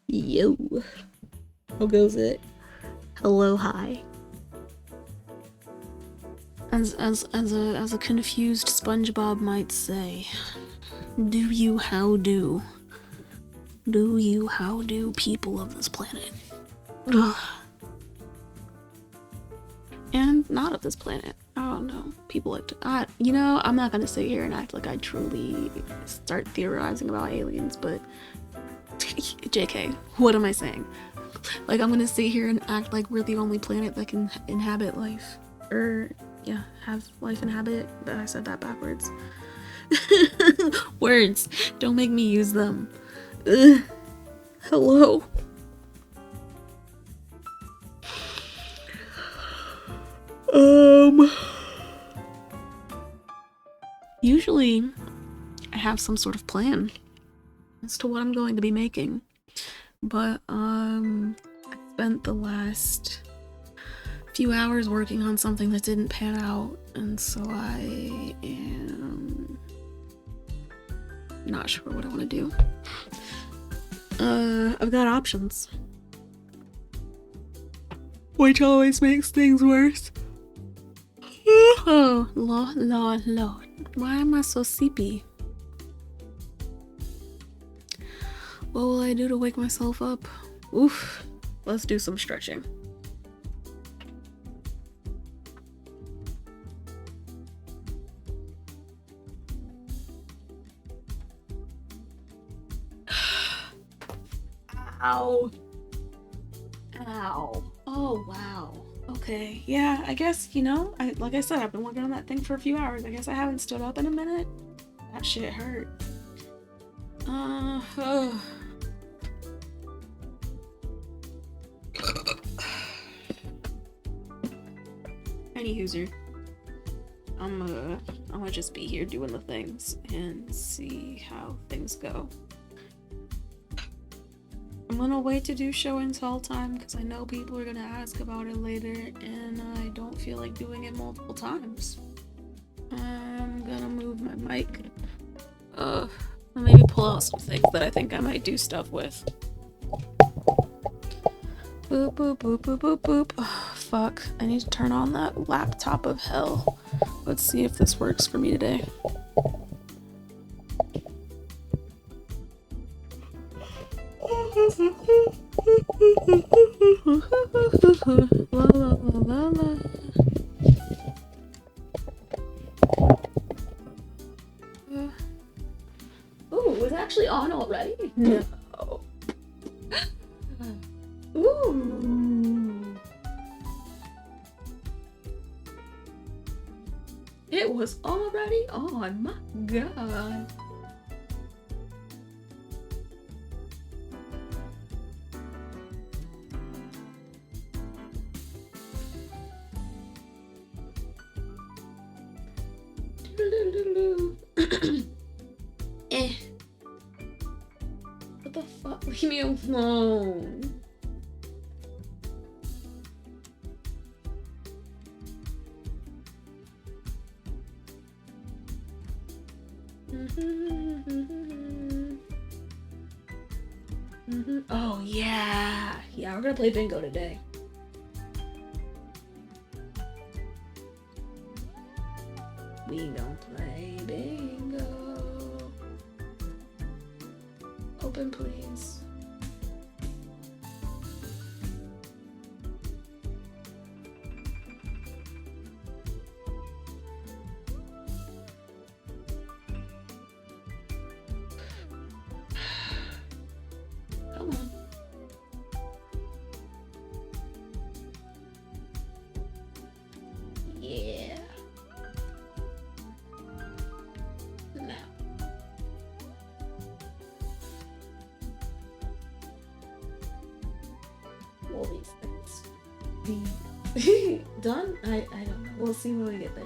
Yo, how goes it? Hello, hi. As a confused SpongeBob might say, do you how do? Do you how do, people of this planet? Ugh. And not of this planet. I don't know. People like to, I'm not gonna sit here and act like I truly start theorizing about aliens, but JK, what am I saying? Like, I'm gonna sit here and act like we're the only planet that can inhabit life. Have life inhabit. I said that backwards. Words. Don't make me use them. Ugh. Hello. Usually, I have some sort of plan as to what I'm going to be making, but I spent the last few hours working on something that didn't pan out, and so I am not sure what I want to do. I've got options, which always makes things worse. Oh, Lord. Why am I so sleepy? What will I do to wake myself up? Oof. Let's do some stretching. Ow. Ow. Oh, wow. Okay, yeah, I guess, like I said, I've been working on that thing for a few hours. I guess I haven't stood up in a minute. That shit hurt. Anywhozer, I'm gonna just be here doing the things and see how things go. I'm gonna wait to do show and tell time because I know people are gonna ask about it later and I don't feel like doing it multiple times. I'm gonna move my mic. Maybe pull out some things that I think I might do stuff with. Boop, boop, boop, boop, boop, boop. Oh, fuck. I need to turn on that laptop of hell. Let's see if this works for me today. La, la, la, la, la. Ooh, it was actually on already? No. Ooh. It was already on, my god. What the fuck? Leave me alone. Oh yeah, we're gonna play bingo today. We gonna play bingo. Open, please. Come on. Yeah. Now. All these things. Done? I don't know. We'll see when we get there.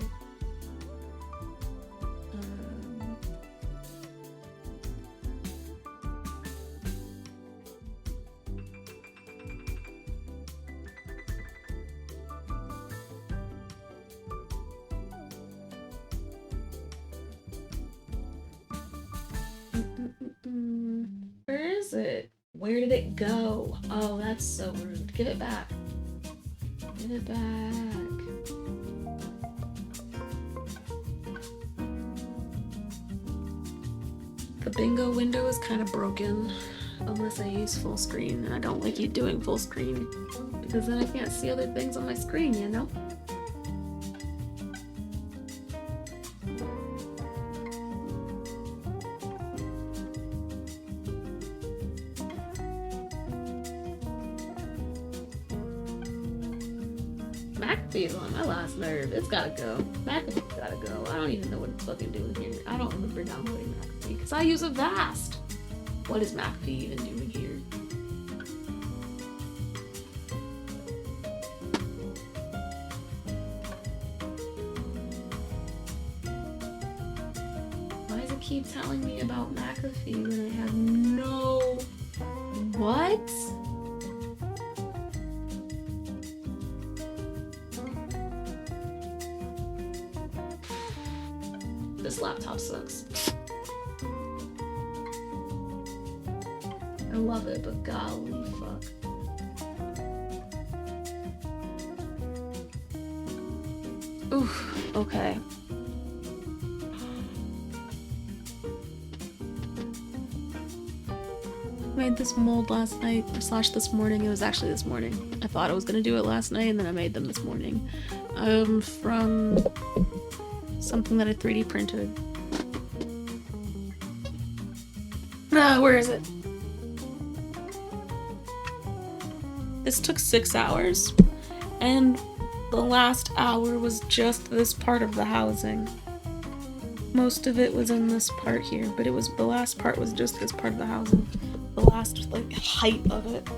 is it? Where did it go? Oh, that's so rude. Give it back. Give it back. The bingo window is kind of broken unless I use full screen, and I don't like you doing full screen because then I can't see other things on my screen, you know? McAfee's on my last nerve. It's gotta go. McAfee's gotta go. I don't even know what it's fucking doing here. I don't remember downloading McAfee because I use Avast. What is McAfee even doing here? Why does it keep telling me about McAfee when I have no... What? This laptop sucks. I love it, but golly fuck. Oof, okay. I made this mold last night, / this morning. It was actually this morning. I thought I was gonna do it last night, and then I made them this morning. From something that I 3D printed. Where is it? This took 6 hours, and the last hour was just this part of the housing. Most of it was in this part here, but the last part was just this part of the housing. The last, like, height of it.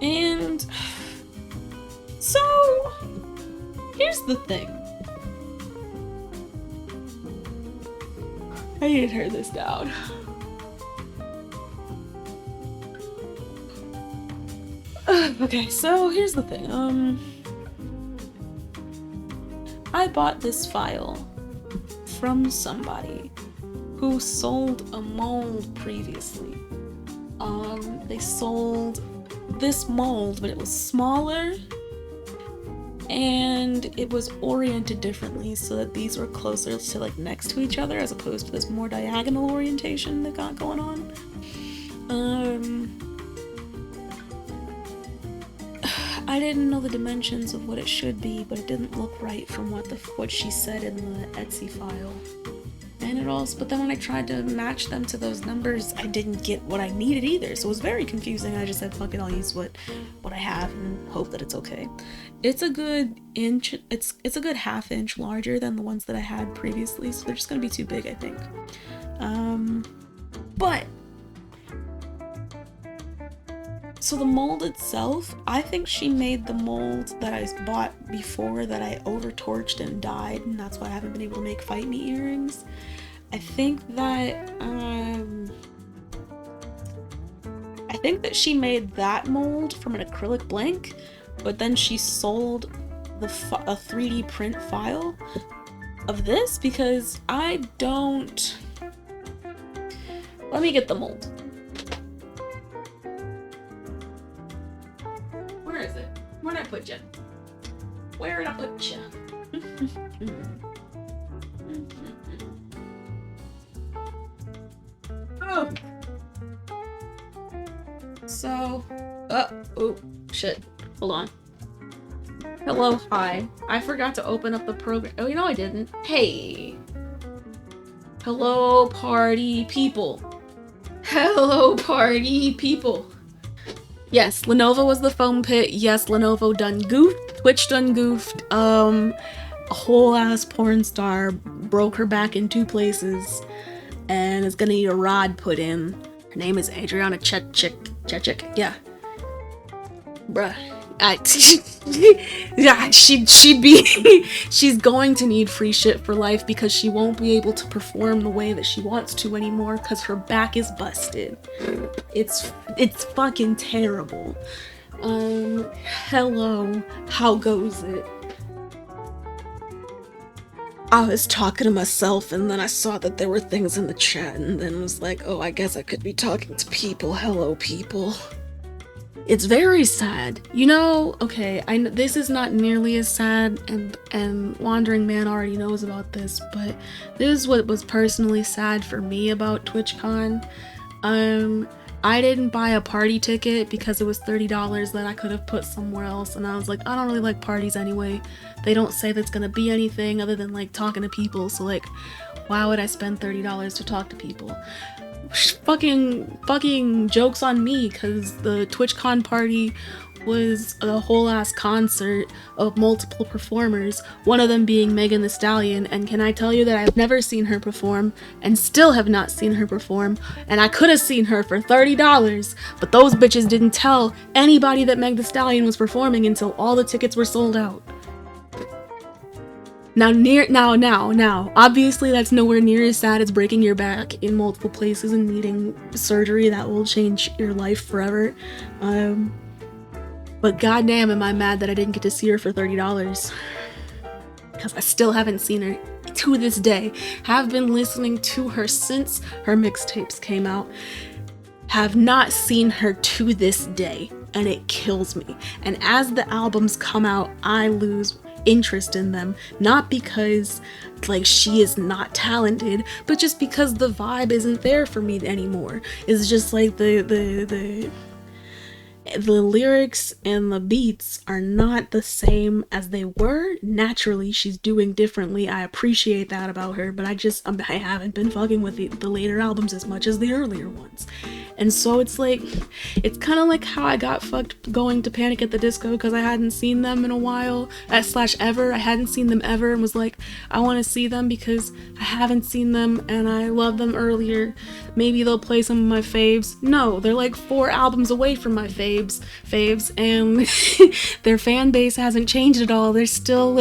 And so here's the thing. I need to turn this down. Okay, so here's the thing. I bought this file from somebody who sold a mold previously. They sold this mold, but it was smaller and it was oriented differently so that these were closer to, like, next to each other as opposed to this more diagonal orientation they got going on. I didn't know the dimensions of what it should be, but it didn't look right from what she said in the Etsy file. And but then when I tried to match them to those numbers, I didn't get what I needed either, so it was very confusing. I just said, fuck it, I'll use what I have and hope that it's okay. It's a good inch, it's a good ½ inch larger than the ones that I had previously, so they're just gonna be too big, I think. But so the mold itself, I think she made the mold that I bought before that I over-torched and dyed, and that's why I haven't been able to make Fight Me earrings. I think that she made that mold from an acrylic blank, but then she sold a 3D print file of this because I don't... Let me get the mold. Where is it? Where'd I put you? Where'd I put you? Oh. So, oh, shit. Hold on. Hello, hi. I forgot to open up the program. Oh, you know I didn't. Hey. Hello, party people. Hello, party people. Yes, Lenovo was the foam pit. Yes, Lenovo done goofed. Twitch done goofed. A whole ass porn star broke her back in 2 places and is gonna need a rod put in. Her name is Adriana Chechik. Yeah. Bruh. Yeah, she'd be she's going to need free shit for life because she won't be able to perform the way that she wants to anymore because her back is busted. It's fucking terrible. Hello, how goes it? I was talking to myself and then I saw that there were things in the chat and then was like, oh, I guess I could be talking to people. Hello, people. It's very sad. You know, okay, this is not nearly as sad, and Wandering Man already knows about this, but this is what was personally sad for me about TwitchCon. I didn't buy a party ticket because it was $30 that I could have put somewhere else, and I was like, I don't really like parties anyway. They don't say that's gonna be anything other than like talking to people, so like, why would I spend $30 to talk to people? Fucking jokes on me, because the TwitchCon party was a whole ass concert of multiple performers, one of them being Megan Thee Stallion, and can I tell you that I've never seen her perform and still have not seen her perform, and I could have seen her for $30, but those bitches didn't tell anybody that Meg Thee Stallion was performing until all the tickets were sold out. Now, obviously that's nowhere near as sad as breaking your back in multiple places and needing surgery that will change your life forever. But goddamn am I mad that I didn't get to see her for $30. Because I still haven't seen her to this day. Have been listening to her since her mixtapes came out. Have not seen her to this day. And it kills me. And as the albums come out, I lose interest in them, not because like she is not talented, but just because the vibe isn't there for me anymore. It's just like the lyrics and the beats are not the same as they were. Naturally, she's doing differently. I appreciate that about her, but I haven't been fucking with the later albums as much as the earlier ones. And so it's like, it's kind of like how I got fucked going to Panic at the Disco because I hadn't seen them in a while, / ever. I hadn't seen them ever and was like, I want to see them because I haven't seen them and I love them earlier. Maybe they'll play some of my faves. No, they're like 4 albums away from my faves, and their fan base hasn't changed at all. They're still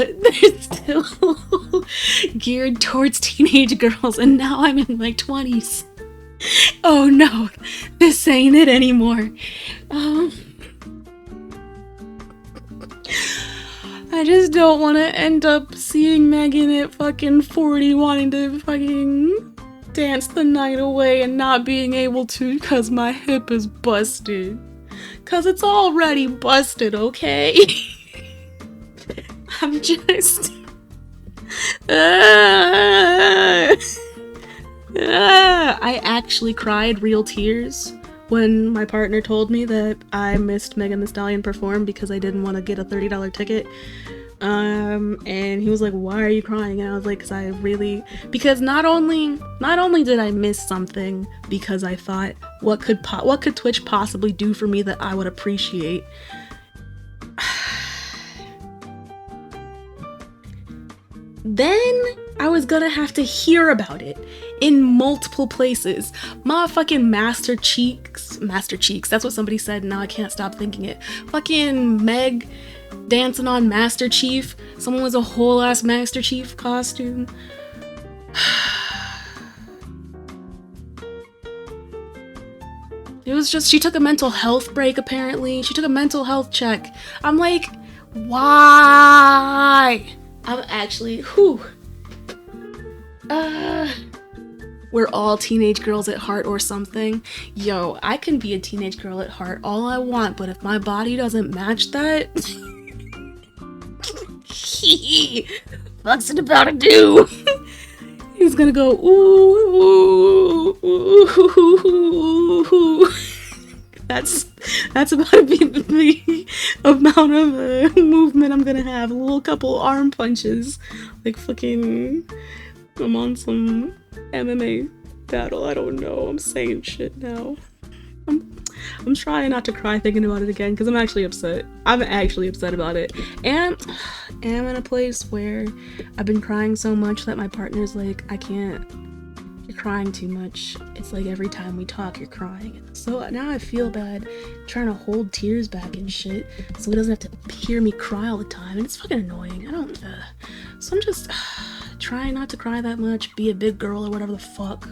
geared towards teenage girls, and now I'm in my 20s. Oh no, this ain't it anymore. I just don't want to end up seeing Megan at fucking 40 wanting to fucking dance the night away and not being able to because my hip is busted. Because it's already busted, okay? I'm just... I actually cried real tears when my partner told me that I missed Megan Thee Stallion perform because I didn't want to get a $30 ticket. And he was like, why are you crying? And I was like, because not only did I miss something, because I thought, what could Twitch possibly do for me that I would appreciate? Then I was gonna have to hear about it in multiple places. Motherfucking Master Cheeks, that's what somebody said, now I can't stop thinking it. Fucking Meg dancing on Master Chief. Someone was a whole ass Master Chief costume. It was just, she took a mental health break apparently. She took a mental health check. I'm like, why? I'm actually, we're all teenage girls at heart or something. Yo, I can be a teenage girl at heart all I want, but if my body doesn't match that, what's it about to do? He's gonna go, ooh, ooh, ooh. That's about to be the amount of movement I'm gonna have. A little couple arm punches. Like fucking, I'm on some MMA battle. I don't know. I'm saying shit now. I'm trying not to cry thinking about it again because I'm actually upset. I'm actually upset about it. And I'm in a place where I've been crying so much that my partner's like, I can't. You're crying too much. It's like every time we talk, you're crying. So now I feel bad trying to hold tears back and shit so he doesn't have to hear me cry all the time. And it's fucking annoying. So I'm just trying not to cry that much, be a big girl or whatever the fuck.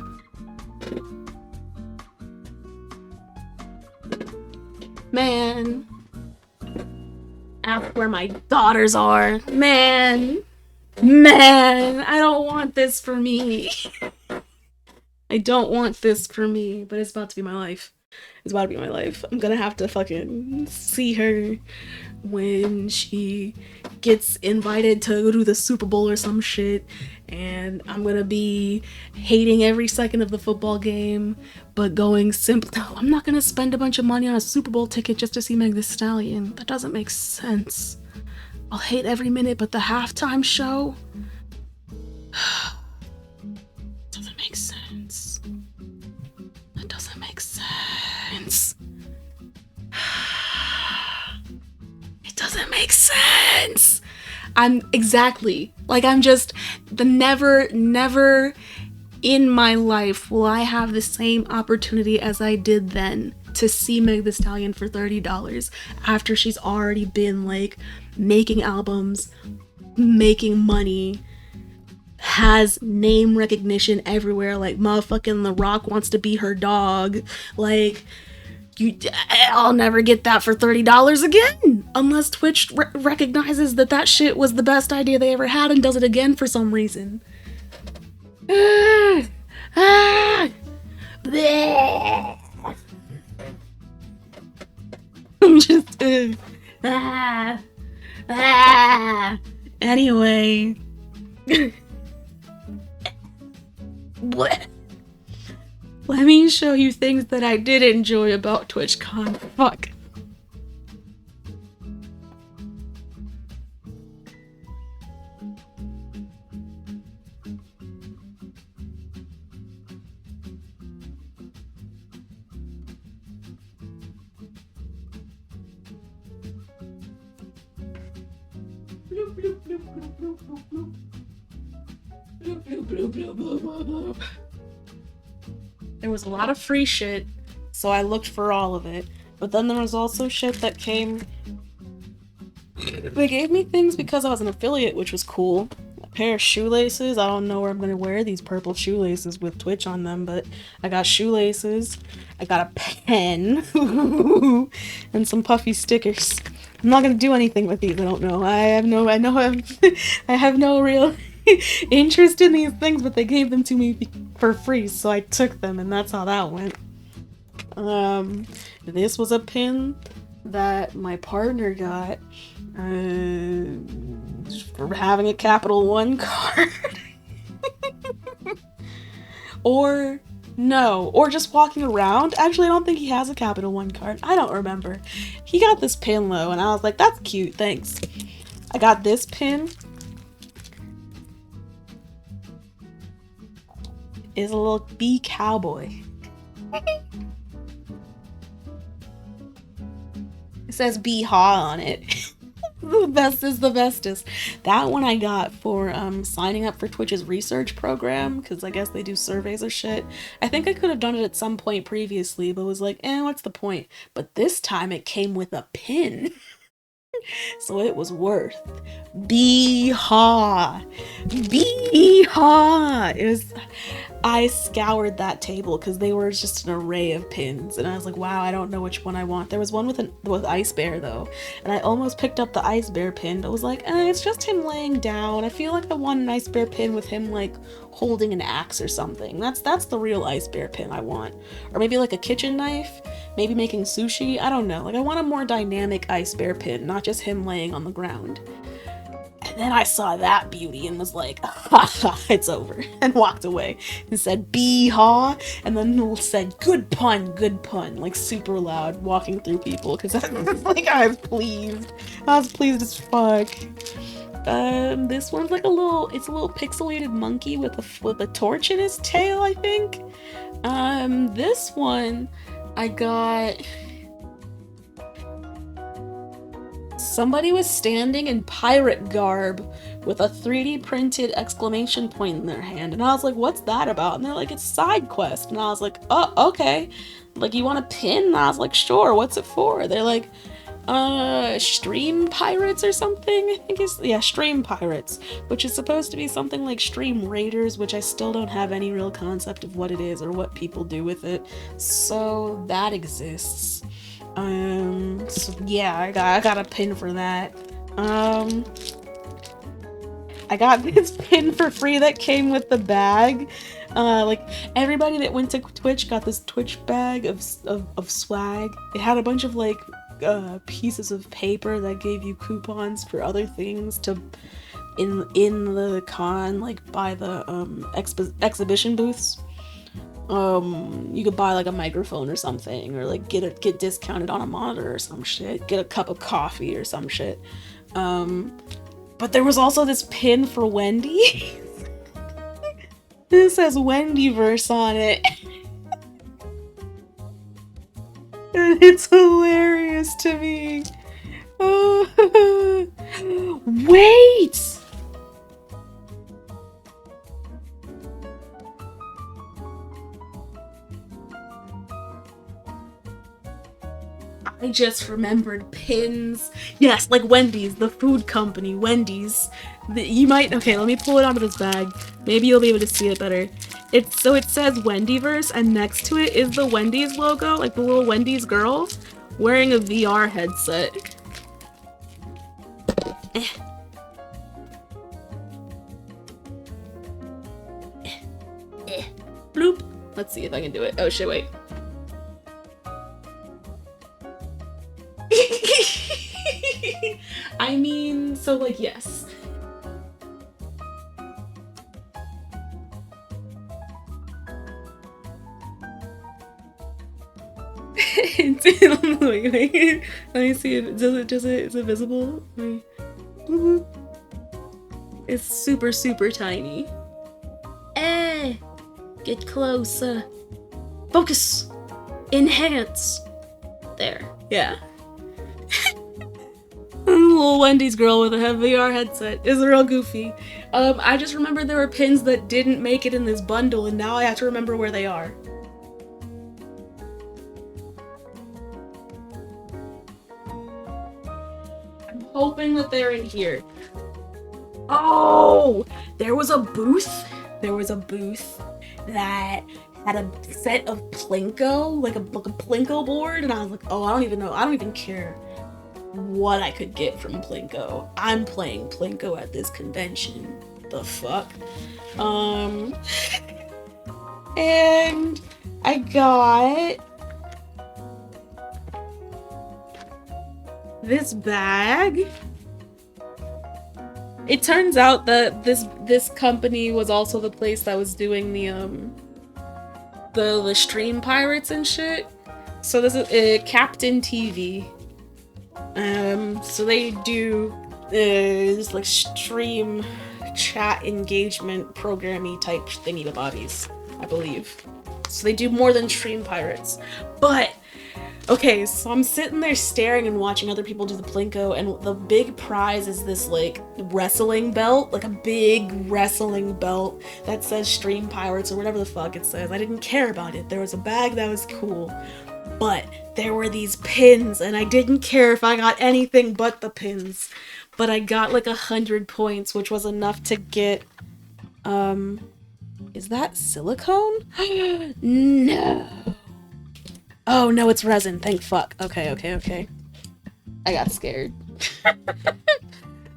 Man. Ask where my daughters are. Man. Man, I don't want this for me. I don't want this for me, but it's about to be my life. It's about to be my life. I'm gonna have to fucking see her when she gets invited to go to the Super Bowl or some shit, and I'm gonna be hating every second of the football game, but going simple. No, I'm not gonna spend a bunch of money on a Super Bowl ticket just to see Meg Thee Stallion. That doesn't make sense. I'll hate every minute, but the halftime show doesn't make sense. That doesn't make sense. It doesn't make sense. I'm just never in my life will I have the same opportunity as I did then to see Meg Thee Stallion for $30 after she's already been like making albums, making money, has name recognition everywhere. Like motherfucking The Rock wants to be her dog. Like I'll never get that for $30 again unless Twitch recognizes that shit was the best idea they ever had and does it again for some reason. I'm just anyway. What? Let me show you things that I did enjoy about TwitchCon. Fuck. There was a lot of free shit, so I looked for all of it. But then there was also shit that came... They gave me things because I was an affiliate, which was cool. A pair of shoelaces. I don't know where I'm gonna wear these purple shoelaces with Twitch on them, but I got shoelaces. I got a pen. And some puffy stickers. I'm not gonna do anything with these, I don't know. I have no real interest in these things, but they gave them to me for free, so I took them, and that's how that went. This was a pin that my partner got for having a Capital One card. Or just walking around. Actually, I don't think he has a Capital One card. I don't remember. He got this pin though, and I was like, that's cute, thanks. I got this pin. Is a little bee cowboy. It says Bee Ha on it. The best is the bestest. That one I got for signing up for Twitch's research program, because I guess they do surveys or shit. I think I could have done it at some point previously, but was like, what's the point? But this time it came with a pin. So it was worth. Bee Ha. Bee Ha. I scoured that table because they were just an array of pins, and I was like, wow, I don't know which one I want. There was one with Ice Bear though, and I almost picked up the Ice Bear pin, but was like, it's just him laying down. I feel like I want an Ice Bear pin with him like holding an axe or something. That's the real Ice Bear pin I want. Or maybe like a kitchen knife, maybe making sushi. I don't know. Like I want a more dynamic Ice Bear pin, not just him laying on the ground. And then I saw that beauty and was like, it's over, and walked away and said, Bee Ha, and then said, good pun, like super loud, walking through people, because I was like, I was pleased as fuck. This one's like it's a little pixelated monkey with a torch in his tail, I think. This one I got... Somebody was standing in pirate garb with a 3D printed exclamation point in their hand, and I was like, what's that about? And they're like, it's side quest. And I was like, oh, okay. Like, you want a pin? And I was like, sure, what's it for? They're like, Stream Pirates or something? I think Stream Pirates, which is supposed to be something like Stream Raiders, which I still don't have any real concept of what it is or what people do with it. So that exists. So yeah, I got a pin for that. I got this pin for free that came with the bag. Like everybody that went to Twitch got this Twitch bag of swag. It had a bunch of like pieces of paper that gave you coupons for other things to in the con, like by the exhibition booths. You could buy like a microphone or something, or like get discounted on a monitor or some shit, get a cup of coffee or some shit. But there was also this pin for Wendy. It says Wendyverse on it. And it's hilarious to me. Wait! I just remembered pins. Yes, like Wendy's, the food company, Wendy's. You might, okay, let me pull it out of this bag. Maybe you'll be able to see it better. It says Wendyverse, and next to it is the Wendy's logo, like the little Wendy's girl, wearing a VR headset. Bloop. Let's see if I can do it. Oh shit, wait. I mean, so like, yes. Wait. Let me see it. Is it visible? Wait. It's super, super tiny. Get closer. Focus. Enhance. There. Yeah. Little Wendy's girl with a VR headset is real goofy. I just remember there were pins that didn't make it in this bundle, and now I have to remember where they are. I'm hoping that they're in here. Oh! There was a booth that had a set of Plinko, like a Plinko board, and I was like, oh, I don't even care what I could get from Plinko. I'm playing Plinko at this convention. The fuck? And I got this bag. It turns out that this company was also the place that was doing the stream pirates and shit. So this is Captain TV. So they do this like stream chat engagement programmy type thingy bobbies, I believe. So they do more than stream pirates. But okay, so I'm sitting there staring and watching other people do the Plinko, and the big prize is this like wrestling belt, like a big wrestling belt that says Stream Pirates or whatever the fuck it says. I didn't care about it. There was a bag that was cool, but there were these pins, and I didn't care if I got anything but the pins. But I got like 100 points, which was enough to get, is that silicone? No. Oh no, it's resin. Thank fuck. Okay. I got scared.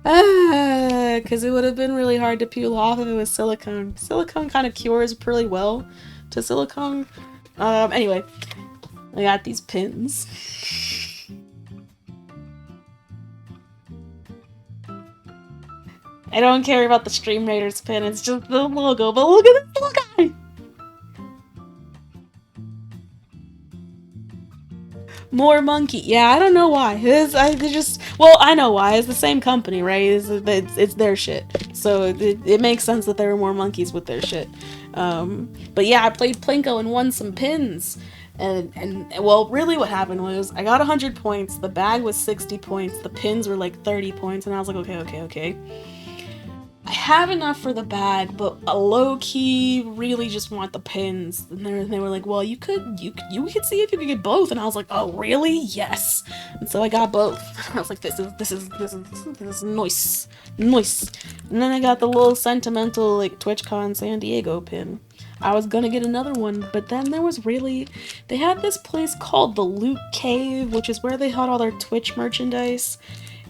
Because it would have been really hard to peel off if it was silicone. Silicone kind of cures pretty well to silicone. Anyway, I got these pins. I don't care about the Stream Raiders pin, it's just the logo, but look at this little guy! More monkey. Yeah, I don't know why. I know why. It's the same company, right? It's their shit. So it makes sense that there were more monkeys with their shit. But yeah, I played Plinko and won some pins. And well, really what happened was I got 100 points, the bag was 60 points, the pins were like 30 points, and I was like, okay. I have enough for the bag, but a low-key really just want the pins. And they were like, well, you could see if you could get both. And I was like, oh, really? Yes. And so I got both. I was like, this is nice. And then I got the little sentimental, like, TwitchCon San Diego pin. I was gonna get another one, but then they had this place called the Loot Cave, which is where they had all their Twitch merchandise.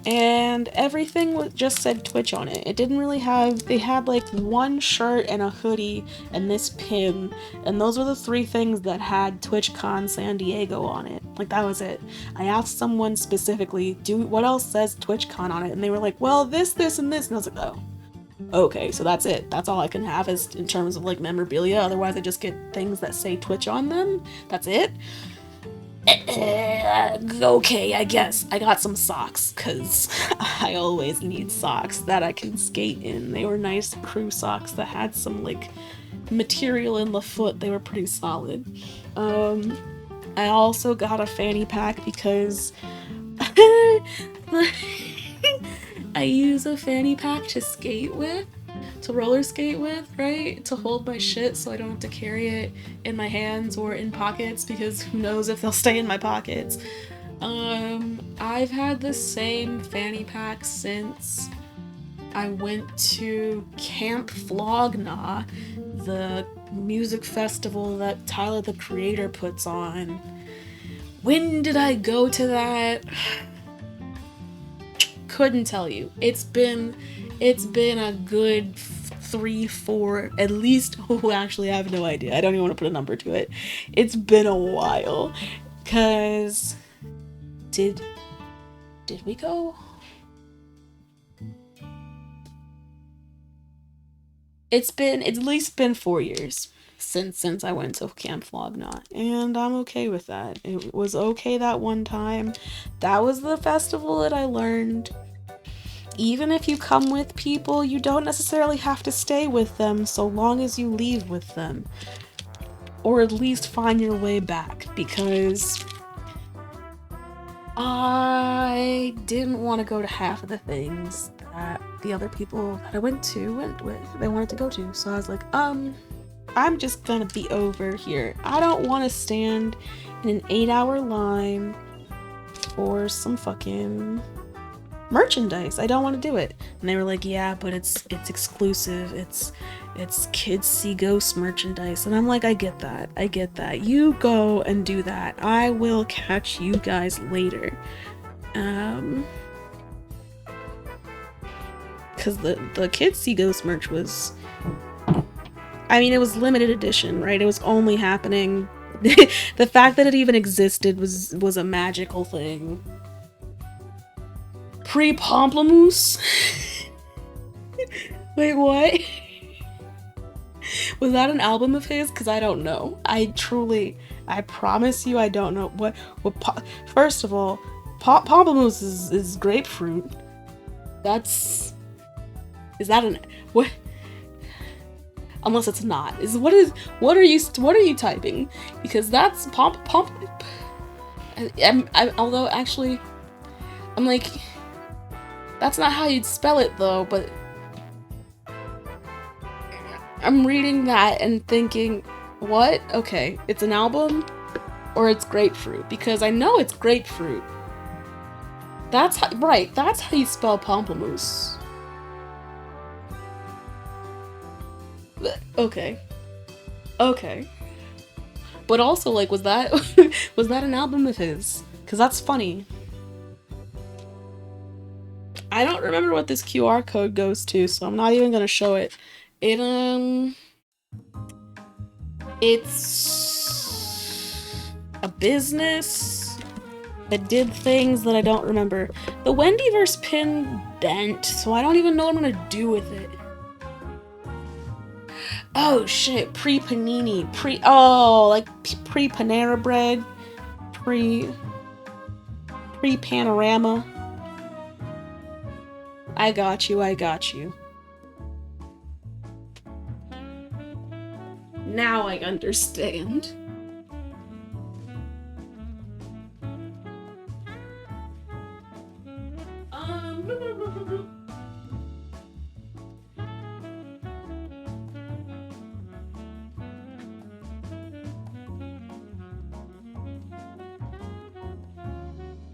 and everything just said Twitch on it. It didn't really have, they had like one shirt and a hoodie and this pin, and those were the three things that had TwitchCon San Diego on it. Like, that was it. I asked someone specifically, what else says TwitchCon on it? And they were like, well, this, and this. And I was like, oh, okay, so that's it. That's all I can have is in terms of like memorabilia. Otherwise, I just get things that say Twitch on them. That's it. Okay, I guess. I got some socks, because I always need socks that I can skate in. They were nice crew socks that had some, like, material in the foot. They were pretty solid. I also got a fanny pack because I use a fanny pack to skate with, to roller skate with, right? To hold my shit so I don't have to carry it in my hands or in pockets, because who knows if they'll stay in my pockets. I've had the same fanny pack since I went to Camp Flog Gnaw, the music festival that Tyler the Creator puts on. When did I go to that? Couldn't tell you. It's been a good 3, 4, at least. Oh, actually, I have no idea. I don't even want to put a number to it. It's been a while. Cause did we go? It's at least been 4 years since I went to Camp Flog Gnaw, and I'm okay with that. It was okay that one time. That was the festival that I learned, even if you come with people, you don't necessarily have to stay with them so long as you leave with them. Or at least find your way back, because I didn't want to go to half of the things that the other people that I went with. They wanted to go to. So I was like, I'm just gonna be over here. I don't want to stand in an 8-hour line for some fucking merchandise. I don't want to do it. And they were like, yeah, but it's exclusive. It's Kids See Ghosts merchandise. And I'm like, I get that. You go and do that. I will catch you guys later. Because the Kids See Ghosts merch was, I mean, it was limited edition, right? It was only happening. The fact that it even existed was a magical thing. Pre-Pomplamoose? Wait, what? Was that an album of his? Because I don't know. I promise you I don't know. First of all, Pomplamoose is grapefruit. Is that what? Unless it's not. What are you typing? Because that's although actually, I'm like, that's not how you'd spell it though, but I'm reading that and thinking, what? Okay, it's an album or it's grapefruit, because I know it's grapefruit. That's how you spell Pomplamoose. Okay. But also, like, was that an album of his? Because that's funny. I don't remember what this QR code goes to, so I'm not even gonna show it. It's a business that did things that I don't remember. The Wendyverse pin bent, so I don't even know what I'm gonna do with it. Oh shit, pre-panini, like pre-Panera bread, pre-panorama. I got you. Now I understand.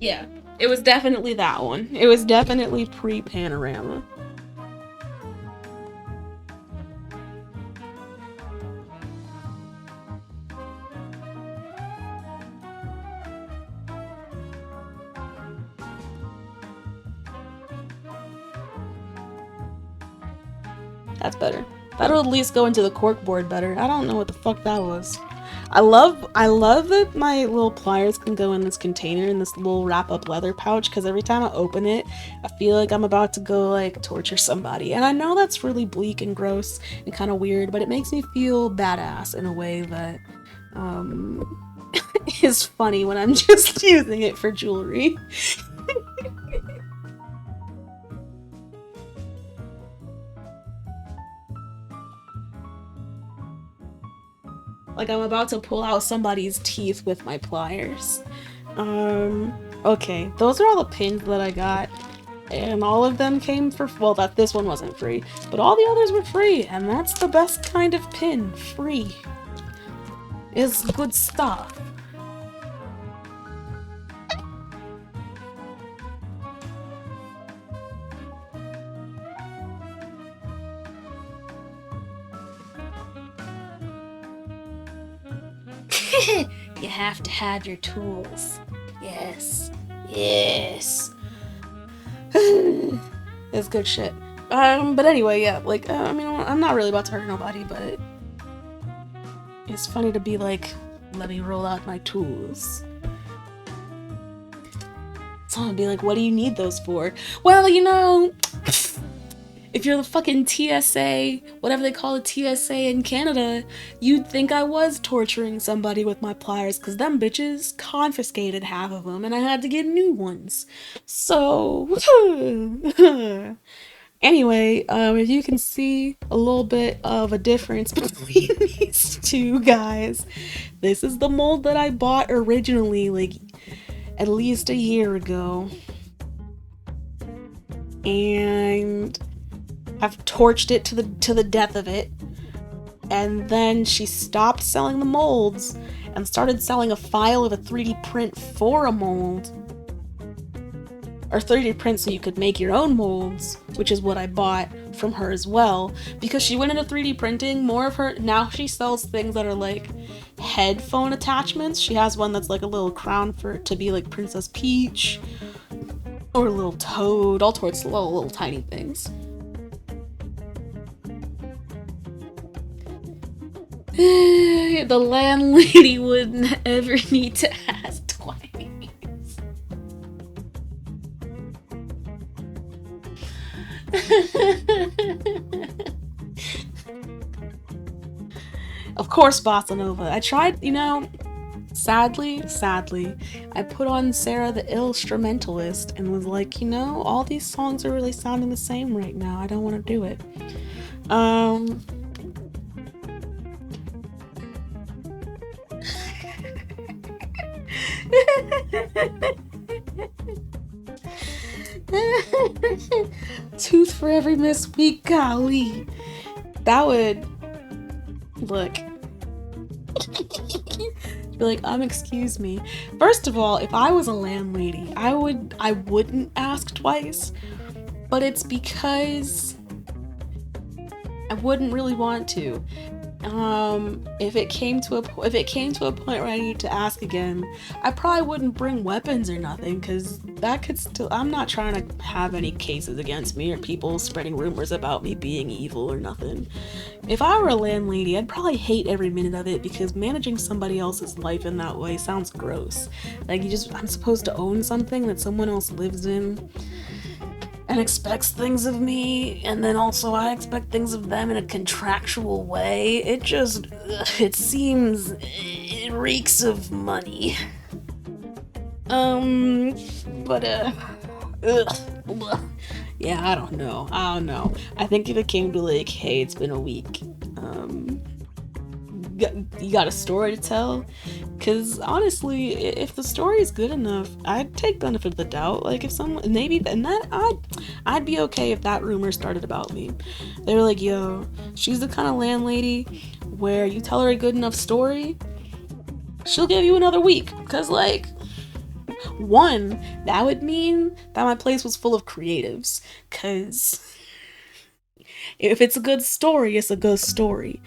Yeah, it was definitely that one. It was definitely pre-panorama. That's better. That'll at least go into the corkboard better. I don't know what the fuck that was. I love that my little pliers can go in this container, in this little wrap-up leather pouch, because every time I open it, I feel like I'm about to go, like, torture somebody. And I know that's really bleak and gross and kind of weird, but it makes me feel badass in a way that, is funny when I'm just using it for jewelry. Like I'm about to pull out somebody's teeth with my pliers. Okay, those are all the pins that I got. And all of them came for, well, this one wasn't free, but all the others were free, and that's the best kind of pin, free. It's good stuff. You have to have your tools. Yes. Yes. It's good shit. But anyway, yeah, like, I mean, I'm not really about to hurt nobody, but it's funny to be like, let me roll out my tools. Someone would be like, what do you need those for? Well, you know, if you're the fucking TSA, whatever they call it, TSA in Canada, you'd think I was torturing somebody with my pliers, because them bitches confiscated half of them, and I had to get new ones. So, anyway, if you can see a little bit of a difference between these two guys, this is the mold that I bought originally, like, at least a year ago. And I've torched it to the death of it, and then she stopped selling the molds and started selling a file of a 3D print for a mold, or 3D print so you could make your own molds, which is what I bought from her as well, because she went into 3D printing more of her. Now she sells things that are like headphone attachments. She has one that's like a little crown for it to be like Princess Peach, or a little toad, all sorts of little tiny things. The landlady wouldn't ever need to ask twice. Of course, Bossa Nova. I tried, you know, sadly, I put on Sarah the Instrumentalist and was like, you know, all these songs are really sounding the same right now. I don't want to do it. Tooth for every Miss Week, golly. That would look. Be like, excuse me. First of all, if I was a landlady, I wouldn't ask twice, but it's because I wouldn't really want to. If it came to a point where I need to ask again, I probably wouldn't bring weapons or nothing, because that could still, I'm not trying to have any cases against me or people spreading rumors about me being evil or nothing. If I were a landlady, I'd probably hate every minute of it, because managing somebody else's life in that way sounds gross. Like, I'm supposed to own something that someone else lives in and expects things of me, and then also I expect things of them in a contractual way. It reeks of money. Yeah, I don't know. I think if it came to like, hey, it's been a week, you got a story to tell? Because honestly, if the story is good enough, I'd take benefit of the doubt. Like, if someone, maybe, and that, I'd be okay if that rumor started about me. They were like, yo, she's the kind of landlady where you tell her a good enough story, she'll give you another week. Because, like, one, that would mean that my place was full of creatives. Because if it's a good story, it's a good story.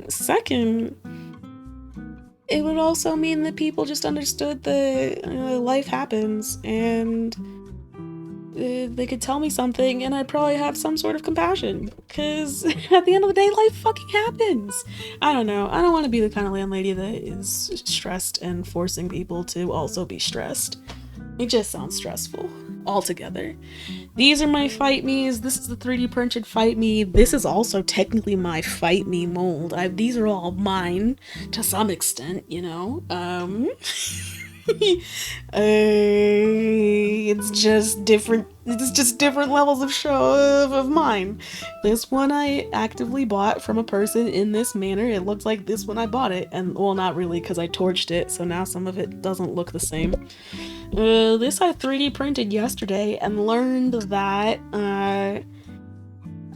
Second, it would also mean that people just understood that life happens, and they could tell me something and I'd probably have some sort of compassion. Because at the end of the day, life fucking happens. I don't know. I don't want to be the kind of landlady that is stressed and forcing people to also be stressed. It just sounds stressful altogether. These are my Fight Me's. This is the 3D printed Fight Me. This is also technically my Fight Me mold. These are all mine to some extent, you know. It's just different. It's just different levels of show of mine. This one I actively bought from a person in this manner. It looks like this one I bought it, and well, not really, because I torched it, so now some of it doesn't look the same. This I 3D printed yesterday and learned that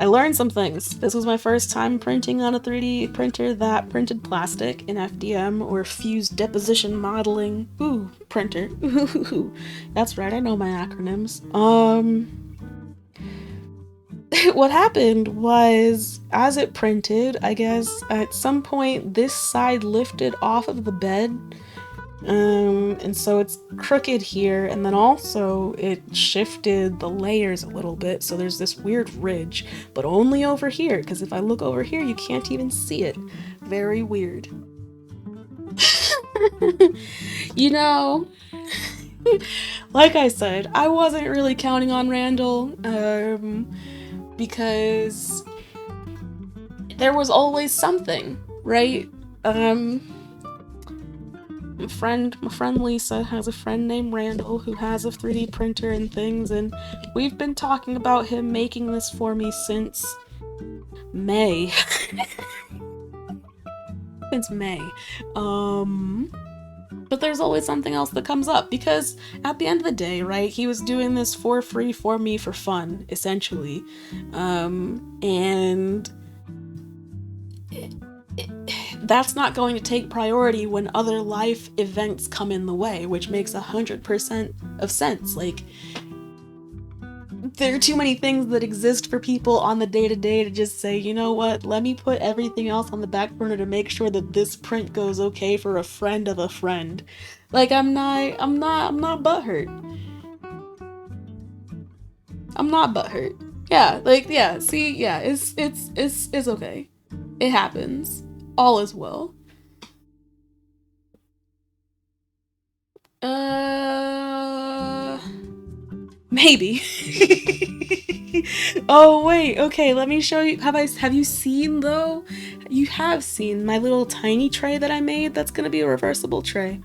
I learned some things. This was my first time printing on a 3D printer that printed plastic in FDM, or fused deposition modeling. Ooh, printer. Ooh, that's right, I know my acronyms. What happened was, as it printed, I guess, at some point this side lifted off of the bed. And so it's crooked here, and then also it shifted the layers a little bit, so there's this weird ridge, but only over here, because if I look over here, you can't even see it. Very weird. You know, like I said, I wasn't really counting on Randall, because there was always something, right? My friend Lisa has a friend named Randall who has a 3D printer and things, and we've been talking about him making this for me since May. Since May. But there's always something else that comes up, because at the end of the day, right, he was doing this for free for me for fun, essentially. And that's not going to take priority when other life events come in the way, which makes 100% of sense. Like, there are too many things that exist for people on the day-to-day to just say, you know what, let me put everything else on the back burner to make sure that this print goes okay for a friend of a friend. Like, I'm not butthurt. I'm not butthurt. Yeah, like, yeah, see, yeah, it's okay. It happens. All is well. Maybe. Oh wait, okay, let me show you. Have you seen though? You have seen my little tiny tray that I made. That's gonna be a reversible tray.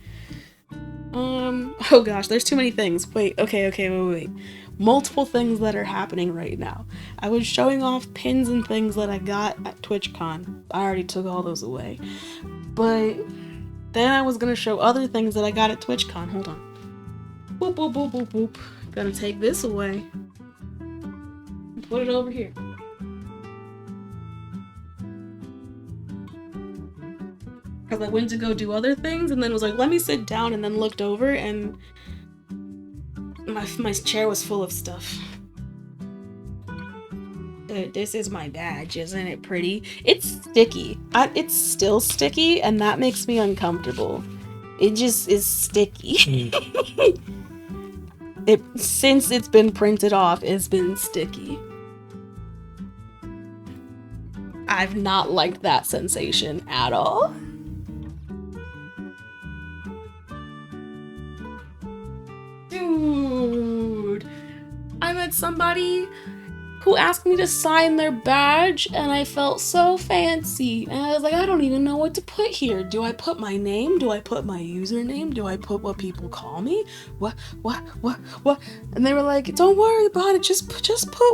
Oh gosh, there's too many things. Wait, wait. Multiple things that are happening right now. I was showing off pins and things that I got at TwitchCon. I already took all those away. But then I was gonna show other things that I got at TwitchCon. Hold on. Boop, boop, boop, boop, boop. Gonna take this away. Put it over here. Because I went to go do other things and then was like, let me sit down, and then looked over and my chair was full of stuff. This is my badge, isn't it pretty? It's sticky. It's still sticky, and that makes me uncomfortable. It just is sticky. Since it's been printed off, it's been sticky. I've not liked that sensation at all. Dude, I met somebody who asked me to sign their badge, and I felt so fancy. And I was like, I don't even know what to put here. Do I put my name? Do I put my username? Do I put what people call me? What? And they were like, don't worry about it. Just put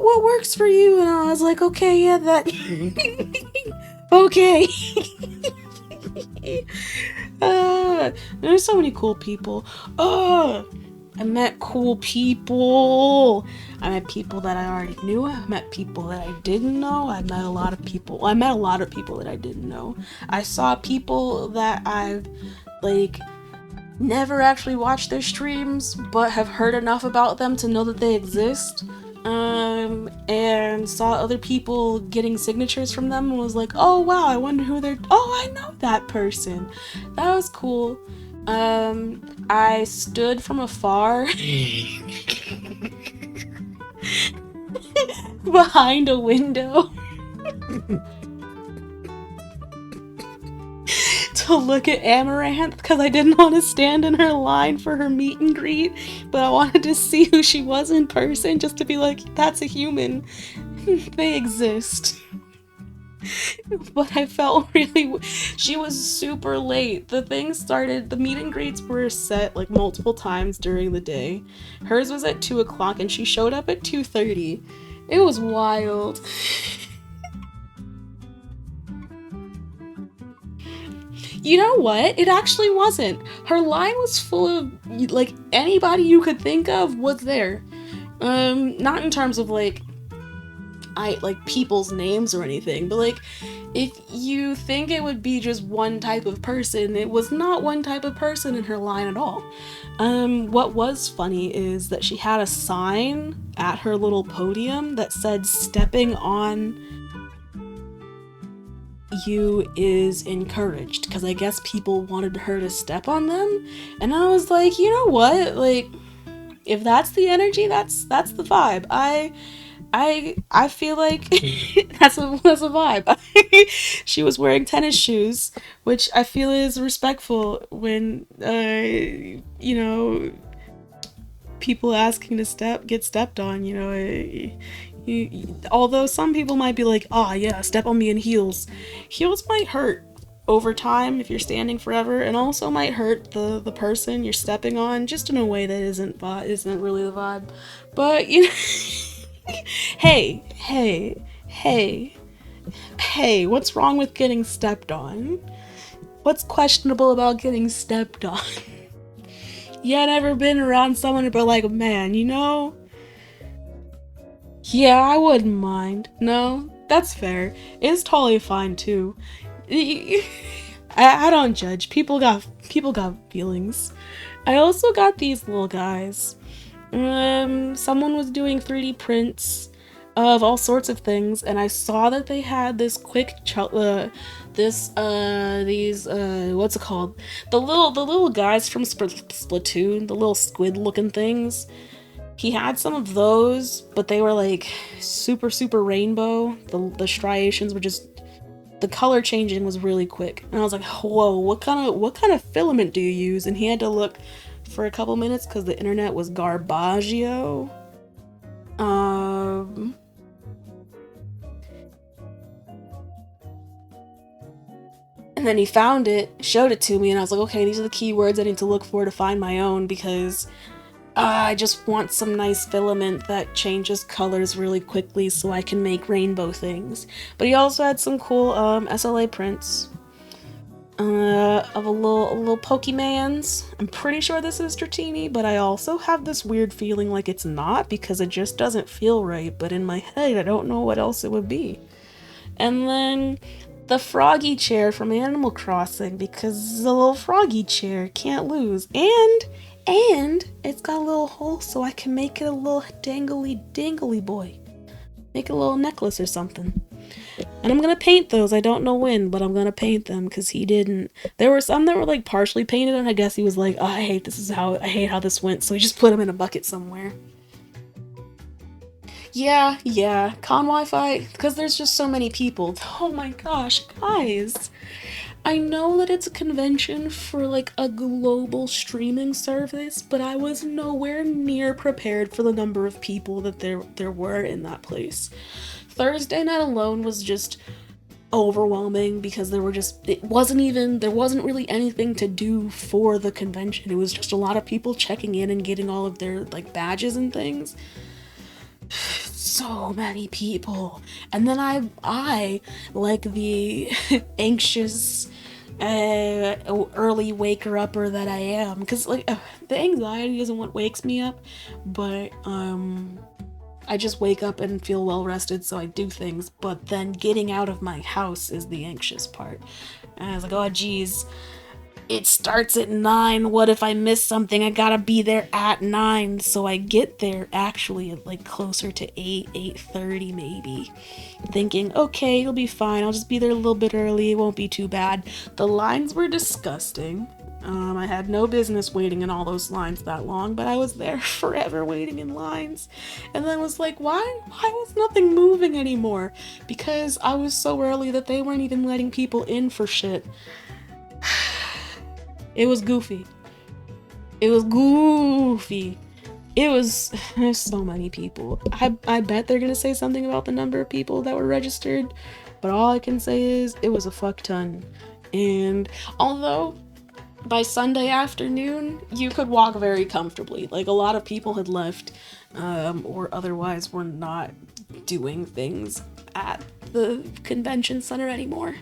what works for you. And I was like, okay, yeah, that. Okay. There's so many cool people. I met cool people. I met people that I already knew. I met people that I didn't know. I met a lot of people that I didn't know. I saw people that I've, never actually watched their streams, but have heard enough about them to know that they exist. And saw other people getting signatures from them and was like, oh wow, I wonder who they're... Oh, I know that person. That was cool. I stood from afar behind a window to look at Amaranth because I didn't want to stand in her line for her meet and greet, but I wanted to see who she was in person just to be like, that's a human. They exist. But I felt really. She was super late. The thing started. The meet and greets were set like multiple times during the day. Hers was at 2 o'clock, and she showed up at 2:30. It was wild. You know what? It actually wasn't. Her line was full of like anybody you could think of was there. Not in terms of like I like people's names or anything, but like if you think it would be just one type of person, it was not one type of person in her line at all. What was funny is that she had a sign at her little podium that said stepping on you is encouraged, because I guess people wanted her to step on them. And I was like, you know what? Like if that's the energy, that's the vibe. I feel like that's a vibe. She was wearing tennis shoes, which I feel is respectful when you know, people asking to get stepped on. You know, although some people might be like, "Ah, yeah, step on me in heels." Heels might hurt over time if you're standing forever, and also might hurt the person you're stepping on just in a way that isn't really the vibe. But you know. Hey, hey, hey, hey, what's wrong with getting stepped on? What's questionable about getting stepped on? Yeah, never been around someone to be like, man, you know? Yeah, I wouldn't mind. No, that's fair. It's totally fine too. I don't judge. People got feelings. I also got these little guys. Someone was doing 3D prints of all sorts of things, and I saw that they had this what's it called? The little guys from Splatoon, the little squid looking things. He had some of those, but they were like super super rainbow. The striations were just the color changing was really quick, and I was like, whoa, what kind of filament do you use? And he had to look for a couple minutes because the internet was garbaggio. Um, and then he found it, showed it to me, and I was like, okay, these are the keywords I need to look for to find my own, because I just want some nice filament that changes colors really quickly so I can make rainbow things. But he also had some cool SLA prints of a little Pokemans. I'm pretty sure this is Dratini, but I also have this weird feeling like it's not, because it just doesn't feel right. But in my head, I don't know what else it would be. And then the froggy chair from Animal Crossing, because the little froggy chair can't lose. And it's got a little hole so I can make it a little dangly dangly boy. Make a little necklace or something. And I'm gonna paint those. I don't know when, but I'm gonna paint them because he didn't. There were some that were like partially painted, and I guess he was like, "Oh, I hate how this went," so he just put them in a bucket somewhere. Yeah, con Wi-Fi, because there's just so many people. Oh my gosh, guys. I know that it's a convention for like a global streaming service, but I was nowhere near prepared for the number of people that there were in that place. Thursday night alone was just overwhelming because there wasn't really anything to do for the convention. It was just a lot of people checking in and getting all of their like badges and things. So many people. And then I like the anxious early waker upper that I am, because like the anxiety isn't what wakes me up, but I just wake up and feel well rested, so I do things. But then getting out of my house is the anxious part. And I was like, oh geez, it starts at 9. What if I miss something? I gotta be there at 9. So I get there actually at like closer to 8:30 maybe. Thinking, okay, it'll be fine. I'll just be there a little bit early. It won't be too bad. The lines were disgusting. I had no business waiting in all those lines that long, but I was there forever waiting in lines. And then I was like, why was nothing moving anymore? Because I was so early that they weren't even letting people in for shit. It was goofy. It was goofy. There's so many people. I bet they're gonna say something about the number of people that were registered, but all I can say is it was a fuck ton. And although by Sunday afternoon you could walk very comfortably, like a lot of people had left, or otherwise were not doing things at the convention center anymore.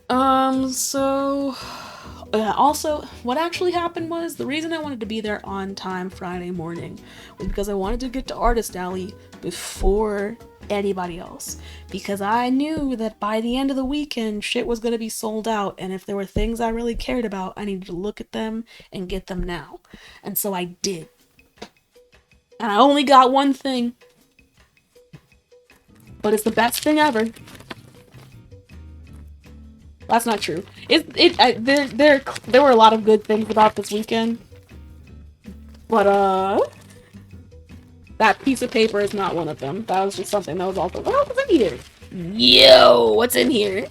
So also, what actually happened was the reason I wanted to be there on time Friday morning was because I wanted to get to Artist Alley before anybody else. Because I knew that by the end of the weekend, shit was going to be sold out, and if there were things I really cared about, I needed to look at them and get them now. And so I did. And I only got one thing. But it's the best thing ever. That's not true. There were a lot of good things about this weekend, but that piece of paper is not one of them. That was just something that was also. What else is in here? Yo, what's in here?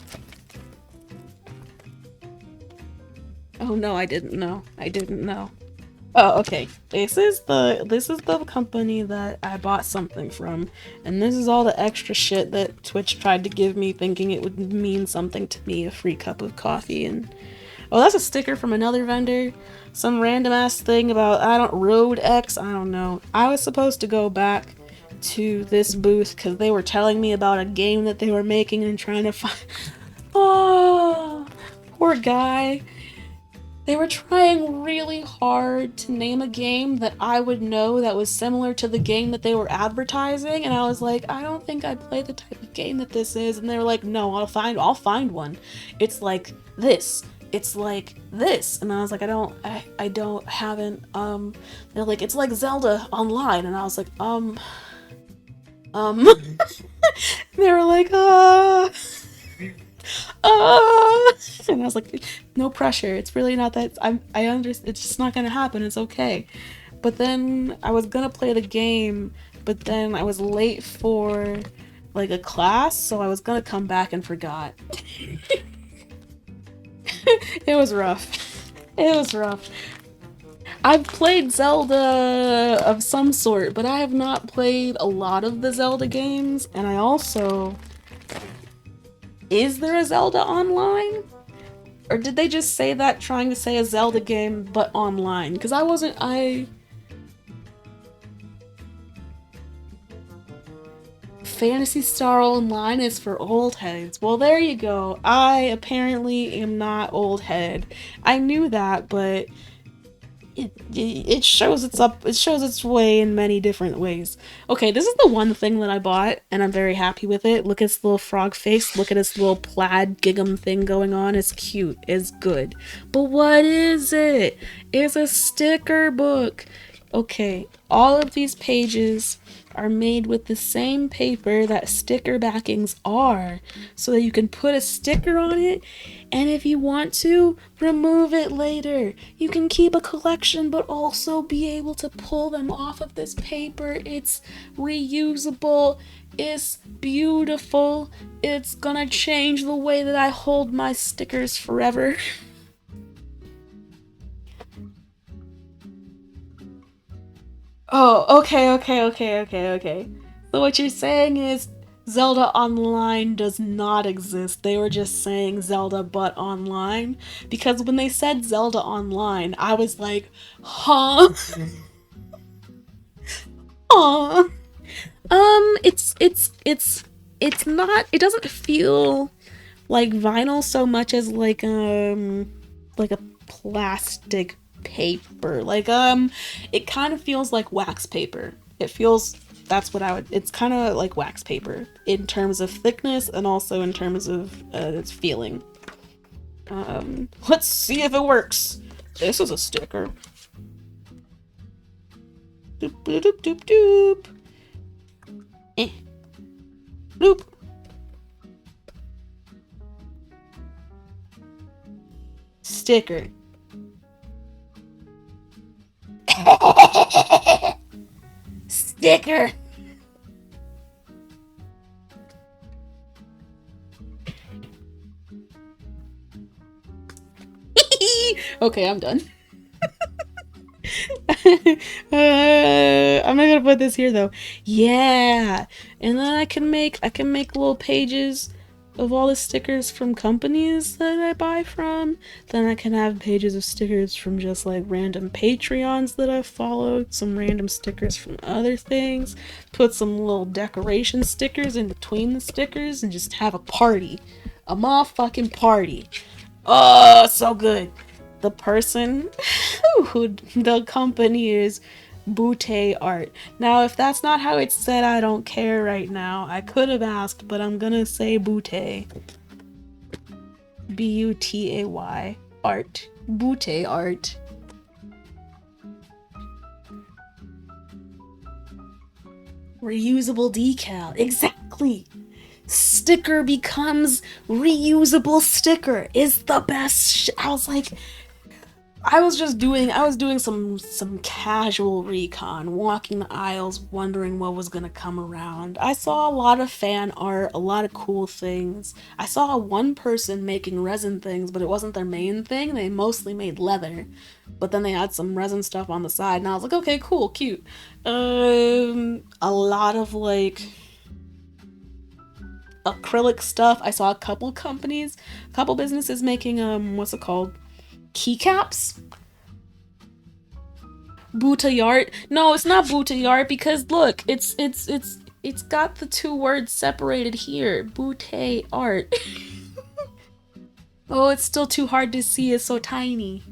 Oh no, I didn't know. I didn't know. Oh, okay. This is the company that I bought something from, and this is all the extra shit that Twitch tried to give me, thinking it would mean something to me, a free cup of coffee. And oh, that's a sticker from another vendor, some random ass thing about Road X. I don't know. I was supposed to go back to this booth because they were telling me about a game that they were making and trying to find. Oh, poor guy. They were trying really hard to name a game that I would know that was similar to the game that they were advertising, and I was like, I don't think I play the type of game that this is. And they were like, no, I'll find one. It's like this. It's like this. And I was like, I haven't. They're like, it's like Zelda Online, and I was like, they were like, and I was like, no pressure. It's really not that. I understand. It's just not gonna happen. It's okay. But then I was gonna play the game, but then I was late for like a class, so I was gonna come back and forgot. It was rough. It was rough. I've played Zelda of some sort, but I have not played a lot of the Zelda games, and I also... Is there a Zelda Online? Or did they just say that trying to say a Zelda game, but online? Because Phantasy Star Online is for old heads. Well, there you go. I apparently am not old head. I knew that, but it shows its way in many different ways. Okay, this is the one thing that I bought, and I'm very happy with it. Look at its little frog face. Look at its little plaid gigum thing going on. It's cute. It's good. But what is it? It's a sticker book. Okay, all of these pages are made with the same paper that sticker backings are, so that you can put a sticker on it, and if you want to, remove it later. You can keep a collection, but also be able to pull them off of this paper. It's reusable. It's beautiful. It's gonna change the way that I hold my stickers forever. Oh, okay. So what you're saying is Zelda Online does not exist. They were just saying Zelda but online. Because when they said Zelda Online, I was like, huh? Huh? It's not, it doesn't feel like vinyl so much as like a plastic paper. It kind of feels like wax paper. It's kind of like wax paper in terms of thickness and also in terms of its feeling. Let's see if it works. This is a sticker. Doop doop doop doop doop. Bloop. Sticker. sticker. Okay, I'm done. I'm not gonna put this here though. Yeah, and then I can make little pages of all the stickers from companies that I buy from. Then I can have pages of stickers from just like random Patreons that I've followed, some random stickers from other things, put some little decoration stickers in between the stickers, and just have a party. A motherfucking party. Oh, so good. The person who the company is Butte Art. Now, if that's not how it's said, I don't care right now. I could have asked, but I'm gonna say Butte. Butay. Art. Butte Art. Reusable decal. Exactly. Sticker becomes reusable sticker is the best. I was like, I was doing some casual recon, walking the aisles, wondering what was gonna come around. I saw a lot of fan art, a lot of cool things. I saw one person making resin things, but it wasn't their main thing. They mostly made leather, but then they had some resin stuff on the side, and I was like, okay, cool, cute. A lot of like acrylic stuff. I saw a couple businesses making what's it called? Keycaps. Butte Art. No, it's not Butte Art because look, it's got the two words separated here. Butte Art. Oh, it's still too hard to see. It's so tiny.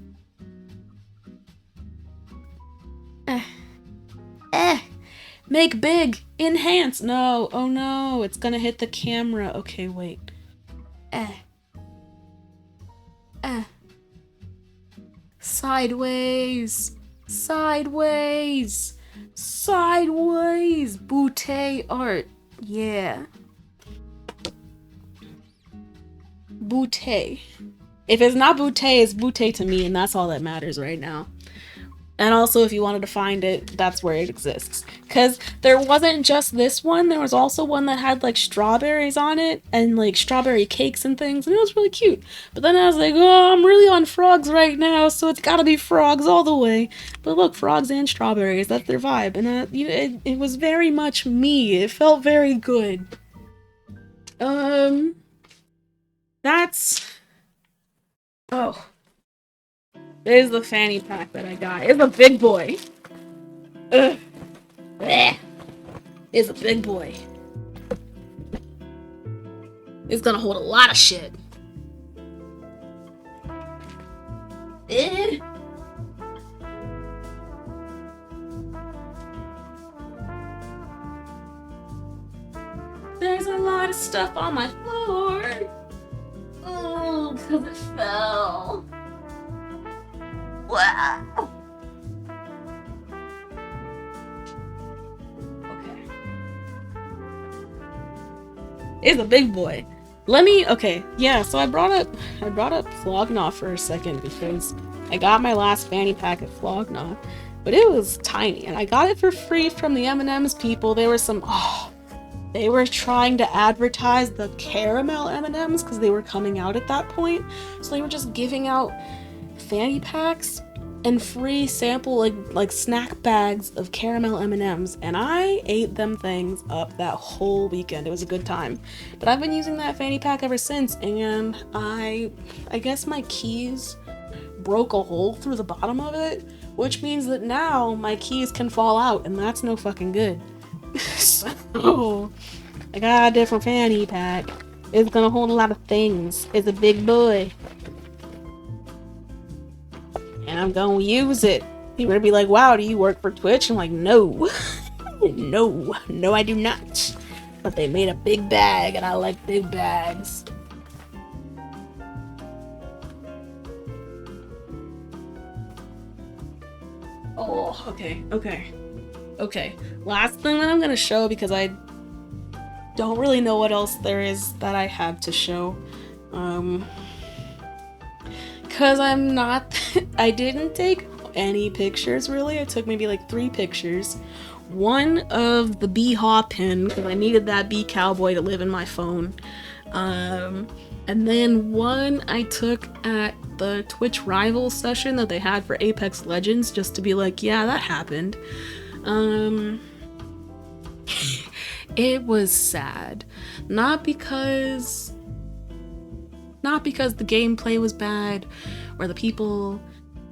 Make big. Enhance. No. Oh no, it's gonna hit the camera. Okay, wait. Sideways. Sideways. Sideways. Butte Art. Yeah. Butte. If it's not Butte, it's Butte to me, and that's all that matters right now. And also, if you wanted to find it, that's where it exists. Because there wasn't just this one, there was also one that had like strawberries on it and like strawberry cakes and things, and it was really cute. But then I was like, oh, I'm really on frogs right now, so it's gotta be frogs all the way. But look, frogs and strawberries, that's their vibe. And it was very much me. It felt very good. That's... Oh. There's the fanny pack that I got. It's a big boy. Ugh. Blech. It's a big boy. It's gonna hold a lot of shit. There's a lot of stuff on my floor. Oh, because it fell. Wow. Okay. It's a big boy. Yeah, so I brought up Flog Gnaw for a second because I got my last fanny pack at Flog Gnaw, but it was tiny, and I got it for free from the M&M's people. They were trying to advertise the caramel M&M's because they were coming out at that point, so they were just giving out fanny packs and free sample like snack bags of caramel M&Ms, and I ate them things up that whole weekend. It was a good time. But I've been using that fanny pack ever since, and I guess my keys broke a hole through the bottom of it, which means that now my keys can fall out, and that's no fucking good. So I got a different fanny pack. It's gonna hold a lot of things. It's a big boy. And I'm gonna use it. You're gonna be like, wow, do you work for Twitch? I'm like, no. No, I do not. But they made a big bag, and I like big bags. Oh, okay. Last thing that I'm gonna show, because I don't really know what else there is that I have to show. Because I didn't take any pictures really. I took maybe like 3 pictures. one of the Bee-Haw pin, because I needed that Bee Cowboy to live in my phone. And then one I took at the Twitch Rivals session that they had for Apex Legends, just to be like, yeah, that happened. It was sad. Not because the gameplay was bad, or the people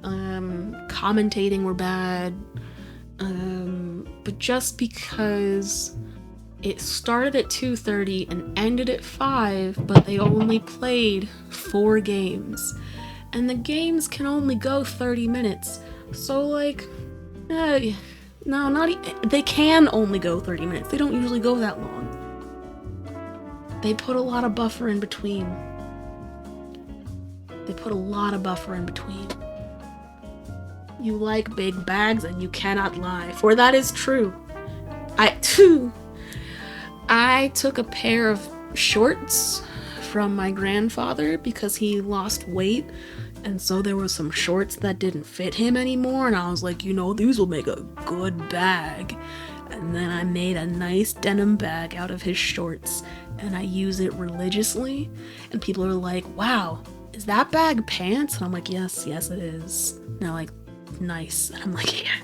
commentating were bad, but just because it started at 2:30 and ended at 5, but they only played 4 games. And the games can only go 30 minutes. So, like, no, they can only go 30 minutes. They don't usually go that long. They put a lot of buffer in between. You like big bags and you cannot lie, for that is true. I took a pair of shorts from my grandfather because he lost weight, and so there were some shorts that didn't fit him anymore, and I was like, these will make a good bag. And then I made a nice denim bag out of his shorts, and I use it religiously, and people are like, wow, is that bag pants? And I'm like, yes it is. And they're like, nice. And I'm like, yeah,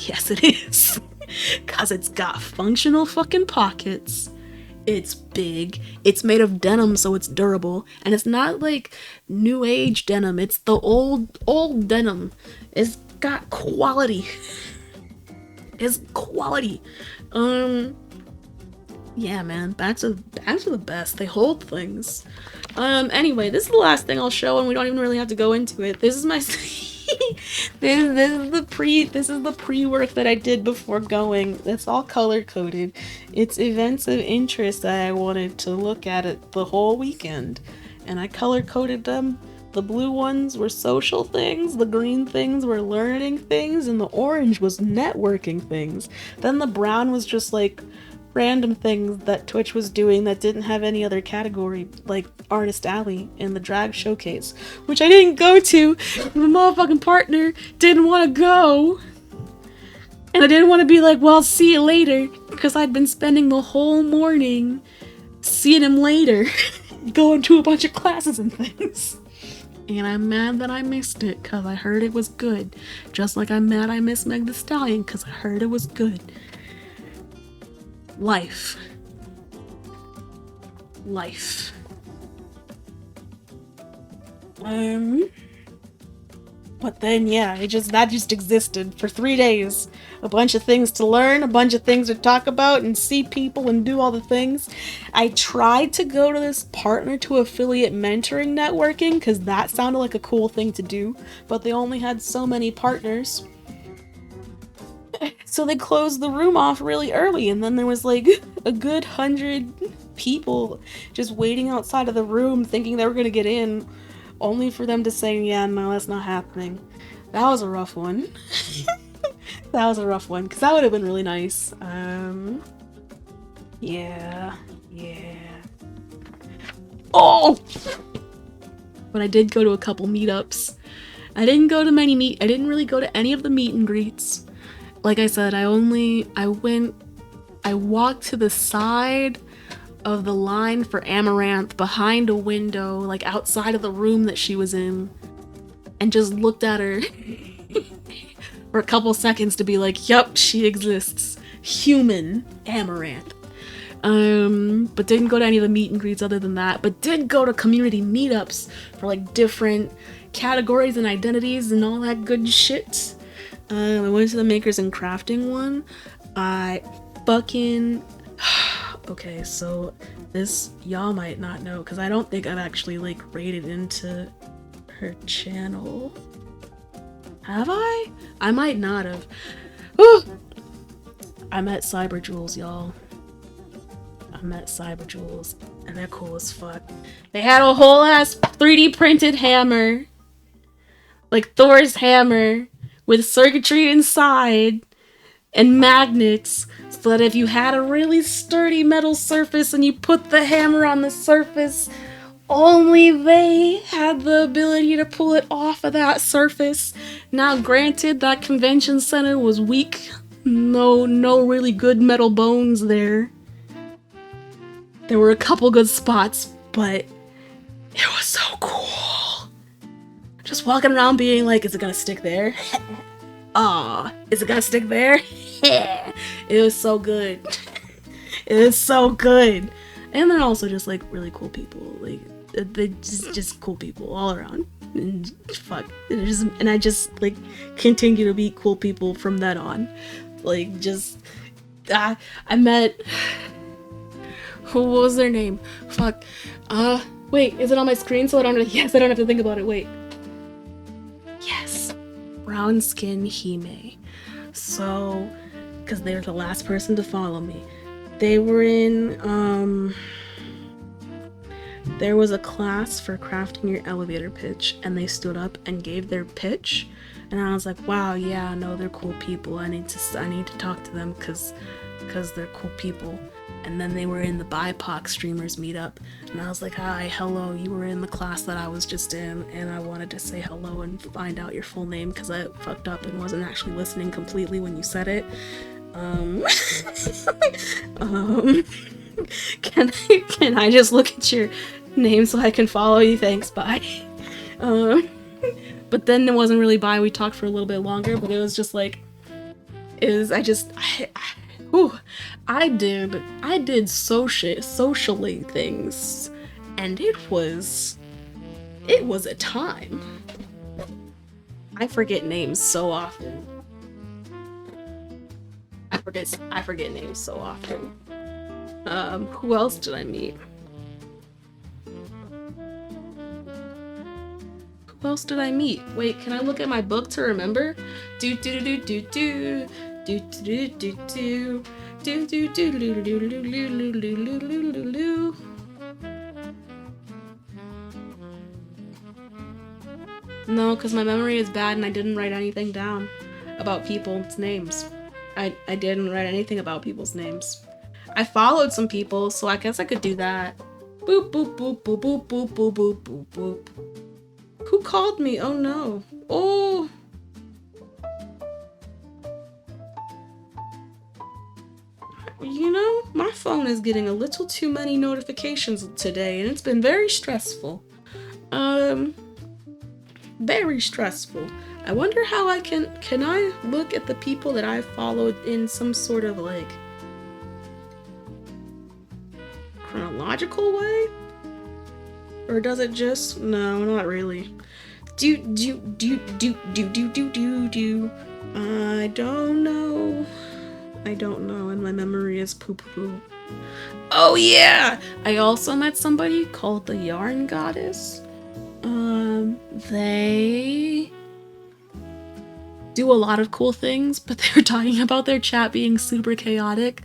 yes it is. Cause it's got functional fucking pockets. It's big. It's made of denim, so it's durable. And it's not like new age denim. It's the old denim. It's got quality. It's quality. Yeah, man. Bags are the best. They hold things. Anyway, this is the last thing I'll show, and we don't even really have to go into it. This is my this is the pre-work that I did before going. It's all color-coded. It's events of interest that I wanted to look at it the whole weekend, and I color-coded them. The blue ones were social things, the green things were learning things, and the orange was networking things. Then the brown was just like random things that Twitch was doing that didn't have any other category, like Artist Alley and the drag showcase, which I didn't go to. My motherfucking partner didn't want to go, and I didn't want to be like, well, see you later, because I'd been spending the whole morning seeing him later, going to a bunch of classes and things. And I'm mad that I missed it, because I heard it was good. Just like I'm mad I missed Meg Thee Stallion, because I heard it was good. Life. But then, yeah, that just existed for 3 days. A bunch of things to learn, a bunch of things to talk about, and see people and do all the things. I tried to go to this partner to affiliate mentoring networking, because that sounded like a cool thing to do, but they only had so many partners. So they closed the room off really early, and then there was like a good 100 people just waiting outside of the room thinking they were gonna get in, only for them to say, yeah, no, that's not happening. That was a rough one. Because that would have been really nice. Yeah. Oh! But I did go to a couple meetups. I didn't really go to any of the meet and greets. Like I said, I walked to the side of the line for Amaranth behind a window, like outside of the room that she was in, and just looked at her for a couple seconds to be like, yup, she exists. Human Amaranth. But didn't go to any of the meet and greets other than that, but did go to community meetups for like different categories and identities and all that good shit. I went to the Makers and Crafting one. I fucking... Okay, so this y'all might not know, because I don't think I've actually like rated into her channel. Have I? I might not have. Whew. I met Cyberjewels, y'all. And they're cool as fuck. They had a whole ass 3D printed hammer. Like Thor's hammer. With circuitry inside and magnets, so that if you had a really sturdy metal surface and you put the hammer on the surface, only they had the ability to pull it off of that surface. Now granted, that convention center was weak No really good metal bones there. There were a couple good spots, but it was so cool. Just walking around being like, is it gonna stick there? Aw, is it gonna stick there? It was so good. It was so good. And they're also just like really cool people. Like they just cool people all around. And fuck. And I just like continue to be cool people from then on. Like just I met what was their name? Fuck. Wait, is it on my screen so I don't yes, I don't have to think about it. Wait. Yes. Brown skin Hime. So, because they were the last person to follow me. They were in, there was a class for crafting your elevator pitch, and they stood up and gave their pitch, and I was like, wow, yeah, no, they're cool people. I need to talk to them because they're cool people. And then they were in the BIPOC streamers meetup, and I was like, hi, hello, you were in the class that I was just in, and I wanted to say hello and find out your full name because I fucked up and wasn't actually listening completely when you said it. Can I just look at your name so I can follow you? Thanks, bye. But then it wasn't really bye, we talked for a little bit longer, but it was just like, I did socially things, and it was a time. I forget names so often. I forget names so often. Who else did I meet? Who else did I meet? Wait, can I look at my book to remember? Do do do do do do do do do. Do do do do do do do do do do. No, because my memory is bad and I didn't write anything down about people's names. I didn't write anything about people's names. I followed some people, so I guess I could do that. Boop boop boop boop boop boop boop boop boop boop. Who called me? Oh no. Oh. You know, my phone is getting a little too many notifications today, and it's been very stressful. Very stressful. I wonder how I can I look at the people that I followed in some sort of, like, chronological way? Or does it just, no, not really. Do. I don't know, and my memory is poo-poo. Oh yeah! I also met somebody called the Yarn Goddess. They do a lot of cool things, but they were talking about their chat being super chaotic.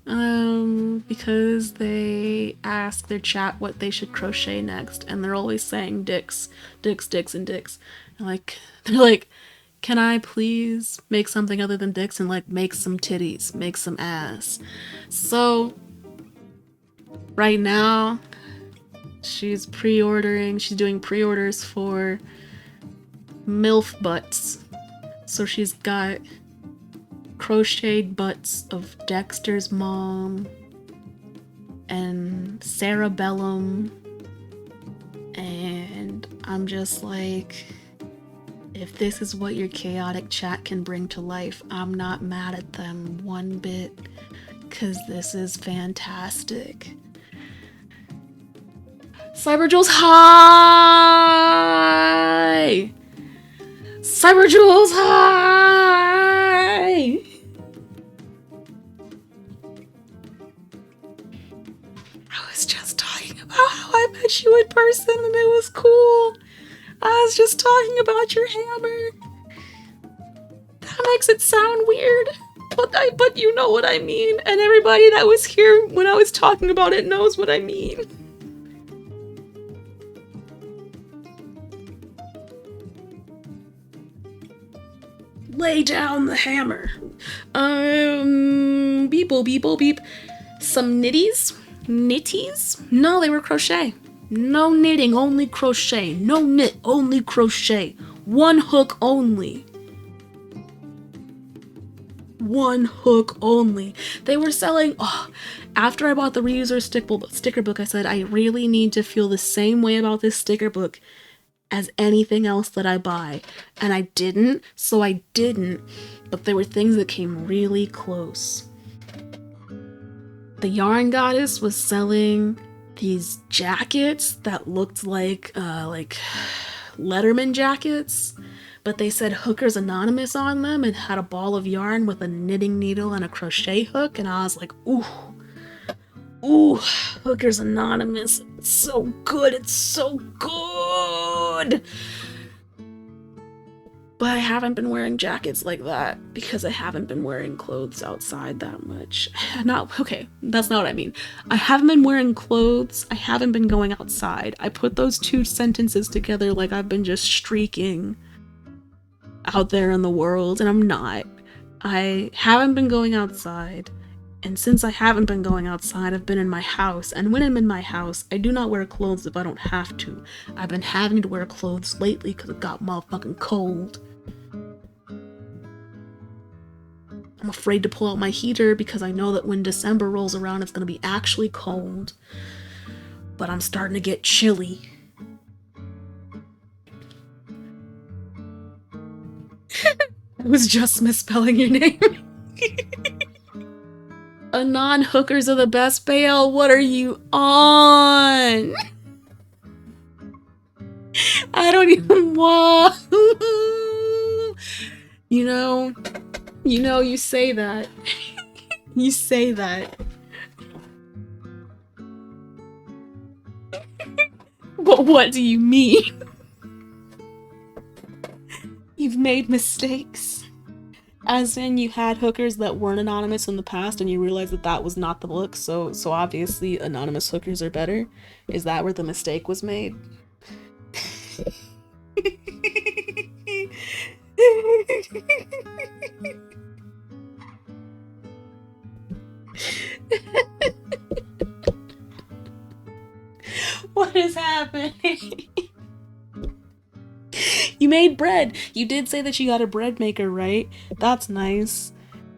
Because they ask their chat what they should crochet next, and they're always saying dicks, dicks, dicks, and dicks. And they're like, can I please make something other than dicks and like make some titties, make some ass? So right now she's doing pre-orders for MILF butts. So she's got crocheted butts of Dexter's mom and Sarah Bellum, and I'm just like, if this is what your chaotic chat can bring to life, I'm not mad at them one bit, because this is fantastic. Cyberjewels, hi! Cyberjewels, hi! I was just talking about how I met you in person and it was cool. I was just talking about your hammer. That makes it sound weird, but you know what I mean, and everybody that was here when I was talking about it knows what I mean. Lay down the hammer. Beep, boop, beep, boop, beep. Some knitties? Knitties? No, they were crochet. No knitting, only crochet. No knit, only crochet. One hook only. one hook only. They were selling, oh, after I bought the reuser sticker book, I said, I really need to feel the same way about this sticker book as anything else that I buy. And I didn't, so I didn't. But there were things that came really close. The Yarn Goddess was selling these jackets that looked like Letterman jackets, but they said Hookers Anonymous on them and had a ball of yarn with a knitting needle and a crochet hook, and I was like, ooh, Hookers Anonymous, it's so good, it's so good! But I haven't been wearing jackets like that because I haven't been wearing clothes outside that much. Okay, that's not what I mean. I haven't been wearing clothes, I haven't been going outside. I put those two sentences together like I've been just streaking out there in the world, and I'm not. I haven't been going outside, and since I haven't been going outside, I've been in my house, and when I'm in my house, I do not wear clothes if I don't have to. I've been having to wear clothes lately because it got motherfucking cold. I'm afraid to pull out my heater because I know that when December rolls around, it's going to be actually cold. But I'm starting to get chilly. I was just misspelling your name. Anon hookers are the best, Bael. What are you on? I don't even want. You say that. You say that. But what do you mean? You've made mistakes. As in, you had hookers that weren't anonymous in the past and you realized that that was not the look, so obviously anonymous hookers are better? Is that where the mistake was made? What is happening? You made bread. You did say that you got a bread maker, right? That's nice.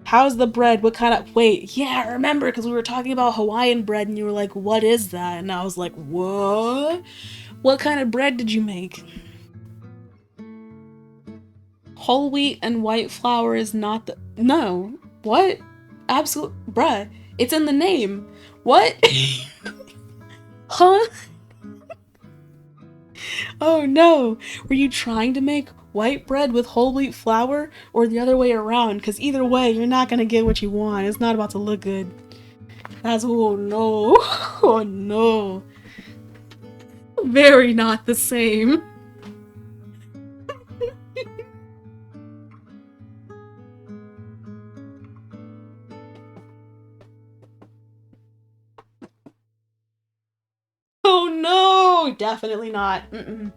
How's the bread? What kind of... Wait, yeah, I remember, because we were talking about Hawaiian bread, and you were like, what is that? And I was like, what? What kind of bread did you make? Whole wheat and white flour is not the... No. What? Absolute... Bruh. It's in the name. What? Huh? Oh no! Were you trying to make white bread with whole wheat flour, or the other way around? Because either way, you're not gonna get what you want. It's not about to look good. That's... oh no. Oh no. Very not the same. Oh no! Definitely not. Mm-mm.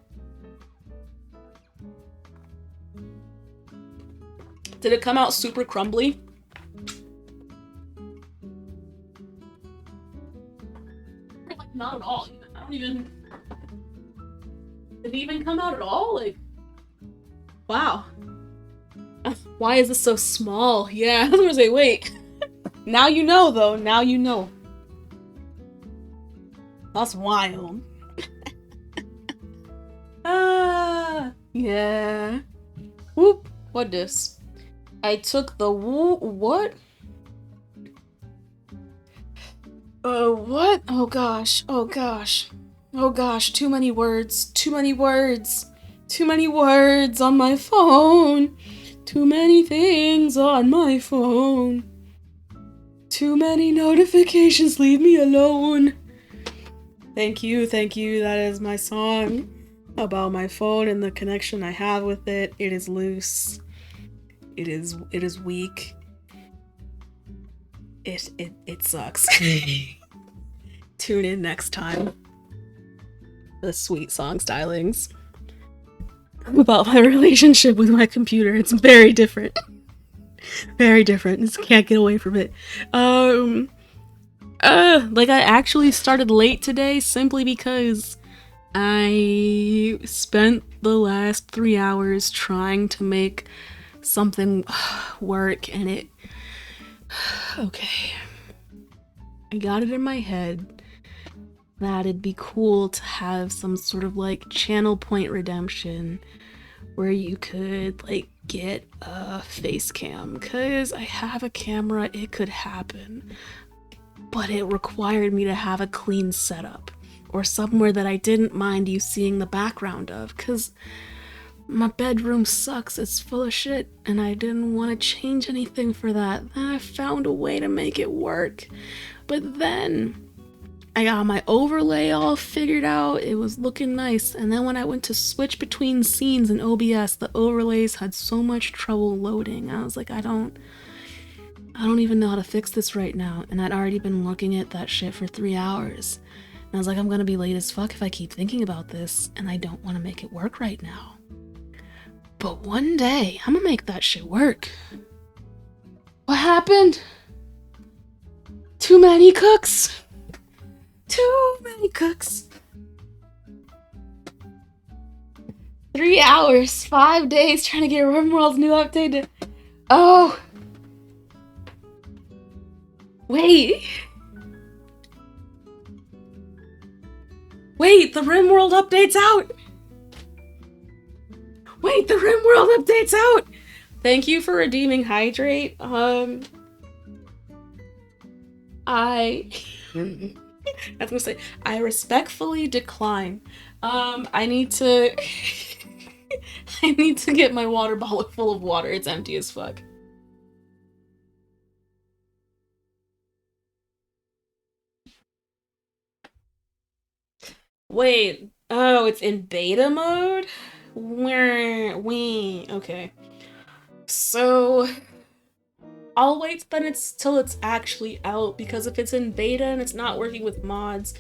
Did it come out super crumbly? Like, not at all. I don't even... Did it even come out at all? Like... Wow. Why is this so small? Yeah, I was gonna say, wait. Now you know, though. Now you know. That's wild. Yeah. Whoop. What this? I took the what? What? Oh gosh. Oh gosh. Oh gosh. Too many words. Too many words. Too many words on my phone. Too many things on my phone. Too many notifications. Leave me alone. Thank you, that is my song about my phone and the connection I have with it. It is loose. It is weak. It sucks. Tune in next time. The sweet song stylings about my relationship with my computer. It's very different. Very different. Just can't get away from it. Like I actually started late today simply because I spent the last 3 hours trying to make something work and Okay. I got it in my head that it'd be cool to have some sort of like channel point redemption where you could like get a face cam, because I have a camera, it could happen, but it required me to have a clean setup or somewhere that I didn't mind you seeing the background of, because my bedroom sucks, it's full of shit, and I didn't want to change anything for that. Then I found a way to make it work, but then I got my overlay all figured out, it was looking nice, and then when I went to switch between scenes in OBS, the overlays had so much trouble loading. I was like, I don't even know how to fix this right now, and I'd already been looking at that shit for 3 hours. And I was like, I'm gonna be late as fuck if I keep thinking about this, and I don't want to make it work right now. But one day, I'm gonna make that shit work. What happened? Too many cooks. Too many cooks. 3 hours, 5 days trying to get RimWorld's new update to... Oh! Wait! Wait, the RimWorld update's out! Wait, the RimWorld update's out! Thank you for redeeming Hydrate. I was gonna say, I respectfully decline. I need to... I need to get my water bottle full of water. It's empty as fuck. Wait. Oh, it's in beta mode? Okay. So... I'll wait then till it's actually out, because if it's in beta and it's not working with mods,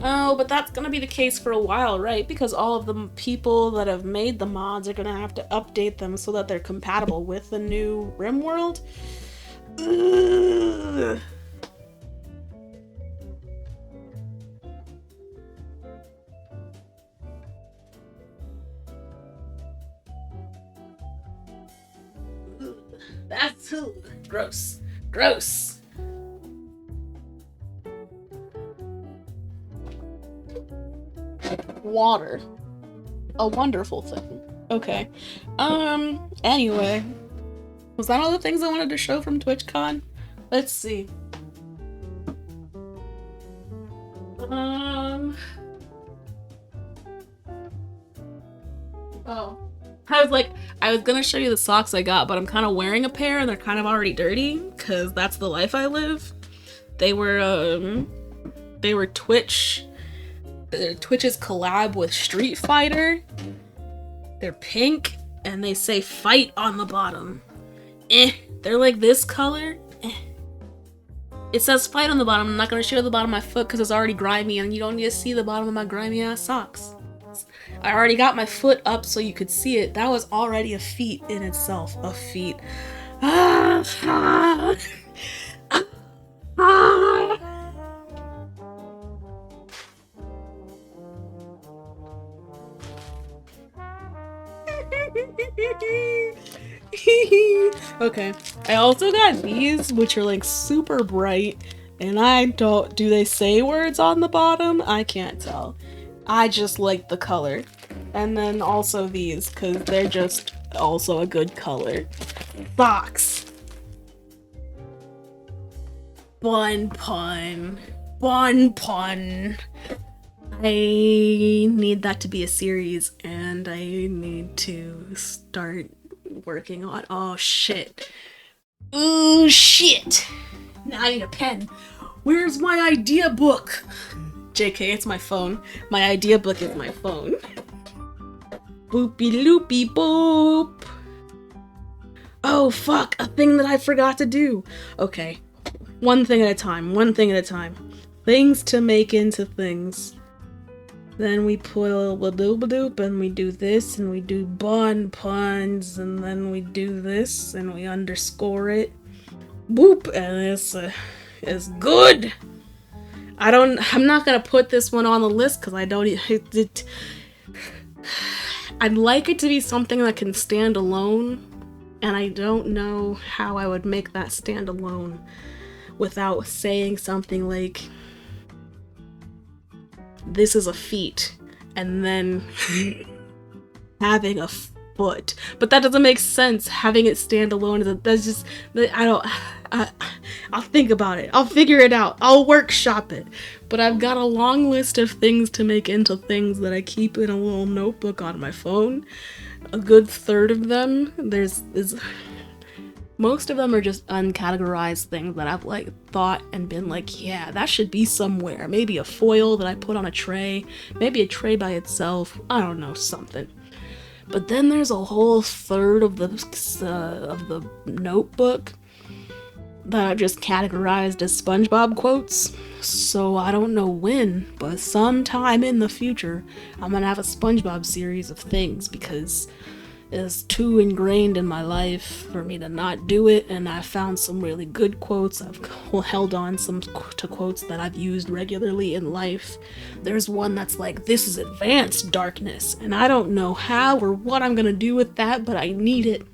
oh, but that's gonna be the case for a while, right? Because all of the people that have made the mods are gonna have to update them so that they're compatible with the new RimWorld. Ugh. That's gross. Gross. Water. A wonderful thing. Okay. Anyway. Was that all the things I wanted to show from TwitchCon? Let's see. Oh. I was gonna show you the socks I got, but I'm kind of wearing a pair and they're kind of already dirty, because that's the life I live. They were Twitch's collab with Street Fighter. They're pink, and they say fight on the bottom. They're like this color. It says fight on the bottom. I'm not gonna show the bottom of my foot because it's already grimy, and you don't need to see the bottom of my grimy ass socks. I already got my foot up so you could see it. That was already a feat in itself. A feat. Okay. I also got these, which are like super bright, and do they say words on the bottom? I can't tell. I just like the color. And then also these, because they're just also a good color. Box. Bon pun. Bon pun. I need that to be a series, and I need to start working on... Oh, shit. Oh, shit. Now I need a pen. Where's my idea book? JK, it's my phone. My idea book is my phone. Boopy loopy boop. Oh, fuck. A thing that I forgot to do. Okay. One thing at a time. One thing at a time. Things to make into things. Then we put a little badoop, and we do this, and we do bon puns, and then we do this, and we underscore it. Boop, and it's good. I'm not gonna put this one on the list because I don't. I'd like it to be something that can stand alone, And I don't know how I would make that stand alone without saying something like, this is a feat, and then having a foot. But that doesn't make sense. Having it stand alone, that's just, I'll think about it. I'll figure it out. I'll workshop it. But I've got a long list of things to make into things that I keep in a little notebook on my phone. A good third of them, most of them are just uncategorized things that I've like thought and been like, yeah, that should be somewhere. Maybe a foil that I put on a tray, maybe a tray by itself. I don't know, something. But then there's a whole third of the notebook that I've just categorized as SpongeBob quotes. So I don't know when, but sometime in the future, I'm gonna have a SpongeBob series of things because it's too ingrained in my life for me to not do it, and I found some really good quotes. I've held on to quotes that I've used regularly in life. There's one that's like, this is advanced darkness, and I don't know how or what I'm gonna do with that, but I need it.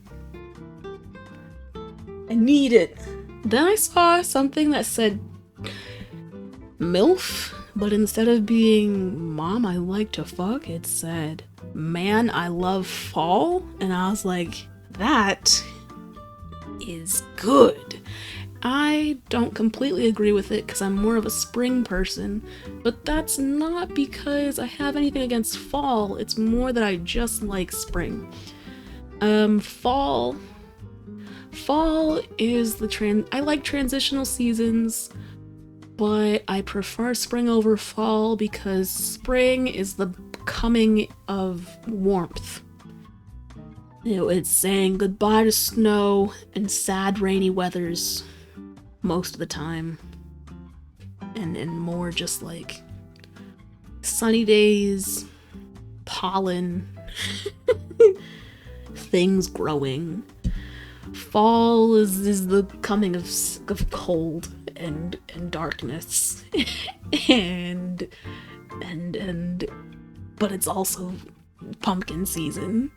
I need it. Then I saw something that said MILF, but instead of being Mom, I like to fuck, it said Man, I love fall. And I was like, that is good. I don't completely agree with it because I'm more of a spring person, but that's not because I have anything against fall. It's more that I just like spring. Fall is I like transitional seasons, but I prefer spring over fall because spring is the coming of warmth. You know, it's saying goodbye to snow and sad rainy weathers most of the time. And more just like sunny days, pollen, things growing. Fall is the coming of cold and darkness and but it's also pumpkin season,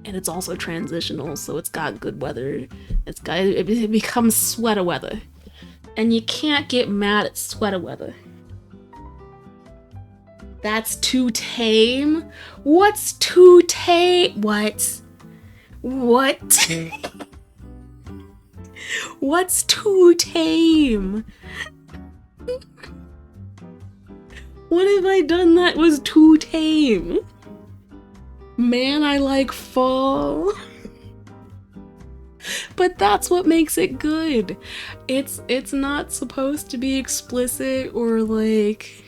and it's also transitional, so it's got good weather. It becomes sweater weather, and you can't get mad at sweater weather. That's too tame. What's too tame? What? What's too tame? What have I done that was too tame? Man, I like fall. But that's what makes it good. It's not supposed to be explicit or like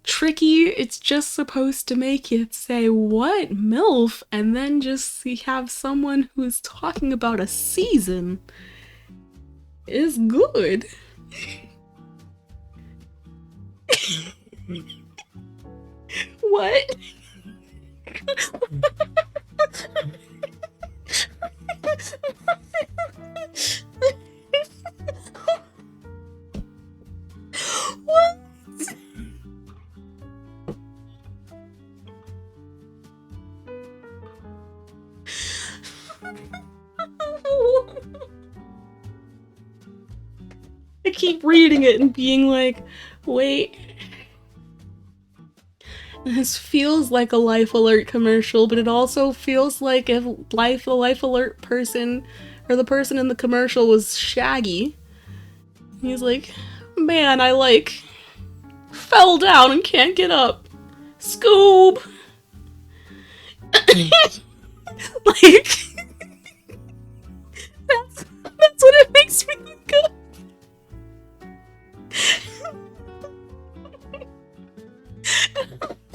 tricky. It's just supposed to make it say, what, MILF? And then just have someone who's talking about a season is good. What? What? I keep reading it and being like, wait. This feels like a Life Alert commercial, but it also feels like if the Life Alert person, or the person in the commercial, was Shaggy. He's like, man, I like fell down and can't get up. Scoob! Like, that's what it makes me think of.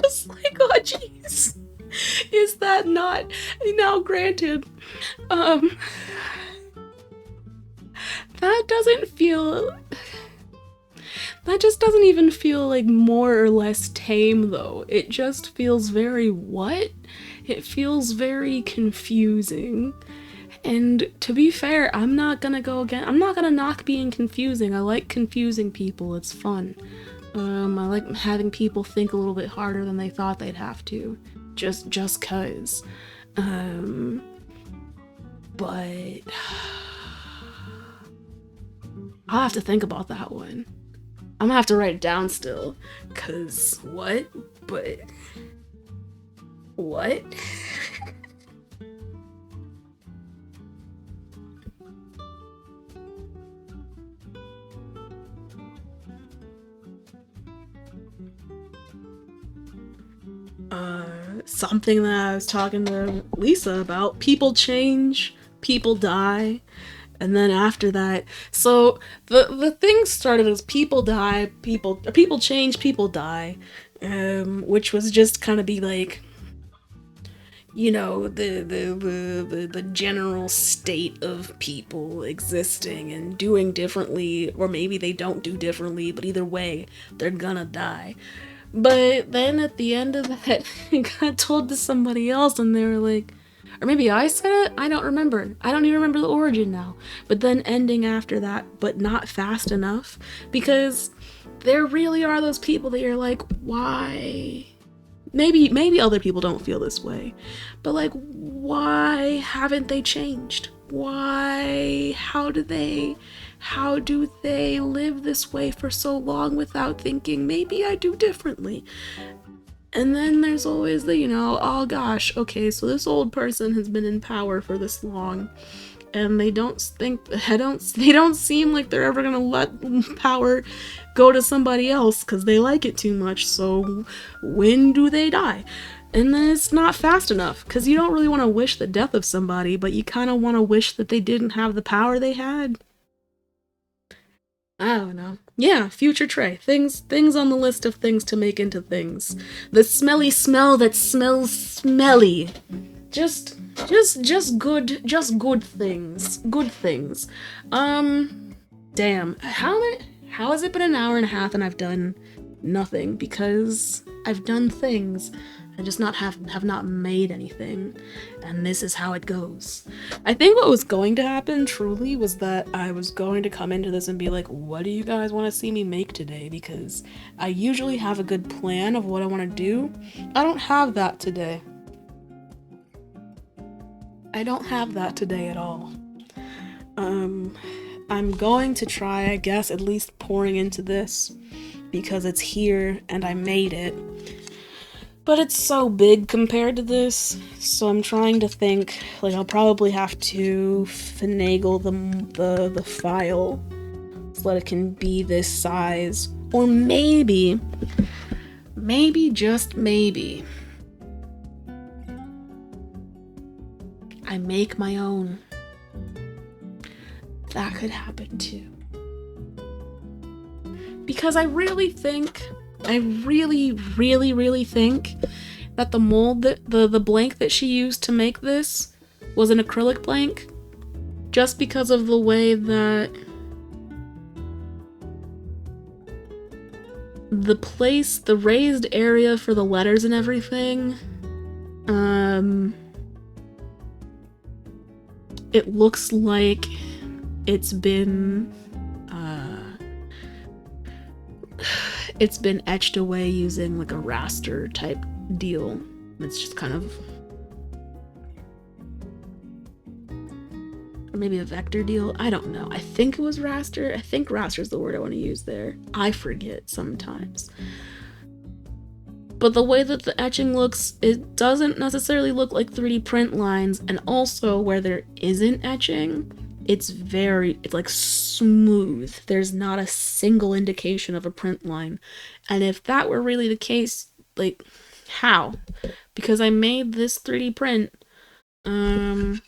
Just like, oh jeez, is that not, now granted, that just doesn't even feel like more or less tame though. It just feels very what? It feels very confusing. And to be fair, I'm not gonna knock being confusing. I like confusing people, it's fun. I like having people think a little bit harder than they thought they'd have to. Just cause. But I'll have to think about that one. I'm gonna have to write it down still. Cause what? But what? Something that I was talking to Lisa about. People change, people die. And then after that, so the thing started as people die, people change, people die, which was just kind of be like, you know, the general state of people existing and doing differently, or maybe they don't do differently, but either way, they're gonna die. But then at the end of that, it got told to somebody else, and they were like, or maybe I said it? I don't remember. I don't even remember the origin now. But then ending after that, but not fast enough. Because there really are those people that you're like, why? Maybe other people don't feel this way. But like, why haven't they changed? Why? How do they live this way for so long without thinking, maybe I do differently? And then there's always the, you know, oh gosh, okay, so this old person has been in power for this long, and they don't seem like they're ever gonna let power go to somebody else because they like it too much, so when do they die? And then it's not fast enough, because you don't really want to wish the death of somebody, but you kind of want to wish that they didn't have the power they had. I don't know. Yeah, future Trey. Things on the list of things to make into things. The smelly smell that smells smelly. Just good things. Good things. Damn. How has it been an hour and a half and I've done nothing? Because I've done things. I just have not made anything, and this is how it goes. I think what was going to happen truly was that I was going to come into this and be like, what do you guys want to see me make today? Because I usually have a good plan of what I want to do. I don't have that today. I don't have that today at all. I'm going to try, I guess, at least pouring into this because it's here and I made it. But it's so big compared to this, so I'm trying to think, like, I'll probably have to finagle the file so that it can be this size. Or maybe, just maybe, I make my own. That could happen too. Because I really think that the mold, the blank that she used to make this was an acrylic blank, just because of the way that the raised area for the letters and everything, it looks like it's been etched away using like a raster type deal. It's just kind of, or maybe a vector deal. I don't know. I think it was raster. I think raster is the word I want to use there. I forget sometimes. But the way that the etching looks, it doesn't necessarily look like 3D print lines, and also where there isn't etching, it's like smooth. There's not a single indication of a print line. And if that were really the case, like, how? Because I made this 3D print, and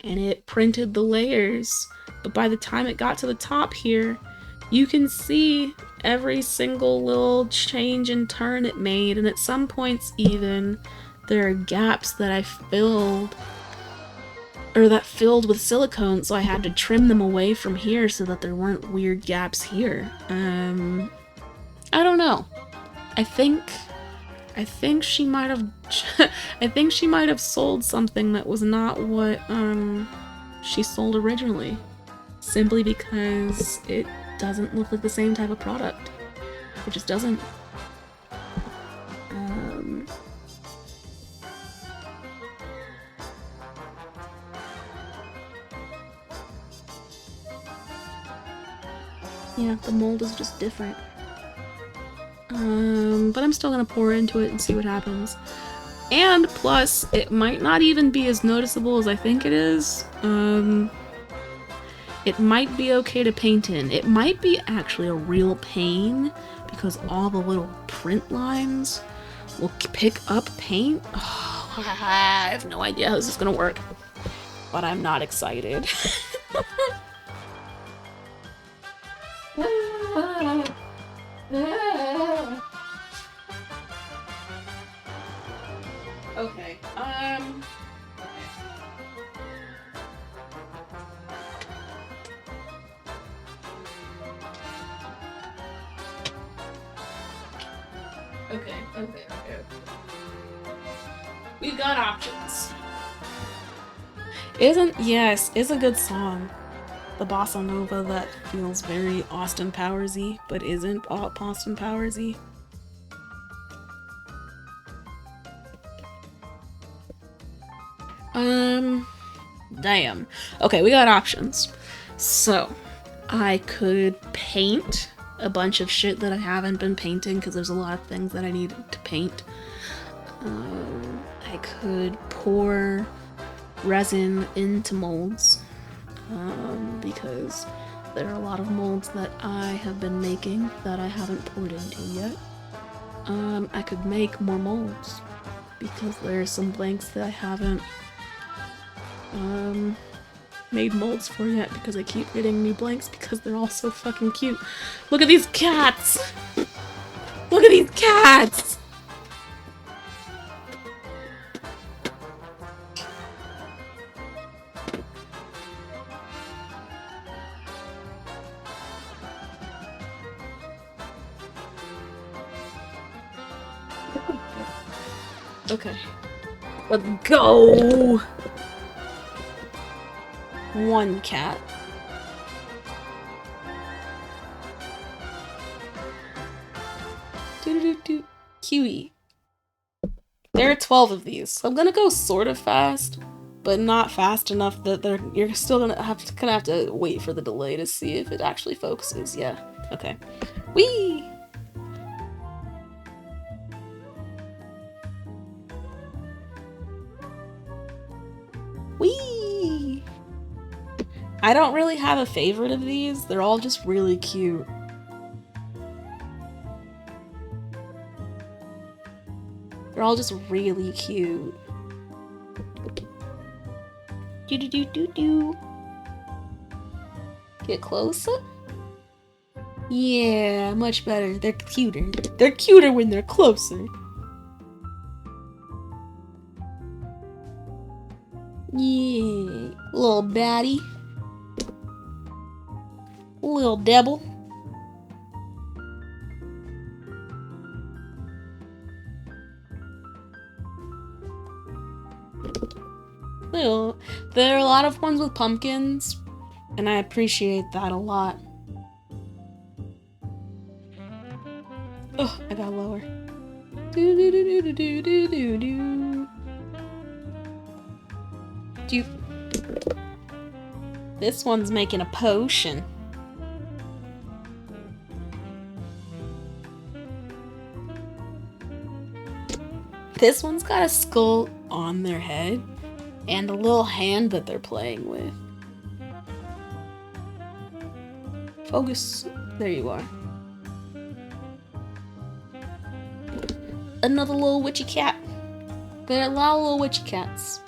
it printed the layers, but by the time it got to the top here, you can see every single little change and turn it made, and at some points even, there are gaps that I filled with silicone, so I had to trim them away from here so that there weren't weird gaps here. I don't know. I think she might have sold something that was not what she sold originally, simply because it doesn't look like the same type of product. It just doesn't. Yeah, the mold is just different. But I'm still gonna pour into it and see what happens. And plus, it might not even be as noticeable as I think it is. It might be okay to paint in. It might be actually a real pain because all the little print lines will pick up paint. Oh, I have no idea how this is gonna work, but I'm not excited. Okay, Okay. We've got options. Yes, it's a good song. The bossa nova that feels very Austin Powers-y, but isn't Austin Powers-y. Damn. Okay, we got options. So, I could paint a bunch of shit that I haven't been painting because there's a lot of things that I need to paint. I could pour resin into molds because there are a lot of molds that I have been making that I haven't poured into yet. I could make more molds because there's some blanks that I haven't made molds for yet because I keep getting new blanks because they're all so fucking cute. Look at these cats! Look at these cats! Okay. Let's go! One cat. Kiwi. There are 12 of these, so I'm gonna go sort of fast, but not fast enough that you're still gonna have to wait for the delay to see if it actually focuses. Yeah. Okay. Whee! Whee! I don't really have a favorite of these. They're all just really cute. They're all just really cute. Do. Get closer? Yeah, much better. They're cuter. They're cuter when they're closer. Yeah, little baddie. Little devil. There are a lot of ones with pumpkins, and I appreciate that a lot. Oh, I got lower. This one's making a potion. This one's got a skull on their head and a little hand that they're playing with. Focus. There you are. Another little witchy cat. There are a lot of little witchy cats.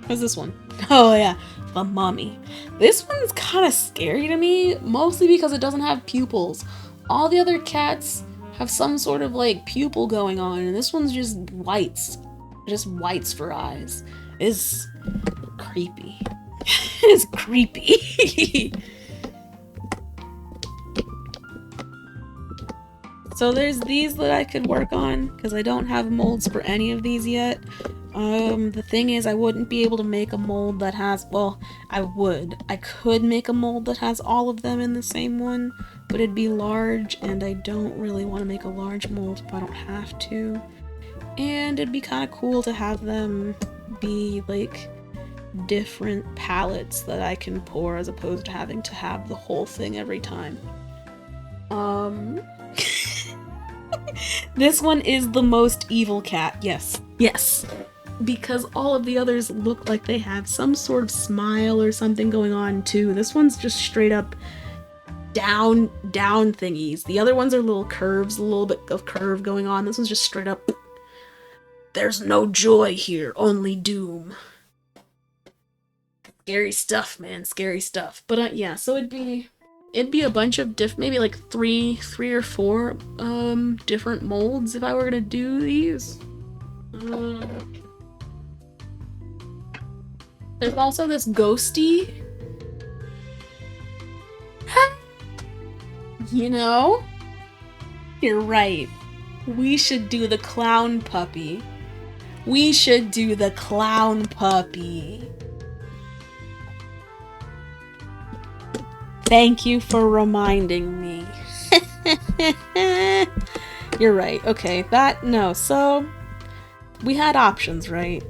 What's this one? Oh yeah, the mummy. This one's kind of scary to me, mostly because it doesn't have pupils. All the other cats have some sort of like pupil going on, and this one's just whites for eyes. It's creepy. It's creepy. So there's these that I could work on because I don't have molds for any of these yet. The thing is, I wouldn't be able to make a mold that has, well, I would. I could make a mold that has all of them in the same one, but it'd be large, and I don't really want to make a large mold if I don't have to. And it'd be kind of cool to have them be, like, different palettes that I can pour as opposed to having to have the whole thing every time. This one is the most evil cat. Yes. Yes. Because all of the others look like they have some sort of smile or something going on too. This one's just straight up down thingies. The other ones are little curves, a little bit of curve going on. This one's just straight up, there's no joy here, only doom. Scary stuff, man, scary stuff. But yeah, so it'd be a bunch of maybe like three or four different molds if I were gonna do these. There's also this ghosty. You know? You're right. We should do the clown puppy. We should do the clown puppy. Thank you for reminding me. You're right. Okay, so we had options, right?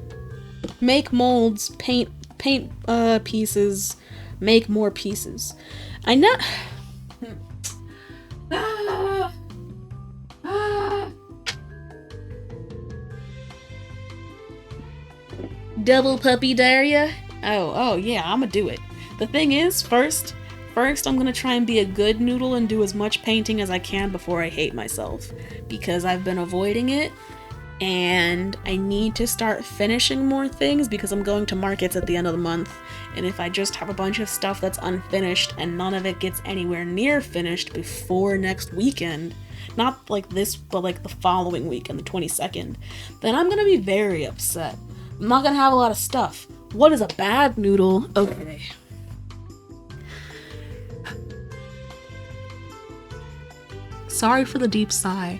Make molds, paint pieces, make more pieces. I know. Double puppy diarrhea? Oh yeah, I'm gonna do it. The thing is, first, I'm gonna try and be a good noodle and do as much painting as I can before I hate myself. Because I've been avoiding it, and I need to start finishing more things because I'm going to markets at the end of the month, and if I just have a bunch of stuff that's unfinished and none of it gets anywhere near finished before next weekend, not like this, but like the following weekend, the 22nd, then I'm gonna be very upset. I'm not gonna have a lot of stuff. What is a bad noodle? Okay. Sorry for the deep sigh.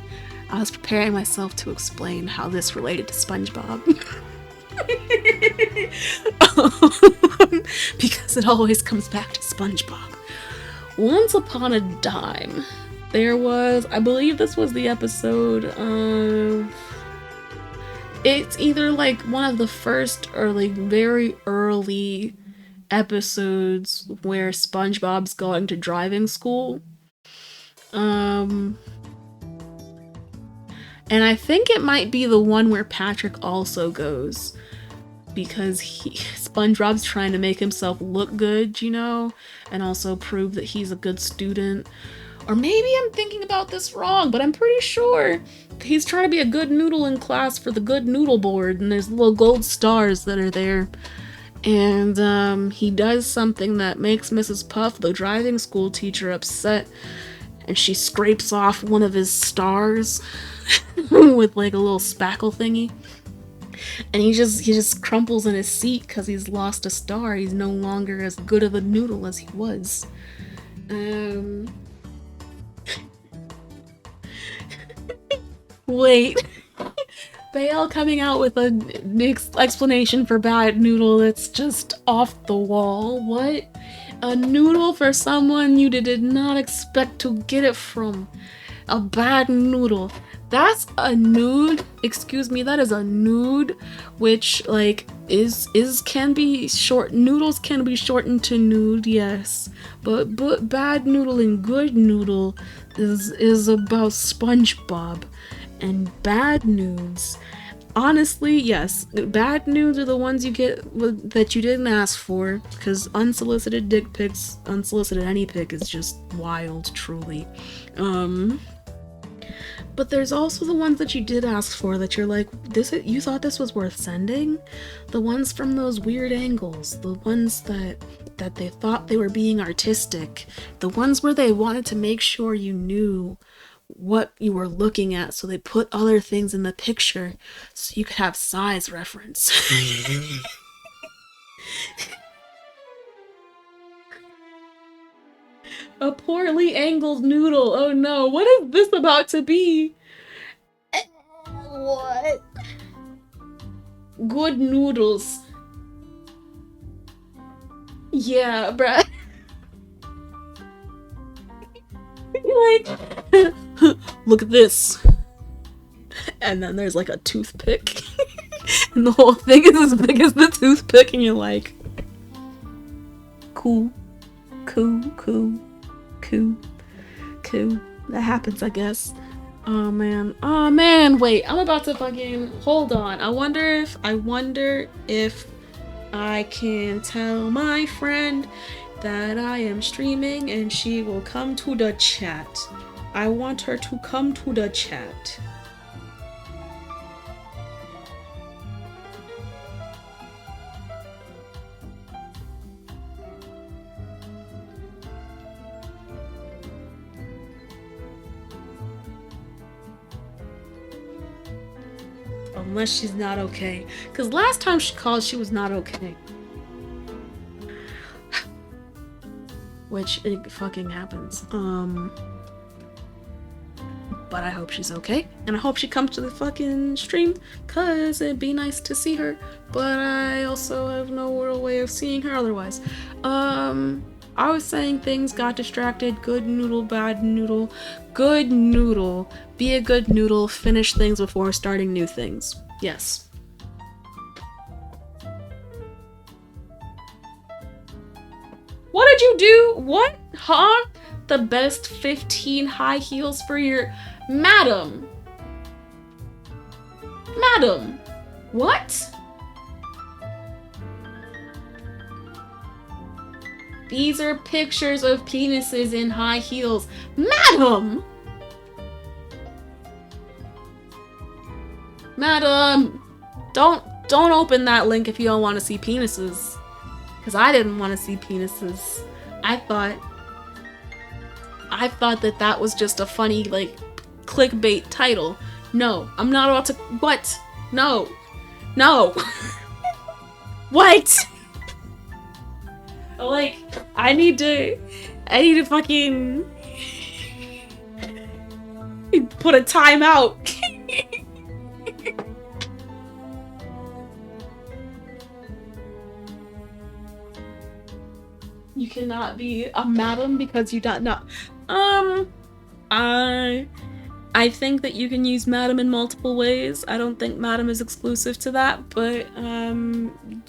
I was preparing myself to explain how this related to SpongeBob. Because it always comes back to SpongeBob. Once upon a dime, there was, I believe this was the episode of... It's either like one of the first or like very early episodes where SpongeBob's going to driving school. And I think it might be the one where Patrick also goes, because SpongeBob's trying to make himself look good, you know, and also prove that he's a good student. Or maybe I'm thinking about this wrong, but I'm pretty sure he's trying to be a good noodle in class for the good noodle board, and there's little gold stars that are there. And he does something that makes Mrs. Puff, the driving school teacher, upset, and she scrapes off one of his stars with like a little spackle thingy. And he just crumples in his seat because he's lost a star. He's no longer as good of a noodle as he was. Wait. Bale coming out with an explanation for bad noodle that's just off the wall. What? A noodle for someone you did not expect to get it from. A bad noodle. That's a nude. Excuse me, that is a nude, which like can be short. Noodles can be shortened to nude, yes. But bad noodle and good noodle is about SpongeBob. And bad nudes, honestly, yes, bad nudes are the ones you get that you didn't ask for, because unsolicited dick pics, unsolicited any pic is just wild, truly. But there's also the ones that you did ask for that you're like, you thought this was worth sending? The ones from those weird angles, the ones that they thought they were being artistic, the ones where they wanted to make sure you knew what you were looking at, so they put other things in the picture so you could have size reference. A poorly angled noodle. Oh no, what is this about to be? What? Good noodles. Yeah, bruh. Like, look at this. And then there's like a toothpick. And the whole thing is as big as the toothpick, and you're like, cool. Cool. That happens, I guess. Oh man, wait, I'm about to fucking hold on. I wonder if I can tell my friend that I am streaming and she will come to the chat. I want her to come to the chat. Unless she's not okay. Because last time she called, she was not okay. Which, it fucking happens. But I hope she's okay. And I hope she comes to the fucking stream. Because it'd be nice to see her. But I also have no real way of seeing her otherwise. I was saying things got distracted. Good noodle, bad noodle. Good noodle. Be a good noodle. Finish things before starting new things. Yes. What did you do? What? Huh? The best 15 high heels for your... Madam. What? These are pictures of penises in high heels. Madam! Don't open that link if you don't want to see penises. Because I didn't want to see penises. I thought that was just a funny, like, clickbait title. No, I'm not about to... What? No. What? Like, I need to fucking put a timeout. You cannot be a madam because you don't know. I think that you can use madam in multiple ways. I don't think madam is exclusive to that, but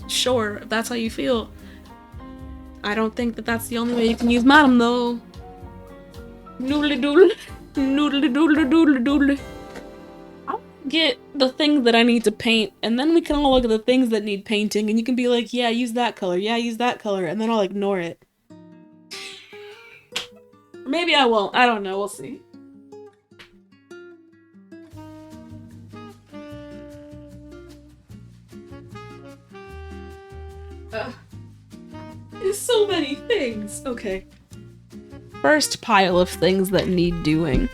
sure, if that's how you feel. I don't think that that's the only way you can use madam, though. Noodly doodle. I'll get the things that I need to paint, and then we can all look at the things that need painting, and you can be like, yeah, use that color, and then I'll ignore it. Maybe I won't. I don't know. We'll see. There's so many things. Okay. First pile of things that need doing.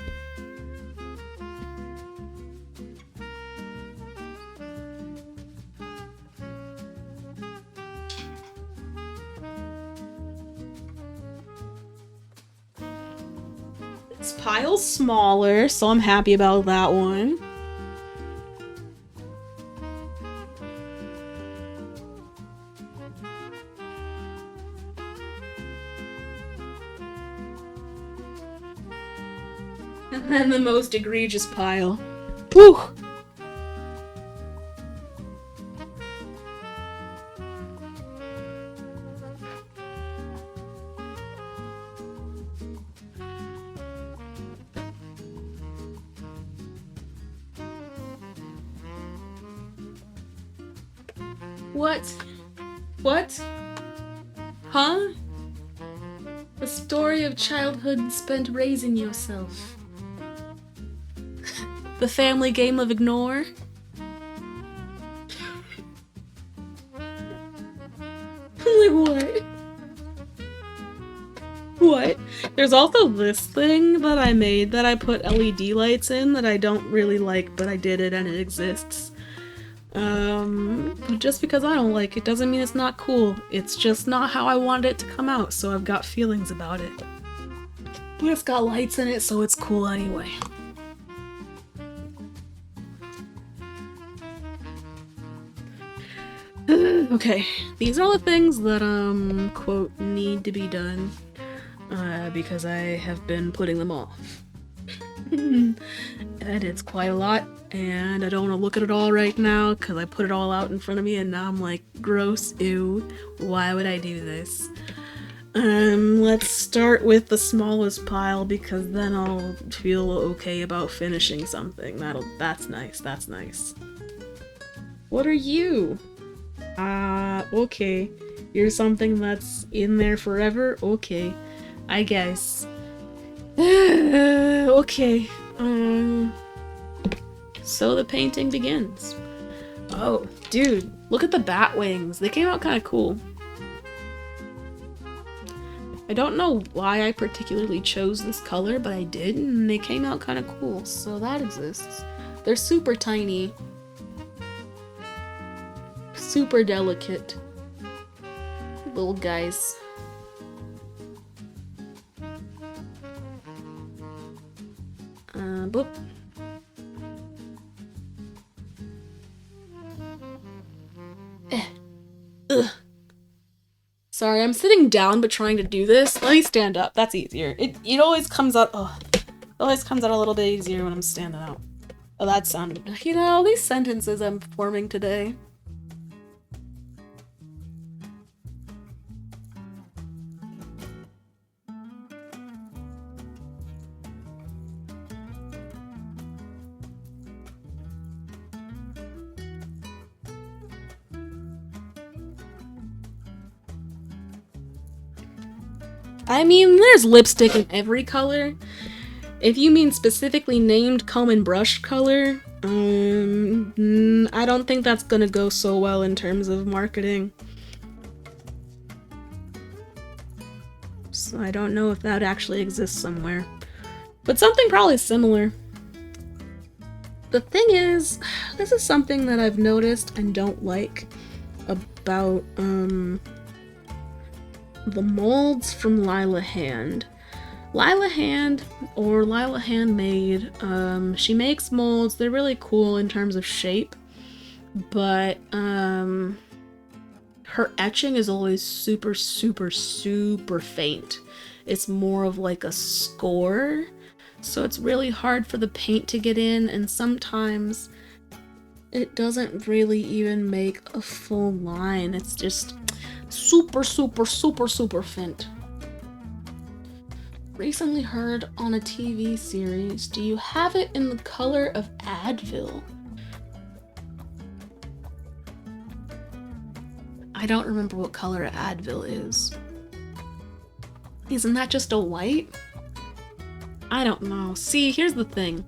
This pile's smaller, so I'm happy about that one. And then the most egregious pile. Woo! What? Huh? The story of childhood spent raising yourself. The family game of ignore. Like what? What? There's also this thing that I made that I put LED lights in that I don't really like, but I did it and it exists. Just because I don't like it doesn't mean it's not cool. It's just not how I wanted it to come out, so I've got feelings about it. But it's got lights in it, so it's cool anyway. Okay, these are the things that, quote, need to be done, because I have been putting them off. And it's quite a lot, and I don't want to look at it all right now, because I put it all out in front of me, and now I'm like, gross, ew, why would I do this? Let's start with the smallest pile because then I'll feel okay about finishing something. That's nice, that's nice. What are you? Okay. You're something that's in there forever? Okay. I guess. Okay. So the painting begins. Oh, dude, look at the bat wings. They came out kind of cool. I don't know why I particularly chose this color, but I did, and they came out kind of cool, so that exists. They're super tiny. Super delicate. Little guys. Boop. Ugh. Sorry, I'm sitting down but trying to do this. Let me stand up. That's easier. It always comes out. Oh, it always comes out a little bit easier when I'm standing up. Oh, that sounded. You know, these sentences I'm forming today. I mean, there's lipstick in every color. If you mean specifically named comb and brush color, I don't think that's gonna go so well in terms of marketing. So I don't know if that actually exists somewhere. But something probably similar. The thing is, this is something that I've noticed and don't like about, the molds from Lila Hand. Lila Hand, or Lila Handmade, she makes molds. They're really cool in terms of shape, but her etching is always super, super, super faint. It's more of like a score, so it's really hard for the paint to get in, and sometimes it doesn't really even make a full line. It's just super, super, super, super faint. Recently heard on a TV series, do you have it in the color of Advil? I don't remember what color Advil is. Isn't that just a white? I don't know. See, here's the thing.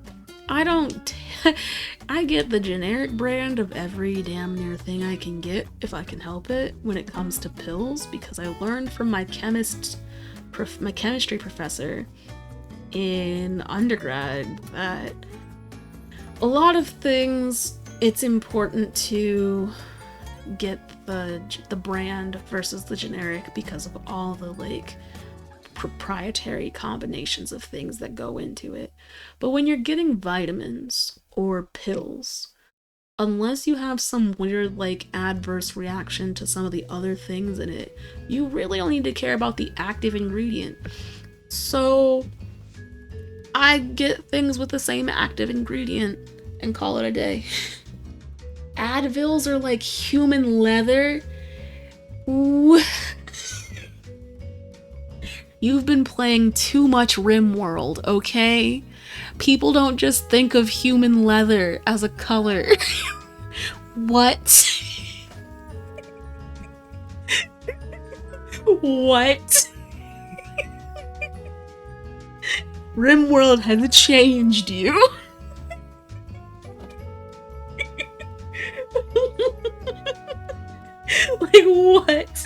I get the generic brand of every damn near thing I can get, if I can help it, when it comes to pills, because I learned from my chemistry professor in undergrad that a lot of things, it's important to get the brand versus the generic because of all the like proprietary combinations of things that go into it. But when you're getting vitamins or pills, unless you have some weird like adverse reaction to some of the other things in it, you really only need to care about the active ingredient. So I get things with the same active ingredient and call it a day. Advils are like human leather. You've been playing too much RimWorld, okay? People don't just think of human leather as a color. What? What? RimWorld has changed you. Like, what?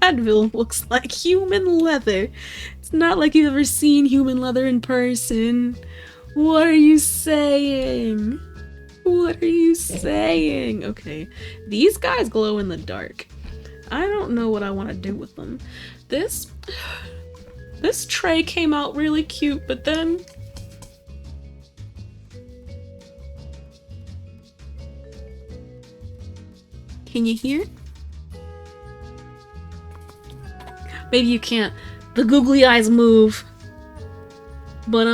Advil looks like human leather. It's not like you've ever seen human leather in person. What are you saying? What are you saying? Okay, these guys glow in the dark. I don't know what I want to do with them. This tray came out really cute, but then can you hear? Maybe you can't. The googly eyes move. But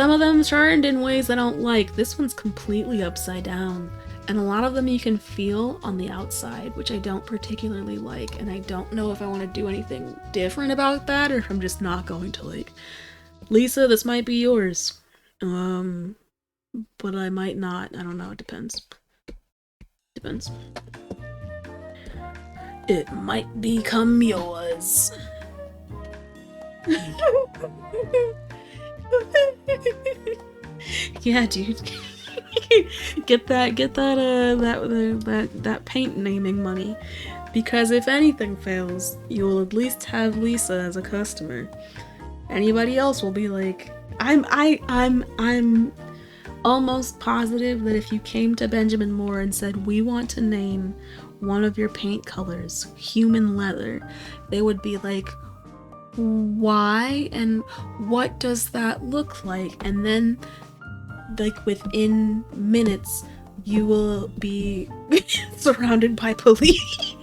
some of them turned in ways I don't like. This one's completely upside down. And a lot of them you can feel on the outside, which I don't particularly like. And I don't know if I want to do anything different about that or if I'm just not going to like, Lisa, this might be yours. But I might not. I don't know. It depends. Depends. It might become yours. Yeah, dude. get that paint naming money, because if anything fails, you will at least have Lisa as a customer. Anybody else will be like, I'm almost positive that if you came to Benjamin Moore and said, we want to name one of your paint colors human leather, they would be like, why and what does that look like? And then like within minutes you will be surrounded by police.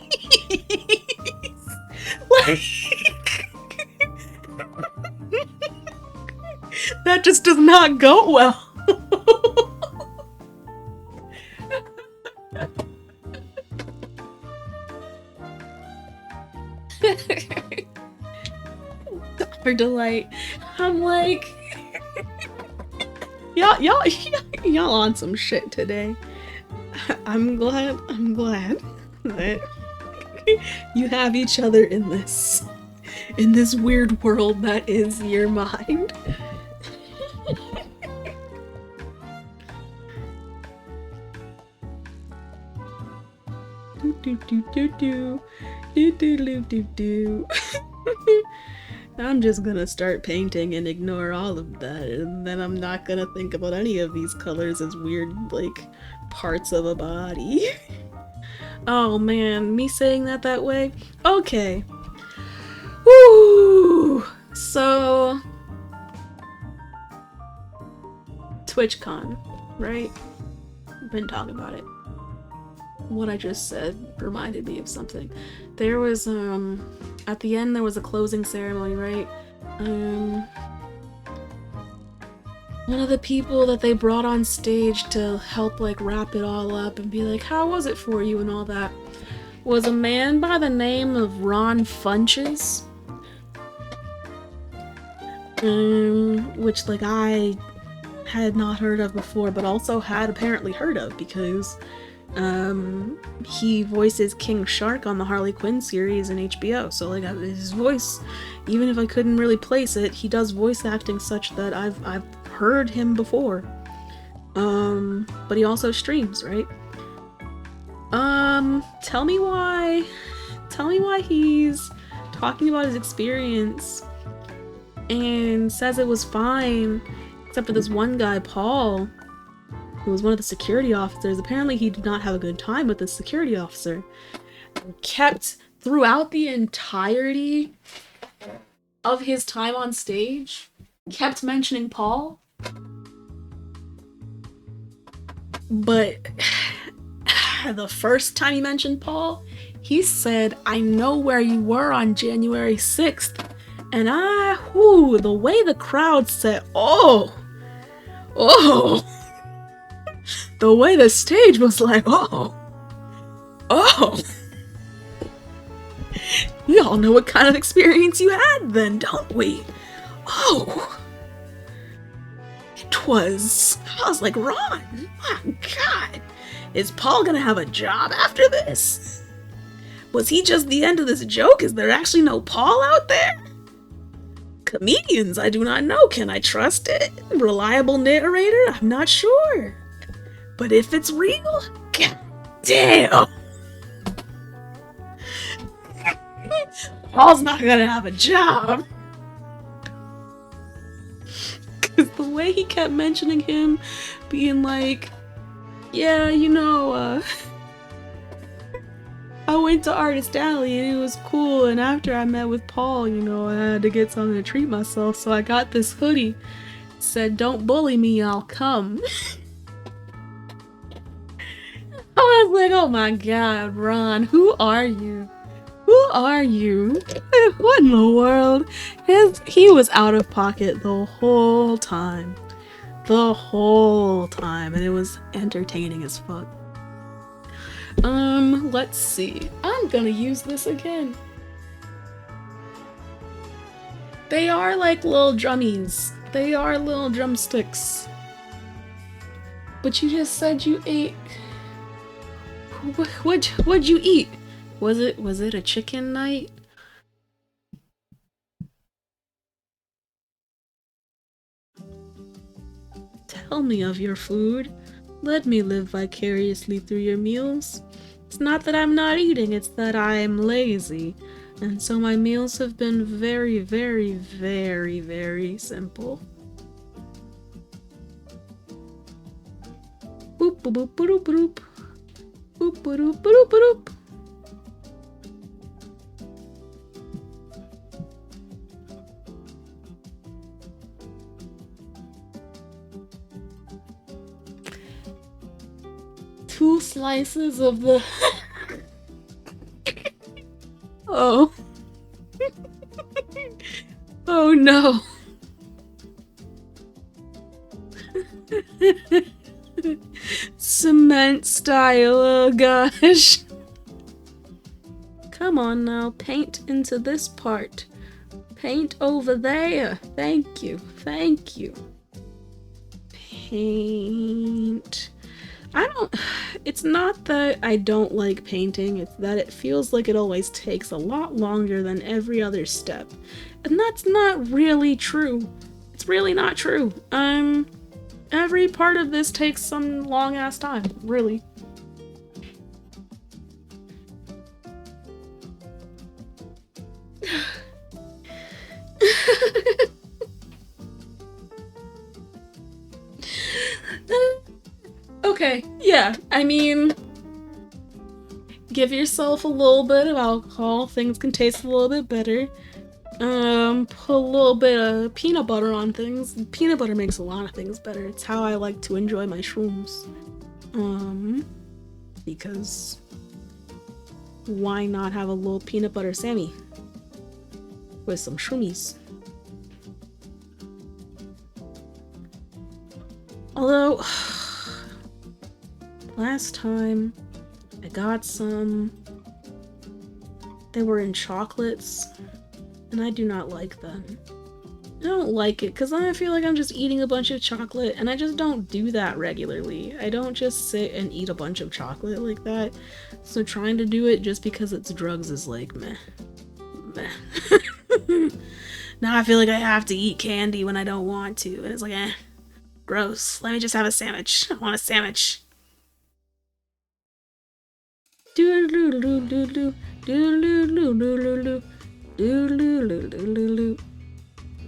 Like, that just does not go well. For delight. I'm like, y'all on some shit today. I'm glad that you have each other in this weird world that is your mind. I'm just gonna start painting and ignore all of that, and then I'm not gonna think about any of these colors as weird, like, parts of a body. Oh man, me saying that way? Okay. Woo! So... TwitchCon, right? Been talking about it. What I just said reminded me of something. There was, at the end there was a closing ceremony, right? One of the people that they brought on stage to help, like, wrap it all up and be like, how was it for you and all that, was a man by the name of Ron Funches. Which, like, I had not heard of before, but also had apparently heard of because he voices King Shark on the Harley Quinn series in HBO, so like his voice, even if I couldn't really place it, he does voice acting such that I've heard him before. But he also streams, right? Tell me why he's talking about his experience and says it was fine, except for this one guy, Paul, who was one of the security officers. Apparently he did not have a good time with this security officer. And kept, throughout the entirety of his time on stage, kept mentioning Paul. But the first time he mentioned Paul, he said, I know where you were on January 6th. And the way the crowd said, oh. The way the stage was like, oh. We all know what kind of experience you had then, don't we? Oh. I was like, Ron, my God. Is Paul gonna have a job after this? Was he just the end of this joke? Is there actually no Paul out there? Comedians, I do not know. Can I trust it? Reliable narrator? I'm not sure. But if it's real, god damn. Paul's not gonna have a job. Because the way he kept mentioning him, being like, yeah, I went to Artist Alley and it was cool, and after I met with Paul, I had to get something to treat myself, so I got this hoodie. It said, don't bully me, I'll come. I was like, oh my God, Ron, who are you? Who are you? What in the world? He was out of pocket the whole time. the whole time, and it was entertaining as fuck. Let's see. I'm gonna use this again. They are like little drummies. They are little drumsticks. But you just said you ate. What'd you eat? Was it a chicken night? Tell me of your food. Let me live vicariously through your meals. It's not that I'm not eating, it's that I'm lazy. And so my meals have been very, very, very, very simple. Boop boop boop boop boop. Boop boop boop boop boop. Two slices of the oh. Oh no. Cement style, oh gosh. Come on now, paint into this part. Paint over there. Thank you, thank you. Paint. It's not that I don't like painting, it's that it feels like it always takes a lot longer than every other step. And that's not really true. It's really not true. Every part of this takes some long ass time, really. Okay, yeah, I mean, give yourself a little bit of alcohol, things can taste a little bit better. Put a little bit of peanut butter on things. Peanut butter makes a lot of things better. It's how I like to enjoy my shrooms. Because why not have a little peanut butter Sammy with some shroomies? Although, last time I got some, they were in chocolates, and I do not like them. I don't like it because I feel like I'm just eating a bunch of chocolate, and I just don't do that regularly. I don't just sit and eat a bunch of chocolate like that. So trying to do it just because it's drugs is like meh. Meh. Now I feel like I have to eat candy when I don't want to, and it's like gross. Let me just have a sandwich. I want a sandwich.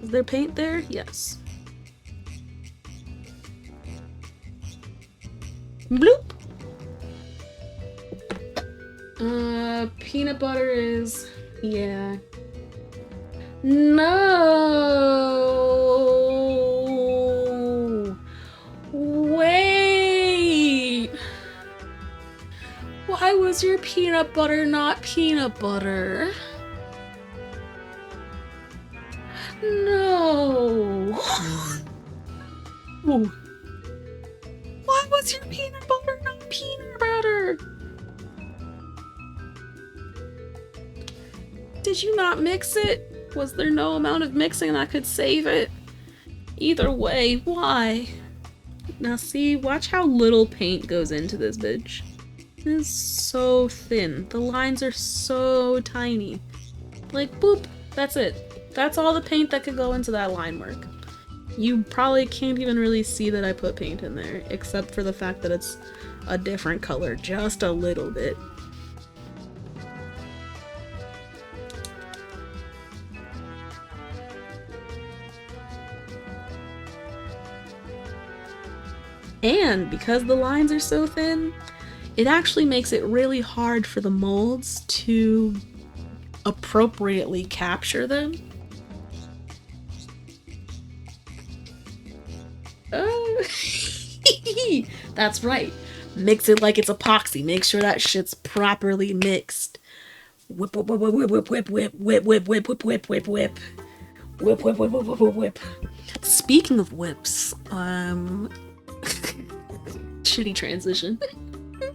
Is there paint there? Yes. Bloop! Peanut butter is... yeah. No! Wait! Why was your peanut butter not peanut butter? No! Why was your peanut butter not peanut butter? Did you not mix it? Was there no amount of mixing that could save it? Either way, why? Now see, watch how little paint goes into this bitch. It is so thin. The lines are so tiny. Like, boop, that's it. That's all the paint that could go into that line work. You probably can't even really see that I put paint in there, except for the fact that it's a different color, just a little bit. And because the lines are so thin, it actually makes it really hard for the molds to appropriately capture them. That's right. Mix it like it's epoxy. Make sure that shit's properly mixed. Whip, whip, whip, whip, whip, whip, whip, whip, whip, whip, whip, whip, whip. Whip, whip, whip, whip, whip, whip, whip. Speaking of whips, shitty transition.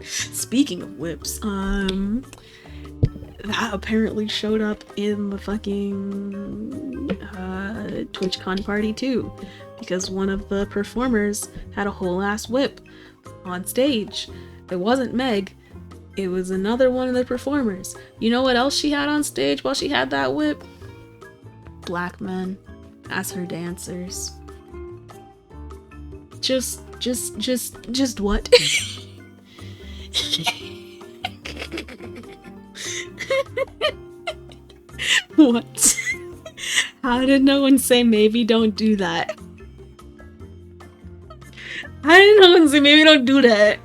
Speaking of whips, that apparently showed up in the fucking TwitchCon party too, because one of the performers had a whole ass whip on stage. It wasn't Meg, it was another one of the performers. You know what else she had on stage while she had that whip? Black men as her dancers. Just what? What? How did no one say maybe don't do that? How did no one say maybe don't do that?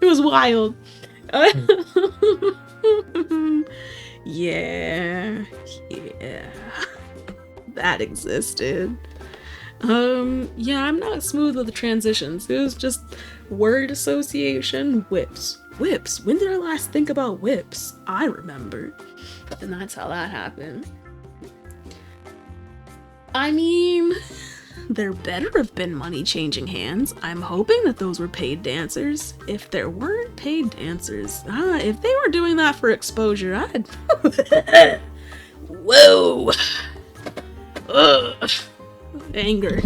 It was wild. Yeah. That existed. Yeah, I'm not smooth with the transitions. It was just word association, whips. Whips. When did I last think about whips? I remember. And that's how that happened. I mean, there better have been money changing hands. I'm hoping that those were paid dancers. If there weren't paid dancers, if they were doing that for exposure, I'd... Whoa! Ugh. Anger.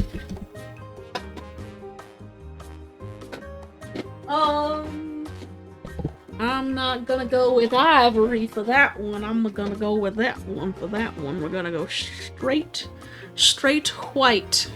I'm not gonna go with ivory for that one. I'm gonna go with that one for that one. We're gonna go straight white.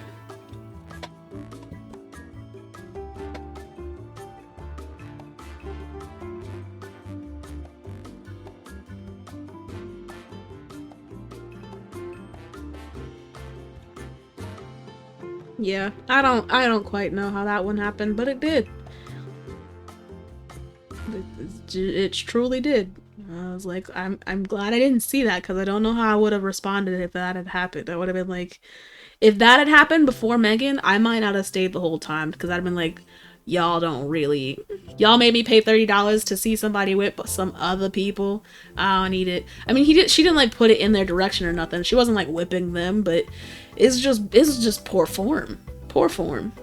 Yeah, I don't quite know how that one happened, but it did. It truly did. I was like, I'm glad I didn't see that, because I don't know how I would have responded if that had happened. I would have been like, if that had happened before Megan, I might not have stayed the whole time, because I'd have been like, y'all made me pay $30 to see somebody whip some other people. I don't need it. I mean, she didn't like put it in their direction or nothing. She wasn't like whipping them, but it's just poor form. Poor form.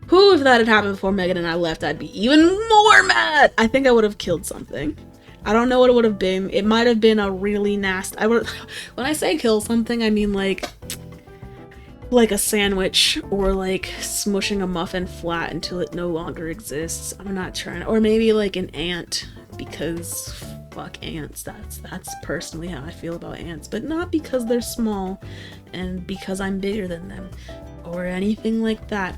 Who, if that had happened before Megan and I left, I'd be even more mad. I think I would have killed something. I don't know what it would have been. It might have been a really nasty... When I say kill something, I mean like a sandwich, or like smushing a muffin flat until it no longer exists. I'm not trying... Or maybe like an ant, because fuck ants. That's personally how I feel about ants. But not because they're small and because I'm bigger than them or anything like that.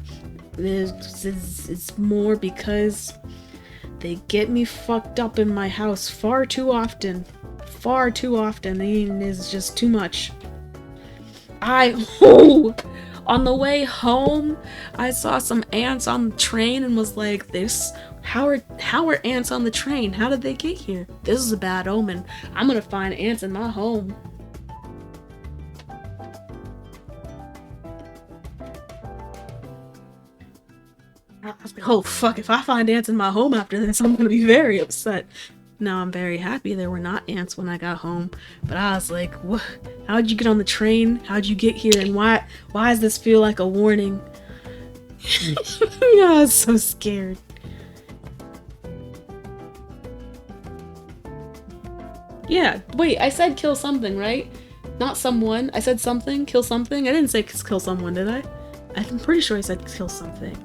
It's more because they get me fucked up in my house far too often. Far too often. It's just too much. On the way home, I saw some ants on the train and was like, how are ants on the train? How did they get here? This is a bad omen. I'm gonna find ants in my home. Oh fuck, if I find ants in my home after this, I'm gonna be very upset. Now I'm very happy there were not ants when I got home, but I was like, what? How'd you get on the train? How'd you get here? And why does this feel like a warning? I was so scared. Yeah, wait, I said kill something, right? Not someone. I said something, kill something. I didn't say kill someone, did I? I'm pretty sure I said kill something.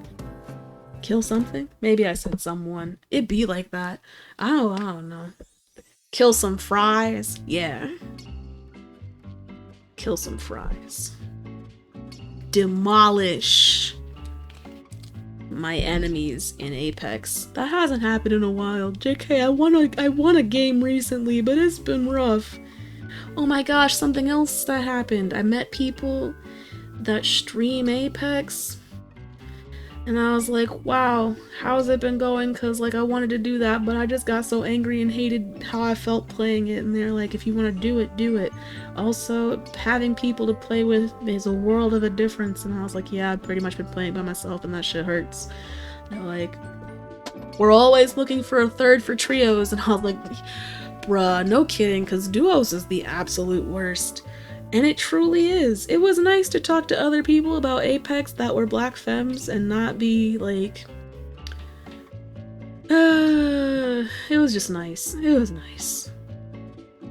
Kill something? Maybe I said someone. It'd be like that. I don't know. Kill some fries? Yeah. Kill some fries. Demolish my enemies in Apex. That hasn't happened in a while. JK, I won a game recently, but it's been rough. Oh my gosh, something else that happened. I met people that stream Apex. And I was like, wow, how's it been going? Because, like, I wanted to do that, but I just got so angry and hated how I felt playing it. And they're like, if you want to do it, do it. Also, having people to play with is a world of a difference. And I was like, yeah, I've pretty much been playing by myself, and that shit hurts. And they're like, we're always looking for a third for trios. And I was like, bruh, no kidding, because duos is the absolute worst. And it truly is. It was nice to talk to other people about Apex that were black femmes and not be like... it was just nice. It was nice.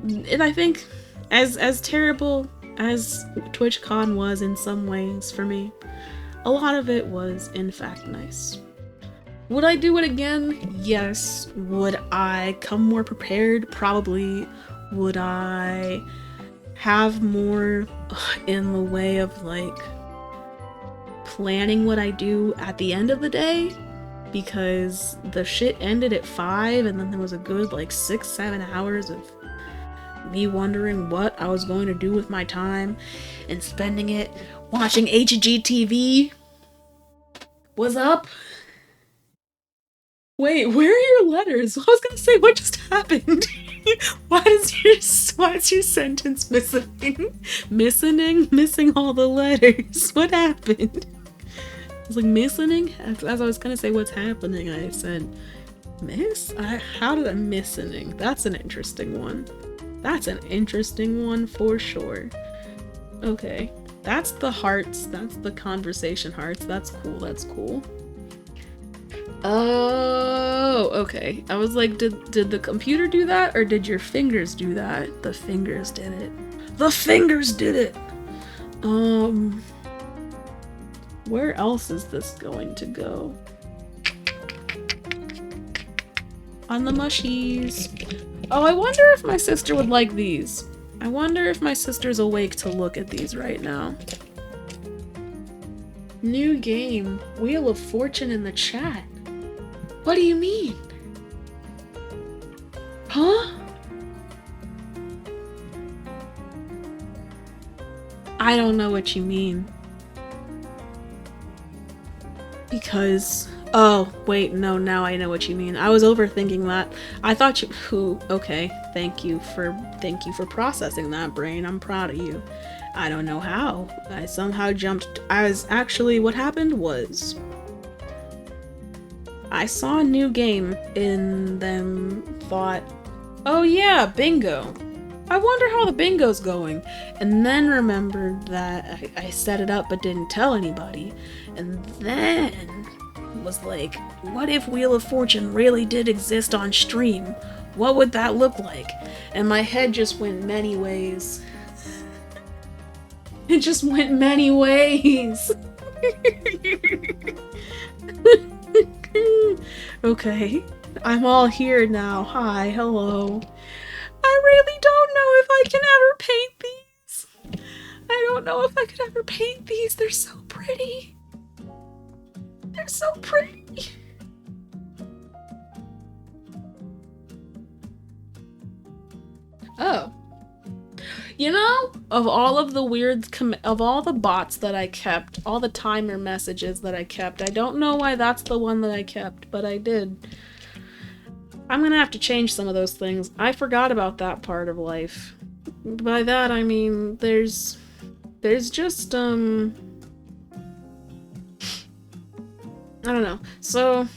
And I think as terrible as TwitchCon was in some ways for me, a lot of it was in fact nice. Would I do it again? Yes. Would I come more prepared? Probably. Would I have more in the way of like planning what I do at the end of the day? Because the shit ended at 5 and then there was a good like 6-7 hours of me wondering what I was going to do with my time and spending it watching HGTV. What's up? Wait, where are your letters? I was gonna say, what just happened? why is your sentence missing? Missing all the letters. What happened? I was like, missing? As I was gonna say what's happening, I said, how did I missing? That's an interesting one. That's an interesting one for sure. Okay. That's the hearts. That's the conversation hearts. That's cool. That's cool. Oh, okay. I was like, did the computer do that or did your fingers do that? The fingers did it. The fingers did it! Where else is this going to go? On the mushies. Oh, I wonder if my sister would like these. I wonder if my sister's awake to look at these right now. New game. Wheel of Fortune in the chat. What do you mean? Huh? I don't know what you mean. Because... Oh, wait, no, now I know what you mean. I was overthinking that. I thought you... Okay, thank you for processing that, brain. I'm proud of you. I don't know how. I somehow jumped... What happened was... I saw a new game and then thought, oh yeah, bingo. I wonder how the bingo's going. And then remembered that I set it up but didn't tell anybody. And then was like, what if Wheel of Fortune really did exist on stream? What would that look like? And my head just went many ways. It just went many ways. Okay, I'm all here now. Hi, hello. I really don't know if I can ever paint these. I don't know if I could ever paint these. They're so pretty. They're so pretty. Oh. You know, of all of the of all the bots that I kept, all the timer messages that I kept, I don't know why that's the one that I kept, but I did. I'm gonna have to change some of those things. I forgot about that part of life. By that, I mean, there's just, I don't know. So,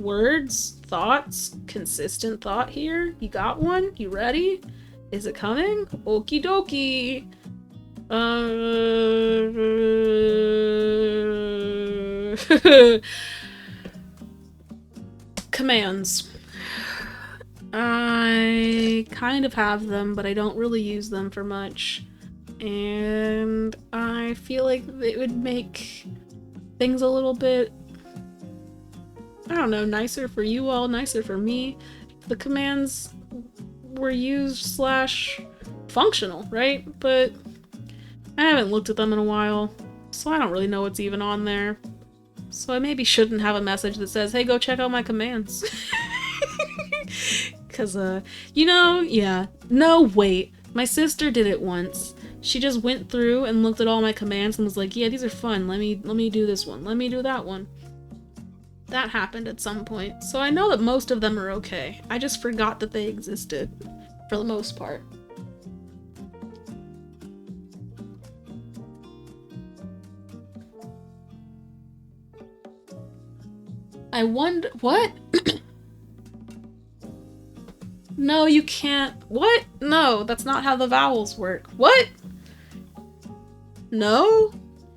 words, thoughts, consistent thought here. You got one? You ready? Is it coming? Okie dokie. Commands. I kind of have them, but I don't really use them for much. And I feel like it would make things a little bit, I don't know, nicer for you all, nicer for me. The commands were used / functional, right? But I haven't looked at them in a while, so I don't really know what's even on there. So I maybe shouldn't have a message that says, hey, go check out my commands. Cause, you know, yeah. No, wait. My sister did it once. She just went through and looked at all my commands and was like, yeah, these are fun. Let me do this one. Let me do that one. That happened at some point. So I know that most of them are okay. I just forgot that they existed for the most part. I wonder what? No, you can't. What? No, that's not how the vowels work. What? No?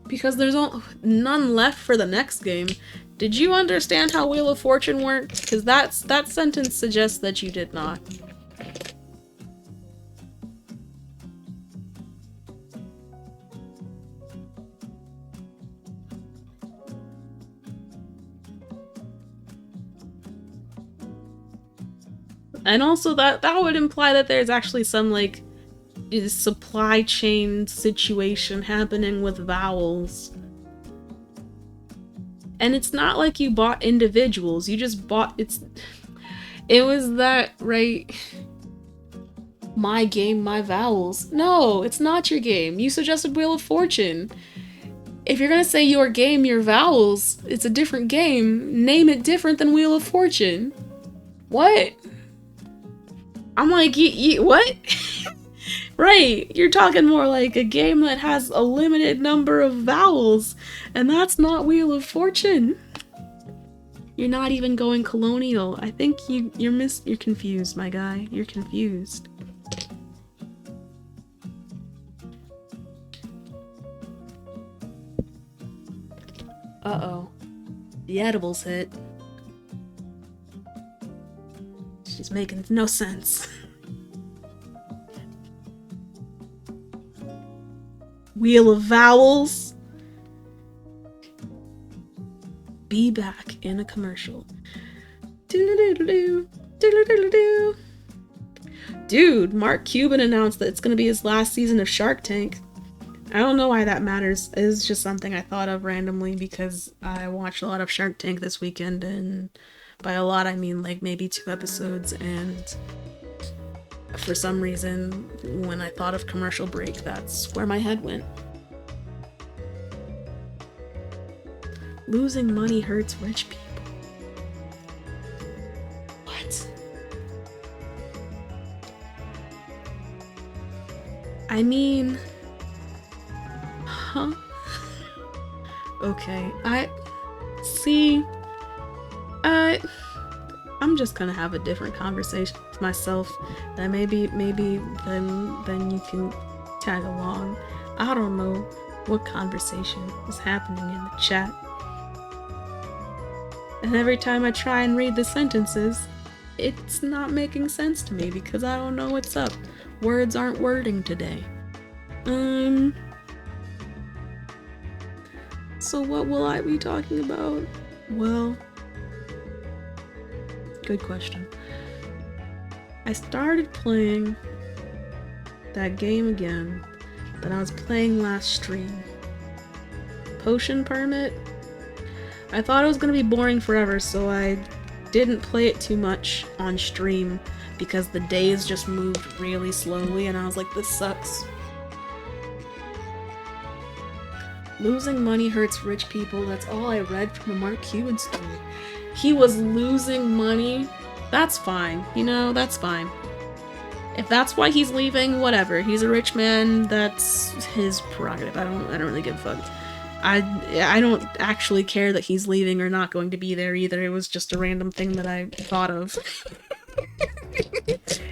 Because there's none left for the next game. Did you understand how Wheel of Fortune worked? Because that sentence suggests that you did not. And also that would imply that there's actually some, like, supply chain situation happening with vowels. And it's not like you bought individuals, you just bought, it was that, right? My game, my vowels. No, it's not your game. You suggested Wheel of Fortune. If you're gonna say your game, your vowels, it's a different game, name it different than Wheel of Fortune. What? I'm like, what? Right, you're talking more like a game that has a limited number of vowels, and that's not Wheel of Fortune. You're not even going colonial. I think you're confused, my guy. You're confused. Uh-oh. The edibles hit. She's making no sense. Wheel of Vowels. Be back in a commercial. Dude, Mark Cuban announced that it's gonna be his last season of Shark Tank. I don't know why that matters. It's just something I thought of randomly because I watched a lot of Shark Tank this weekend, and by a lot I mean like maybe 2 episodes, and for some reason when I thought of commercial break, that's where my head went. Losing money hurts rich people. What? I mean... Huh? Okay, I'm just gonna have a different conversation with myself. That maybe then you can tag along. I don't know what conversation is happening in the chat. And every time I try and read the sentences, it's not making sense to me because I don't know what's up. Words aren't wording today. So what will I be talking about? Well, good question. I started playing that game again that I was playing last stream. Potion Permit. I thought it was gonna be boring forever, so I didn't play it too much on stream because the days just moved really slowly and I was like, this sucks. Losing money hurts rich people. That's all I read from a Mark Cuban story. He was losing money. That's fine. You know, that's fine. If that's why he's leaving, whatever. He's a rich man. That's his prerogative. I don't really give a fuck. I don't actually care that he's leaving or not going to be there either. It was just a random thing that I thought of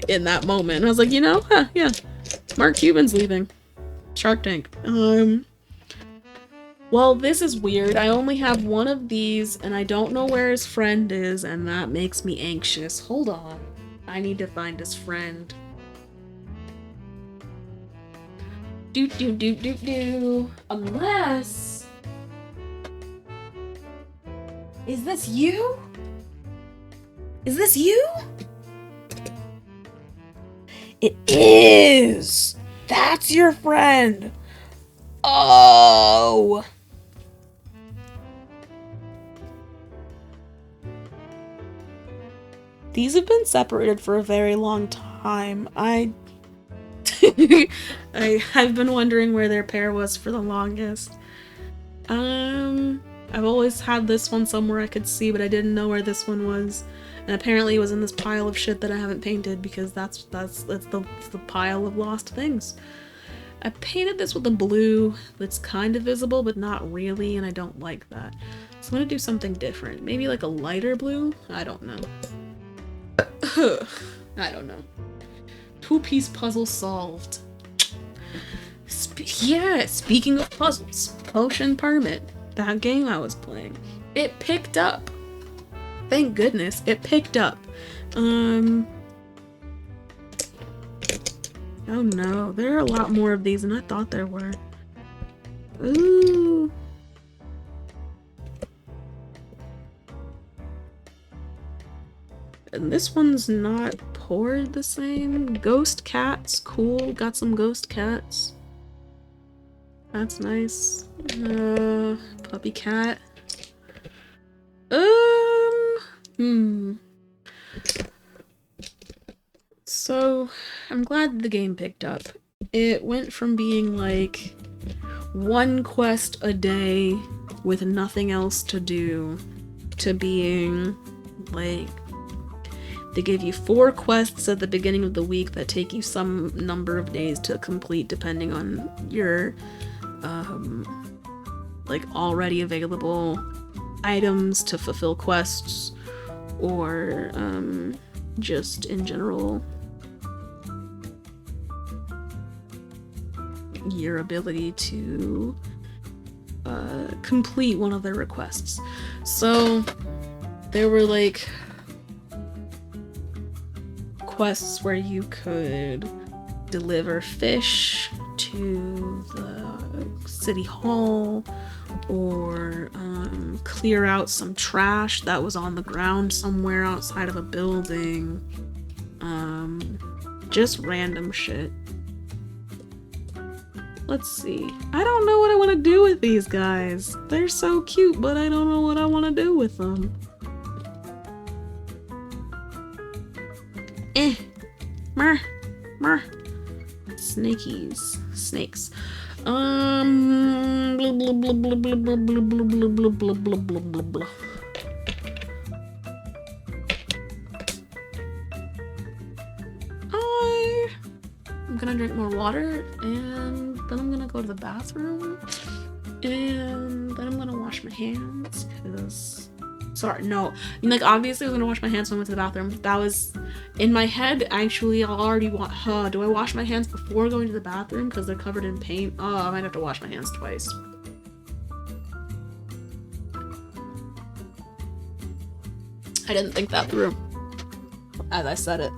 in that moment. I was like, you know, yeah, Mark Cuban's leaving Shark Tank. Well, this is weird. I only have one of these, and I don't know where his friend is, and that makes me anxious. Hold on. I need to find his friend. Unless... Is this you? Is this you? It is! That's your friend! Oh! These have been separated for a very long time. I've been wondering where their pair was for the longest. I've always had this one somewhere I could see, but I didn't know where this one was. And apparently it was in this pile of shit that I haven't painted because that's the pile of lost things. I painted this with a blue that's kind of visible, but not really, and I don't like that. So I'm gonna do something different. Maybe like a lighter blue? I don't know. I don't know. Two-piece puzzle solved. Speaking of puzzles, Potion Permit, that game I was playing, it picked up. Thank goodness, it picked up. Oh no, there are a lot more of these than I thought there were. Ooh. And this one's not poured the same. Ghost cats, cool. Got some ghost cats. That's nice. Puppy cat. So, I'm glad the game picked up. It went from being like one quest a day with nothing else to do to being like they give you 4 quests at the beginning of the week that take you some number of days to complete depending on your like already available items to fulfill quests or just in general your ability to complete one of their requests. So there were like quests where you could deliver fish to the city hall or clear out some trash that was on the ground somewhere outside of a building. Just random shit. Let's see. I don't know what I want to do with these guys. They're so cute, but I don't know what I want to do with them. Mer. Snakies. Snakes. Blah, blah, blah, blah, blah, blah, blah, blah, blah, blah, blah, blah, blah. I'm gonna drink more water, and then I'm gonna go to the bathroom, and then I'm gonna wash my hands, because... Sorry, no. I mean, like, obviously I was gonna wash my hands when I went to the bathroom. That was... In my head, actually, I already want... do I wash my hands before going to the bathroom, because they're covered in paint? Oh, I might have to wash my hands twice. I didn't think that through, as I said it.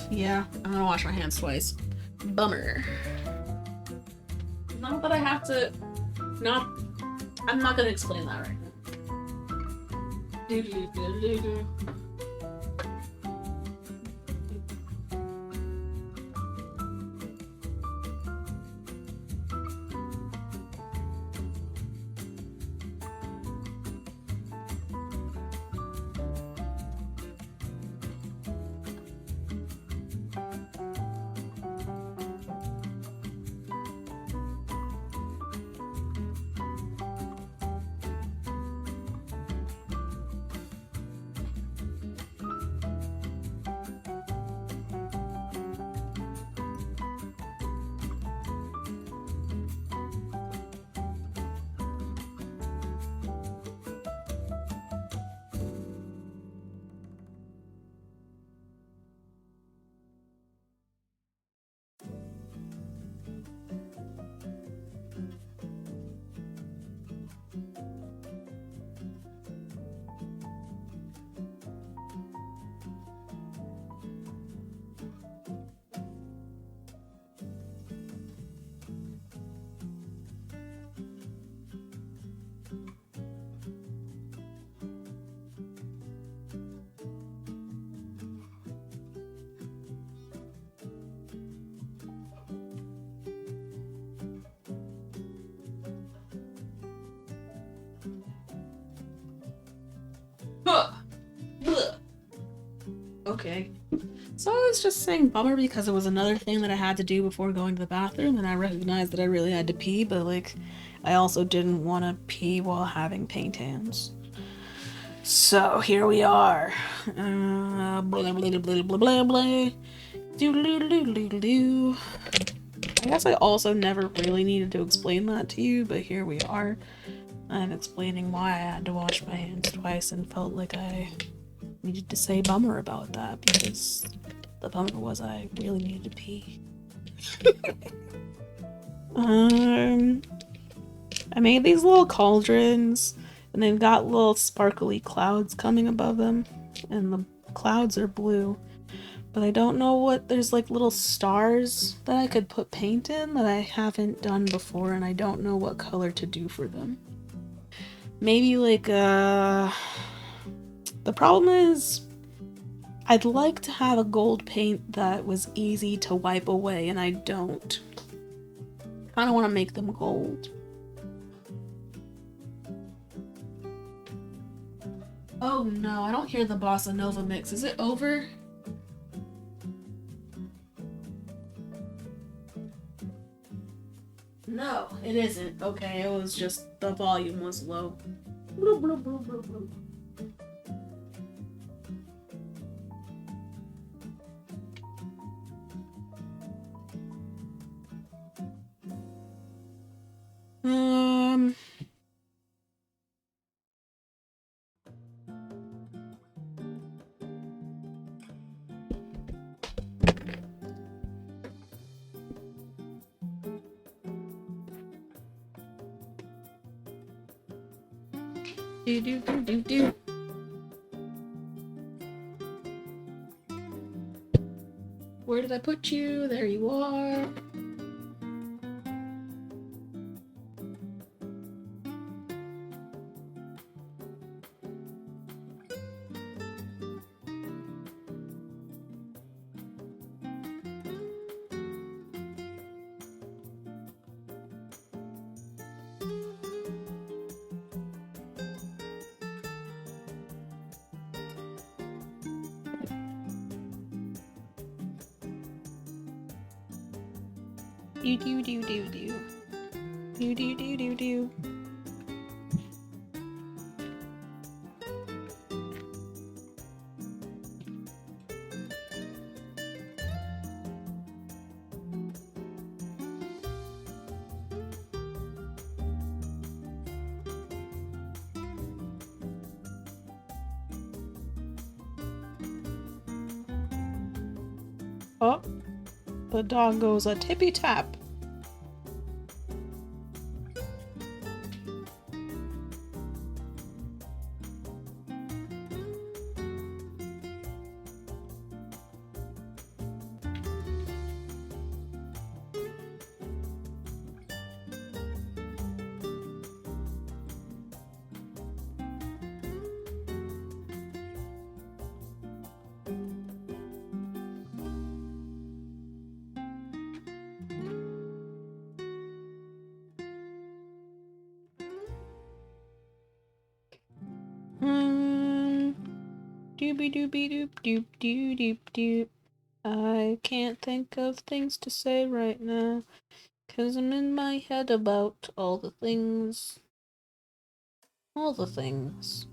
Yeah, I'm gonna wash my hands twice. Bummer. Not that I have to... I'm not gonna explain that right now. Okay. So I was just saying bummer because it was another thing that I had to do before going to the bathroom, and I recognized that I really had to pee, but like, I also didn't want to pee while having paint hands. So here we are. Blah blah blah blah blah blah blah. Do. I guess I also never really needed to explain that to you, but here we are. I'm explaining why I had to wash my hands twice and felt like I needed to say bummer about that because the bummer was I really needed to pee. I made these little cauldrons and they've got little sparkly clouds coming above them and the clouds are blue. But I don't know what, there's like little stars that I could put paint in that I haven't done before and I don't know what color to do for them. Maybe like, the problem is I'd like to have a gold paint that was easy to wipe away and I don't. I kind of want to make them gold. Oh no, I don't hear the Bossa Nova mix. Is it over? No, it isn't. Okay, it was just the volume was low. Bloop, bloop, bloop, bloop, bloop. Do. Where did I put you? There you are. Do. Oh, the dog goes a tippy tap. Doobie doobie doop doop doop doop doop. I can't think of things to say right now, 'cause I'm in my head about all the things. All the things.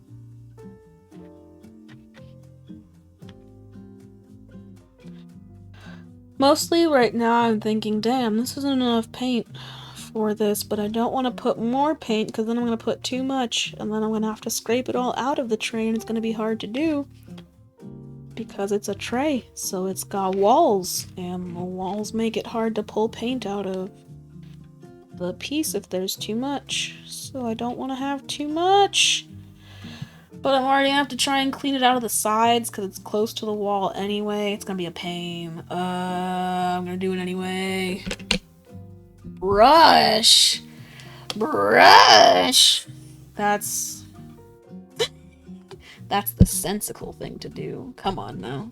Mostly right now I'm thinking, damn, this isn't enough paint for this, but I don't want to put more paint because then I'm going to put too much and then I'm going to have to scrape it all out of the tray and it's going to be hard to do because it's a tray, so it's got walls and the walls make it hard to pull paint out of the piece if there's too much, so I don't want to have too much. But I'm already gonna have to try and clean it out of the sides because it's close to the wall anyway. It's gonna be a pain. I'm gonna do it anyway. Brush! That's the sensical thing to do. Come on now.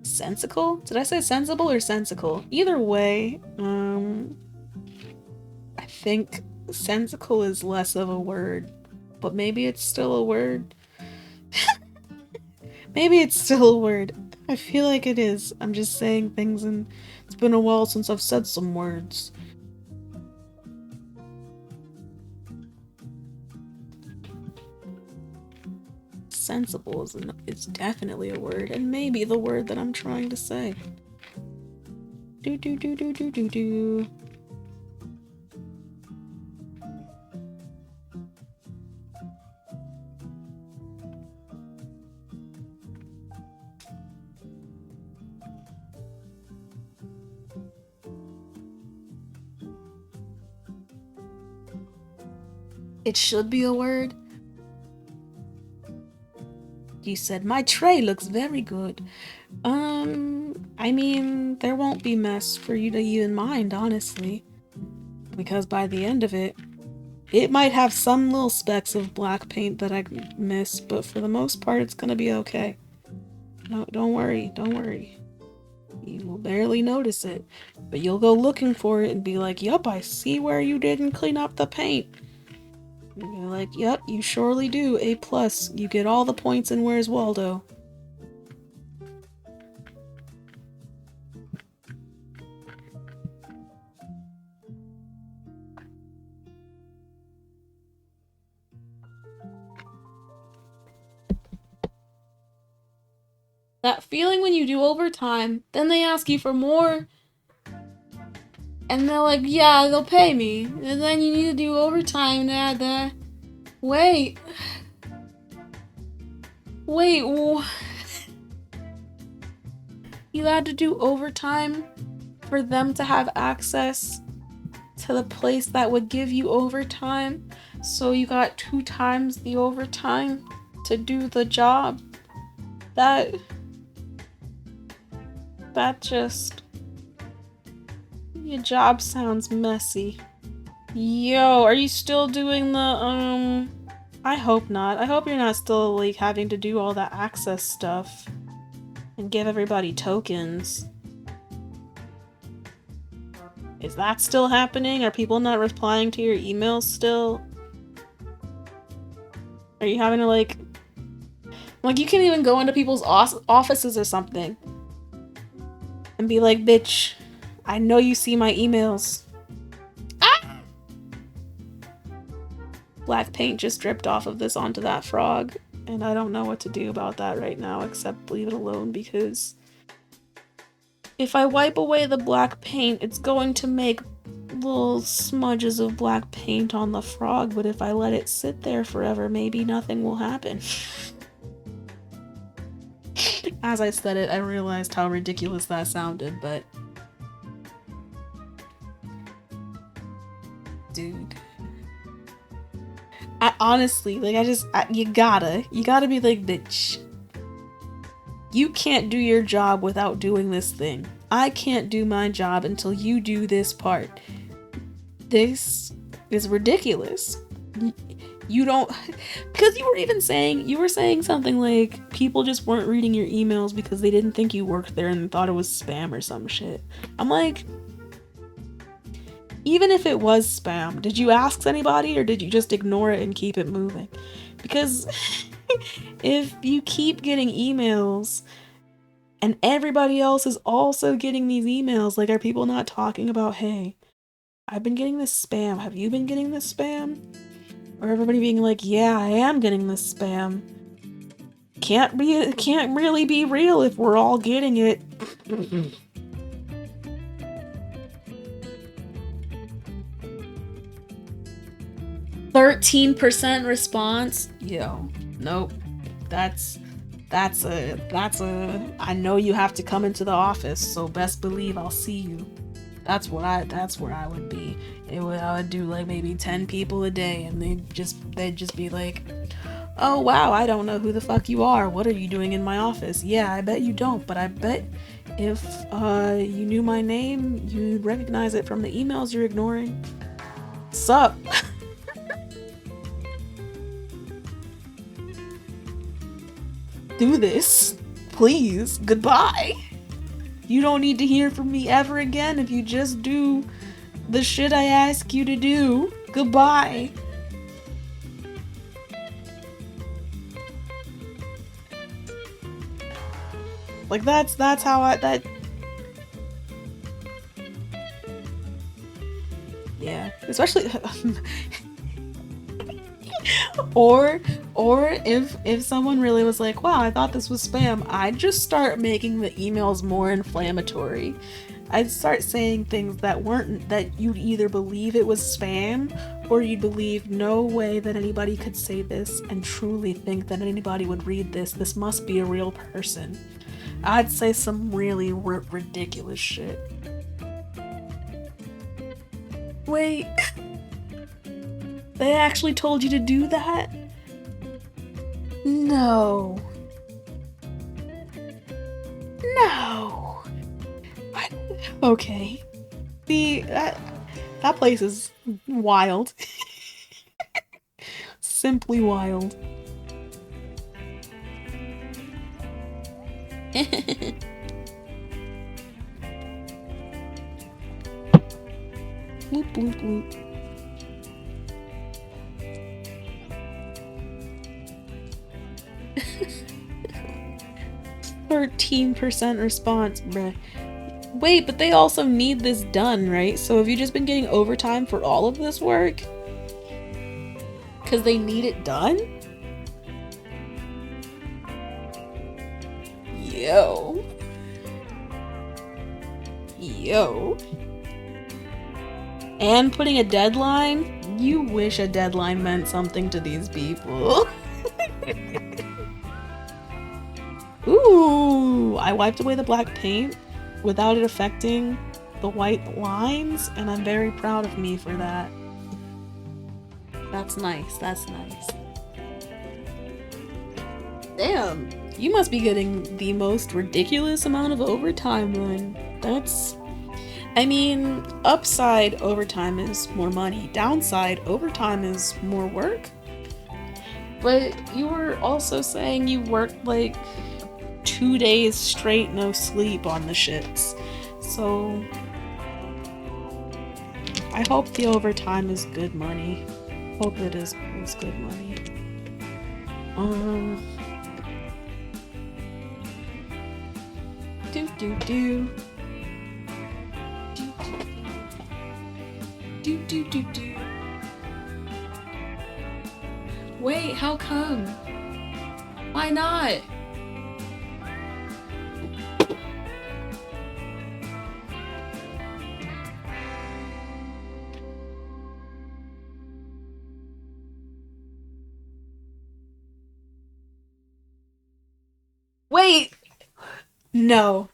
Sensical? Did I say sensible or sensical? Either way, I think sensical is less of a word, but maybe it's still a word. Maybe it's still a word. I feel like it is. I'm just saying things and it's been a while since I've said some words. Sensible is definitely a word, and maybe the word that I'm trying to say. Do do do do do do do. It should be a word. You said, my tray looks very good. I mean, there won't be mess for you to even mind, honestly. Because by the end of it, it might have some little specks of black paint that I miss, but for the most part, it's gonna be okay. No, don't worry, don't worry. You will barely notice it, but you'll go looking for it and be like, yup, I see where you didn't clean up the paint. And you're like, yep, you surely do. A+. You get all the points in Where's Waldo. That feeling when you do overtime, then they ask you for more, and they're like, yeah, they'll pay me, and then you need to do overtime to add that. Wait, you had to do overtime for them to have access to the place that would give you overtime, so you got 2 times the overtime to do the job. That just... Your job sounds messy. Yo, are you still doing the, I hope not. I hope you're not still, like, having to do all that access stuff and give everybody tokens. Is that still happening? Are people not replying to your emails still? Are you having to, like, you can't even go into people's offices or something and be like, bitch, I know you see my emails. Ah! Black paint just dripped off of this onto that frog, and I don't know what to do about that right now except leave it alone, because if I wipe away the black paint, it's going to make little smudges of black paint on the frog, but if I let it sit there forever, maybe nothing will happen. As I said it, I realized how ridiculous that sounded, but... Dude. I honestly, like, you gotta be like, bitch. You can't do your job without doing this thing. I can't do my job until you do this part. This is ridiculous. You don't, because you were saying something like people just weren't reading your emails because they didn't think you worked there and thought it was spam or some shit. I'm like, even if it was spam, did you ask anybody or did you just ignore it and keep it moving? Because if you keep getting emails and everybody else is also getting these emails, like, are people not talking about, hey, I've been getting this spam, have you been getting this spam? Or everybody being like, yeah, I am getting this spam. Can't really be real if we're all getting it. 13% response? Yo, nope. That's a I know you have to come into the office, so best believe I'll see you. That's where I would be. I would do like maybe 10 people a day, and they'd just be like, oh wow, I don't know who the fuck you are. What are you doing in my office? Yeah, I bet you don't, but I bet if you knew my name, you'd recognize it from the emails you're ignoring. Sup? Do this, please. Goodbye. You don't need to hear from me ever again if you just do the shit I ask you to do. Goodbye. Like that's how yeah, especially or if someone really was like, wow, I thought this was spam, I'd just start making the emails more inflammatory. I'd start saying things that weren't, that you'd either believe it was spam or you'd believe no way that anybody could say this and truly think that anybody would read this. This must be a real person. I'd say some really ridiculous shit. Wait. They actually told you to do that? No. No. Okay. That place is wild. Simply wild. Bloop bloop bloop. 13% response, bruh. Wait, but they also need this done, right? So have you just been getting overtime for all of this work? Because they need it done? Yo. And putting a deadline? You wish a deadline meant something to these people. Ooh, I wiped away the black paint without it affecting the white lines, and I'm very proud of me for that. That's nice, that's nice. Damn, you must be getting the most ridiculous amount of overtime then. That's... I mean, upside overtime is more money. Downside overtime is more work. But you were also saying you worked like 2 days straight, no sleep on the shits. So I hope the overtime is good money. Hope it is good money. Do. Wait, how come? Why not? Wait! No,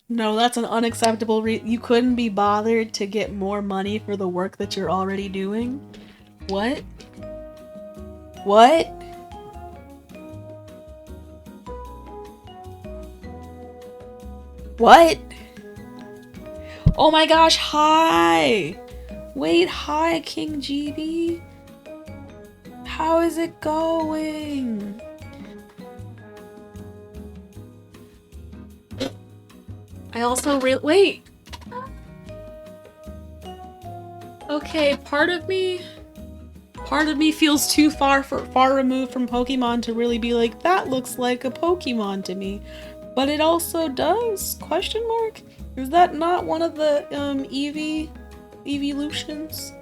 that's an unacceptable you couldn't be bothered to get more money for the work that you're already doing? What? What? What? Oh my gosh, hi! Wait, hi, King GB? How is it going? I also wait! Okay, part of me feels too far removed from Pokemon to really be like, that looks like a Pokemon to me. But it also does? Question mark? Is that not one of the evolutions?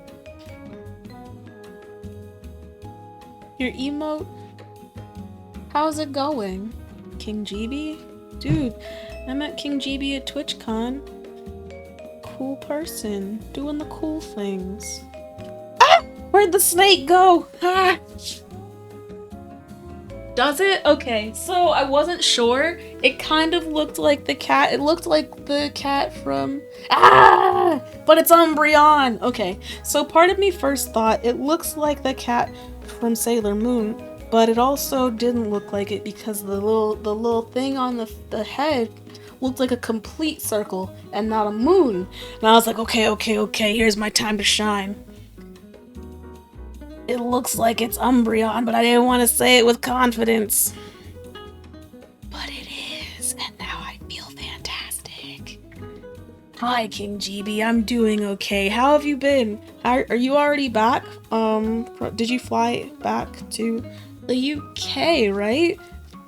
Your emote? How's it going? King GB? Dude, I met King GB at TwitchCon. Cool person, doing the cool things. Ah! Where'd the snake go? Ah! Does it? Okay, so I wasn't sure. It kind of looked like the cat. It looked like the cat from... Ah! But it's Umbreon! Okay, so part of me first thought it looks like the cat from Sailor Moon, but it also didn't look like it because the little thing on the head looked like a complete circle and not a moon. And I was like, okay, here's my time to shine. It looks like it's Umbreon, but I didn't want to say it with confidence. But it is, and now I feel fantastic. Hi, King GB, I'm doing okay. How have you been? Are you already back? Did you fly back to the UK, right?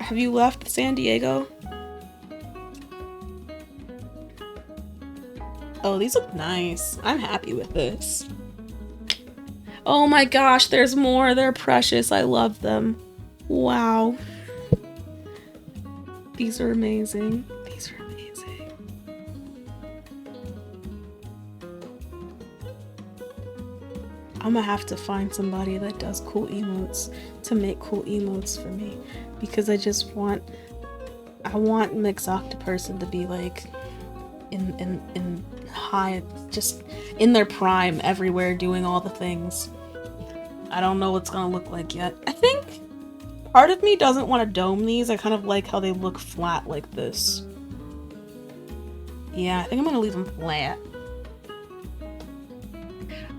Have you left San Diego? Oh, these look nice. I'm happy with this. Oh my gosh, there's more. They're precious. I love them. Wow. These are amazing. These are amazing. I'm gonna have to find somebody that does cool emotes to make cool emotes for me, because I want Mix Octoperson to be like in high, just in their prime everywhere, doing all the things. I don't know what's gonna look like yet. I think part of me doesn't want to dome these. I kind of like how they look flat like this. Yeah, I think I'm gonna leave them flat.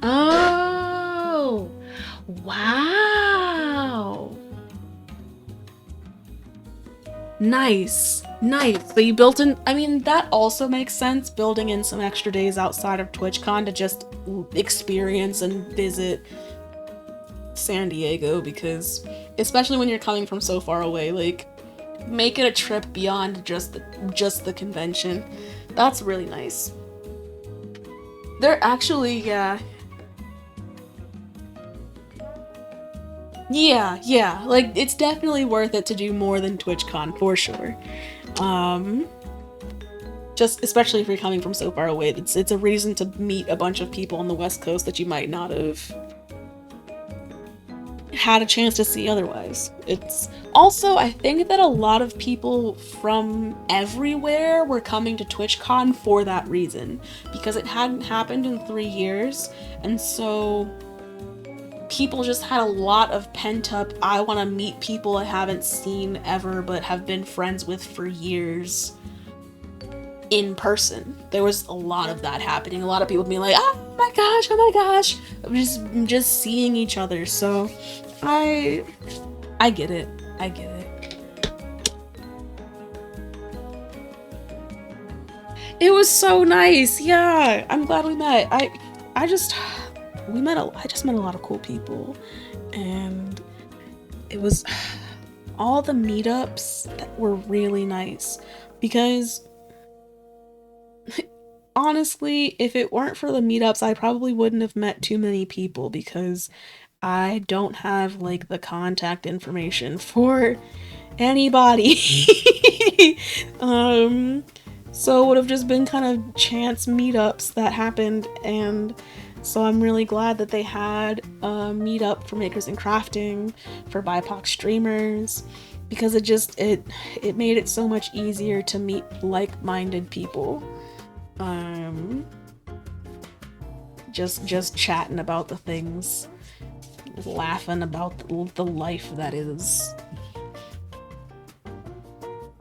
Oh, wow. Nice. Nice. So you built in, I mean, that also makes sense, building in some extra days outside of TwitchCon to just experience and visit San Diego, because especially when you're coming from so far away, like, make it a trip beyond just the convention. That's really nice. They're actually, yeah, like, it's definitely worth it to do more than TwitchCon, for sure. Just especially if you're coming from so far away, it's a reason to meet a bunch of people on the West Coast that you might not have had a chance to see otherwise. It's also, I think that a lot of people from everywhere were coming to TwitchCon for that reason, because it hadn't happened in 3 years, and so people just had a lot of pent-up, I want to meet people I haven't seen ever but have been friends with for years in person. There was a lot of that happening. A lot of people being like, oh my gosh, just seeing each other. So I get it. I get it. It was so nice. Yeah, I'm glad we met. I just met a lot of cool people, and it was all the meetups that were really nice, because honestly, if it weren't for the meetups, I probably wouldn't have met too many people, because I don't have like the contact information for anybody. So it would have just been kind of chance meetups that happened, and so I'm really glad that they had a meetup for makers and crafting, for BIPOC streamers, because it made it so much easier to meet like-minded people. Just chatting about the things, laughing about the life that is.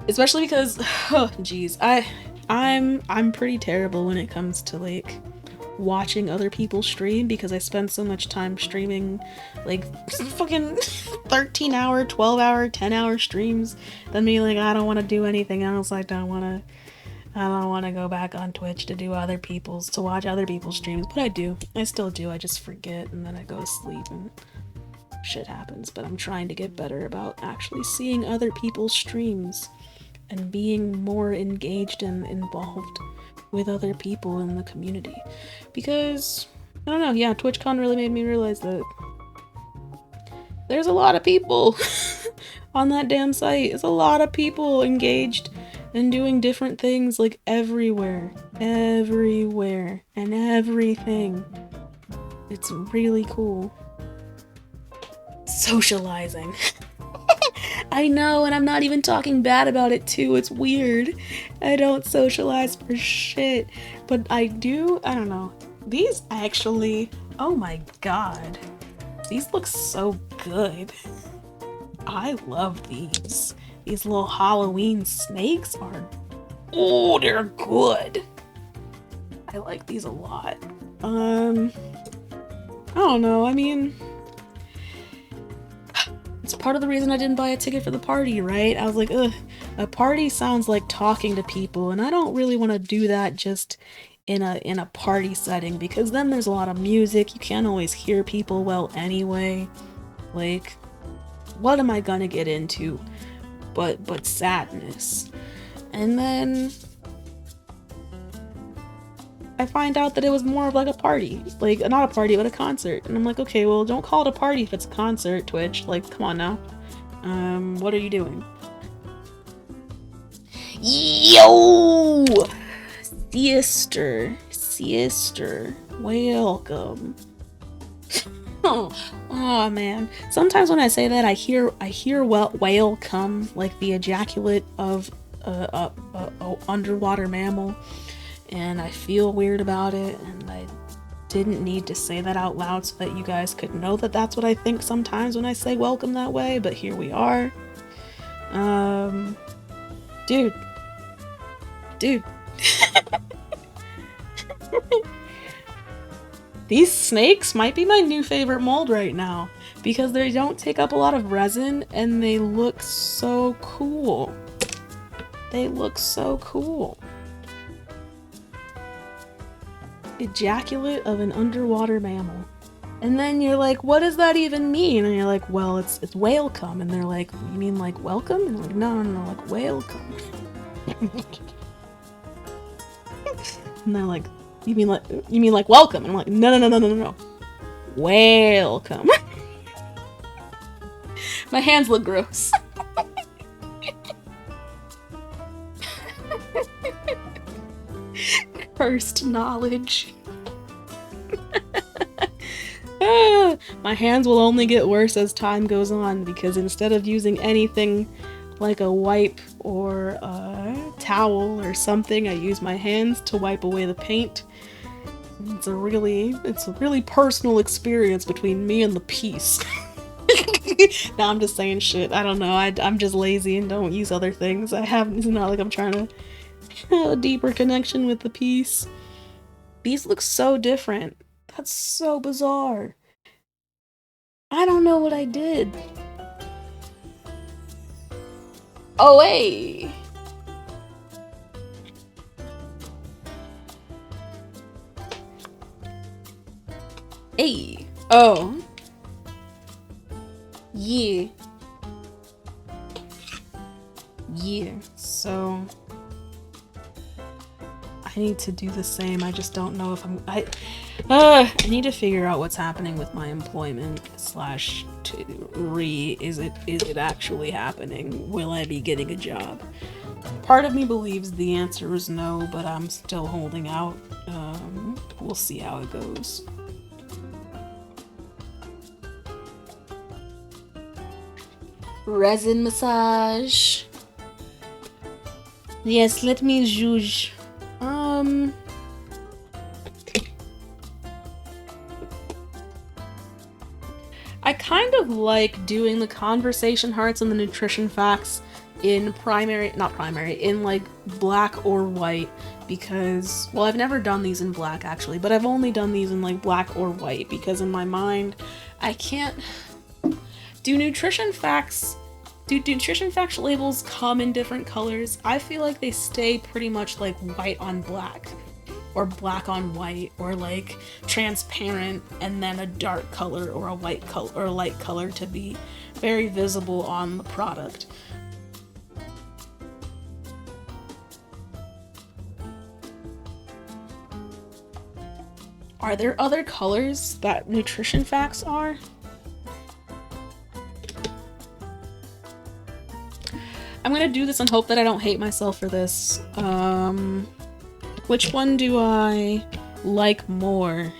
Especially because, oh geez, I'm pretty terrible when it comes to like watching other people stream, because I spend so much time streaming like fucking 13-hour, 12-hour, 10-hour streams, then being like, I don't want to do anything else. I don't want to go back on Twitch to watch other people's streams, but I still do. I just forget, and then I go to sleep and shit happens. But I'm trying to get better about actually seeing other people's streams and being more engaged and involved with other people in the community, because I don't know, yeah, TwitchCon really made me realize that there's a lot of people on that damn site. There's a lot of people engaged and doing different things, like everywhere and everything. It's really cool. Socializing. I know, and I'm not even talking bad about it too. It's weird. I don't socialize for shit, but I do. I don't know. These actually, oh my god, these look so good. I love these. These little Halloween snakes are, oh, they're good. I like these a lot. I don't know. I mean, it's part of the reason I didn't buy a ticket for the party, right? I was like, ugh, a party sounds like talking to people, and I don't really want to do that just in a party setting, because then there's a lot of music. You can't always hear people well anyway. Like, what am I gonna get into but sadness? And then I find out that it was more of like a party. Like, not a party, but a concert. And I'm like, okay, well, don't call it a party if it's a concert, Twitch. Like, come on now. What are you doing? Yo! Sister. Welcome. Oh man. Sometimes when I say that, I hear welcome, like the ejaculate of a underwater mammal, and I feel weird about it, and I didn't need to say that out loud so that you guys could know that that's what I think sometimes when I say welcome that way, but here we are. Dude. These snakes might be my new favorite mold right now because they don't take up a lot of resin and they look so cool. Ejaculate of an underwater mammal. And then you're like, what does that even mean? And you're like, well, it's whale cum. And they're like, you mean like welcome? And I'm like, no, like whale cum. And they're like, you mean like welcome? And I'm like, no. Welcome. My hands look gross. First knowledge. My hands will only get worse as time goes on because instead of using anything like a wipe or a towel or something, I use my hands to wipe away the paint. It's a really personal experience between me and the piece. Now I'm just saying shit. I don't know. I'm just lazy and don't use other things. It's not like I'm trying to have a deeper connection with the piece. These look so different. That's so bizarre. I don't know what I did. Oh, hey! Hey! Oh. Yeah. So I need to do the same. I just don't know if I need to figure out what's happening with my employment / is it actually happening? Will I be getting a job? Part of me believes the answer is no, but I'm still holding out. We'll see how it goes. Resin massage. Yes, let me judge. I kind of like doing the conversation hearts and the nutrition facts in in like black or white because, well, I've never done these in black actually, but I've only done these in like black or white because in my mind, I can't do nutrition facts labels come in different colors? I feel like they stay pretty much like white on black or black on white or like transparent and then a dark color or a white color or a light color to be very visible on the product. Are there other colors that nutrition facts are? I'm gonna do this and hope that I don't hate myself for this. Which one do I like more?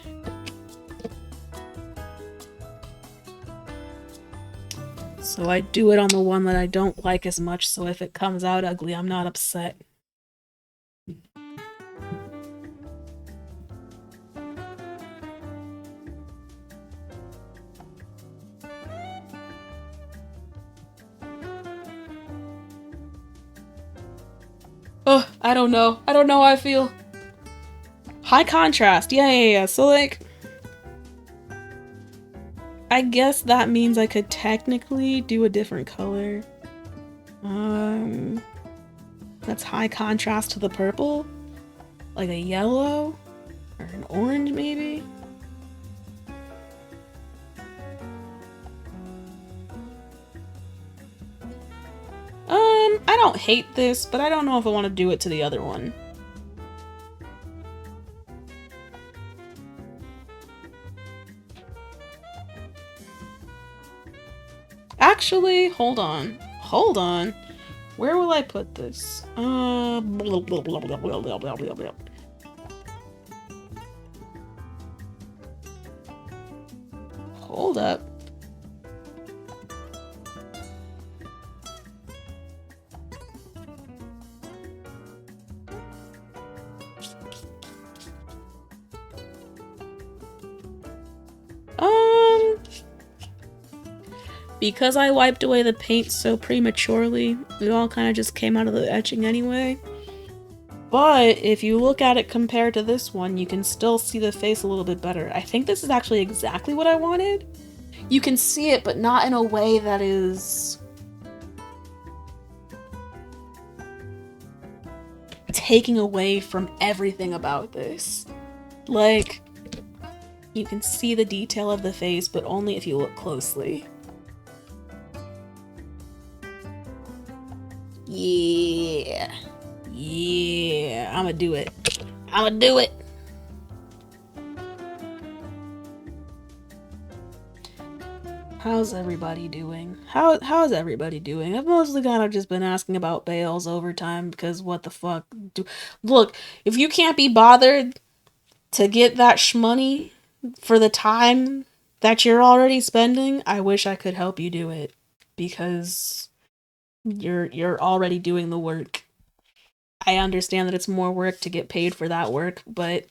So I do it on the one that I don't like as much, so if it comes out ugly, I'm not upset. Oh, I don't know how I feel. High contrast. Yeah. So, like, I guess that means I could technically do a different color. That's high contrast to the purple. Like a yellow? Or an orange, maybe? I don't hate this, but I don't know if I want to do it to the other one. actually, hold on. Hold on. Where will I put this? Hold up. Because I wiped away the paint so prematurely, it all kind of just came out of the etching anyway. But if you look at it compared to this one, you can still see the face a little bit better. I think this is actually exactly what I wanted. You can see it, but not in a way that is taking away from everything about this. Like, you can see the detail of the face, but only if you look closely. Yeah. Yeah. I'ma do it. I'ma do it. How's everybody doing? How's everybody doing? I've mostly kind of just been asking about Bales over time because what the fuck? Look, if you can't be bothered to get that shmoney for the time that you're already spending, I wish I could help you do it because you're already doing the work. I understand that it's more work to get paid for that work, but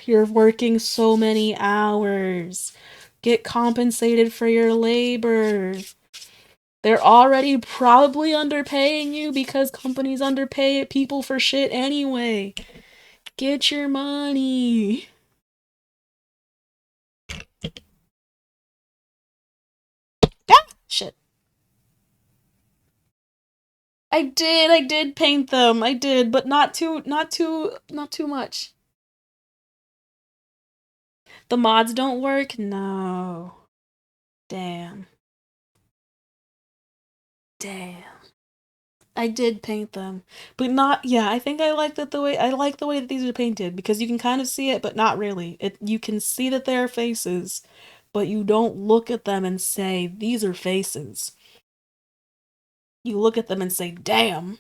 you're working so many hours. Get compensated for your labor. They're already probably underpaying you because companies underpay people for shit anyway. Get your money. Ah, shit. I did paint them. I did, but not too much. The mods don't work? No. Damn. I did paint them. But not yeah, I think I like the way that these are painted because you can kind of see it but not really. You can see that they're faces, but you don't look at them and say these are faces. You look at them and say, "Damn,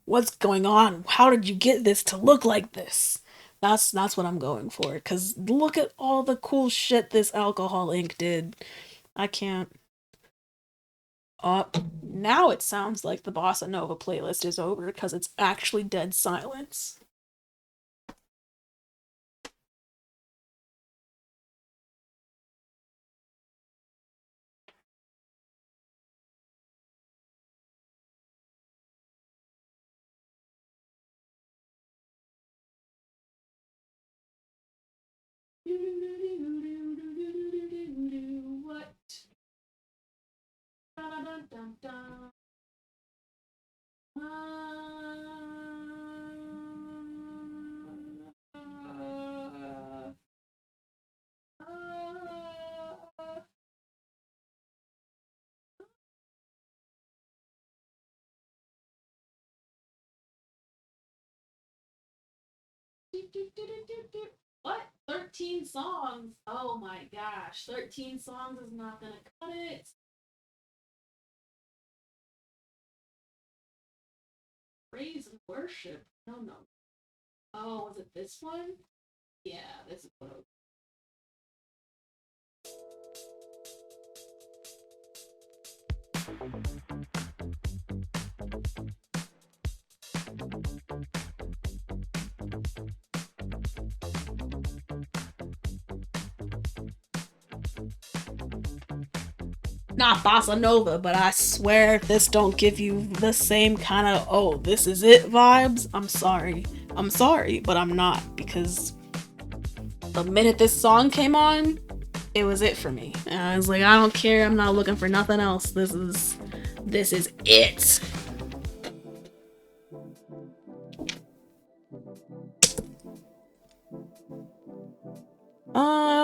what's going on? How did you get this to look like this?" That's what I'm going for cuz look at all the cool shit this alcohol ink did. I can't now it sounds like the Bossa Nova playlist is over because it's actually dead silence. What? Dun, dun, dun. What? 13 songs? Oh my gosh. 13 songs is not gonna cut it. Praise and worship. No. Oh, was it this one? Yeah, this is what not Bossa Nova, but I swear if this don't give you the same kind of oh, this is it vibes, I'm sorry. I'm sorry, but I'm not because the minute this song came on, it was it for me. And I was like, I don't care, I'm not looking for nothing else. This is it.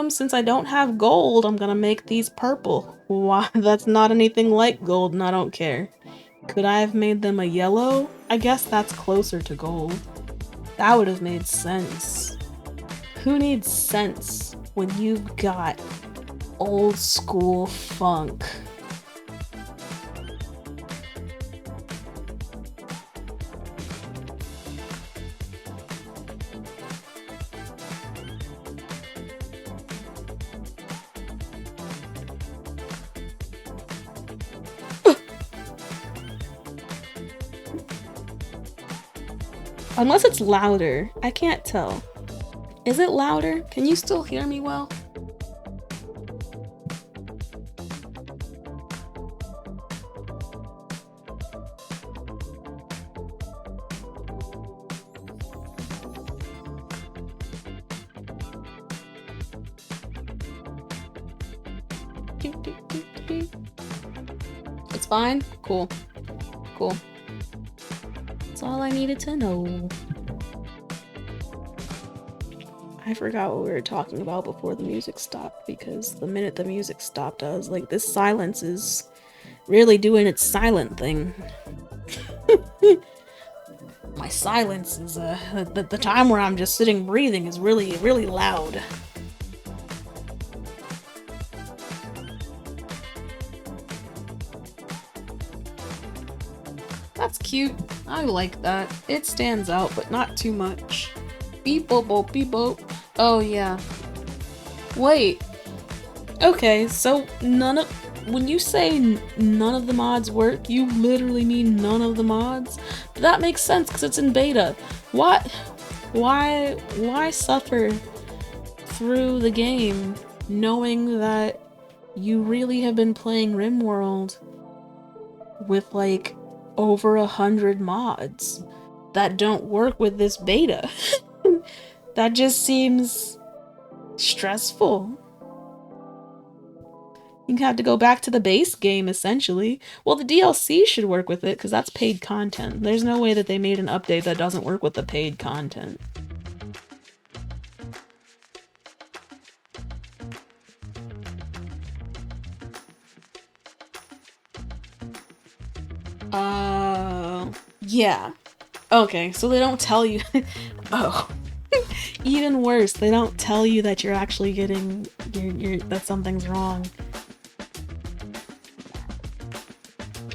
Since I don't have gold, I'm gonna make these purple. Why? That's not anything like gold and I don't care. Could I have made them a yellow? I guess that's closer to gold. That would have made sense. Who needs sense when you've got old school funk? Unless it's louder. I can't tell. Is it louder? Can you still hear me well? It's fine? Cool. Cool. That's all I needed to know. I forgot what we were talking about before the music stopped, because the minute the music stopped, I was like, this silence is really doing its silent thing. My silence is, the time where I'm just sitting breathing is really, really loud. That's cute. I like that. It stands out, but not too much. Beep boop boop beep boop. Oh yeah. Wait. Okay, so when you say none of the mods work, you literally mean none of the mods? But that makes sense because it's in beta. Why suffer through the game knowing that you really have been playing RimWorld with like over 100 mods that don't work with this beta? That just seems stressful. You have to go back to the base game, essentially. Well, the DLC should work with it, because that's paid content. There's no way that they made an update that doesn't work with the paid content. Yeah. Okay, so they don't tell you. Oh. Even worse, they don't tell you that you're actually getting that something's wrong.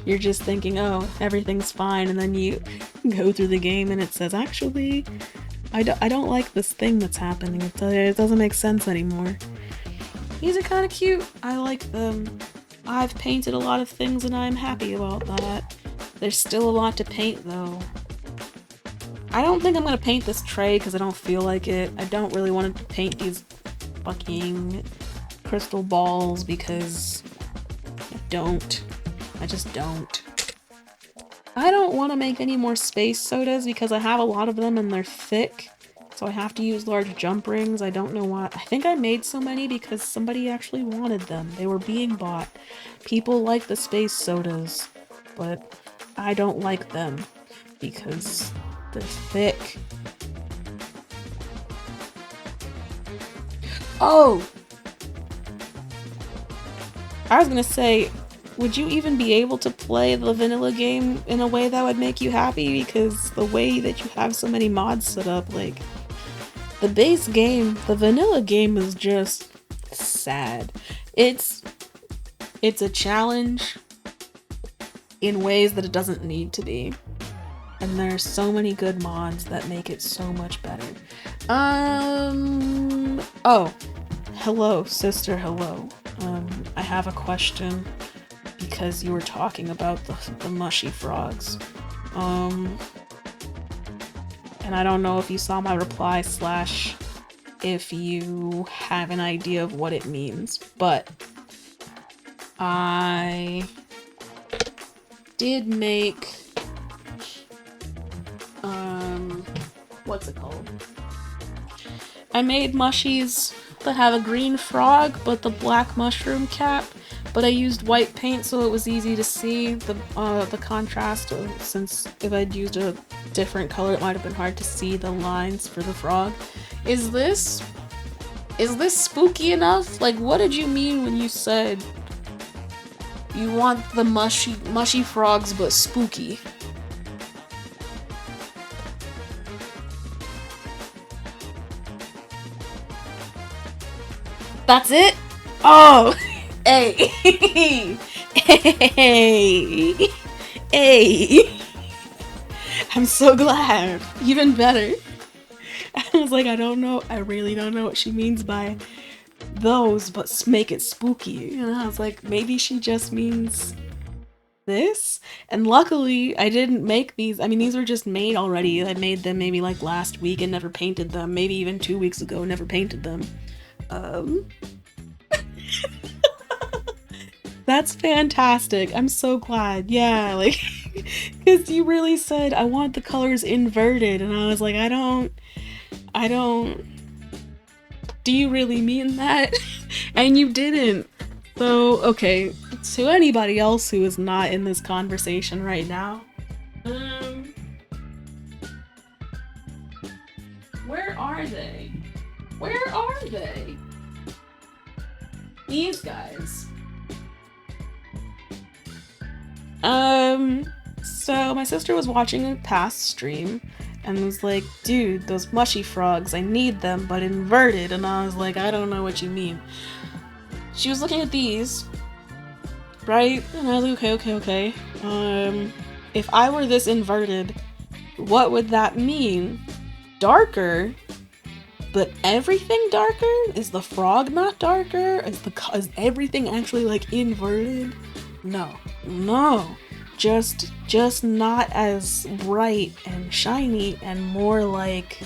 You're just thinking, oh, everything's fine, and then you go through the game and it says, actually, I don't like this thing that's happening. It doesn't make sense anymore. These are kind of cute. I like them. I've painted a lot of things and I'm happy about that. There's still a lot to paint though. I don't think I'm gonna paint this tray because I don't feel like it. I don't really want to paint these fucking crystal balls because I just don't. I don't want to make any more space sodas because I have a lot of them and they're thick. So I have to use large jump rings. I don't know why. I think I made so many because somebody actually wanted them. They were being bought. People like the space sodas, but I don't like them because they're thick. Oh! I was gonna say, would you even be able to play the vanilla game in a way that would make you happy? Because the way that you have so many mods set up, like, the base game, the vanilla game is just sad. It's a challenge in ways that it doesn't need to be. And there's so many good mods that make it so much better. Oh, hello, sister, hello. I have a question because you were talking about the mushy frogs. And I don't know if you saw my reply / if you have an idea of what it means, but I did make what's it called? I made mushies that have a green frog but the black mushroom cap, but I used white paint so it was easy to see the contrast, since if I'd used a different color it might have been hard to see the lines for the frog. Is this spooky enough? Like, what did you mean when you said you want the mushy frogs but spooky? That's it? Oh! Hey! Hey! Hey! I'm so glad. Even better. I was like, I don't know. I really don't know what she means by those, but make it spooky. And I was like, maybe she just means this. And luckily, I didn't make these. I mean, these were just made already. I made them maybe like last week and never painted them. Maybe even 2 weeks ago, never painted them. Um, that's fantastic. I'm so glad. Yeah, like, because you really said, I want the colors inverted. And I was like, I don't, do you really mean that? And you didn't. So, okay, to anybody else who is not in this conversation right now, where are they? Where are they? These guys. So my sister was watching a past stream and was like, dude, those mushy frogs, I need them, but inverted. And I was like, I don't know what you mean. She was looking at these, right? And I was like, okay. If I were this inverted, what would that mean? Darker? But everything darker? Is the frog not darker? Is everything actually like inverted? No. Just not as bright and shiny and more like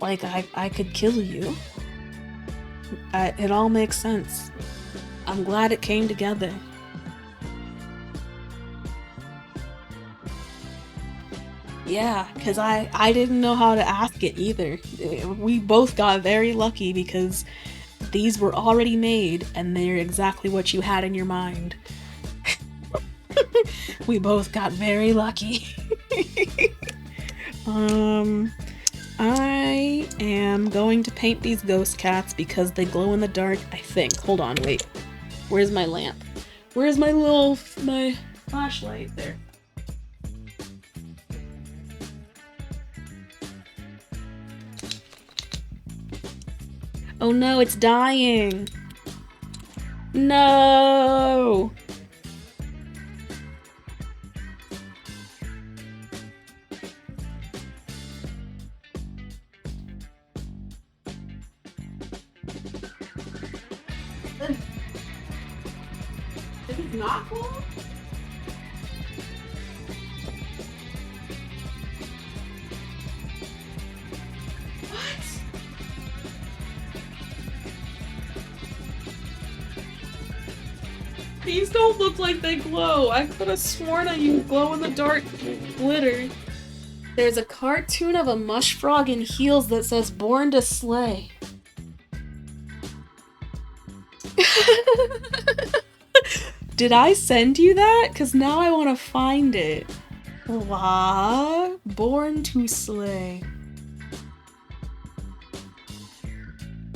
I could kill you. It all makes sense. I'm glad it came together. Yeah, because I didn't know how to ask it either. We both got very lucky because these were already made and they're exactly what you had in your mind. We both got very lucky. I am going to paint these ghost cats because they glow in the dark, I think. Hold on, wait. Where's my lamp? Where's my flashlight? There. Oh no, it's dying. No. This is not cool? What? These don't look like they glow. I could have sworn I used glow-in-the-dark glitter. There's a cartoon of a mush frog in heels that says "Born to Slay." Did I send you that? Because now I want to find it. What? Born to Slay.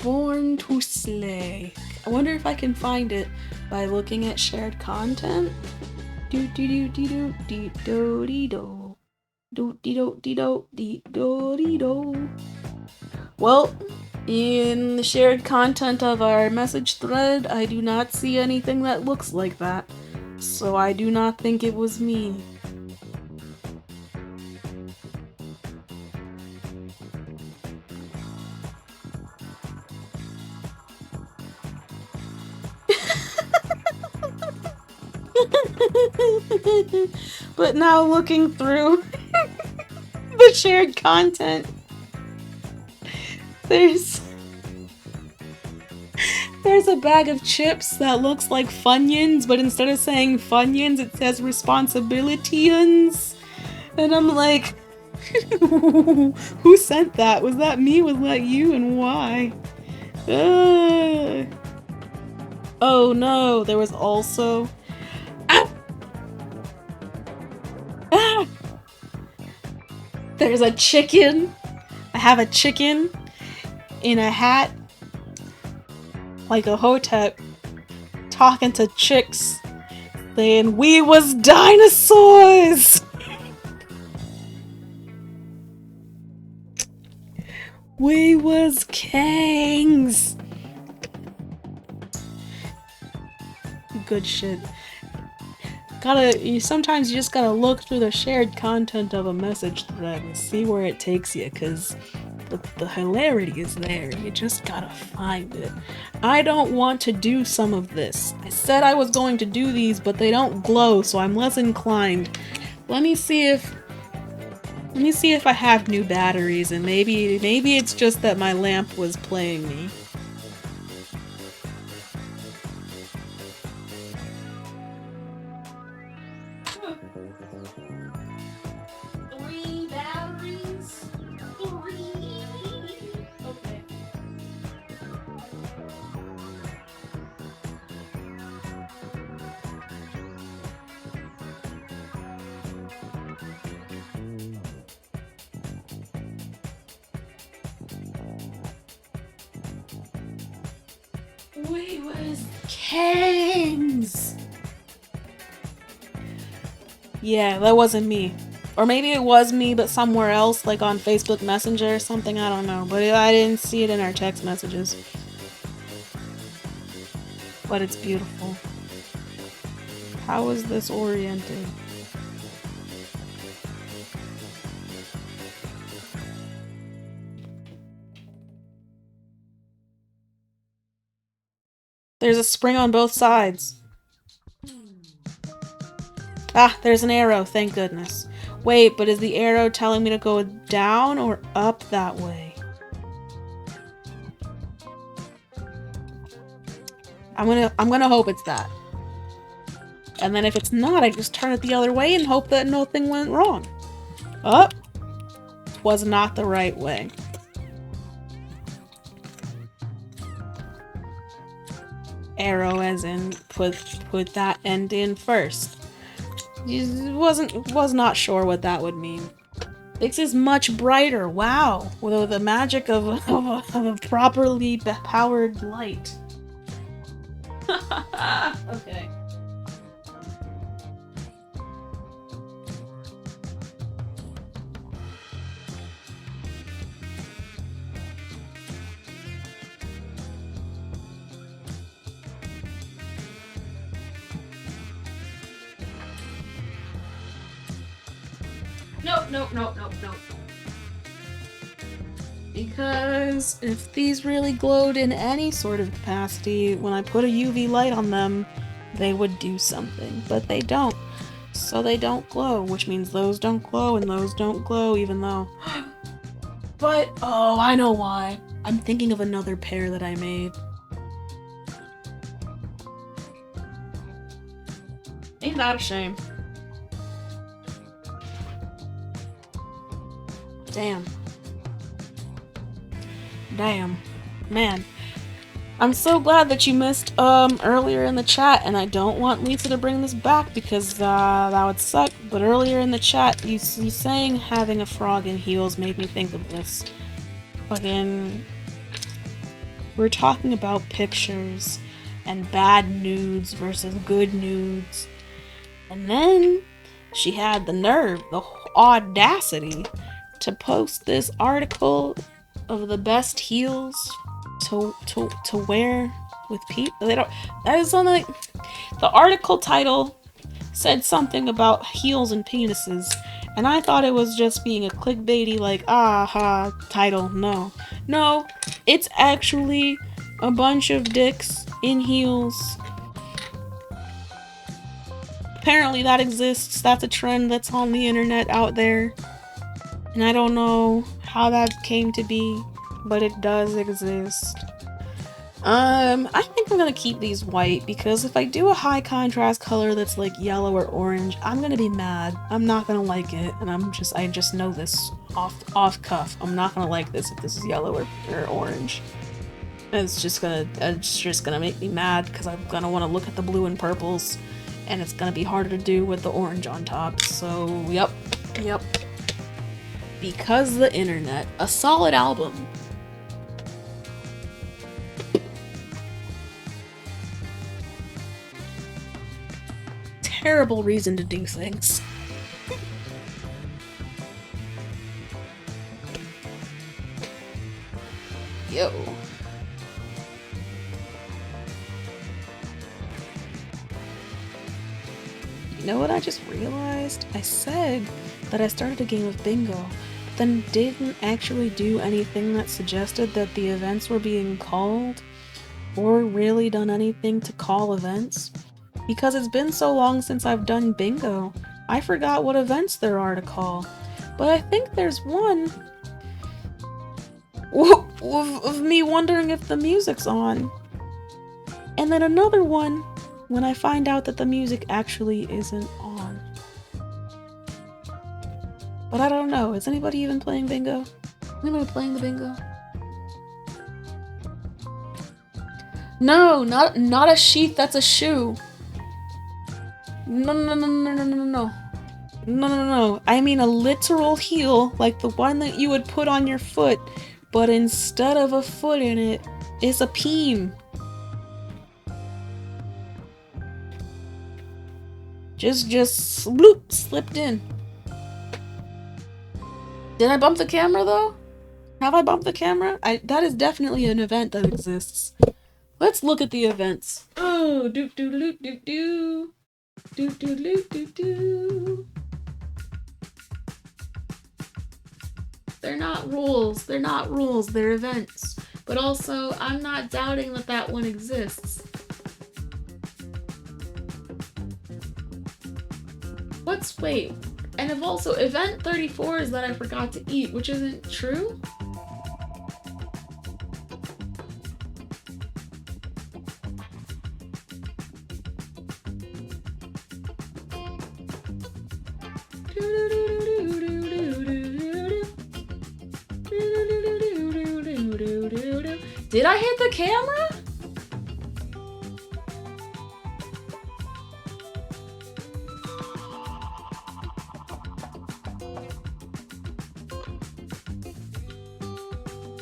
Born to Slay. I wonder if I can find it by looking at shared content. Do do do do do do do do do do do do do do do. Well, in the shared content of our message thread, I do not see anything that looks like that, so I do not think it was me. But now looking through the shared content, there's a bag of chips that looks like Funyuns, but instead of saying Funyuns, it says Responsibilityuns. And I'm like, who sent that? Was that me? Was that you? And why? Oh no, there was also... There's a chicken. I have a chicken in a hat, like a hotep, talking to chicks, saying, "We was dinosaurs! We was kings!" Good shit. Sometimes you just gotta look through the shared content of a message thread and see where it takes you, cause the hilarity is there. You just gotta find it. I don't want to do some of this. I said I was going to do these, but they don't glow, so I'm less inclined. Let me see if I have new batteries, and maybe it's just that my lamp was playing me. Wait, what is Kings? Yeah, that wasn't me. Or maybe it was me, but somewhere else, like on Facebook Messenger or something, I don't know. But I didn't see it in our text messages. But it's beautiful. How is this oriented? There's a spring on both sides. Ah, there's an arrow, thank goodness. Wait, but is the arrow telling me to go down or up that way? I'm gonna hope it's that. And then if it's not, I just turn it the other way and hope that nothing went wrong. Up was not the right way. Arrow as in put that end in first. Was not sure what that would mean. This is much brighter. Wow, with the magic of a properly powered light. Okay. Nope. Because if these really glowed in any sort of capacity, when I put a UV light on them, they would do something. But they don't. So they don't glow, which means those don't glow and those don't glow, even though... But, oh, I know why. I'm thinking of another pair that I made. Ain't that a shame? Damn. Man. I'm so glad that you missed earlier in the chat, and I don't want Lisa to bring this back because that would suck, but earlier in the chat you saying having a frog in heels made me think of this. Fucking... We're talking about pictures and bad nudes versus good nudes. And then she had the nerve, the audacity to post this article of the best heels to wear with people. They don't. That is something. The article title said something about heels and penises, and I thought it was just being a clickbaity like aha title. No, it's actually a bunch of dicks in heels. Apparently that exists. That's a trend that's on the internet out there. And I don't know how that came to be, but it does exist. I think I'm gonna keep these white because if I do a high contrast color that's like yellow or orange, I'm gonna be mad. I'm not gonna like it, and I just know this off cuff. I'm not gonna like this if this is yellow or orange. It's just gonna make me mad because I'm gonna want to look at the blue and purples, and it's gonna be harder to do with the orange on top. So yep. Because the internet, a solid album. Terrible reason to do things. Yo. You know what I just realized? I said that I started a game of bingo. then didn't actually do anything that suggested that the events were being called, or really done anything to call events. Because it's been so long since I've done bingo, I forgot what events there are to call. But I think there's one of me wondering if the music's on. And then another one when I find out that the music actually isn't on. But I don't know, is anybody even playing bingo? Anybody playing the bingo? No, not a sheath, that's a shoe. No. No. I mean a literal heel, like the one that you would put on your foot, but instead of a foot in it, is a peen. Just bloop, slipped in. Did I bump the camera though? Have I bumped the camera? That is definitely an event that exists. Let's look at the events. Oh, doop doop doop doop doop. Doop doop doop doop doop. They're not rules, they're events. But also, I'm not doubting that that one exists. Wait, and if also, event 34 is that I forgot to eat, which isn't true? Did I hit the camera?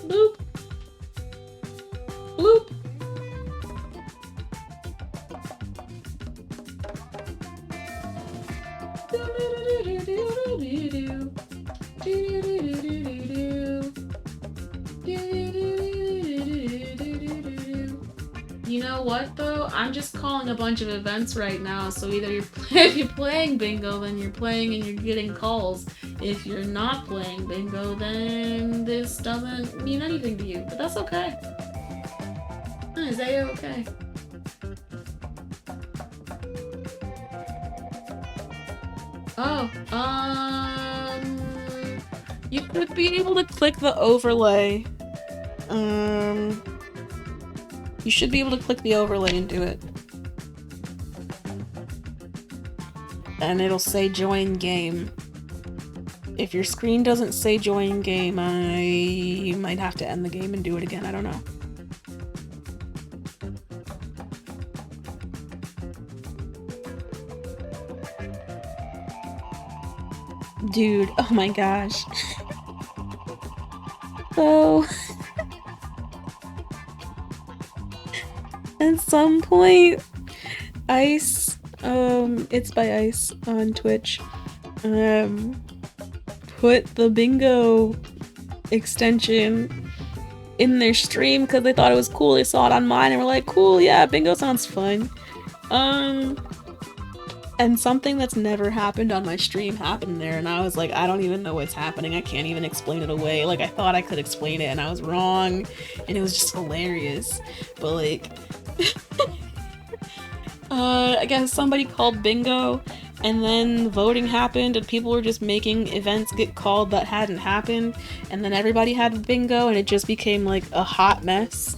Bloop. Bloop. You know what though? I'm just calling a bunch of events right now, so either if you're playing bingo, then you're playing and you're getting calls. If you're not playing bingo, then this doesn't mean anything to you, but that's okay. Is A-okay? Oh, you could be able to click the overlay. You should be able to click the overlay and do it. And it'll say join game. If your screen doesn't say join game, I might have to end the game and do it again, I don't know. Dude, oh my gosh. So, at some point, Ice, it's by Ice on Twitch, put the bingo extension in their stream because they thought it was cool. They saw it on mine and were like, cool, yeah, bingo sounds fun. And something that's never happened on my stream happened there, and I was like, I don't even know what's happening. I can't even explain it away. Like, I thought I could explain it, and I was wrong, and it was just hilarious. But, like, I guess somebody called bingo, and then voting happened, and people were just making events get called that hadn't happened, and then everybody had bingo, and it just became, like, a hot mess.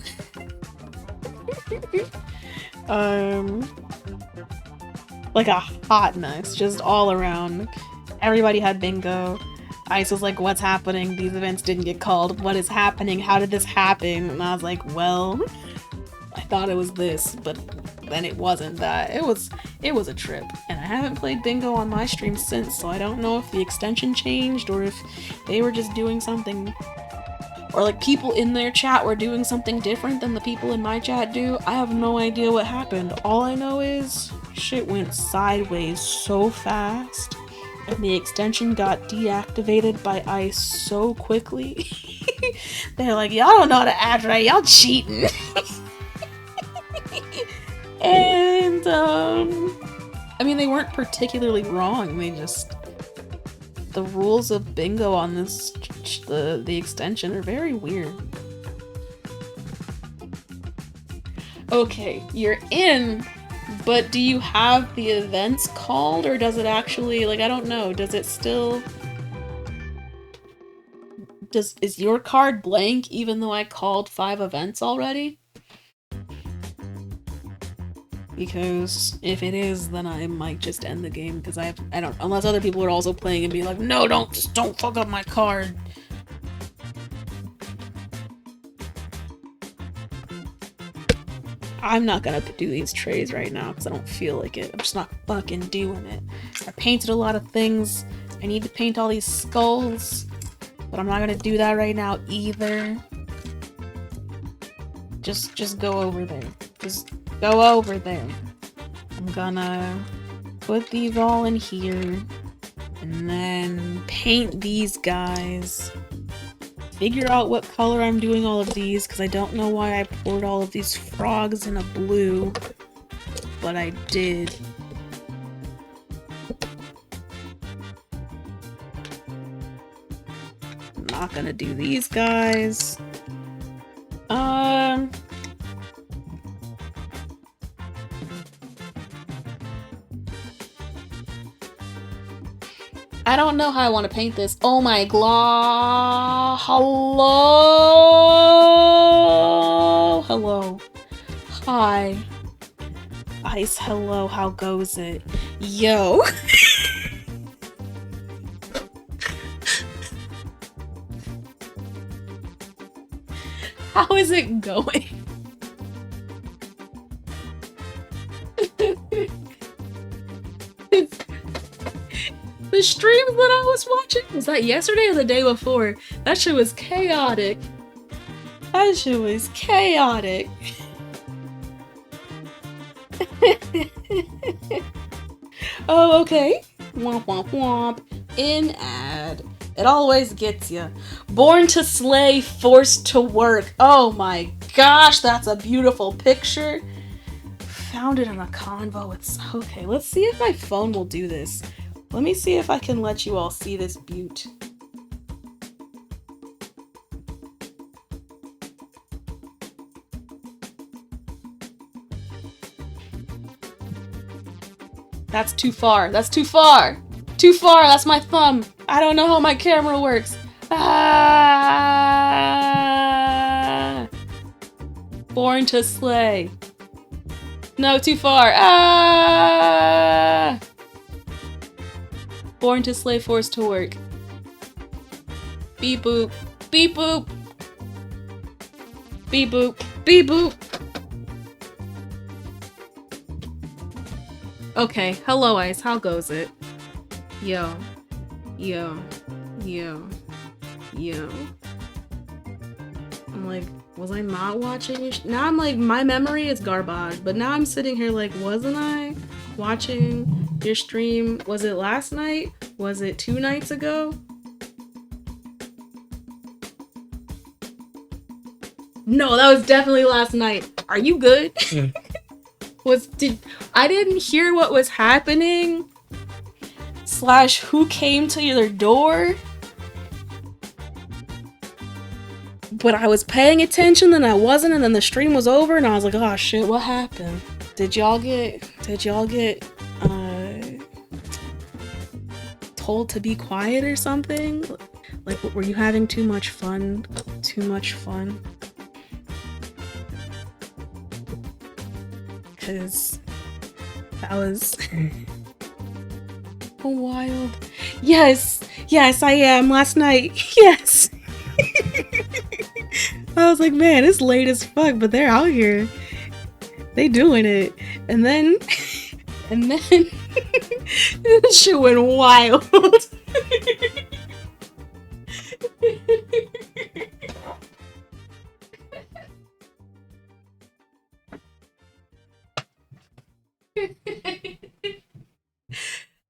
Like a hot mess, just all around. Everybody had bingo. Ice was like, what's happening? These events didn't get called. What is happening? How did this happen? And I was like, well, I thought it was this, but then it wasn't that. It was a trip. And I haven't played bingo on my stream since, so I don't know if the extension changed or if they were just doing something, or like people in their chat were doing something different than the people in my chat do. I have no idea what happened. All I know is shit went sideways so fast, and the extension got deactivated by Ice so quickly. They're like, y'all don't know how to act right, y'all cheating. And I mean, they weren't particularly wrong, they just the rules of bingo on this, the extension are very weird. Okay, you're in, but do you have the events called, or does it actually, like, I don't know, does it still... Is your card blank even though I called 5 events already? Because if it is, then I might just end the game, because I don't, unless other people are also playing and be like, no, don't fuck up my card. I'm not gonna do these trays right now because I don't feel like it. I'm just not fucking doing it. I painted a lot of things. I need to paint all these skulls, but I'm not gonna do that right now either. Just go over there. Just go over there. I'm gonna put these all in here and then paint these guys. Figure out what color I'm doing all of these, because I don't know why I poured all of these frogs in a blue, but I did. I'm not gonna do these guys. I don't know how I want to paint this. Oh my god. Hello. Hello. Hi. Ice, hello. How goes it? Yo. How is it going? The streams that I was watching, was that yesterday or the day before? That shit was chaotic. That shit was chaotic. Oh, okay. Womp womp womp. In ad. It always gets you. Born to slay, forced to work. Oh my gosh, that's a beautiful picture. Found it in a convo with... Okay, let's see if my phone will do this. Let me see if I can let you all see this beaut. That's too far. That's too far. Too far. That's my thumb. I don't know how my camera works. Ah! Born to slay. No, too far. Ah! Born to slay, forced to work. Beep boop. Beep boop. Beep boop. Beep boop. Okay, hello Ice, how goes it? Yo. Yo. Yo. Yo. I'm like, was I not watching your now I'm like, my memory is garbage, but now I'm sitting here like, wasn't I watching your stream? Was it last night? Was it 2 nights ago? No, that was definitely last night. Are you good? I didn't hear what was happening / who came to your door, but I was paying attention, then I wasn't, and then the stream was over and I was like, oh shit, what happened? Did y'all get told to be quiet or something? Like, were you having too much fun? Too much fun? Because that was wild. Yes, I am. Last night, yes. I was like, man, it's late as fuck, but they're out here. They doing it. And then this shit went wild.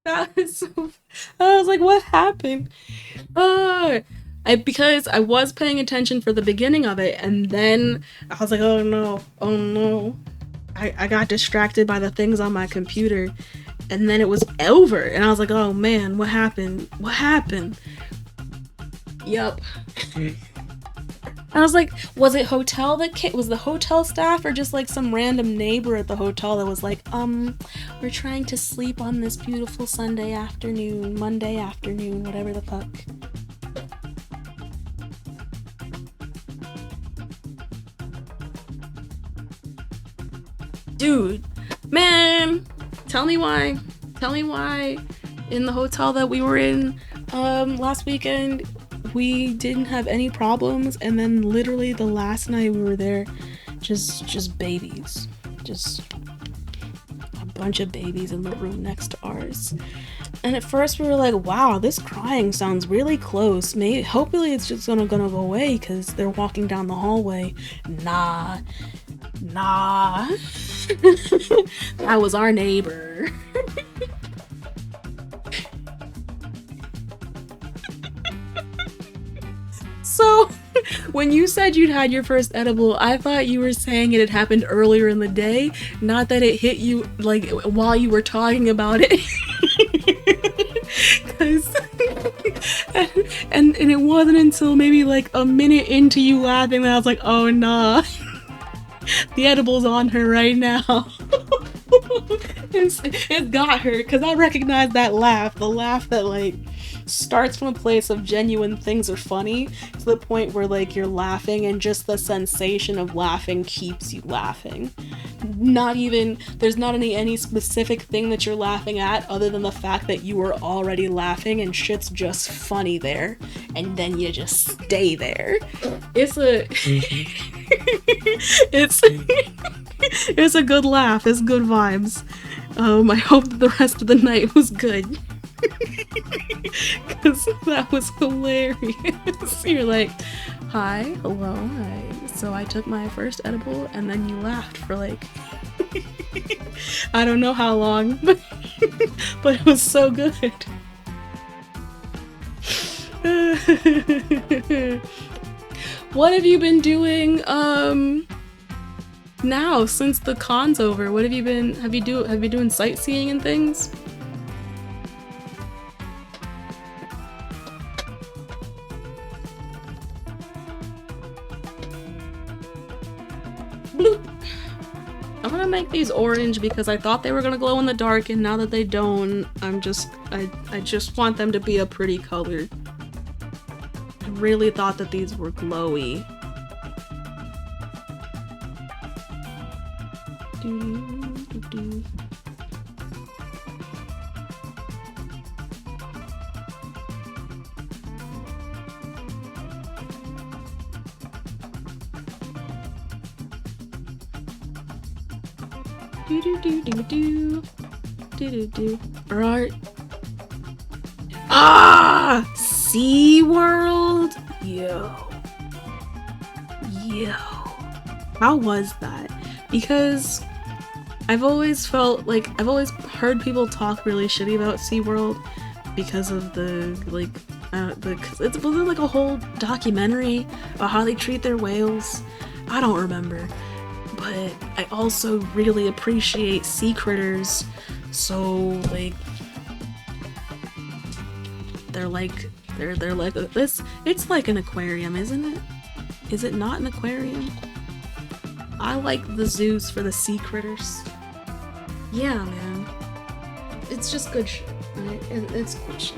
That was so... I was like, what happened? Because I was paying attention for the beginning of it, and then I was like, oh no. I got distracted by the things on my computer, and then it was over, and I was like, oh man, what happened? What happened? Yup. I was like, was it was the hotel staff or just like some random neighbor at the hotel that was like, we're trying to sleep on this beautiful Monday afternoon, whatever the fuck. Dude, man, tell me why in the hotel that we were in last weekend we didn't have any problems, and then literally the last night we were there, just babies, just a bunch of babies in the room next to ours. And at first we were like, wow, this crying sounds really close. Hopefully it's just gonna go away because they're walking down the hallway. Nah. That was our neighbor. So, when you said you'd had your first edible, I thought you were saying it had happened earlier in the day, not that it hit you, like, while you were talking about it. and it wasn't until maybe, like, a minute into you laughing that I was like, oh, nah. The edible's on her right now. It got her, because I recognize that laugh. The laugh that, like, starts from a place of genuine things are funny to the point where, like, you're laughing and just the sensation of laughing keeps you laughing. There's not any specific thing that you're laughing at other than the fact that you were already laughing and shit's just funny there. And then you just stay there. It's a good laugh. It's good vibes. I hope that the rest of the night was good. Because that was hilarious. You're like, hi, hello, hi. So I took my first edible, and then you laughed for like, I don't know how long, but it was so good. What have you been doing now since the con's over? What have you been doing sightseeing and things? Bloop. I'm gonna make these orange because I thought they were gonna glow in the dark, and now that they don't, I just want them to be a pretty color. I really thought that these were glowy. Alright. SeaWorld? Yo. How was that? Because I've always heard people talk really shitty about SeaWorld because of it wasn't like a whole documentary about how they treat their whales. I don't remember. But I also really appreciate sea critters, so like they're like this. It's like an aquarium, isn't it? Is it not an aquarium? I like the zoos for the sea critters. Yeah, man. It's just good shit, right? It's good shit.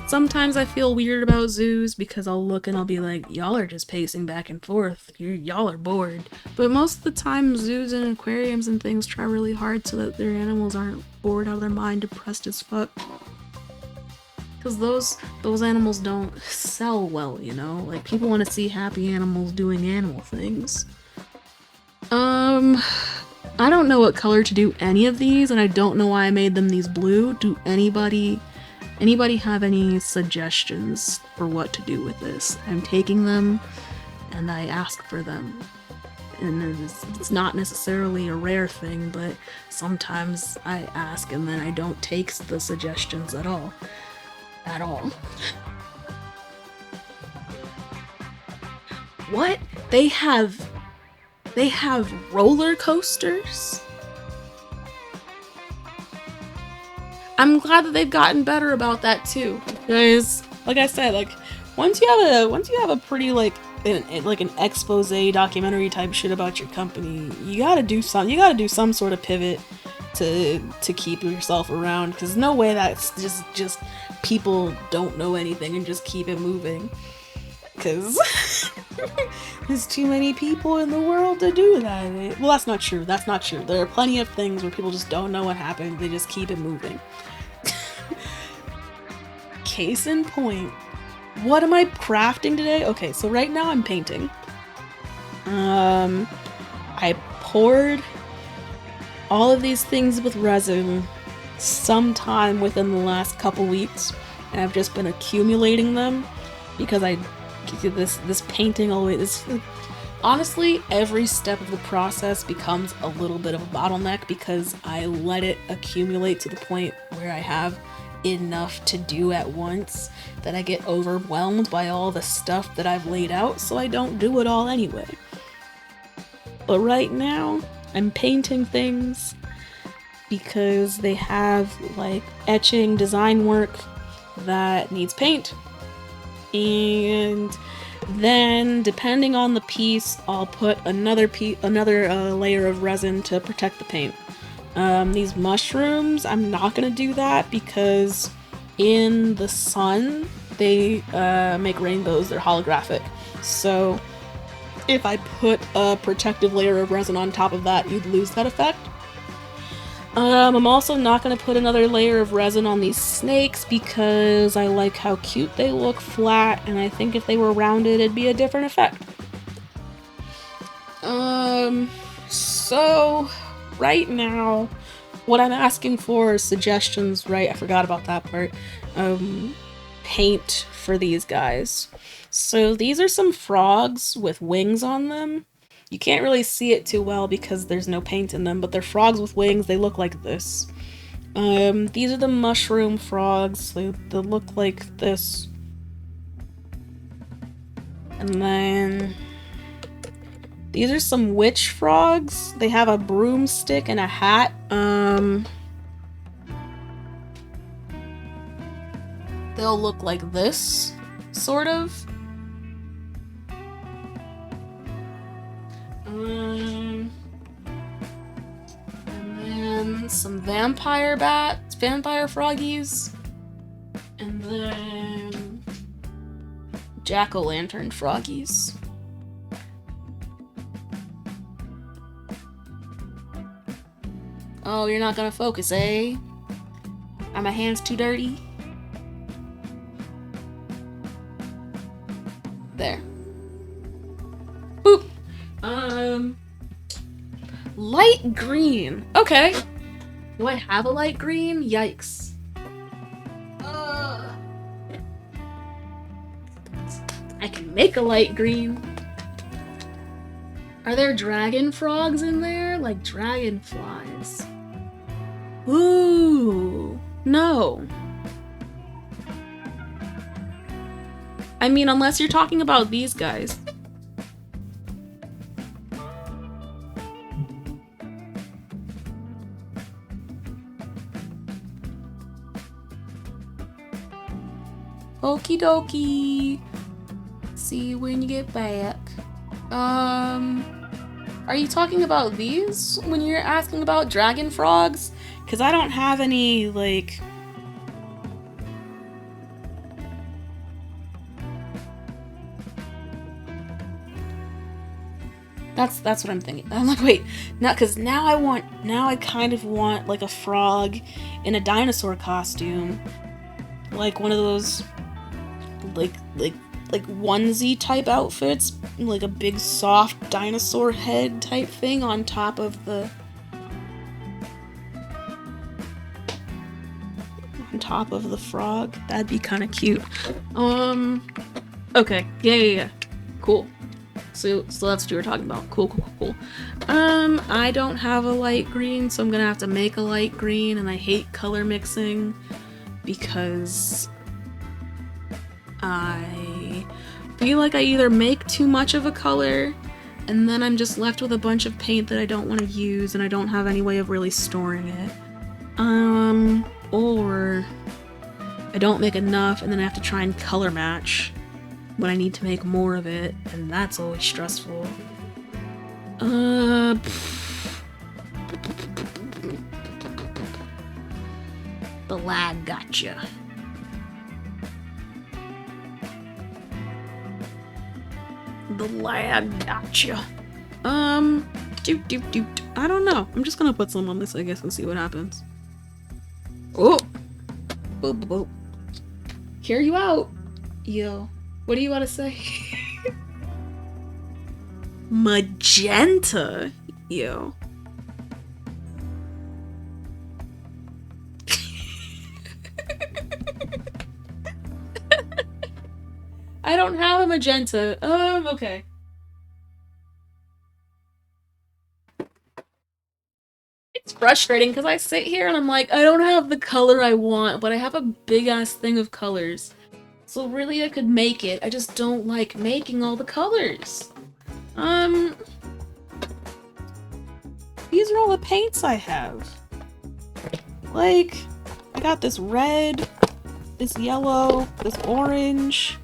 Sometimes I feel weird about zoos because I'll look and I'll be like, y'all are just pacing back and forth. Y'all are bored. But most of the time, zoos and aquariums and things try really hard so that their animals aren't bored out of their mind, depressed as fuck. Because those animals don't sell well, you know? Like, people want to see happy animals doing animal things. I don't know what color to do any of these, and I don't know why I made them these blue. Do anybody have any suggestions for what to do with this? I'm taking them and I ask for them. And it's not necessarily a rare thing, but sometimes I ask and then I don't take the suggestions at all. What? They have roller coasters? I'm glad that they've gotten better about that too, because like I said, like once you have a pretty like an expose documentary type shit about your company, you gotta do some sort of pivot to keep yourself around, because no way that's just people don't know anything and just keep it moving, because there's too many people in the world to do that. Well, that's not true. There are plenty of things where people just don't know what happened, they just keep it moving. Case in point, what am I crafting today? Okay, so right now I'm painting. I poured all of these things with resin sometime within the last couple weeks, and I've just been accumulating them because this painting always, honestly, every step of the process becomes a little bit of a bottleneck because I let it accumulate to the point where I have enough to do at once that I get overwhelmed by all the stuff that I've laid out, so I don't do it all anyway. But right now, I'm painting things because they have like etching design work that needs paint, and then depending on the piece, I'll put another layer of resin to protect the paint. These mushrooms, I'm not gonna do that because in the sun they make rainbows. They're holographic, so if I put a protective layer of resin on top of that, you'd lose that effect. I'm also not going to put another layer of resin on these snakes because I like how cute they look flat, and I think if they were rounded, it'd be a different effect. So right now, what I'm asking for is suggestions, right? I forgot about that part. Paint for these guys. So these are some frogs with wings on them. You can't really see it too well because there's no paint in them, but they're frogs with wings. They look like this. These are the mushroom frogs. They look like this. And then these are some witch frogs. They have a broomstick and a hat. They'll look like this, sort of. And then some vampire froggies, and then jack-o'-lantern froggies. Oh, you're not gonna focus, eh? Are my hands too dirty? There. Boop! Light green. Okay. Do I have a light green? Yikes. I can make a light green. Are there dragon frogs in there? Like dragonflies. Ooh. No. I mean, unless you're talking about these guys. Okie dokie. See you when you get back. Are you talking about these when you're asking about dragon frogs? Because I don't have any, like... That's what I'm thinking. I'm like, wait, not because now I kind of want like a frog in a dinosaur costume, like one of those, like onesie type outfits, like a big soft dinosaur head type thing on top of the frog. That'd be kind of cute. Okay, yeah, cool. So that's what you were talking about. Cool. I don't have a light green, so I'm gonna have to make a light green, and I hate color mixing because I feel like I either make too much of a color and then I'm just left with a bunch of paint that I don't want to use, and I don't have any way of really storing it. or I don't make enough and then I have to try and color match when I need to make more of it, and that's always stressful. The lag gotcha. The lag gotcha. I don't know. I'm just gonna put some on this, I guess, and see what happens. Oh! Boop, boop, boop. Hear you out. Yo, what do you want to say? Magenta? Yo. I don't have a magenta. Okay. It's frustrating because I sit here and I'm like, I don't have the color I want, but I have a big ass thing of colors. So really I could make it. I just don't like making all the colors. These are all the paints I have. Like, I got this red, this yellow, this orange,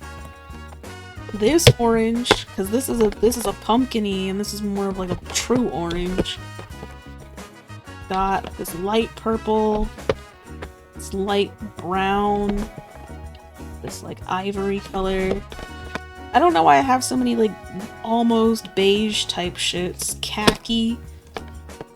this orange, because this is a pumpkin-y and this is more of like a true orange. Got this light purple, this light brown, this like ivory color. I don't know why I have so many like almost beige type shits. Khaki,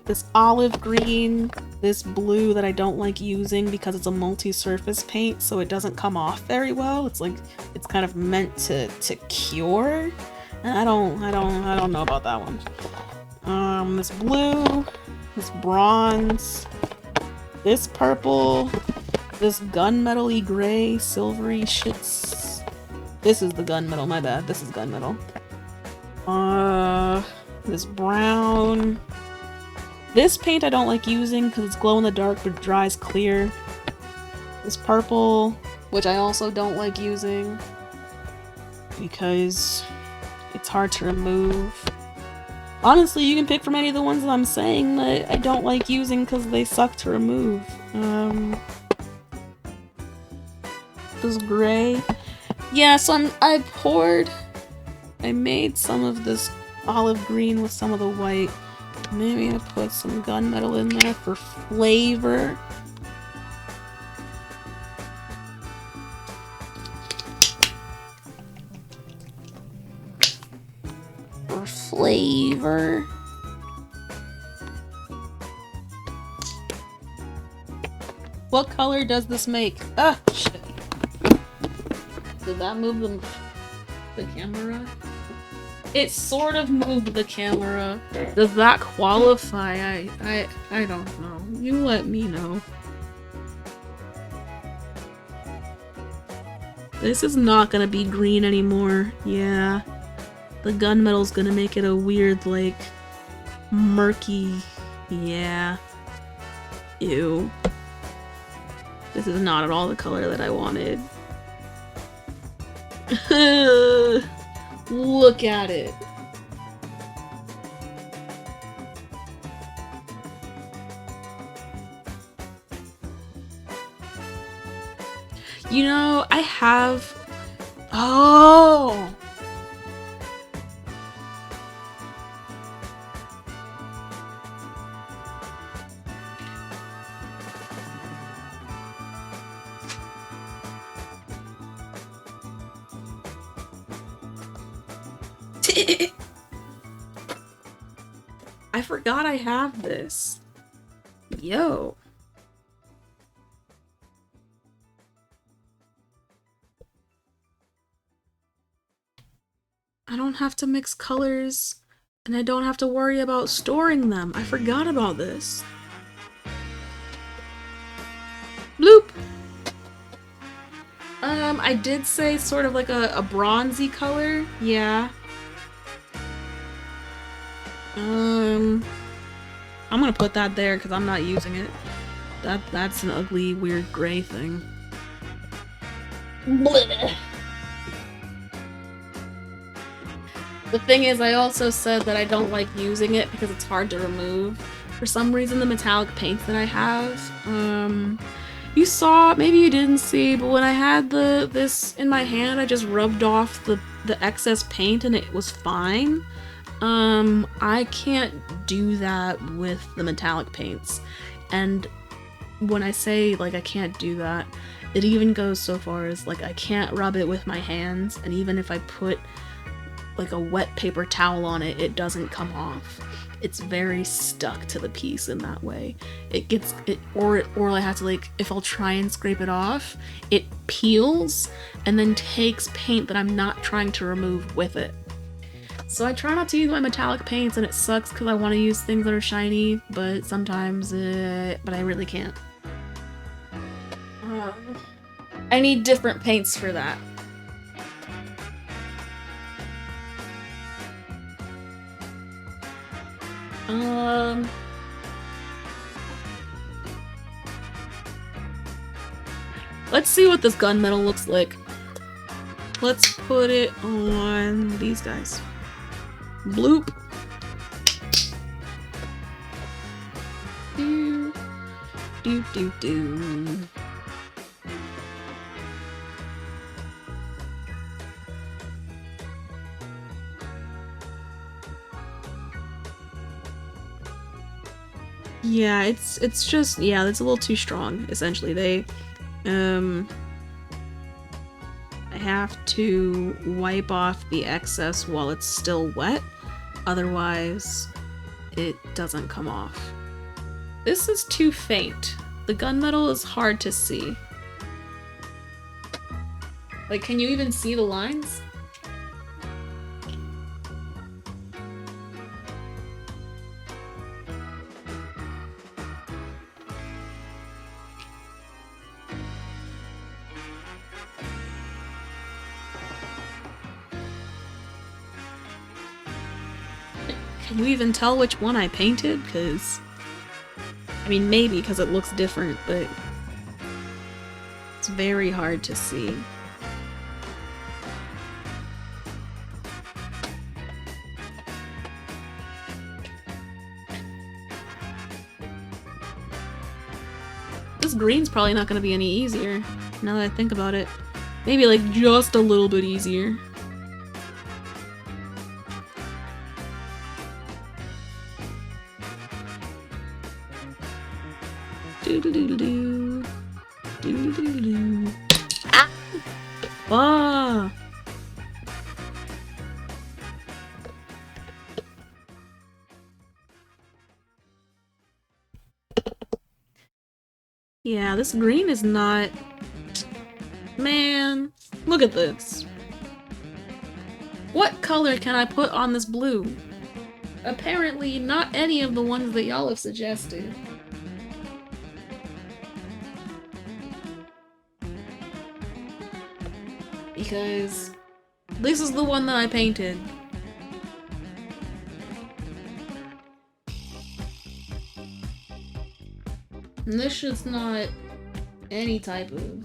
this olive green, this blue that I don't like using because it's a multi-surface paint, so it doesn't come off very well. It's like it's kind of meant to cure. And I don't know about that one. This blue, this bronze, this purple, this gunmetal-y gray, silvery shits. This is the gunmetal, my bad. This is gunmetal. This brown. This paint I don't like using because it's glow in the dark but dries clear. This purple, which I also don't like using because it's hard to remove. Honestly, you can pick from any of the ones that I'm saying that I don't like using because they suck to remove. This gray. Yeah, so I made some of this olive green with some of the white. Maybe I put some gunmetal in there for flavor. For flavor. What color does this make? Ah, shit. Did that move the camera? It sort of moved the camera. Does that qualify? I don't know. You let me know. This is not gonna be green anymore. Yeah. The gunmetal's gonna make it a weird, like, murky... Yeah. Ew. This is not at all the color that I wanted. Look at it. You know, I have... Oh! I forgot I have this. Yo. I don't have to mix colors, and I don't have to worry about storing them. I forgot about this. Bloop! I did say sort of like a bronzy color. Yeah. I'm gonna put that there because I'm not using it. That's an ugly, weird gray thing. Blech. The thing is, I also said that I don't like using it because it's hard to remove. For some reason, the metallic paint that I have, You saw, maybe you didn't see, but when I had this in my hand, I just rubbed off the excess paint and it was fine. I can't do that with the metallic paints. And when I say, like, I can't do that, it even goes so far as, like, I can't rub it with my hands, and even if I put, like, a wet paper towel on it, it doesn't come off. It's very stuck to the piece in that way. It gets, or I have to, like, if I'll try and scrape it off, it peels and then takes paint that I'm not trying to remove with it. So I try not to use my metallic paints, and it sucks because I want to use things that are shiny, but sometimes, but I really can't. I need different paints for that. Let's see what this gunmetal looks like. Let's put it on these guys. Bloop. Do, do, do, do. Yeah, it's just, yeah, that's a little too strong, essentially. I have to wipe off the excess while it's still wet, otherwise it doesn't come off. This is too faint. The gunmetal is hard to see. Like, can you even see the lines? Can you even tell which one I painted? Because, I mean, maybe because it looks different, but it's very hard to see. This green's probably not going to be any easier, now that I think about it. Maybe, like, just a little bit easier. Do-do-do-do-do. Do-do-do-do-do. Ah! Ah! Yeah, this green is not... Man, look at this. What color can I put on this blue? Apparently not any of the ones that y'all have suggested. Because this is the one that I painted. And this is not any type of...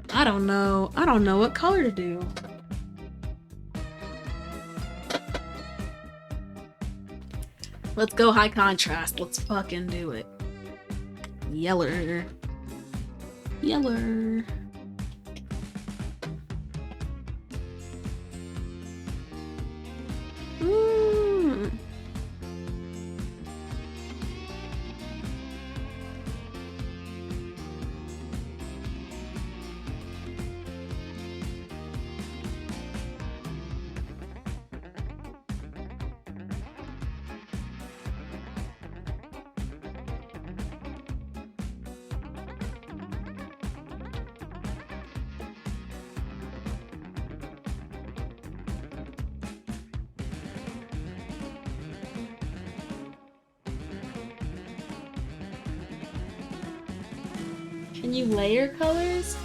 I don't know. I don't know what color to do. Let's go high contrast. Let's fucking do it. Yeller. Yeller. Can you layer colors?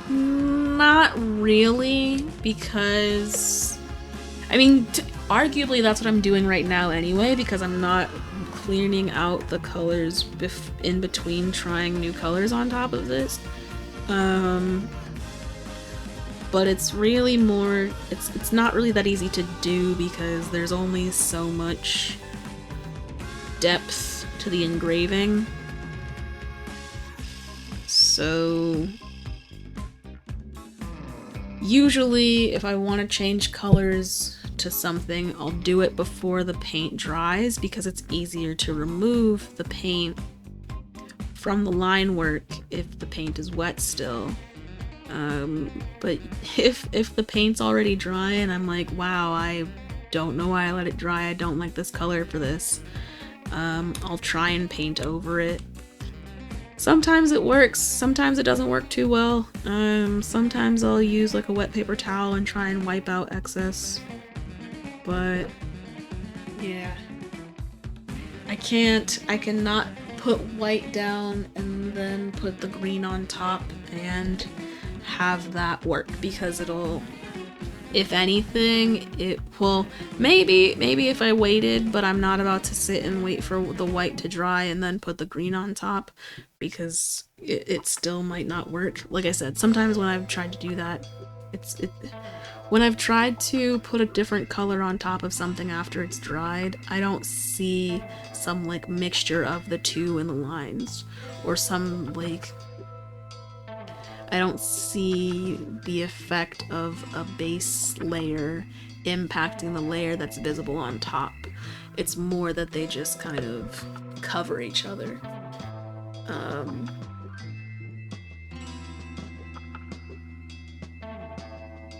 Not really, because I mean, arguably that's what I'm doing right now anyway, because I'm not cleaning out the colors in between trying new colors on top of this. but it's really more, it's not really that easy to do because there's only so much depth to the engraving. So usually if I want to change colors to something, I'll do it before the paint dries because it's easier to remove the paint from the line work if the paint is wet still. But if the paint's already dry and I'm like, wow, I don't know why I let it dry, I don't like this color for this, I'll try and paint over it. Sometimes it works, sometimes it doesn't work too well. Sometimes I'll use like a wet paper towel and try and wipe out excess. But yeah, I cannot put white down and then put the green on top and have that work because it'll, if anything, it will, maybe if I waited, but I'm not about to sit and wait for the white to dry and then put the green on top because it still might not work. Like I said, sometimes when I've tried to do that, when I've tried to put a different color on top of something after it's dried, I don't see some like mixture of the two in the lines, or some like, I don't see the effect of a base layer impacting the layer that's visible on top. It's more that they just kind of cover each other.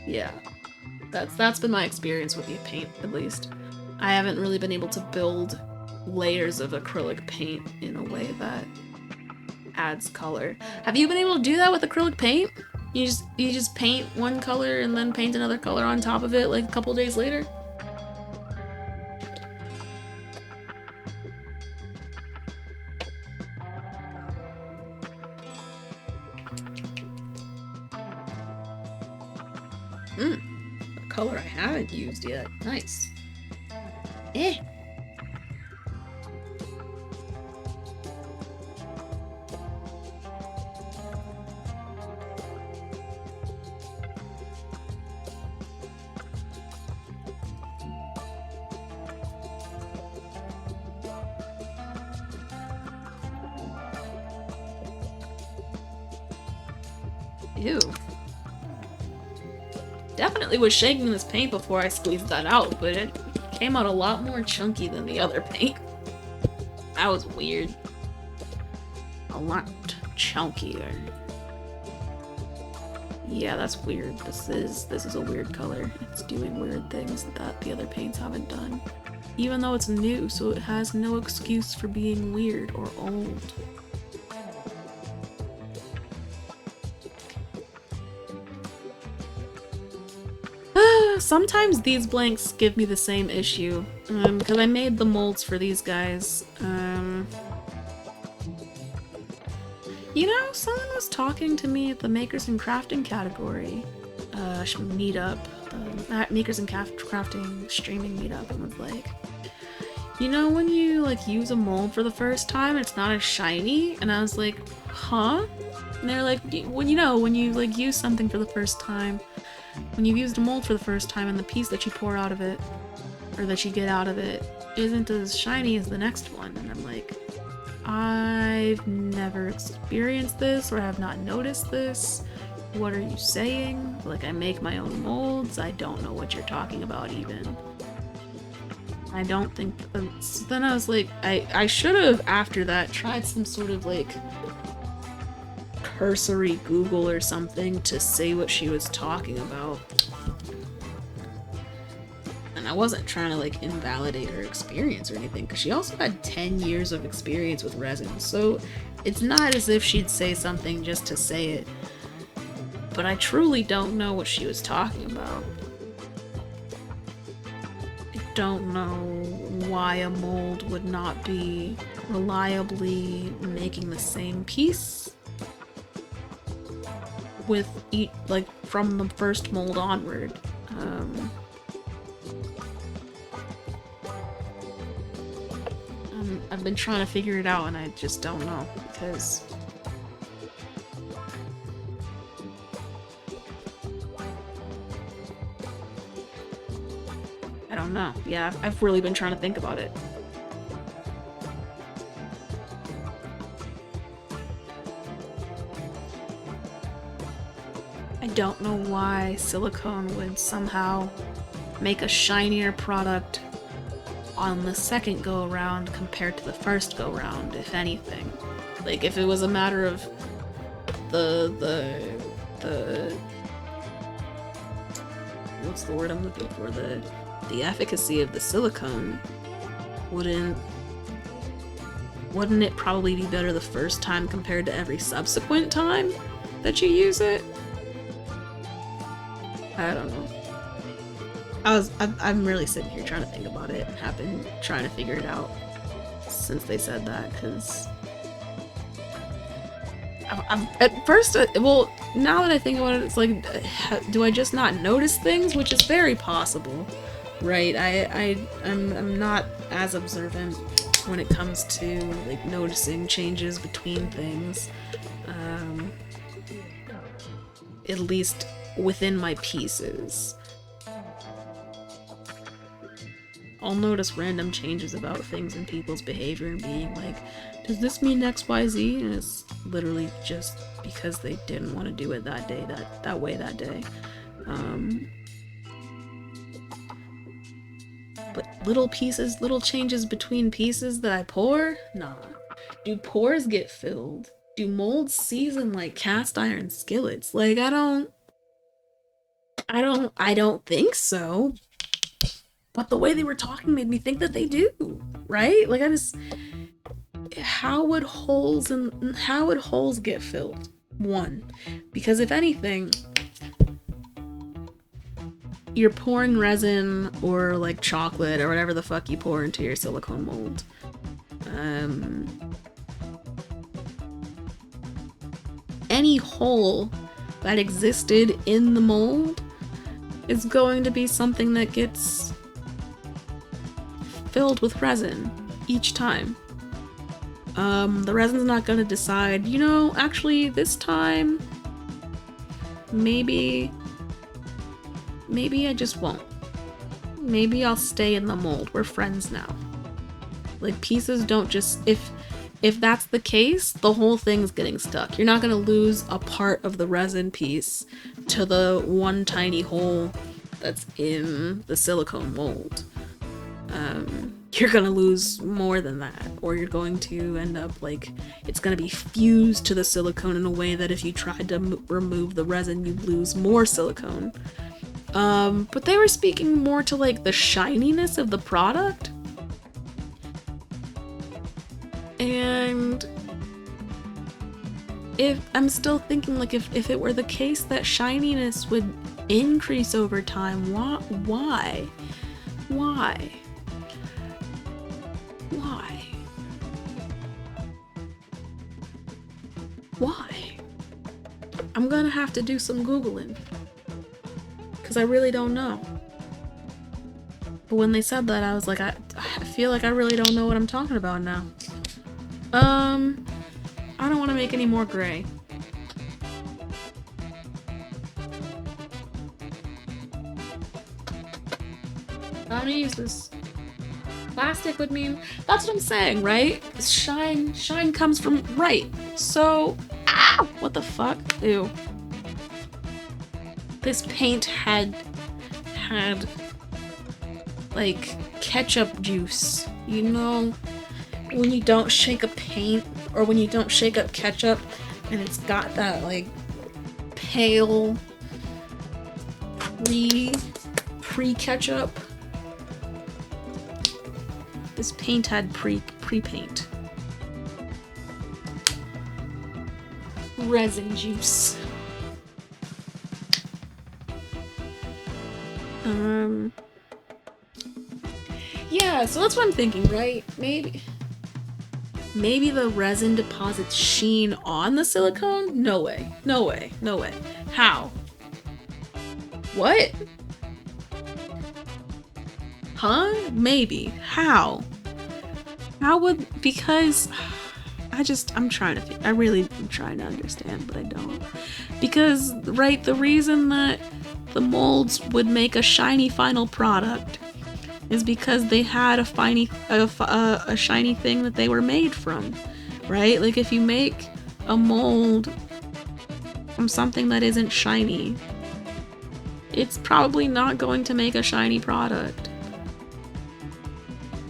Yeah, that's been my experience with the paint, at least. I haven't really been able to build layers of acrylic paint in a way that adds color. Have you been able to do that with acrylic paint? You just paint one color and then paint another color on top of it like a couple days later? A color I haven't used yet. Nice. Eh. Ew. Definitely was shaking this paint before I squeezed that out, but it came out a lot more chunky than the other paint. That was weird. A lot chunkier. Yeah, that's weird. This is a weird color. It's doing weird things that the other paints haven't done. Even though it's new, so it has no excuse for being weird or old. Sometimes these blanks give me the same issue, because I made the molds for these guys. You know, someone was talking to me at the Makers and Crafting category meetup, Makers and Crafting streaming meetup, and was like, you know, when you like use a mold for the first time, it's not as shiny, and I was like, huh? And they're like, well, you know, when you like use something for the first time, when you've used a mold for the first time and the piece that you pour out of it, or that you get out of it, isn't as shiny as the next one. And I'm like, I've never experienced this, or have not noticed this. What are you saying? Like, I make my own molds. I don't know what you're talking about even. I don't think... So then I was like, I should have, after that, tried some sort of like cursory Google or something to say what she was talking about. And I wasn't trying to like invalidate her experience or anything, because she also had 10 years of experience with resin, so it's not as if she'd say something just to say it. But I truly don't know what she was talking about. I don't know why a mold would not be reliably making the same piece with each, like, from the first mold onward. I've been trying to figure it out and I just don't know, because I don't know. Yeah, I've really been trying to think about it. I don't know why silicone would somehow make a shinier product on the second go around compared to the first go round, if anything. Like, if it was a matter of the what's the word I'm looking for? The efficacy of the silicone, wouldn't it probably be better the first time compared to every subsequent time that you use it? I don't know. I'm really sitting here trying to think about it and have been trying to figure it out since they said that, because at first, well, now that I think about it, it's like, do I just not notice things? Which is very possible, right? I'm not as observant when it comes to, like, noticing changes between things. At least within my pieces. I'll notice random changes about things and people's behavior and being like, does this mean XYZ? And it's literally just because they didn't want to do it that day, that way that day. But little pieces, little changes between pieces that I pour? Nah. Do pores get filled? Do molds season like cast iron skillets? Like, I don't think so. But the way they were talking made me think that they do, right? Like, how would holes get filled? One, because if anything, you're pouring resin or like chocolate or whatever the fuck you pour into your silicone mold. Any hole that existed in the mold is going to be something that gets filled with resin each time. The resin's not gonna decide, you know, actually this time maybe I just won't. Maybe I'll stay in the mold. We're friends now. Like, pieces don't just, if that's the case, the whole thing's getting stuck. You're not gonna lose a part of the resin piece to the one tiny hole that's in the silicone mold. You're gonna lose more than that, or you're going to end up like, it's gonna be fused to the silicone in a way that if you tried to remove the resin, you'd lose more silicone. But they were speaking more to like the shininess of the product. And if I'm still thinking, like, if it were the case that shininess would increase over time, why? I'm gonna have to do some Googling, because I really don't know. But when they said that, I was like, I feel like I really don't know what I'm talking about now. I don't want to make any more gray. I'm gonna use this. Plastic would mean, that's what I'm saying, right? Shine comes from, right. So, ow! What the fuck? Ew. This paint had like ketchup juice. You know, when you don't shake a paint, or when you don't shake up ketchup and it's got that like pale pre-ketchup. This paint had pre-paint. Resin juice. Yeah, so that's what I'm thinking, right? Maybe the resin deposits sheen on the silicone? No way. How? What? Huh? Maybe. How? Because I really am trying to understand, but I don't. Because, right, the reason that the molds would make a shiny final product is because they had a shiny thing that they were made from, right? Like if you make a mold from something that isn't shiny, it's probably not going to make a shiny product.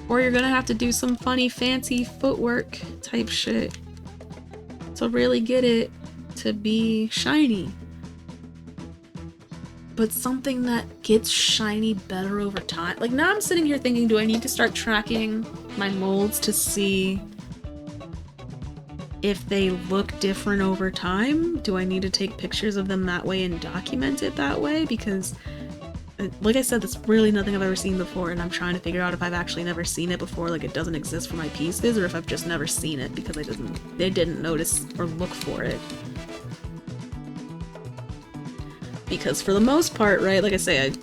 Or you're gonna have to do some funny fancy footwork type shit to really get it to be shiny. But something that gets shiny better over time. Like now I'm sitting here thinking, do I need to start tracking my molds to see if they look different over time? Do I need to take pictures of them that way and document it that way? Because like I said, that's really nothing I've ever seen before, and I'm trying to figure out if I've actually never seen it before, like it doesn't exist for my pieces, or if I've just never seen it because I didn't notice or look for it. Because for the most part, right, like I say,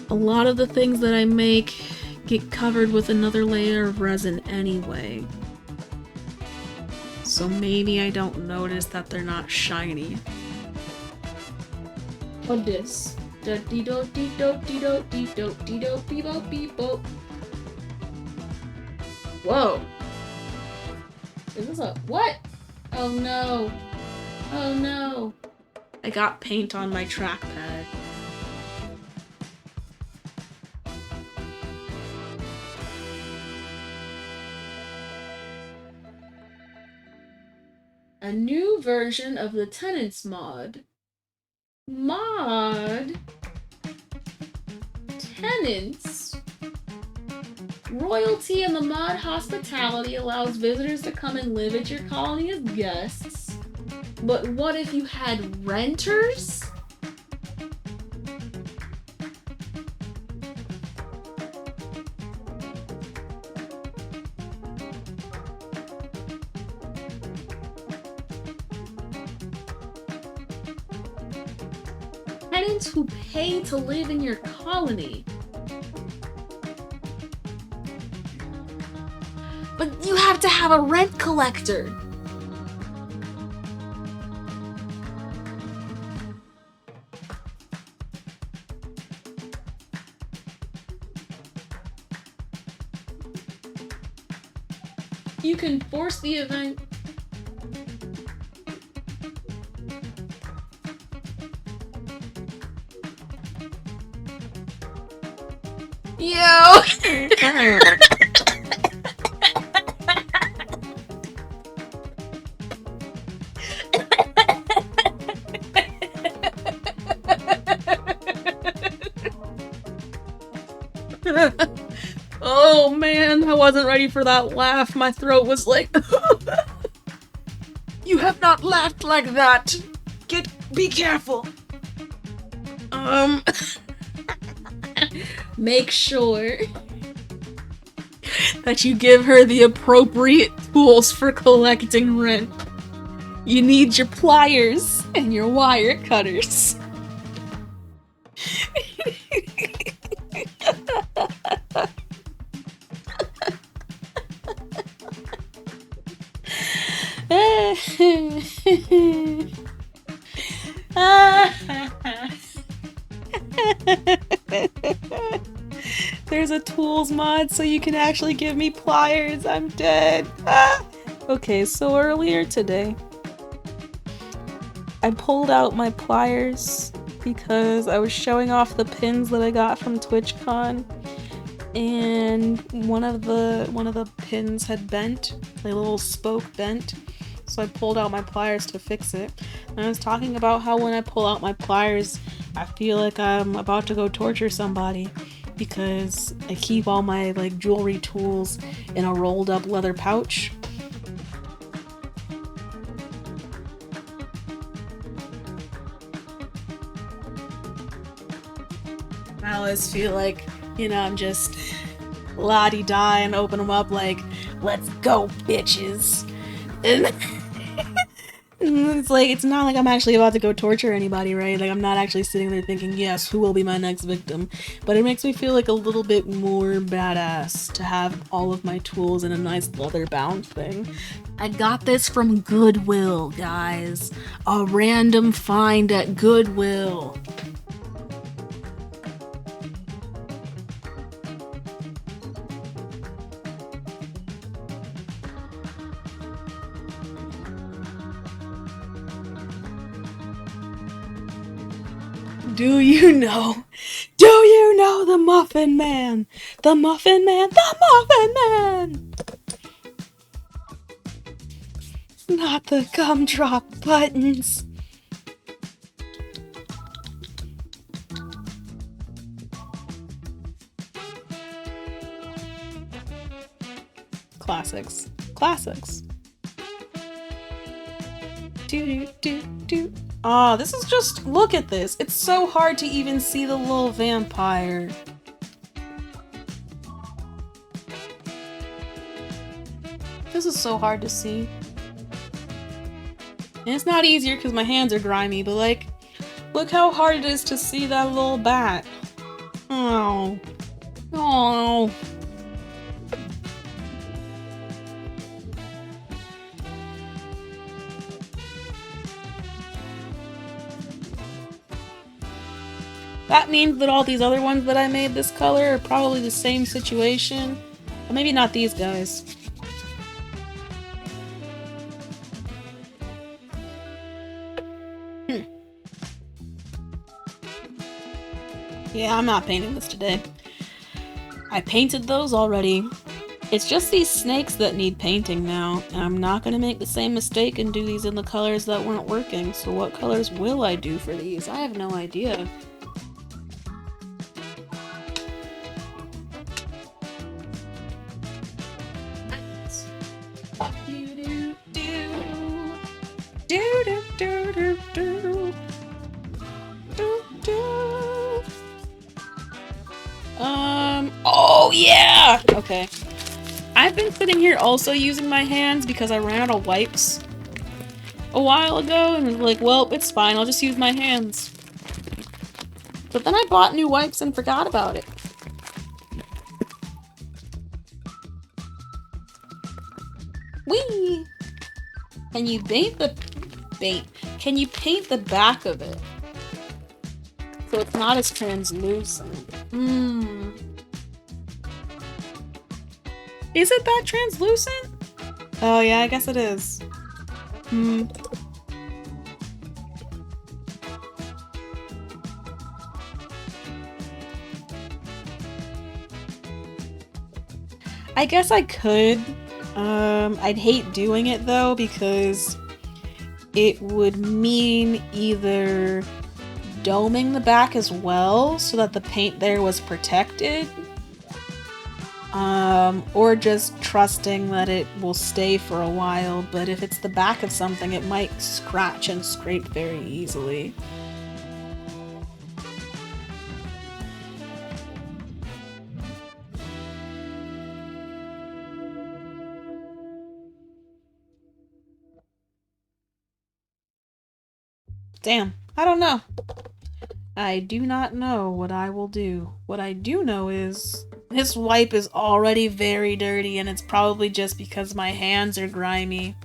a lot of the things that I make get covered with another layer of resin anyway. So maybe I don't notice that they're not shiny. What this? Whoa! Is this a what? Oh no! Oh no! I got paint on my trackpad. A new version of the Tenants mod. Tenants? Royalty and the mod hospitality allows visitors to come and live at your colony as guests. But what if you had renters? Tenants who pay to live in your colony. But you have to have a rent collector. You can force the event. Yo! Oh man, I wasn't ready for that laugh. My throat was like... You have not laughed like that. Be careful. Make sure that you give her the appropriate tools for collecting rent. You need your pliers and your wire cutters. There's a tools mod so you can actually give me pliers. I'm dead. Okay, so earlier today, I pulled out my pliers because I was showing off the pins that I got from TwitchCon, and one of the pins had bent, a little spoke bent. So I pulled out my pliers to fix it. And I was talking about how when I pull out my pliers, I feel like I'm about to go torture somebody because I keep all my like jewelry tools in a rolled up leather pouch. I always feel like, you know, I'm just la-di-da and open them up like, let's go, bitches. And it's like, it's not like I'm actually about to go torture anybody, right? Like, I'm not actually sitting there thinking, yes, who will be my next victim? But it makes me feel like a little bit more badass to have all of my tools in a nice leather-bound thing. I got this from Goodwill, guys. A random find at Goodwill. Do you know? Do you know the Muffin Man? The Muffin Man? The Muffin Man! Not the gumdrop buttons. Classics. Classics. Do. Ah, this is just, look at this. It's so hard to even see the little vampire. This is so hard to see. And it's not easier because my hands are grimy, but like, look how hard it is to see that little bat. Oh. Oh. That means that all these other ones that I made this color are probably the same situation. But maybe not these guys. Yeah, I'm not painting this today. I painted those already. It's just these snakes that need painting now, and I'm not gonna make the same mistake and do these in the colors that weren't working. So what colors will I do for these? I have no idea. Oh yeah! Okay. I've been sitting here also using my hands because I ran out of wipes a while ago and was like, well, it's fine, I'll just use my hands. But then I bought new wipes and forgot about it. Whee! Can you paint the back of it so it's not as translucent? Is it that translucent? Oh yeah, I guess it is. I guess I could. I'd hate doing it though because it would mean either doming the back as well so that the paint there was protected, or just trusting that it will stay for a while, but if it's the back of something, it might scratch and scrape very easily. Damn, I don't know. I do not know what I will do. What I do know is this wipe is already very dirty, and it's probably just because my hands are grimy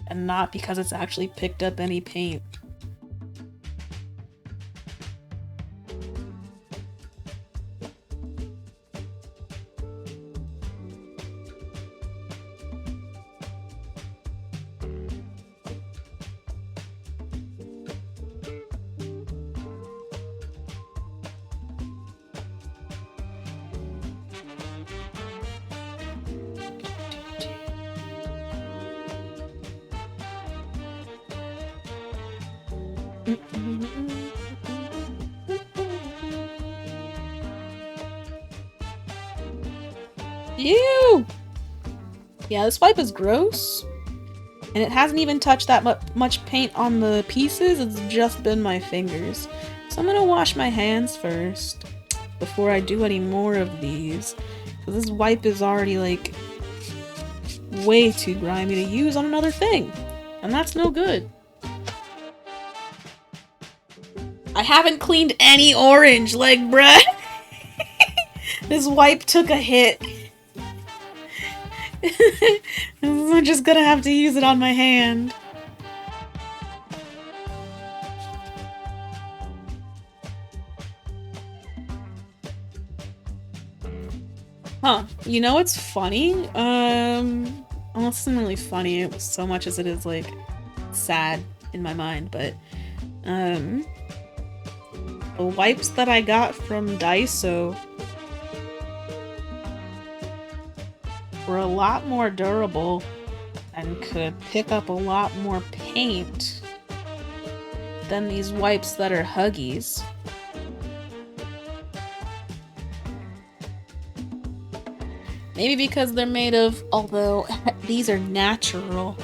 and not because it's actually picked up any paint. Ew! Yeah, this wipe is gross. And it hasn't even touched that much paint on the pieces, it's just been my fingers. So I'm gonna wash my hands first before I do any more of these. Because this wipe is already, like, way too grimy to use on another thing. And that's no good. I haven't cleaned any orange, like, bruh. This wipe took a hit. I'm just gonna have to use it on my hand. Huh. You know what's funny? Well, it isn't really funny so much as it is, like, sad in my mind, but, The wipes that I got from Daiso were a lot more durable and could pick up a lot more paint than these wipes that are Huggies. Maybe because they're made of, although these are natural.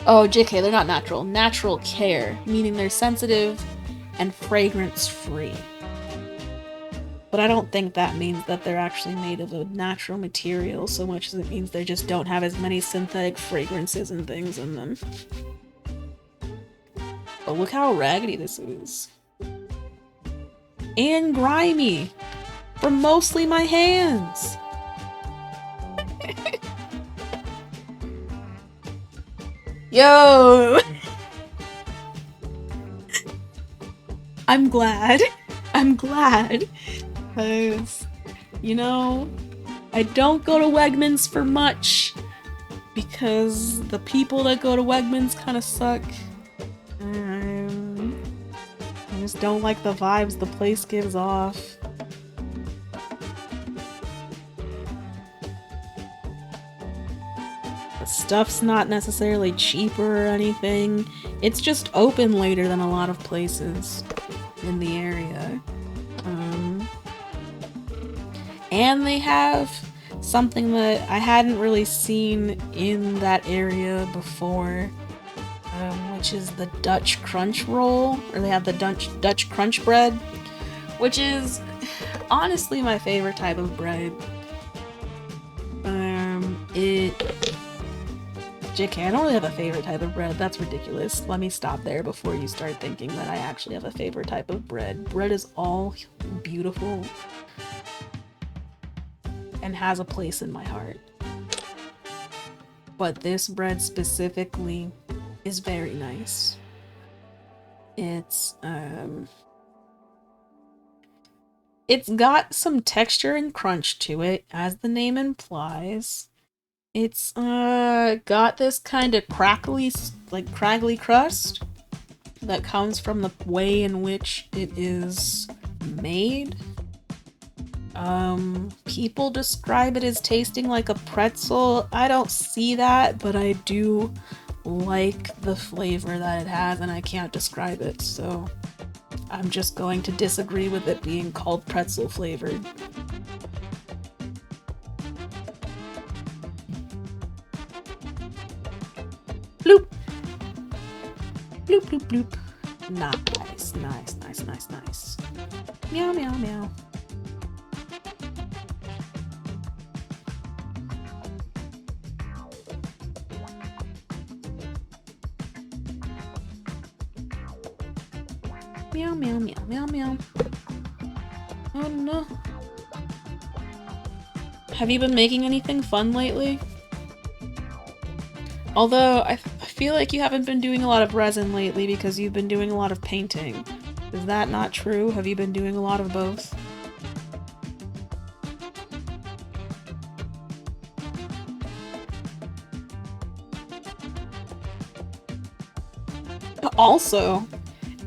Oh, JK, they're not natural. Natural care, meaning they're sensitive and fragrance-free. But I don't think that means that they're actually made of a natural material so much as it means they just don't have as many synthetic fragrances and things in them. But look how raggedy this is. And grimy! From mostly my hands! Yo! I'm glad. I'm glad. Because, you know, I don't go to Wegmans for much. Because the people that go to Wegmans kind of suck. I just don't like the vibes the place gives off. The stuff's not necessarily cheaper or anything. It's just open later than a lot of places in the area. And they have something that I hadn't really seen in that area before, which is the Dutch Crunch Roll, or they have the Dutch Crunch Bread, which is honestly my favorite type of bread. JK, I don't really have a favorite type of bread. That's ridiculous. Let me stop there before you start thinking that I actually have a favorite type of bread. Bread is all beautiful and has a place in my heart. But this bread specifically is very nice. It's got some texture and crunch to it, as the name implies. It's got this kind of craggy crust that comes from the way in which it is made. People describe it as tasting like a pretzel. I don't see that, but I do like the flavor that it has, and I can't describe it, so I'm just going to disagree with it being called pretzel flavored. Bloop! Bloop, bloop, bloop. Nice, nice, nice, nice, nice. Meow, meow, meow. Meow, meow, meow, meow, meow. Oh no. Have you been making anything fun lately? Although, I feel like you haven't been doing a lot of resin lately because you've been doing a lot of painting. Is that not true? Have you been doing a lot of both? Also,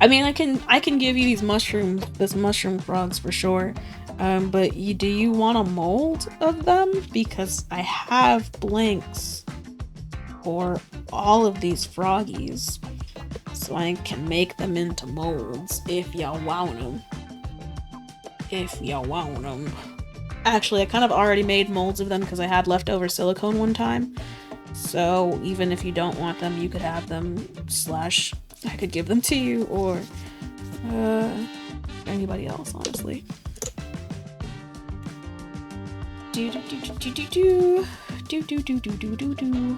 I mean, I can give you these mushrooms, this mushroom frogs for sure. But do you want a mold of them? Because I have blanks for all of these froggies, so I can make them into molds if y'all want them. If y'all want them. Actually, I kind of already made molds of them because I had leftover silicone one time. So even if you don't want them, you could have them, /I could give them to you, or anybody else, honestly. Do do do do do do do do do do do do do.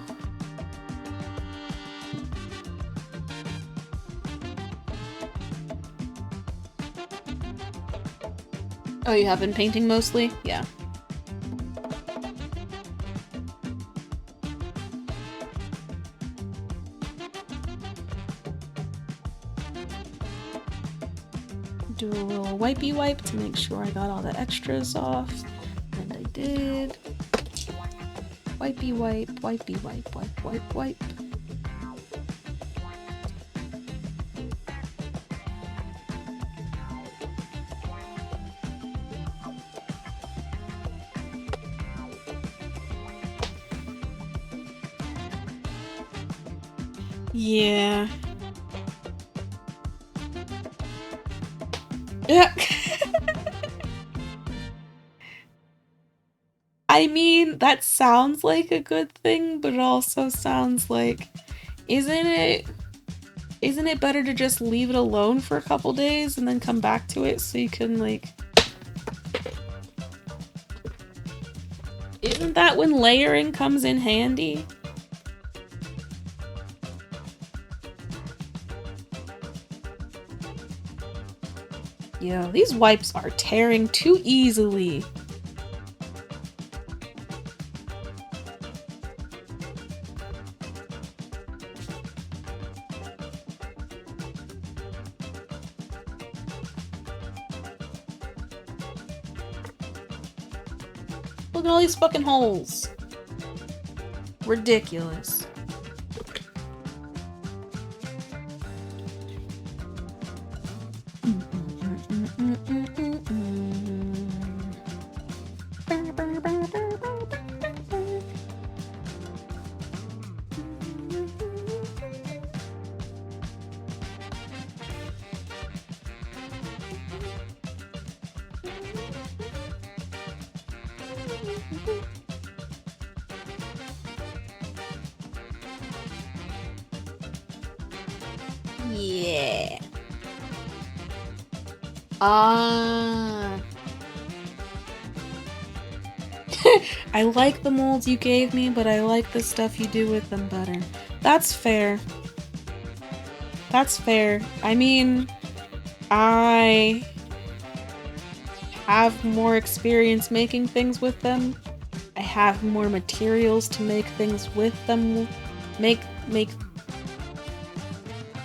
Oh, you have been painting mostly? Yeah. Do a little wipey wipe to make sure I got all the extras off. And I did. Wipey wipe, wipey wipe, wipe, wipe, wipe. Yeah. Yeah. I mean, that sounds like a good thing, but it also sounds like, isn't it isn't it better to just leave it alone for a couple days and then come back to it so you can, like... Isn't that when layering comes in handy? Yo, these wipes are tearing too easily. Look at all these fucking holes. Ridiculous. Yeah. I like the molds you gave me, but I like the stuff you do with them better. That's fair. That's fair. I mean, I have more experience making things with them. I have more materials to make things with them. Make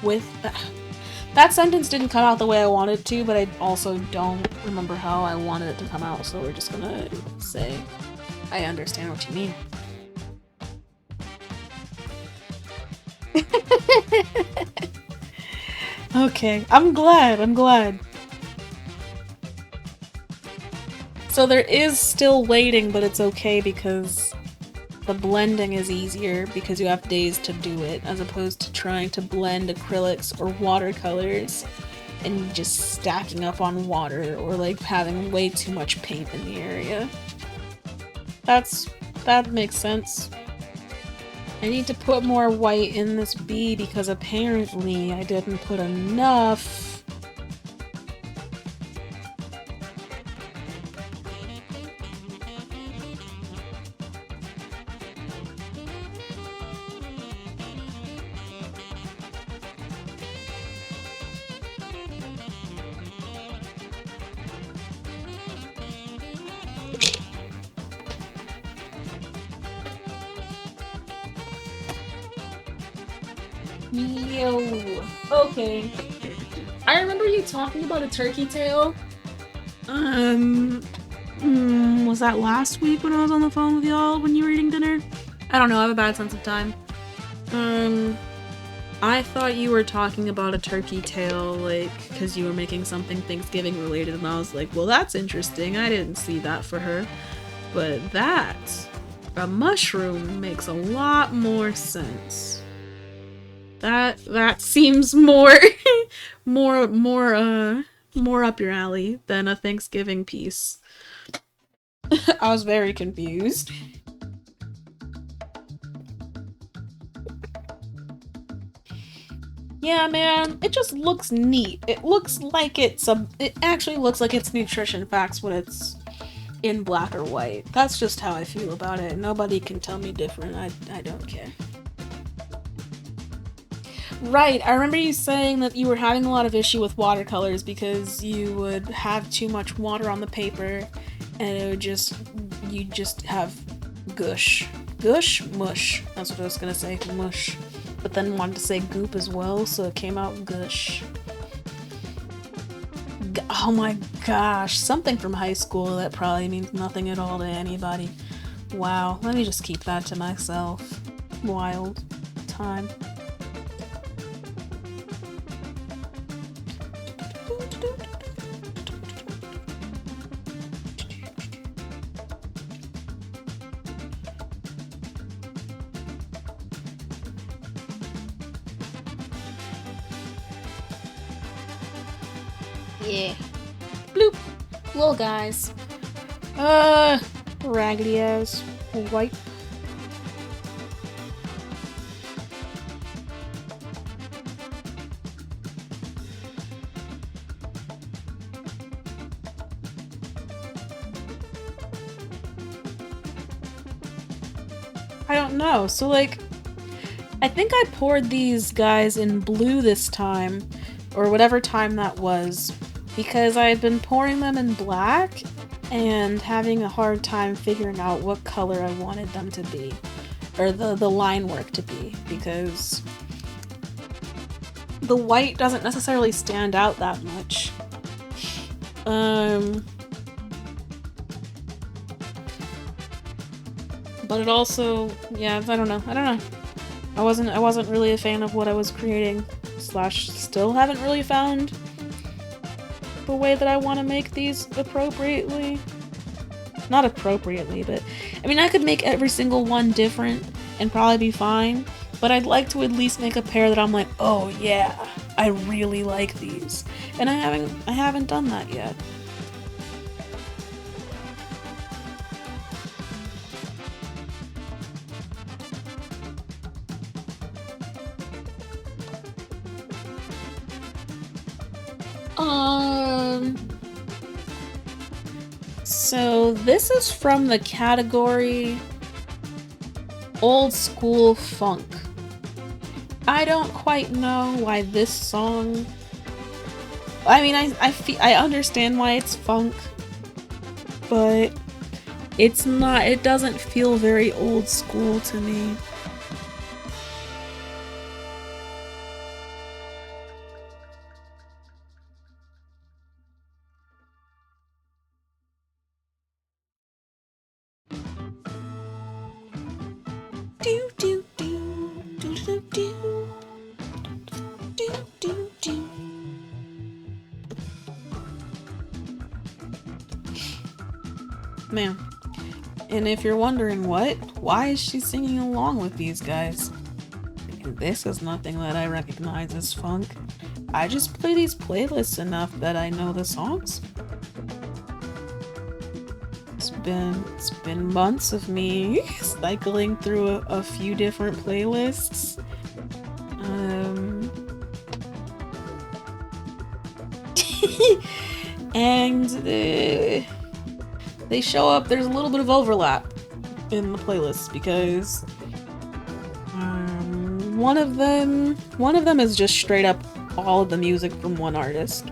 with... That sentence didn't come out the way I wanted to, but I also don't remember how I wanted it to come out, so we're just gonna say I understand what you mean. Okay, I'm glad. So there is still waiting, but it's okay because the blending is easier because you have days to do it, as opposed to trying to blend acrylics or watercolors and just stacking up on water or like having way too much paint in the area. That makes sense. I need to put more white in this bee because apparently I didn't put enough. Yo, okay. I remember you talking about a turkey tail. Was that last week when I was on the phone with y'all when you were eating dinner? I don't know, I have a bad sense of time. I thought you were talking about a turkey tail, like, because you were making something Thanksgiving related, and I was like, well, that's interesting. I didn't see that for her. But a mushroom makes a lot more sense. That seems more more up your alley than a Thanksgiving piece. I was very confused. Yeah, man, it just looks neat. It actually looks like it's nutrition facts when it's in black or white. That's just how I feel about it. Nobody can tell me different. I don't care. Right, I remember you saying that you were having a lot of issue with watercolors because you would have too much water on the paper and you'd just have gush. Gush? Mush. That's what I was gonna say, mush. But then wanted to say goop as well, so it came out gush. Oh my gosh, something from high school that probably means nothing at all to anybody. Wow, let me just keep that to myself. Wild time. Yeah. Bloop. Little guys. Raggedy ass white. I don't know. So, like, I think I poured these guys in blue this time, or whatever time that was, because I had been pouring them in black and having a hard time figuring out what color I wanted them to be, or the line work to be, because the white doesn't necessarily stand out that much. But it also, yeah, I don't know. I wasn't really a fan of what I was creating, / still haven't really found the way that I want to make these appropriately. Not appropriately, but I mean, I could make every single one different and probably be fine, but I'd like to at least make a pair that I'm like, oh yeah, I really like these. And I haven't done that yet. So this is from the category Old School Funk. I don't quite know why this song... I mean, I understand why it's funk, but it's not, it doesn't feel very old school to me. Man. And if you're wondering why is she singing along with these guys? This is nothing that I recognize as funk. I just play these playlists enough that I know the songs. It's been months of me cycling through a few different playlists. And they show up, there's a little bit of overlap in the playlists because one of them is just straight up all of the music from one artist.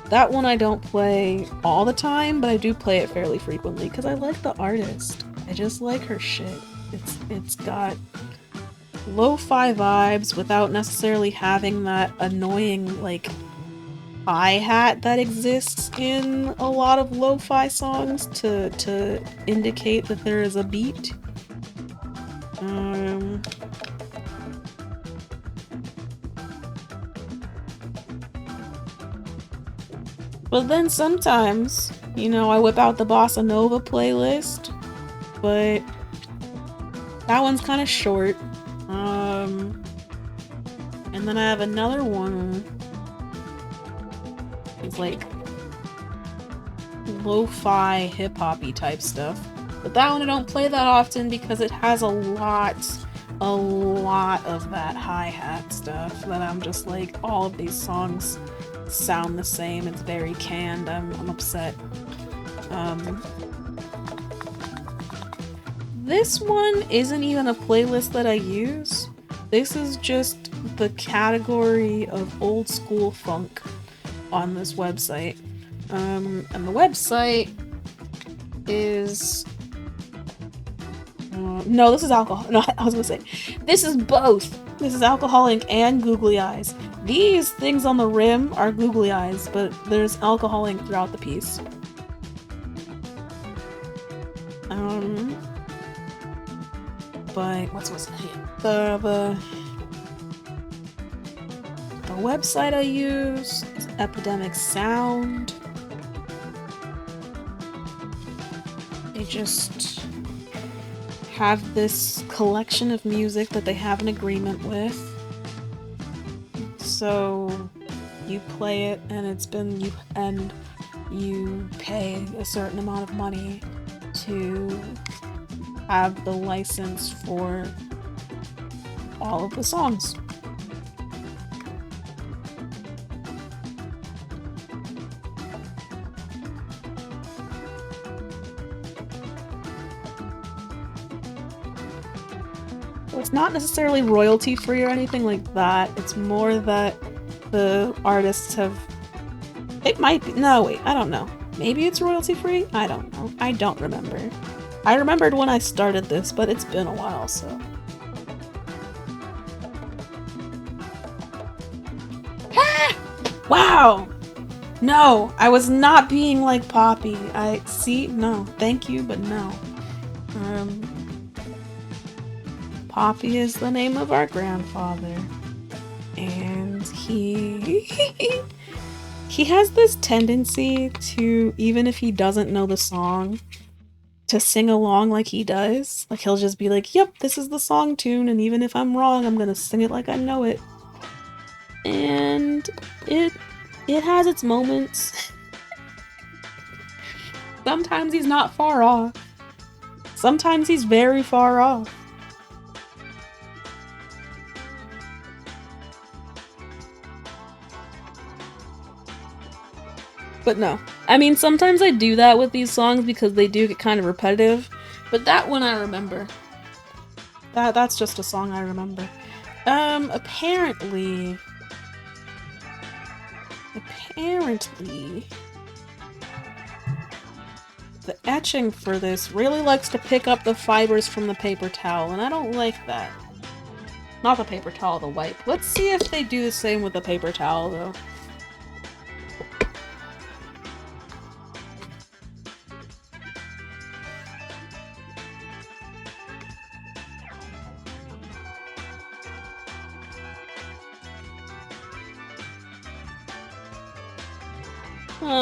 That one I don't play all the time, but I do play it fairly frequently because I like the artist. I just like her shit. It's got lo-fi vibes without necessarily having that annoying, like, hi-hat that exists in a lot of lo-fi songs to indicate that there is a beat. But then sometimes, you know, I whip out the Bossa Nova playlist, but that one's kind of short. And then I have another one. It's like lo-fi hip-hoppy type stuff. But that one I don't play that often because it has a lot of that hi-hat stuff that I'm just like, all of these songs sound the same. It's very canned. I'm upset. This one isn't even a playlist that I use. This is just the category of old school funk on this website. And the website is... no, this is alcohol. No, I was gonna say, this is both. This is Alcohol Ink and Googly Eyes. These things on the rim are Googly Eyes, but there's Alcohol Ink throughout the piece. But what's it here? The website I use is Epidemic Sound. They just have this collection of music that they have an agreement with. So you play it and you pay a certain amount of money to have the license for all of the songs. So it's not necessarily royalty free or anything like that. It's more that the artists have... It might be... No, wait, I don't know. Maybe it's royalty free? I don't know. I don't remember. I remembered when I started this, but it's been a while, so... Wow! No, I was not being like Poppy. No, thank you, but no. Poppy is the name of our grandfather. And he has this tendency to, even if he doesn't know the song, to sing along like he does. Like, he'll just be like, yep, this is the song tune, and even if I'm wrong, I'm gonna sing it like I know it. And it has its moments. Sometimes he's not far off. Sometimes he's very far off. But no. I mean, sometimes I do that with these songs because they do get kind of repetitive. But that one I remember. That's just a song I remember. Apparently, the etching for this really likes to pick up the fibers from the paper towel, and I don't like that. Not the paper towel, the wipe. Let's see if they do the same with the paper towel, though.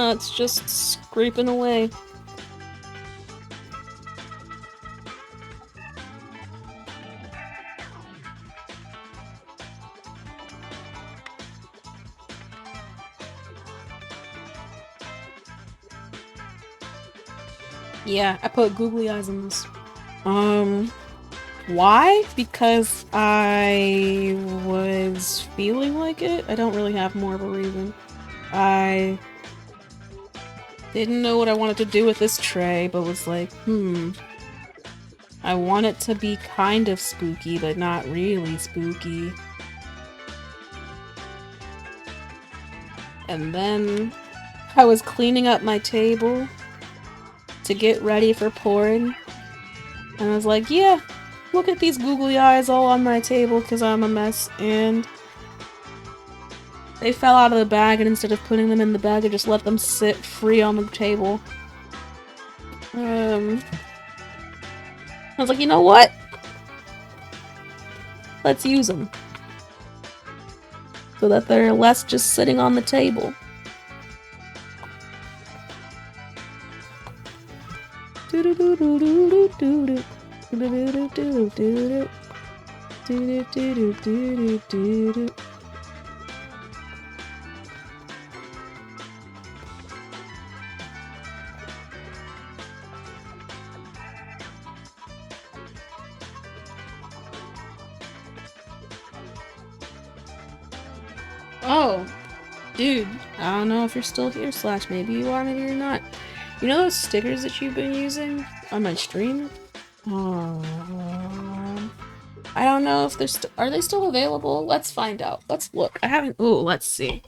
It's just scraping away. Yeah, I put googly eyes on this. Why? Because I was feeling like it. I don't really have more of a reason. I didn't know what I wanted to do with this tray, but was like, I want it to be kind of spooky, but not really spooky. And then I was cleaning up my table to get ready for pouring, and I was like, yeah, look at these googly eyes all on my table because I'm a mess, and they fell out of the bag, and instead of putting them in the bag, I just let them sit free on the table. I was like, you know what? Let's use them. So that they're less just sitting on the table. Oh, dude, I don't know if you're still here, / maybe you are, maybe you're not. You know those stickers that you've been using on my stream? I don't know if they're are they still available? Let's find out. Let's look. I haven't. Ooh, let's see.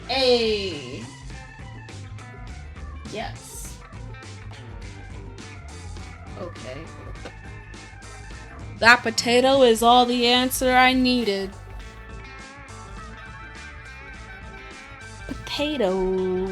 Hey. Yes. Okay. That potato is all the answer I needed. Potato.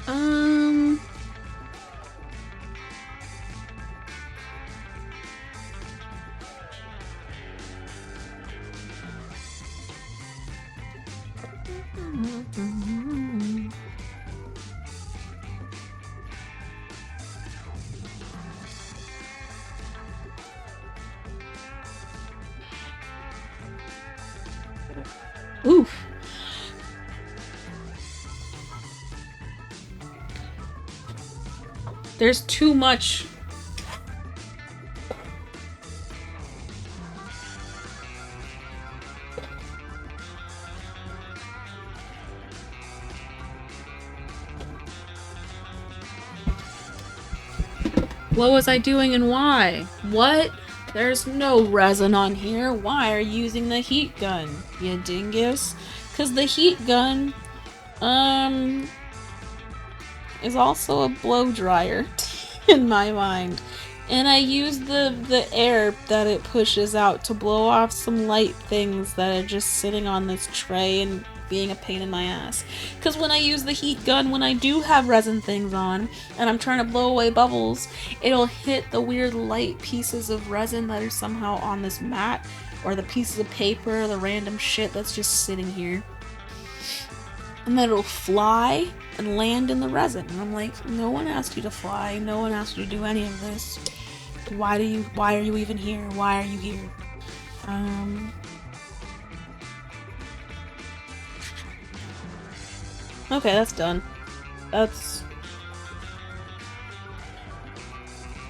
Um. Oof. There's too much. What was I doing and why? What? There's no resin on here. Why are you using the heat gun, you dingus? Because the heat gun, is also a blow dryer in my mind. And I use the air that it pushes out to blow off some light things that are just sitting on this tray and being a pain in my ass. Because when I use the heat gun, when I do have resin things on, and I'm trying to blow away bubbles, it'll hit the weird light pieces of resin that are somehow on this mat, or the pieces of paper, the random shit that's just sitting here. And then it'll fly and land in the resin. And I'm like, no one asked you to fly, no one asked you to do any of this. Why are you even here? Why are you here? Okay, that's done.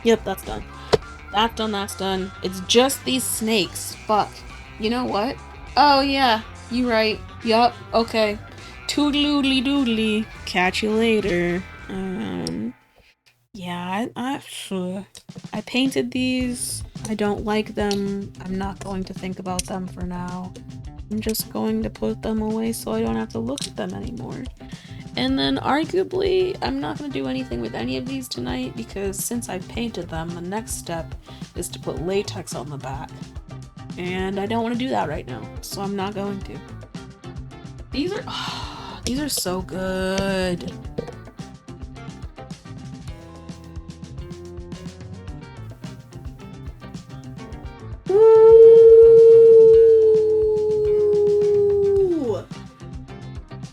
Yep, that's done. That's done. It's just these snakes. Fuck. You know what? Oh, yeah. You right. Yup. Okay. Toodly doodly. Catch you later. Yeah, I painted these. I don't like them. I'm not going to think about them for now. I'm just going to put them away so I don't have to look at them anymore. And then arguably, I'm not going to do anything with any of these tonight because since I've painted them, the next step is to put latex on the back. And I don't want to do that right now, so I'm not going to. These are so good. Ooh.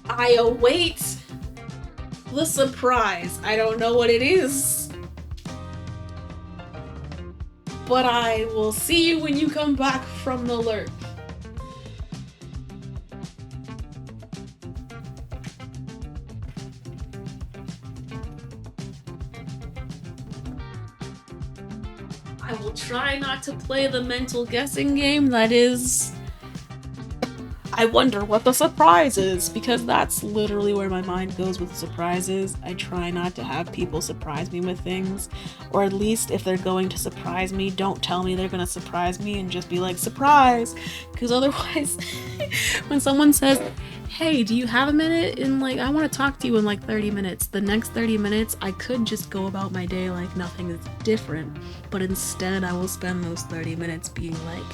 I await the surprise. I don't know what it is, but I will see you when you come back from the lurk. I will try not to play the mental guessing game that is, I wonder what the surprise is, because that's literally where my mind goes with surprises. I try not to have people surprise me with things, or at least if they're going to surprise me, don't tell me they're gonna surprise me and just be like, surprise! Because otherwise, when someone says, hey, do you have a minute? And like, I want to talk to you in like 30 minutes. The next 30 minutes, I could just go about my day like nothing is different. But instead, I will spend those 30 minutes being like,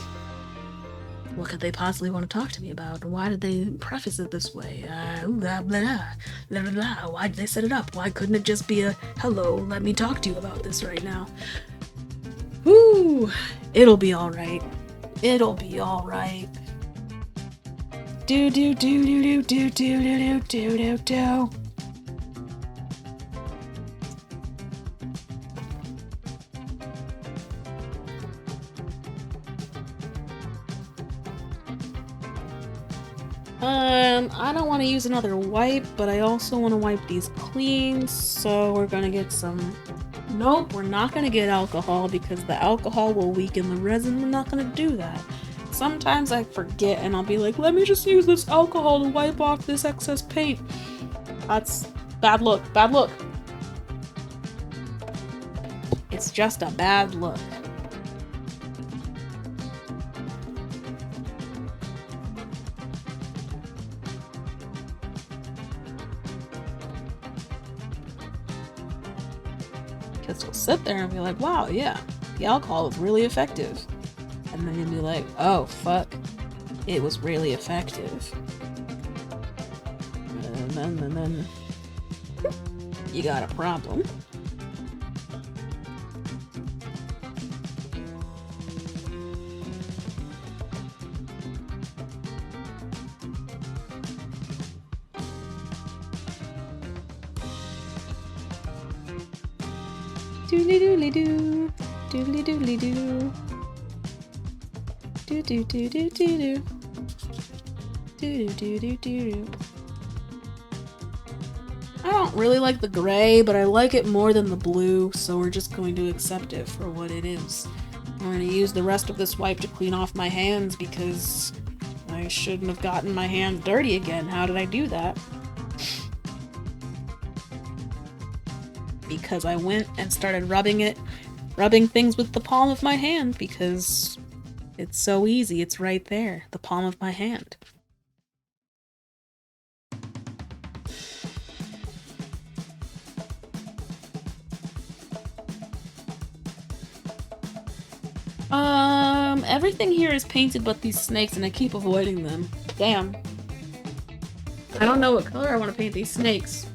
what could they possibly want to talk to me about? Why did they preface it this way? Blah, blah, blah, blah, blah. Why did they set it up? Why couldn't it just be a, hello, let me talk to you about this right now? Whoo! It'll be alright. It'll be alright. Do do do do do do do do do do do. I don't want to use another wipe, but I also want to wipe these clean, so we're gonna get some... Nope, we're not gonna get alcohol because the alcohol will weaken the resin. We're not gonna do that. Sometimes I forget and I'll be like, let me just use this alcohol to wipe off this excess paint. That's bad look, bad look. It's just a bad look. Because you'll sit there and be like, wow, yeah, the alcohol is really effective. And then you'll be like, oh, fuck, it was really effective. And then you got a problem. Doodly doodly doo. Doodly doodly doo. Doo doo doo doo doo doo. Doo doo doo doo doo. I don't really like the gray, but I like it more than the blue, so we're just going to accept it for what it is. I'm going to use the rest of this wipe to clean off my hands because I shouldn't have gotten my hands dirty again. How did I do that? Because I went and started rubbing things with the palm of my hand because it's so easy. It's right there, the palm of my hand. Everything here is painted but these snakes and I keep avoiding them. Damn. I don't know what color I want to paint these snakes.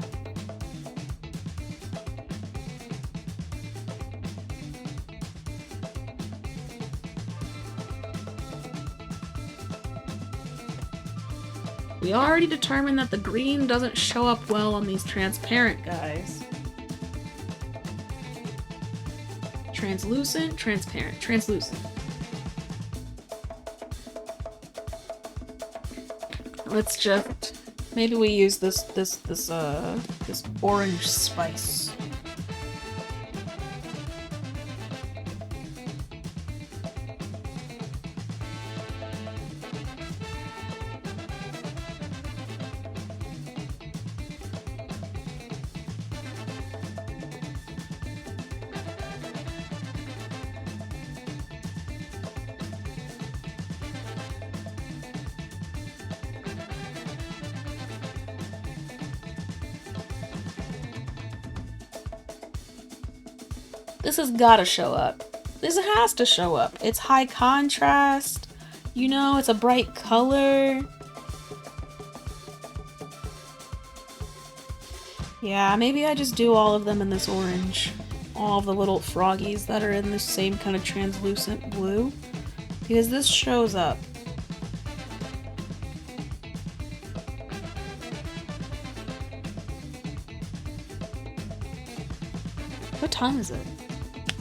We already determined that the green doesn't show up well on these transparent guys. Translucent, transparent, translucent. Let's just maybe we use this orange spice. This has gotta show up. This has to show up. It's high contrast. You know, it's a bright color. Yeah, maybe I just do all of them in this orange. All of the little froggies that are in this same kind of translucent blue. Because this shows up. What time is it?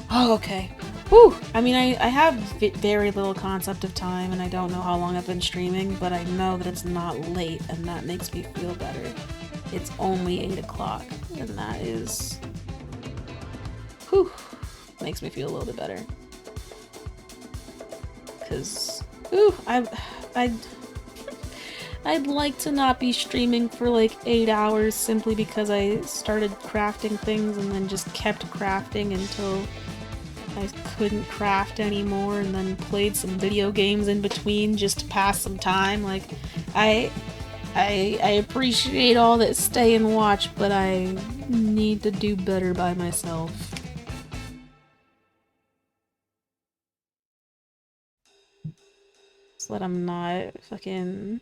Oh, okay. Whew! I mean, I have very little concept of time, and I don't know how long I've been streaming, but I know that it's not late, and that makes me feel better. It's only 8 o'clock, and that is... Whew! Makes me feel a little bit better. Because... Ooh, I'd like to not be streaming for like 8 hours simply because I started crafting things and then just kept crafting until I couldn't craft anymore and then played some video games in between just to pass some time. Like, I appreciate all that stay and watch, but I need to do better by myself. So that I'm not fucking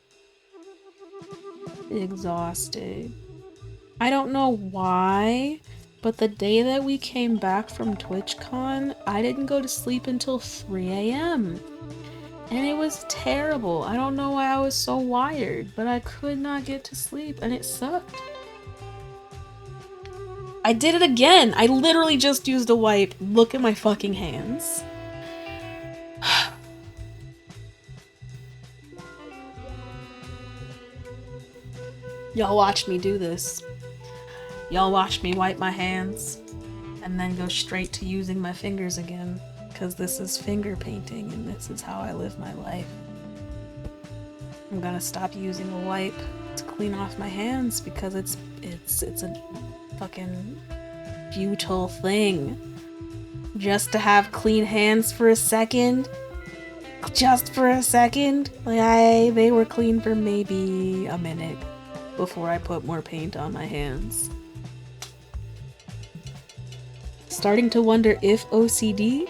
exhausted. I don't know why, but the day that we came back from TwitchCon, I didn't go to sleep until 3 a.m. And it was terrible. I don't know why I was so wired, but I could not get to sleep and it sucked. I did it again! I literally just used a wipe. Look at my fucking hands. Y'all watched me do this. Y'all watched me wipe my hands and then go straight to using my fingers again, because this is finger painting and this is how I live my life. I'm gonna stop using a wipe to clean off my hands because it's a fucking futile thing. Just to have clean hands for a second. Just for a second. Like, they were clean for maybe a minute before I put more paint on my hands. starting to wonder if OCD.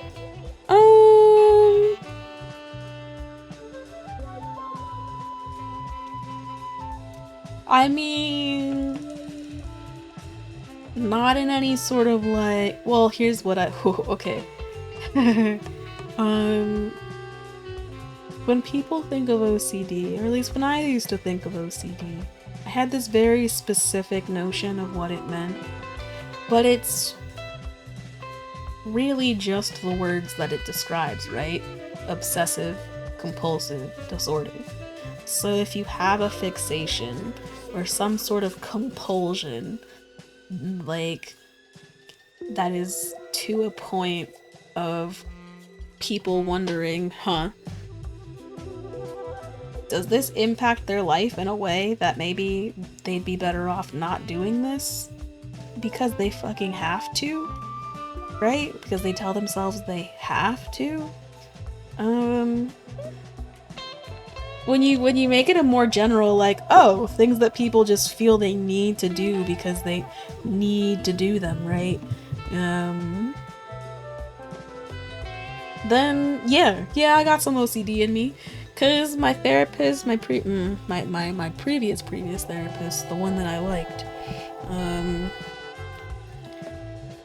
Um, I mean, not in any sort of like, well, here's what I, okay. When people think of OCD, or at least when I used to think of OCD, I had this very specific notion of what it meant, but it's really just the words that it describes, right? Obsessive compulsive disorder. So if you have a fixation or some sort of compulsion, like, that is to a point of people wondering, does this impact their life in a way that maybe they'd be better off not doing this because they fucking have to, right? Because they tell themselves they have to. When you make it a more general, like, oh, things that people just feel they need to do because they need to do them, right? Then yeah, I got some OCD in me, cause my therapist, my previous therapist, the one that I liked,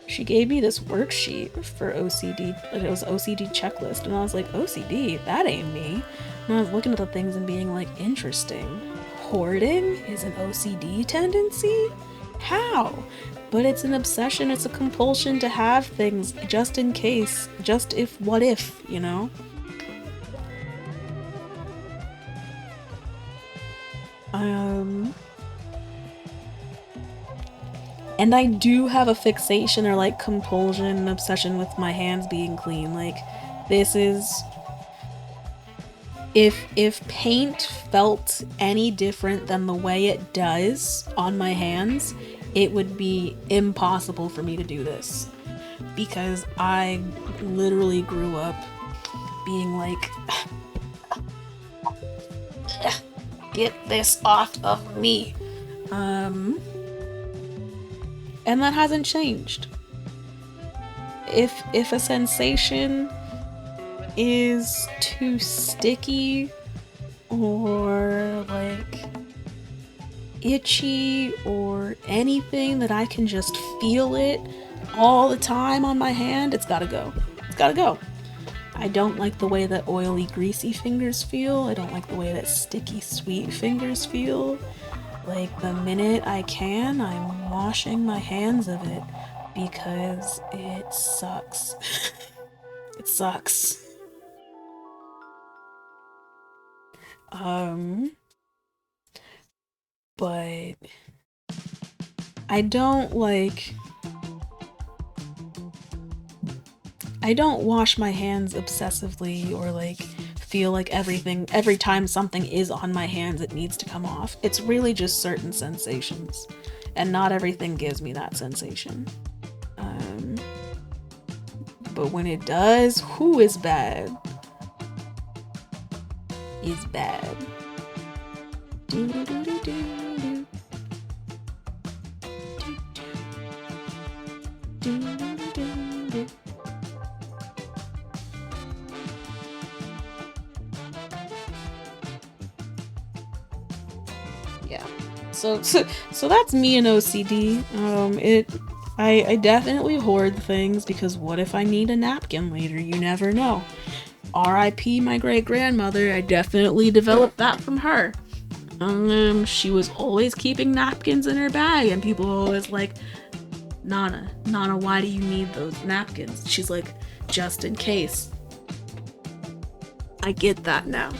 she gave me this worksheet for OCD, like it was OCD checklist, and I was like, OCD? That ain't me. And I was looking at the things and being like, interesting. Hoarding is an OCD tendency? How? But it's an obsession, it's a compulsion to have things just in case, just if, what if, you know? And I do have a fixation or like compulsion and obsession with my hands being clean. Like, this is, if paint felt any different than the way it does on my hands, it would be impossible for me to do this, because I literally grew up being like, get this off of me. And that hasn't changed. If a sensation is too sticky or like itchy or anything that I can just feel it all the time on my hand, it's gotta go. It's gotta go. I don't like the way that oily, greasy fingers feel. I don't like the way that sticky, sweet fingers feel. Like, the minute I can, I'm washing my hands of it, because it sucks. It sucks. But I don't wash my hands obsessively or like feel like every time something is on my hands it needs to come off. It's really just certain sensations, and not everything gives me that sensation. But when it does, who is bad? Is bad. Yeah. So that's me and OCD. I definitely hoard things, because what if I need a napkin later? You never know. R.I.P. my great-grandmother, I definitely developed that from her. She was always keeping napkins in her bag, and people were always like, Nana, why do you need those napkins? She's like, just in case. I get that now.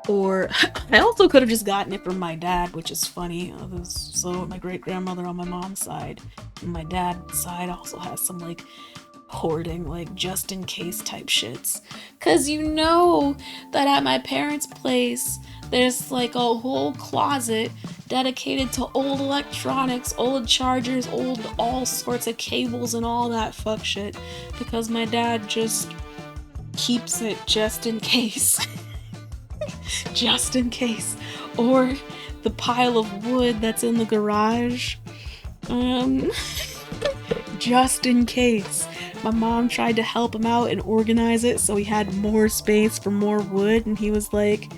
Or I also could have just gotten it from my dad, which is funny. So my great-grandmother on my mom's side, and my dad's side also has some like hoarding, like just in case type shits. Cause you know that at my parents' place there's like a whole closet dedicated to old electronics, old chargers, old all sorts of cables and all that fuck shit, because my dad just keeps it just in case. just in case. Or the pile of wood that's in the garage. Just in case. My mom tried to help him out and organize it so he had more space for more wood, and he was like,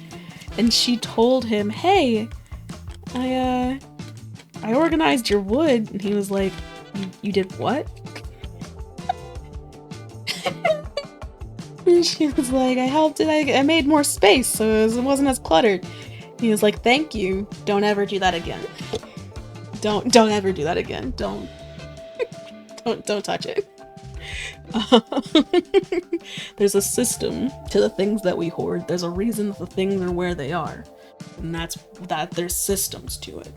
and she told him, hey, I organized your wood, and he was like, you did what? And she was like, I helped it, I made more space so it wasn't as cluttered. He was like, thank you, don't ever do that again. Don't ever do that again. Don't touch it. There's a system to the things that we hoard. There's a reason that the things are where they are. And that's that there's systems to it.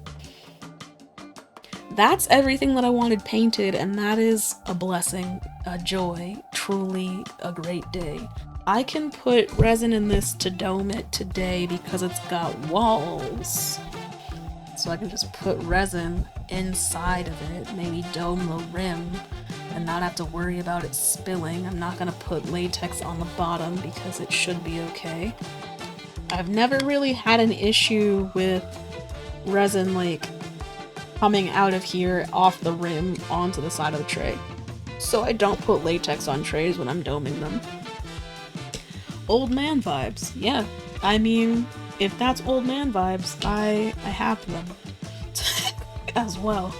That's everything that I wanted painted, and that is a blessing, a joy, truly a great day. I can put resin in this to dome it today because it's got walls. So I can just put resin inside of it, maybe dome the rim, and not have to worry about it spilling. I'm not gonna put latex on the bottom because it should be okay. I've never really had an issue with resin like coming out of here off the rim onto the side of the tray. So I don't put latex on trays when I'm doming them. Old man vibes, yeah. I mean, if that's old man vibes, I have them as well.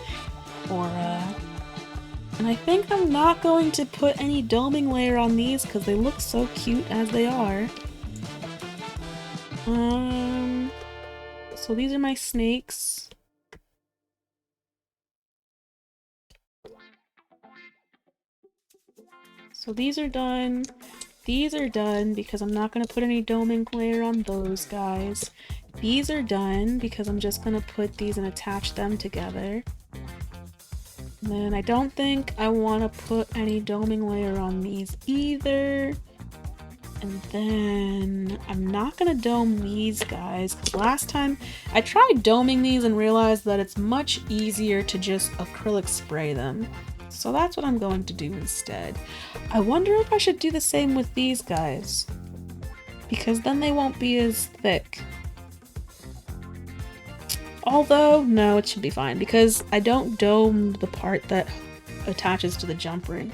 And I think I'm not going to put any doming layer on these because they look so cute as they are. So these are my snakes. So these are done. These are done because I'm not going to put any doming layer on those guys. These are done because I'm just going to put these and attach them together. And then I don't think I want to put any doming layer on these either. And then I'm not going to dome these guys because last time I tried doming these and realized that it's much easier to just acrylic spray them. So that's what I'm going to do instead. I wonder if I should do the same with these guys, because then they won't be as thick. Although, no, it should be fine because I don't dome the part that attaches to the jump ring.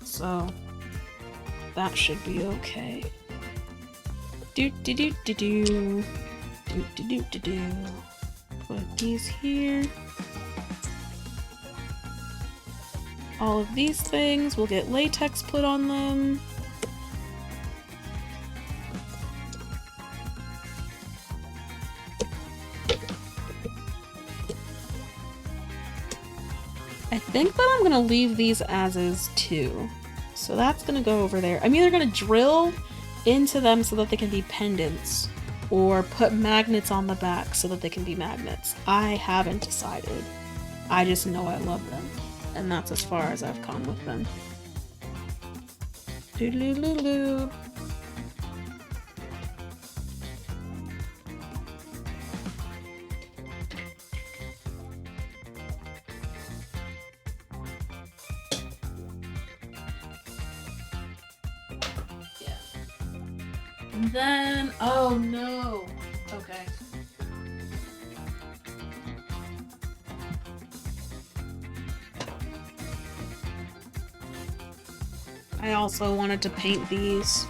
So that should be okay. Do. Put these here. All of these things will get latex put on them. I think that I'm gonna leave these as is too. So that's gonna go over there. I'm either gonna drill into them so that they can be pendants, or put magnets on the back so that they can be magnets. I haven't decided. I just know I love them. And that's as far as I've come with them. Doodaloo. Yeah. And then, oh no. Okay. I also wanted to paint these.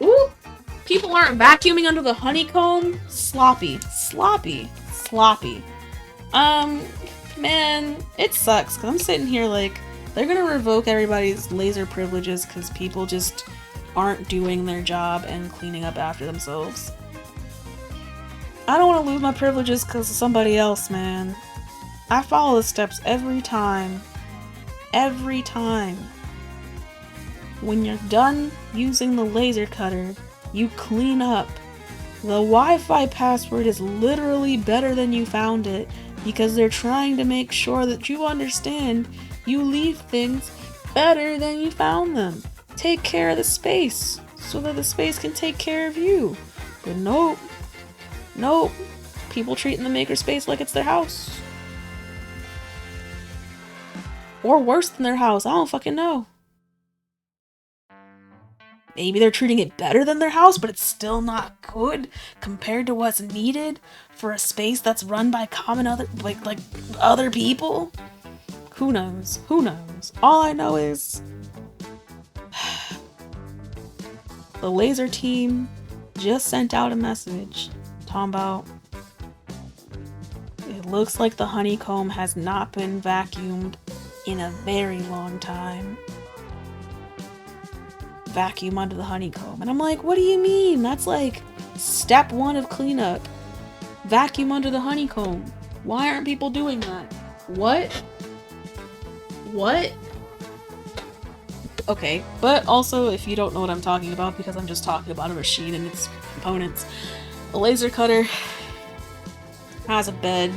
Ooh! People aren't vacuuming under the honeycomb? Sloppy. Man, it sucks, because I'm sitting here like, they're gonna revoke everybody's laser privileges because people just aren't doing their job and cleaning up after themselves. I don't want to lose my privileges because of somebody else, man. I follow the steps every time. Every time. When you're done using the laser cutter, you clean up. The Wi-Fi password is literally better than you found it because they're trying to make sure that you understand you leave things better than you found them. Take care of the space so that the space can take care of you. But nope. people treating the makerspace like it's their house. Or worse than their house, I don't fucking know. Maybe they're treating it better than their house, but it's still not good compared to what's needed for a space that's run by common other other people. Who knows? Who knows? All I know is the laser team just sent out a message talking about it looks like the honeycomb has not been vacuumed in a very long time. Vacuum under the honeycomb. And I'm like, what do you mean? That's like step 1 of cleanup. Vacuum under the honeycomb. Why aren't people doing that? What? Okay, but also if you don't know what I'm talking about, because I'm just talking about a machine and its components, a laser cutter has a bed.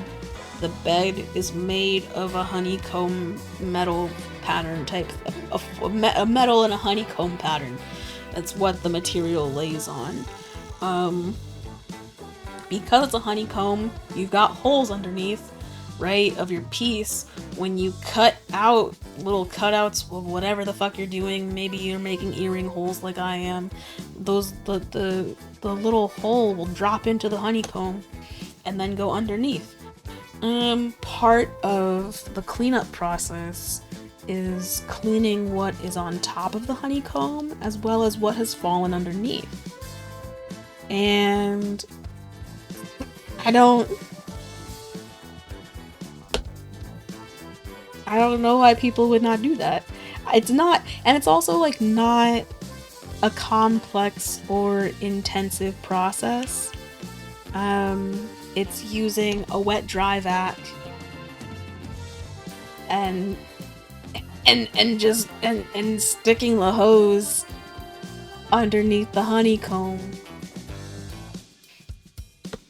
The bed is made of a honeycomb metal pattern type, a metal and a honeycomb pattern. That's what the material lays on. Because it's a honeycomb, you've got holes underneath, right, of your piece. When you cut out little cutouts of whatever the fuck you're doing, maybe you're making earring holes like I am, the little hole will drop into the honeycomb and then go underneath. Part of the cleanup process is cleaning what is on top of the honeycomb as well as what has fallen underneath. And I don't know why people would not do that. It's not, and it's also like not a complex or intensive process. It's using a wet dry vac and sticking the hose underneath the honeycomb.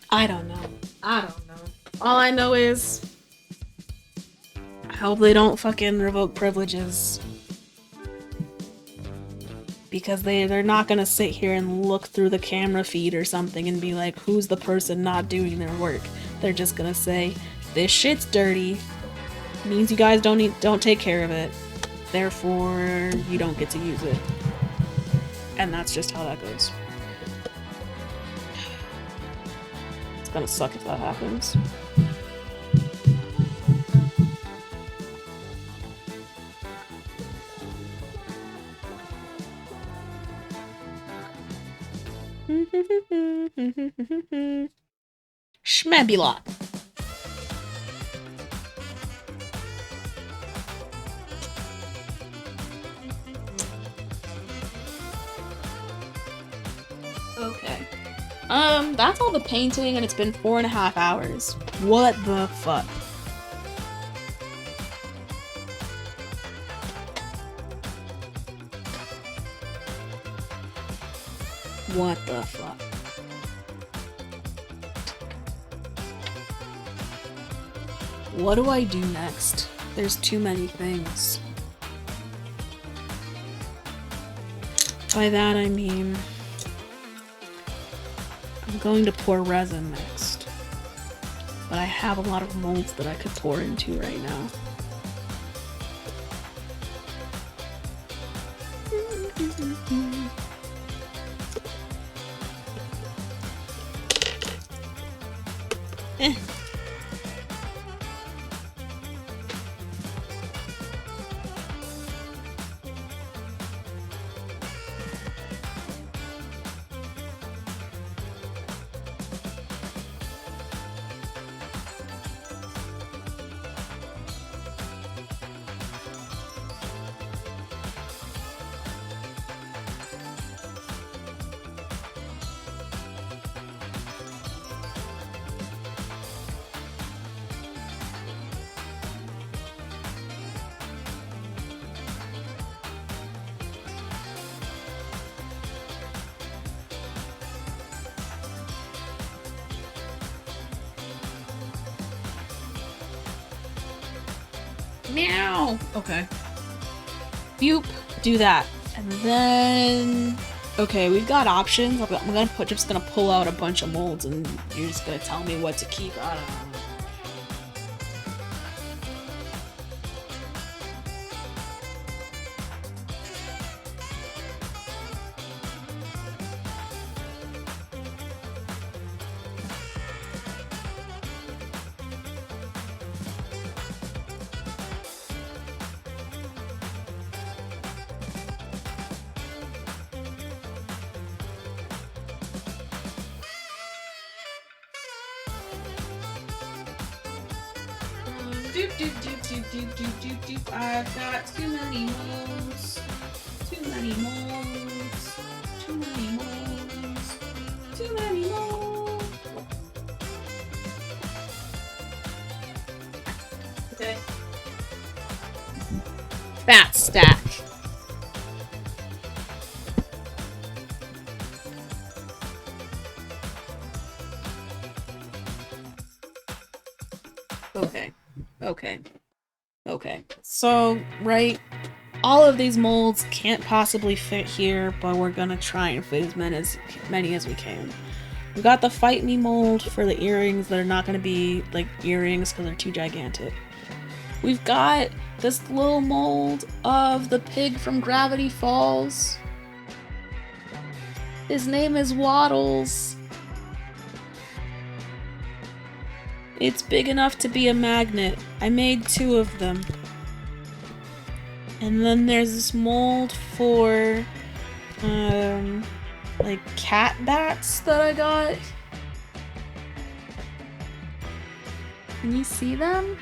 I don't know. All I know is I hope they don't fucking revoke privileges. Because they're not gonna sit here and look through the camera feed or something and be like, who's the person not doing their work? They're just gonna say, this shit's dirty, means you guys don't take care of it, therefore you don't get to use it. And that's just how that goes. It's gonna suck if that happens. Schmabulot. Okay. That's all the painting, and it's been 4.5 hours. What the fuck? What the fuck? What do I do next? There's too many things. By that I mean I'm going to pour resin next. But I have a lot of molds that I could pour into right now. Meow. Okay. Boop. Do that. And then Okay, we've got options. Just gonna pull out a bunch of molds, and you're just gonna tell me what to keep. I don't know. Doop doop doop doop doop doop doop doop. I've got too many molds. Too many molds. Too many molds. Too many molds. Okay. Fat stack. Okay. Okay. Okay. So, right, all of these molds can't possibly fit here, but we're gonna try and fit as many as we can. We got the Fight Me mold for the earrings that are not gonna be like earrings because they're too gigantic. We've got this little mold of the pig from Gravity Falls. His name is Waddles. It's big enough to be a magnet. I made 2 of them. And then there's this mold for, like cat bats that I got. Can you see them?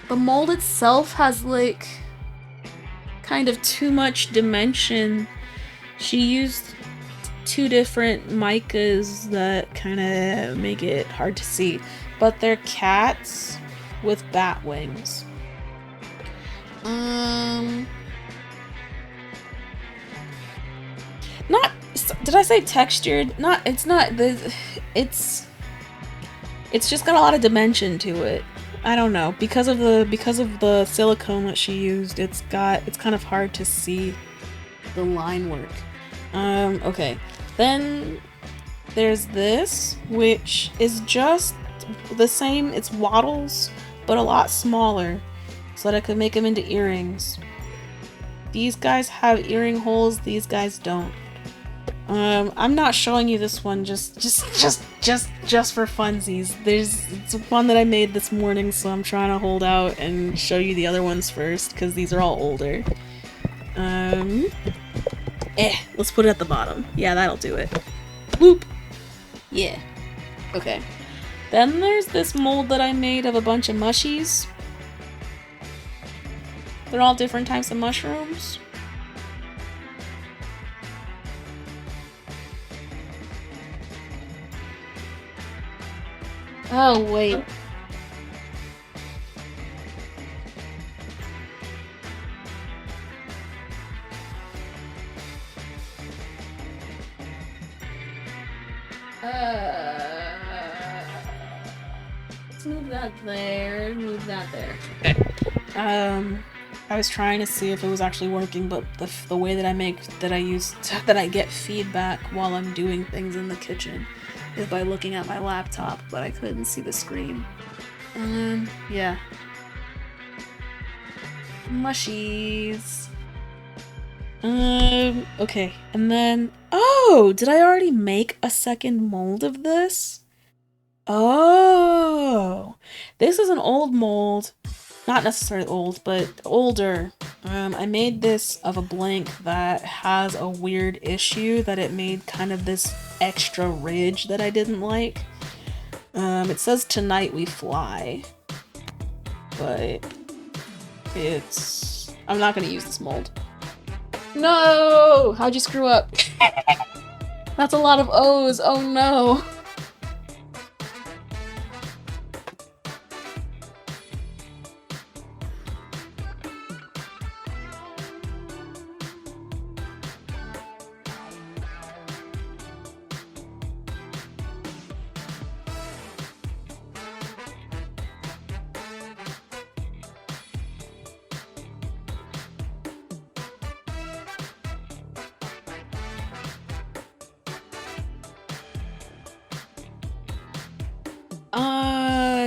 The mold itself has like kind of too much dimension. She used 2 different micas that kind of make it hard to see, but they're cats with bat wings. Not, did I say textured? Not, it's not, it's just got a lot of dimension to it. I don't know, because of the silicone that she used, it's kind of hard to see the line work. Okay. Then there's this, which is just the same. It's Waddles, but a lot smaller, so that I could make them into earrings. These guys have earring holes. These guys don't. I'm not showing you this one just for funsies. It's one that I made this morning, so I'm trying to hold out and show you the other ones first, because these are all older. Let's put it at the bottom. Yeah, that'll do it. Whoop! Yeah. Okay. Then there's this mold that I made of a bunch of mushies. They're all different types of mushrooms. Oh, wait. Let's move that there, move that there. Okay. I was trying to see if it was actually working, but the way that I get feedback while I'm doing things in the kitchen is by looking at my laptop, but I couldn't see the screen. Yeah. Mushies. Okay, and then, oh, did I already make a second mold of this? Oh, this is an old mold. Not necessarily old, but older. I made this of a blank that has a weird issue that it made kind of this extra ridge that I didn't like. It says "Tonight we fly," but I'm not gonna use this mold. No! How'd you screw up? That's a lot of O's. Oh no.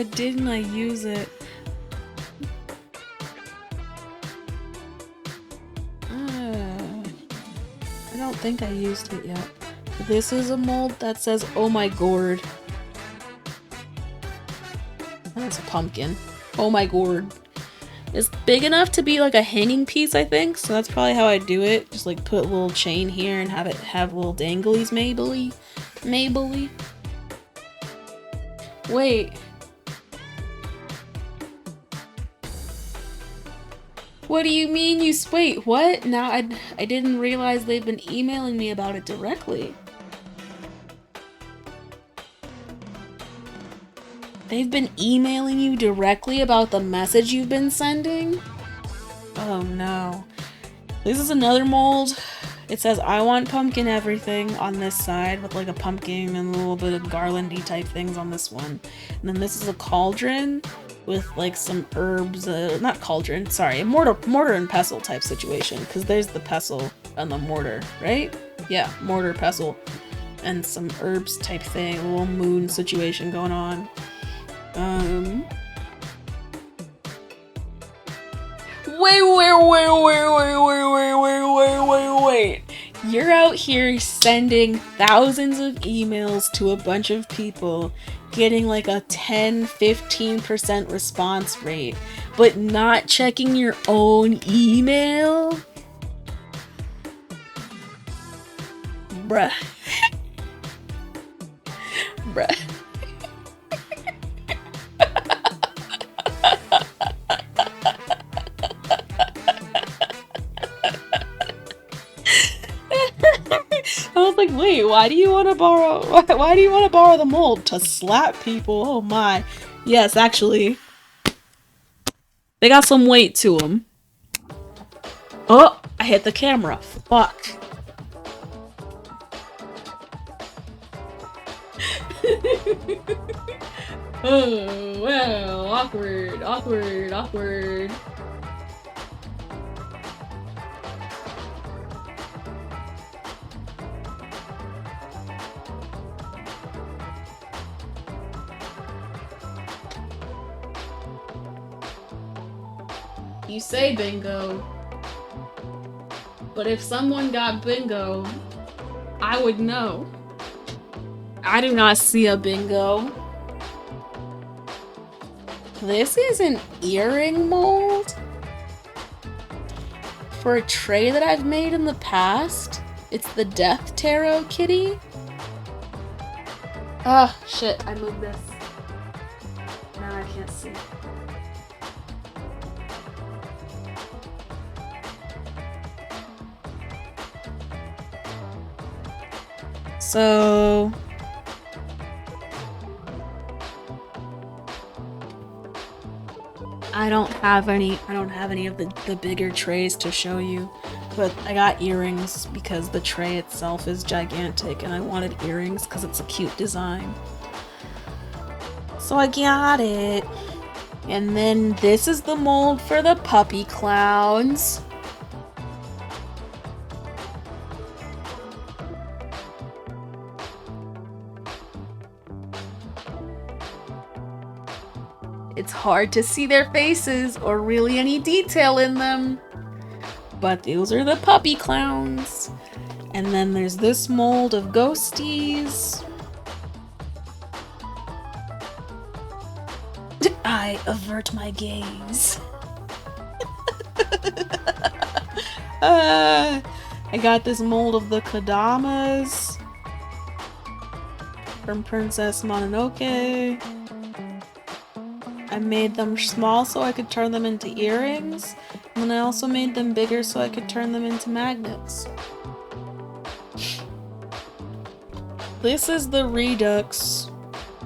didn't I use it? I don't think I used it yet. This is a mold that says, oh my gourd. That's a pumpkin. Oh my gourd. It's big enough to be like a hanging piece, I think. So that's probably how I do it. Just like put a little chain here and have it have little danglies, maybe. Wait. What do you mean you wait, what? Now I didn't realize they've been emailing me about it directly. They've been emailing you directly about the message you've been sending? Oh no. This is another mold. It says, I want pumpkin everything on this side with like a pumpkin and a little bit of garlandy type things on this one. And then this is a cauldron with like some herbs, not cauldron, sorry, a mortar and pestle type situation, because there's the pestle and the mortar, right? Yeah, mortar, pestle, and some herbs type thing, a little moon situation going on. Wait. You're out here sending thousands of emails to a bunch of people, getting like a 10-15% response rate, but not checking your own email? Bruh. Bruh. I was like, wait, why do you want to borrow the mold? To slap people? Oh my. Yes, actually. They got some weight to them. Oh, I hit the camera. Fuck. Oh, well, awkward. You say bingo, but if someone got bingo, I would know. I do not see a bingo. This is an earring mold for a tray that I've made in the past. It's the Death Tarot kitty. Oh shit, I moved this. Now I can't see. So I don't have any of the bigger trays to show you, but I got earrings because the tray itself is gigantic and I wanted earrings because it's a cute design. So I got it. And then this is the mold for the puppy clowns. It's hard to see their faces or really any detail in them, but those are the puppy clowns. And then there's this mold of ghosties. I avert my gaze. I got this mold of the Kodamas from Princess Mononoke. I made them small so I could turn them into earrings, and then I also made them bigger so I could turn them into magnets. This is the Redux.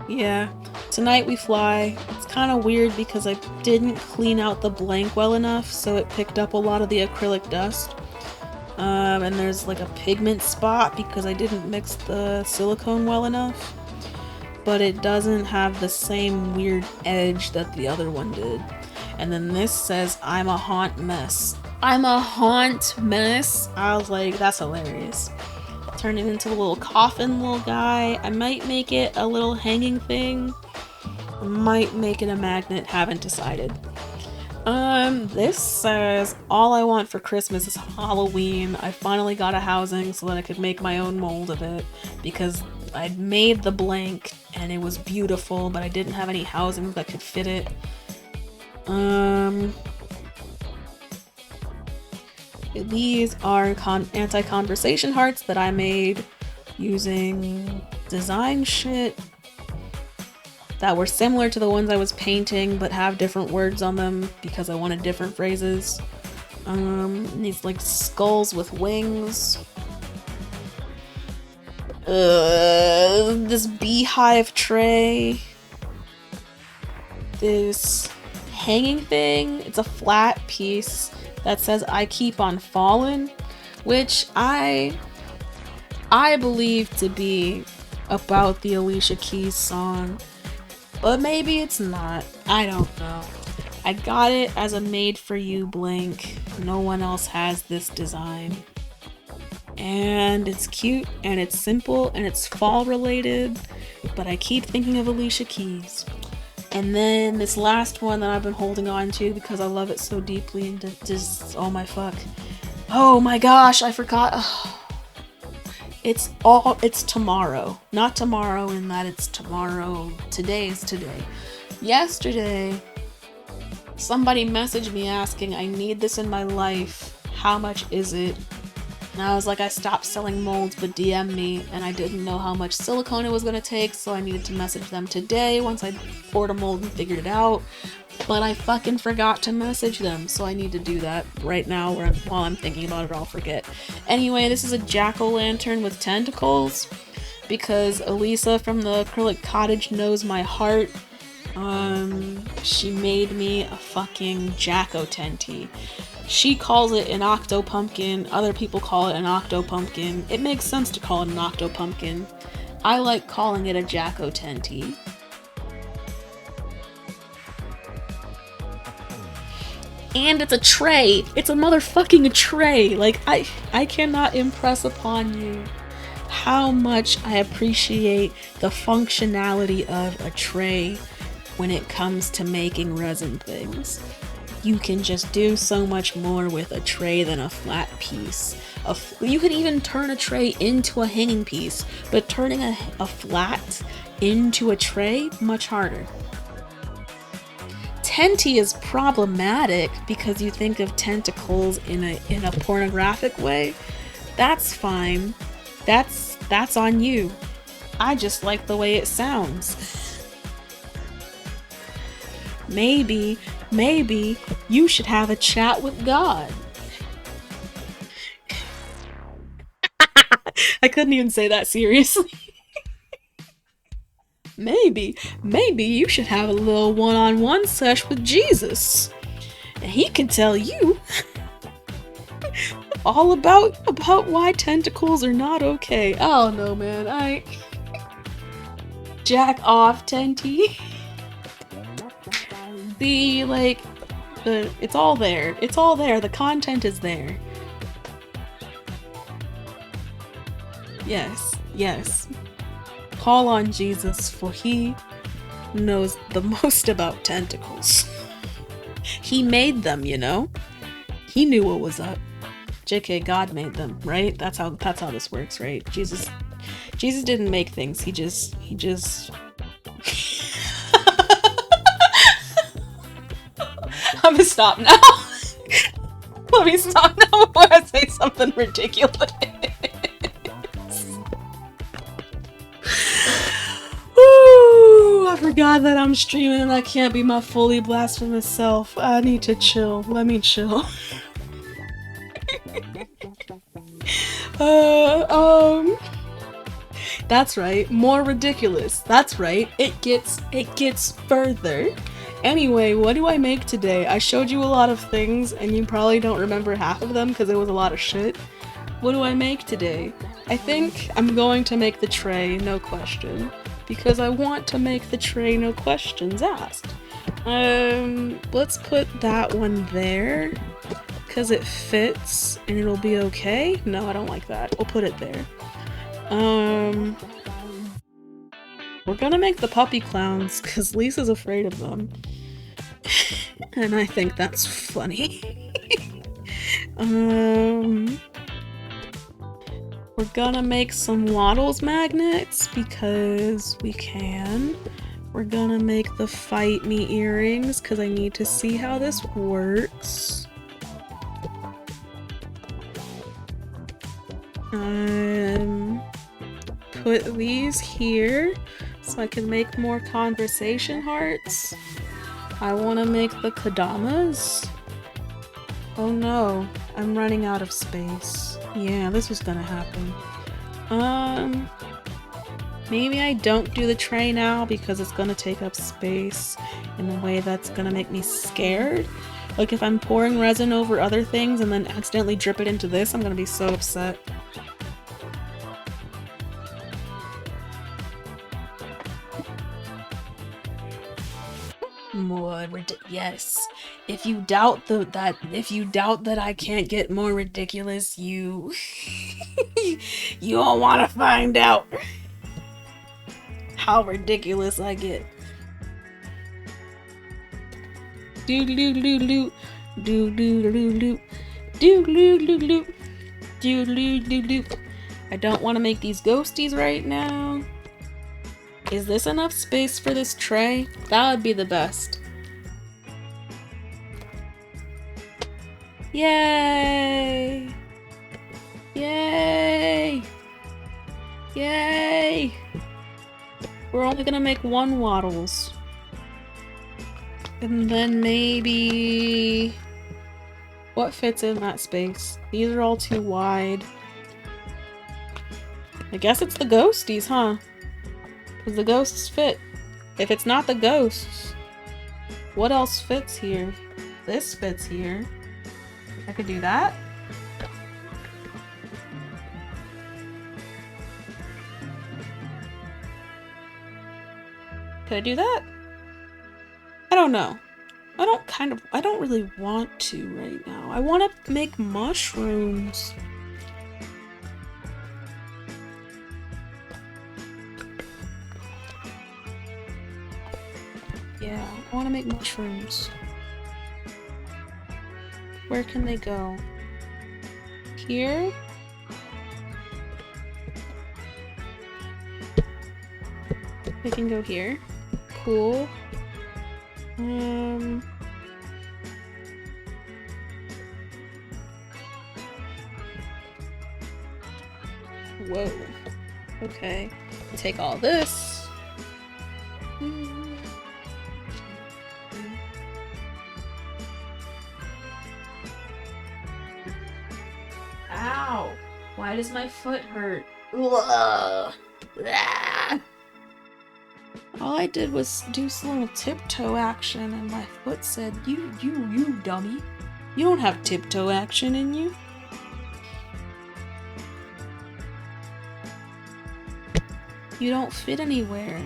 Yeah, tonight we fly. It's kind of weird because I didn't clean out the blank well enough, so it picked up a lot of the acrylic dust. And there's like a pigment spot because I didn't mix the silicone well enough. But it doesn't have the same weird edge that the other one did. And then this says, I'm a haunt mess. I'm a haunt mess? I was like, that's hilarious. Turn it into a little coffin little guy. I might make it a little hanging thing. Might make it a magnet, haven't decided. This says, all I want for Christmas is Halloween. I finally got a housing so that I could make my own mold of it, because I'd made the blank and it was beautiful, but I didn't have any housing that could fit it. These are anti-conversation hearts that I made using design shit that were similar to the ones I was painting but have different words on them because I wanted different phrases. These like skulls with wings. This beehive tray. This hanging thing. It's a flat piece that says I keep on falling, which I believe to be about the Alicia Keys song. But maybe it's not. I don't know. I got it as a made for you blank. No one else has this design. And it's cute and it's simple and it's fall related, but I keep thinking of Alicia Keys. And then this last one that I've been holding on to because I love it so deeply and just, oh my fuck. Oh my gosh, I forgot. Oh. It's tomorrow. Not tomorrow in that it's tomorrow. Today is today. Yesterday, somebody messaged me asking, I need this in my life. How much is it? And I was like, I stopped selling molds, but DM me, and I didn't know how much silicone it was going to take, so I needed to message them today once I poured a mold and figured it out. But I fucking forgot to message them, so I need to do that right now while I'm thinking about it, or I'll forget. Anyway, this is a jack-o'-lantern with tentacles, because Elisa from the Acrylic Cottage knows my heart. She made me a fucking jack-o'-tenty. She calls it an octo-pumpkin, other people call it an octo-pumpkin. It makes sense to call it an octo-pumpkin. I like calling it a jack-o'-tenty. And it's a tray. It's a motherfucking tray. Like, I cannot impress upon you how much I appreciate the functionality of a tray when it comes to making resin things. You can just do so much more with a tray than a flat piece. You could even turn a tray into a hanging piece, but turning a flat into a tray, much harder. Tenty is problematic because you think of tentacles in a pornographic way. That's fine. That's on you. I just like the way it sounds. Maybe you should have a chat with God. I couldn't even say that seriously. Maybe you should have a little one-on-one sesh with Jesus. And he can tell you all about why tentacles are not okay. Oh no, man. Jack off, Tenty. It's all there. It's all there. The content is there. Yes. Call on Jesus, for he knows the most about tentacles. He made them, you know? He knew what was up. JK, God made them, right? That's how this works, right? Jesus didn't make things. He just I'm gonna stop now. Let me stop now before I say something ridiculous. Woo! I forgot that I'm streaming and I can't be my fully blasphemous self. I need to chill. Let me chill. That's right. More ridiculous. That's right. It gets further. Anyway, what do I make today? I showed you a lot of things and you probably don't remember half of them because it was a lot of shit. What do I make today? I think I'm going to make the tray, no question. Because I want to make the tray, no questions asked. Let's put that one there. Because it fits and it'll be okay. No, I don't like that. We'll put it there. We're gonna make the puppy clowns because Lisa's afraid of them. And I think that's funny. We're gonna make some Waddles magnets because we can. We're gonna make the Fight Me earrings because I need to see how this works. Put these here so I can make more conversation hearts. I want to make the Kodamas. Oh no, I'm running out of space. Yeah, this was gonna happen. Maybe I don't do the tray now because it's gonna take up space in a way that's gonna make me scared. Like if I'm pouring resin over other things and then accidentally drip it into this, I'm gonna be so upset. More yes. If you doubt that I can't get more ridiculous, you you don't want to find out how ridiculous I get. Do do do do do do do do do do do do do do. I don't want to make these ghosties right now. Is this enough space for this tray? That would be the best. Yay! Yay! Yay! We're only gonna make one Waddles. And then maybe... What fits in that space? These are all too wide. I guess it's the ghosties, huh? Because the ghosts fit. If it's not the ghosts, what else fits here? This fits here. I could do that. Could I do that? I don't know. I don't really want to right now. I want to make mushrooms. Yeah, I want to make mushrooms. Where can they go? Here? They can go here. Cool. Whoa. Okay. Take all this. Ow! Why does my foot hurt? Ugh. All I did was do some little tiptoe action and my foot said, you dummy. You don't have tiptoe action in you. You don't fit anywhere.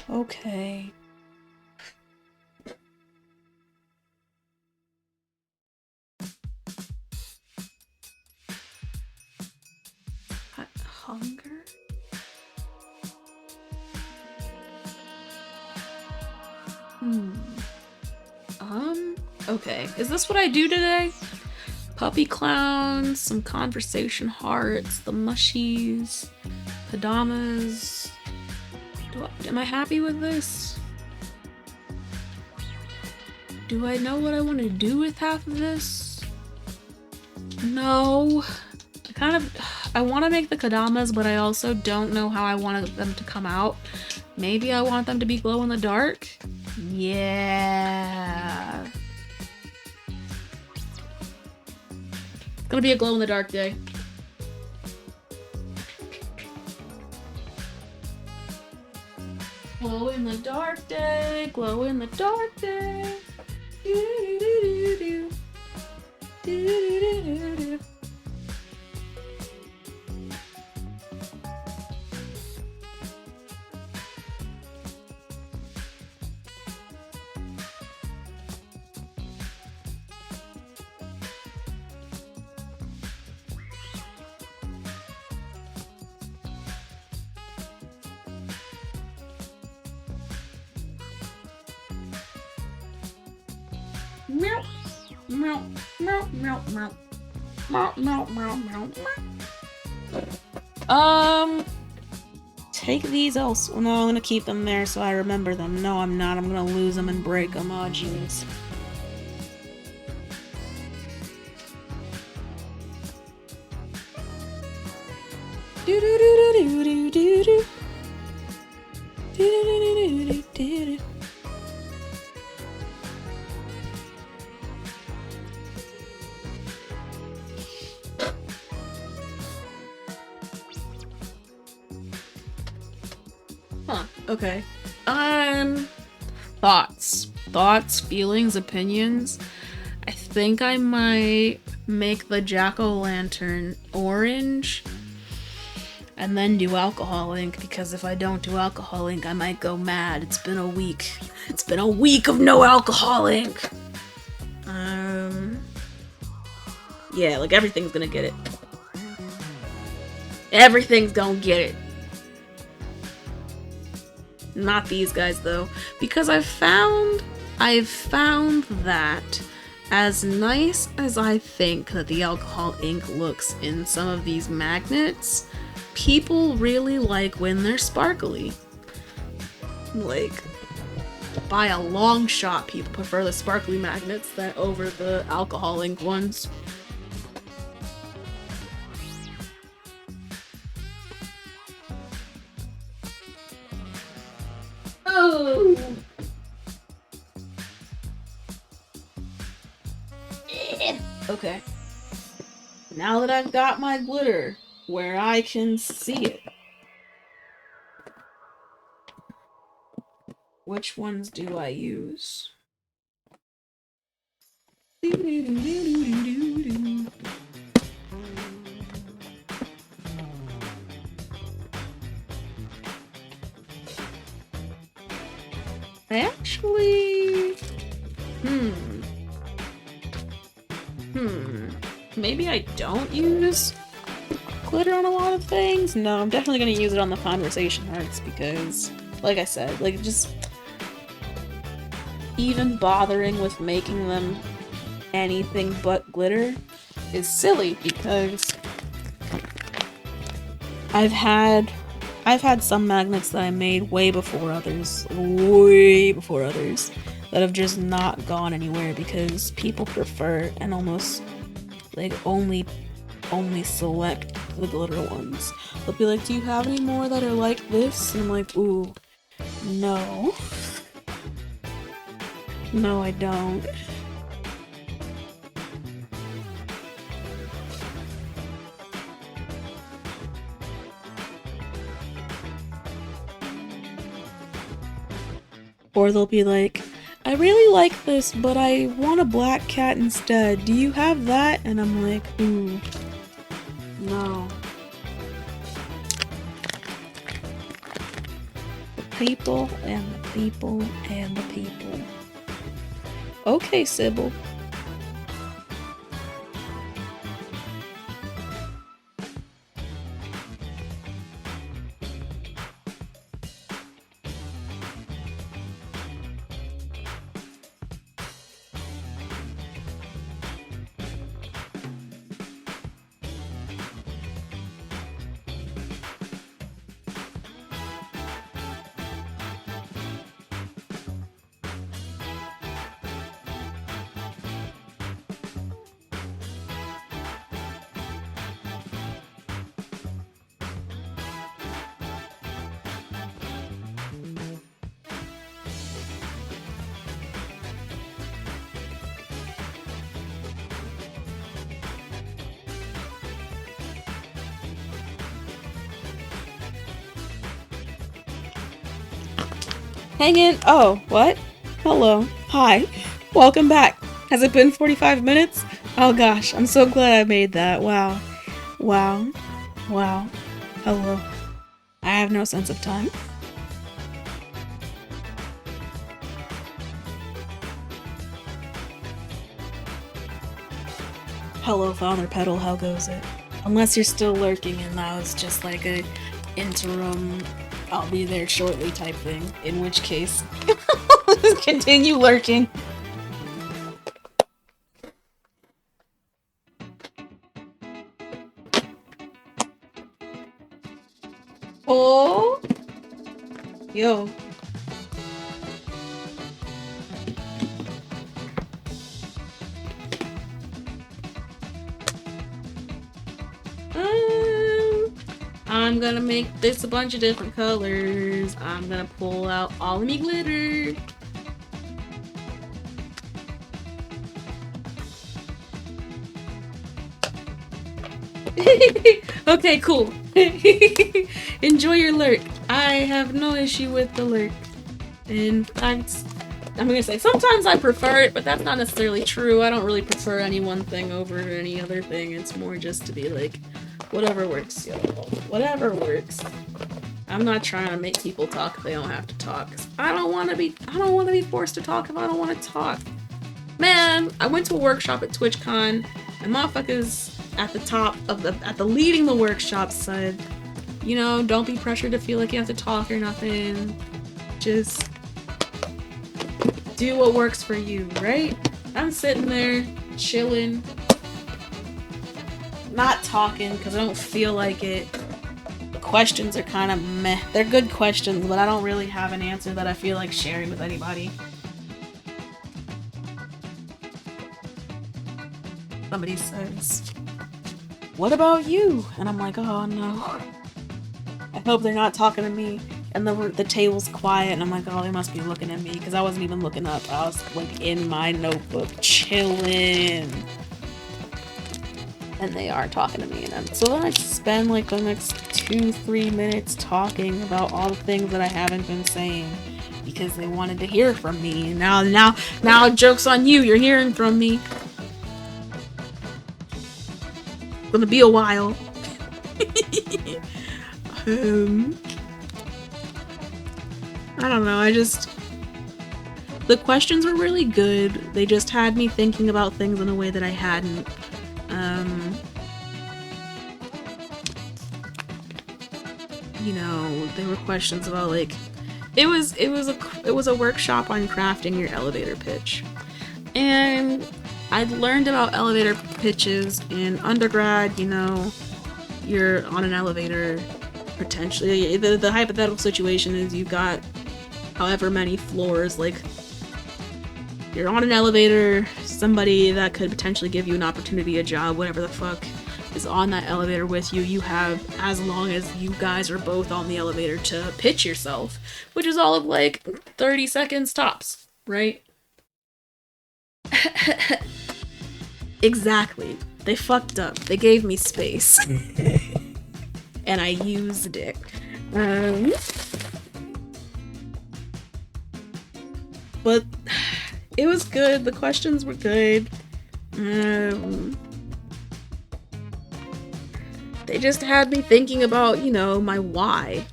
Okay. Hunger? Okay. Is this what I do today? Puppy clowns, some conversation hearts, the mushies, Kodamas. Am I happy with this? Do I know what I want to do with half of this? No. I want to make the Kodamas, but I also don't know how I want them to come out. Maybe I want them to be glow in the dark? Yeah. It's gonna be a glow in the dark day. Glow in the dark day, glow in the dark day. Do-do-do-do-do. Do-do-do-do-do. Meow. Meow. Meow. Meow. Meow. Meow. Meow. Meow. Meow. Take these else. No, I'm gonna keep them there so I remember them. No, I'm not. I'm gonna lose them and break them. Oh, jeez. Do do do do do do do. Do do do do do do. Huh, okay. Thoughts, feelings, opinions. I think I might make the jack-o'-lantern orange and then do alcohol ink, because if I don't do alcohol ink, I might go mad. It's been a week. It's been a week of no alcohol ink. Yeah, like everything's gonna get it. Everything's gonna get it. Not these guys though, because I've found that as nice as I think that the alcohol ink looks in some of these magnets, people really like when they're sparkly. Like, by a long shot, people prefer the sparkly magnets than over the alcohol ink ones. Oh. Okay. Now that I've got my glitter where I can see it, which ones do I use? I actually... Maybe I don't use glitter on a lot of things? No, I'm definitely gonna use it on the conversation hearts because, like I said, like, just even bothering with making them anything but glitter is silly because I've had some magnets that I made way before others, that have just not gone anywhere because people prefer and almost like only select the glitter ones. They'll be like, do you have any more that are like this? And I'm like, ooh, no. No, I don't. Or they'll be like, I really like this, but I want a black cat instead. Do you have that? And I'm like, ooh, no. The people and the people and the people. Okay, Sybil. Hang in. Oh, what? Hello. Hi. Welcome back. Has it been 45 minutes? Oh gosh, I'm so glad I made that. Wow. Wow. Wow. Hello. I have no sense of time. Hello, Father Petal, how goes it? Unless you're still lurking and that was just like a interim I'll be there shortly type thing, in which case, just continue lurking. Oh, yo. I'm gonna make this a bunch of different colors. I'm gonna pull out all of me glitter. Okay, cool. Enjoy your lurk. I have no issue with the lurk. In fact, I'm gonna say sometimes I prefer it, but that's not necessarily true. I don't really prefer any one thing over any other thing. It's more just to be like, whatever works, yo. Whatever works. I'm not trying to make people talk if they don't have to talk. I don't want to be forced to talk if I don't want to talk. Man, I went to a workshop at TwitchCon, and motherfuckers at the top of the leading the workshop said, you know, don't be pressured to feel like you have to talk or nothing. Just do what works for you, right? I'm sitting there chilling, not talking because I don't feel like it. The questions are kind of meh. They're good questions, but I don't really have an answer that I feel like sharing with anybody. Somebody says, what about you? And I'm like, oh no. I hope they're not talking to me. And the table's quiet, and I'm like, oh, they must be looking at me, because I wasn't even looking up. I was like in my notebook, chilling. And they are talking to me, and so then I spend like the next 2-3 minutes talking about all the things that I haven't been saying, because they wanted to hear from me. And now, joke's on you. You're hearing from me. It's gonna be a while. I don't know, the questions were really good. They just had me thinking about things in a way that I hadn't. You know, there were questions about like, it was a workshop on crafting your elevator pitch. And I'd learned about elevator pitches in undergrad. You know, you're on an elevator, potentially. The hypothetical situation is you've got however many floors, like you're on an elevator, somebody that could potentially give you an opportunity, a job, whatever the fuck is on that elevator with you, you have as long as you guys are both on the elevator to pitch yourself, which is all of like 30 seconds tops, right? Exactly. They fucked up. They gave me space. And I used it. But it was good. The questions were good. They just had me thinking about, you know, my why.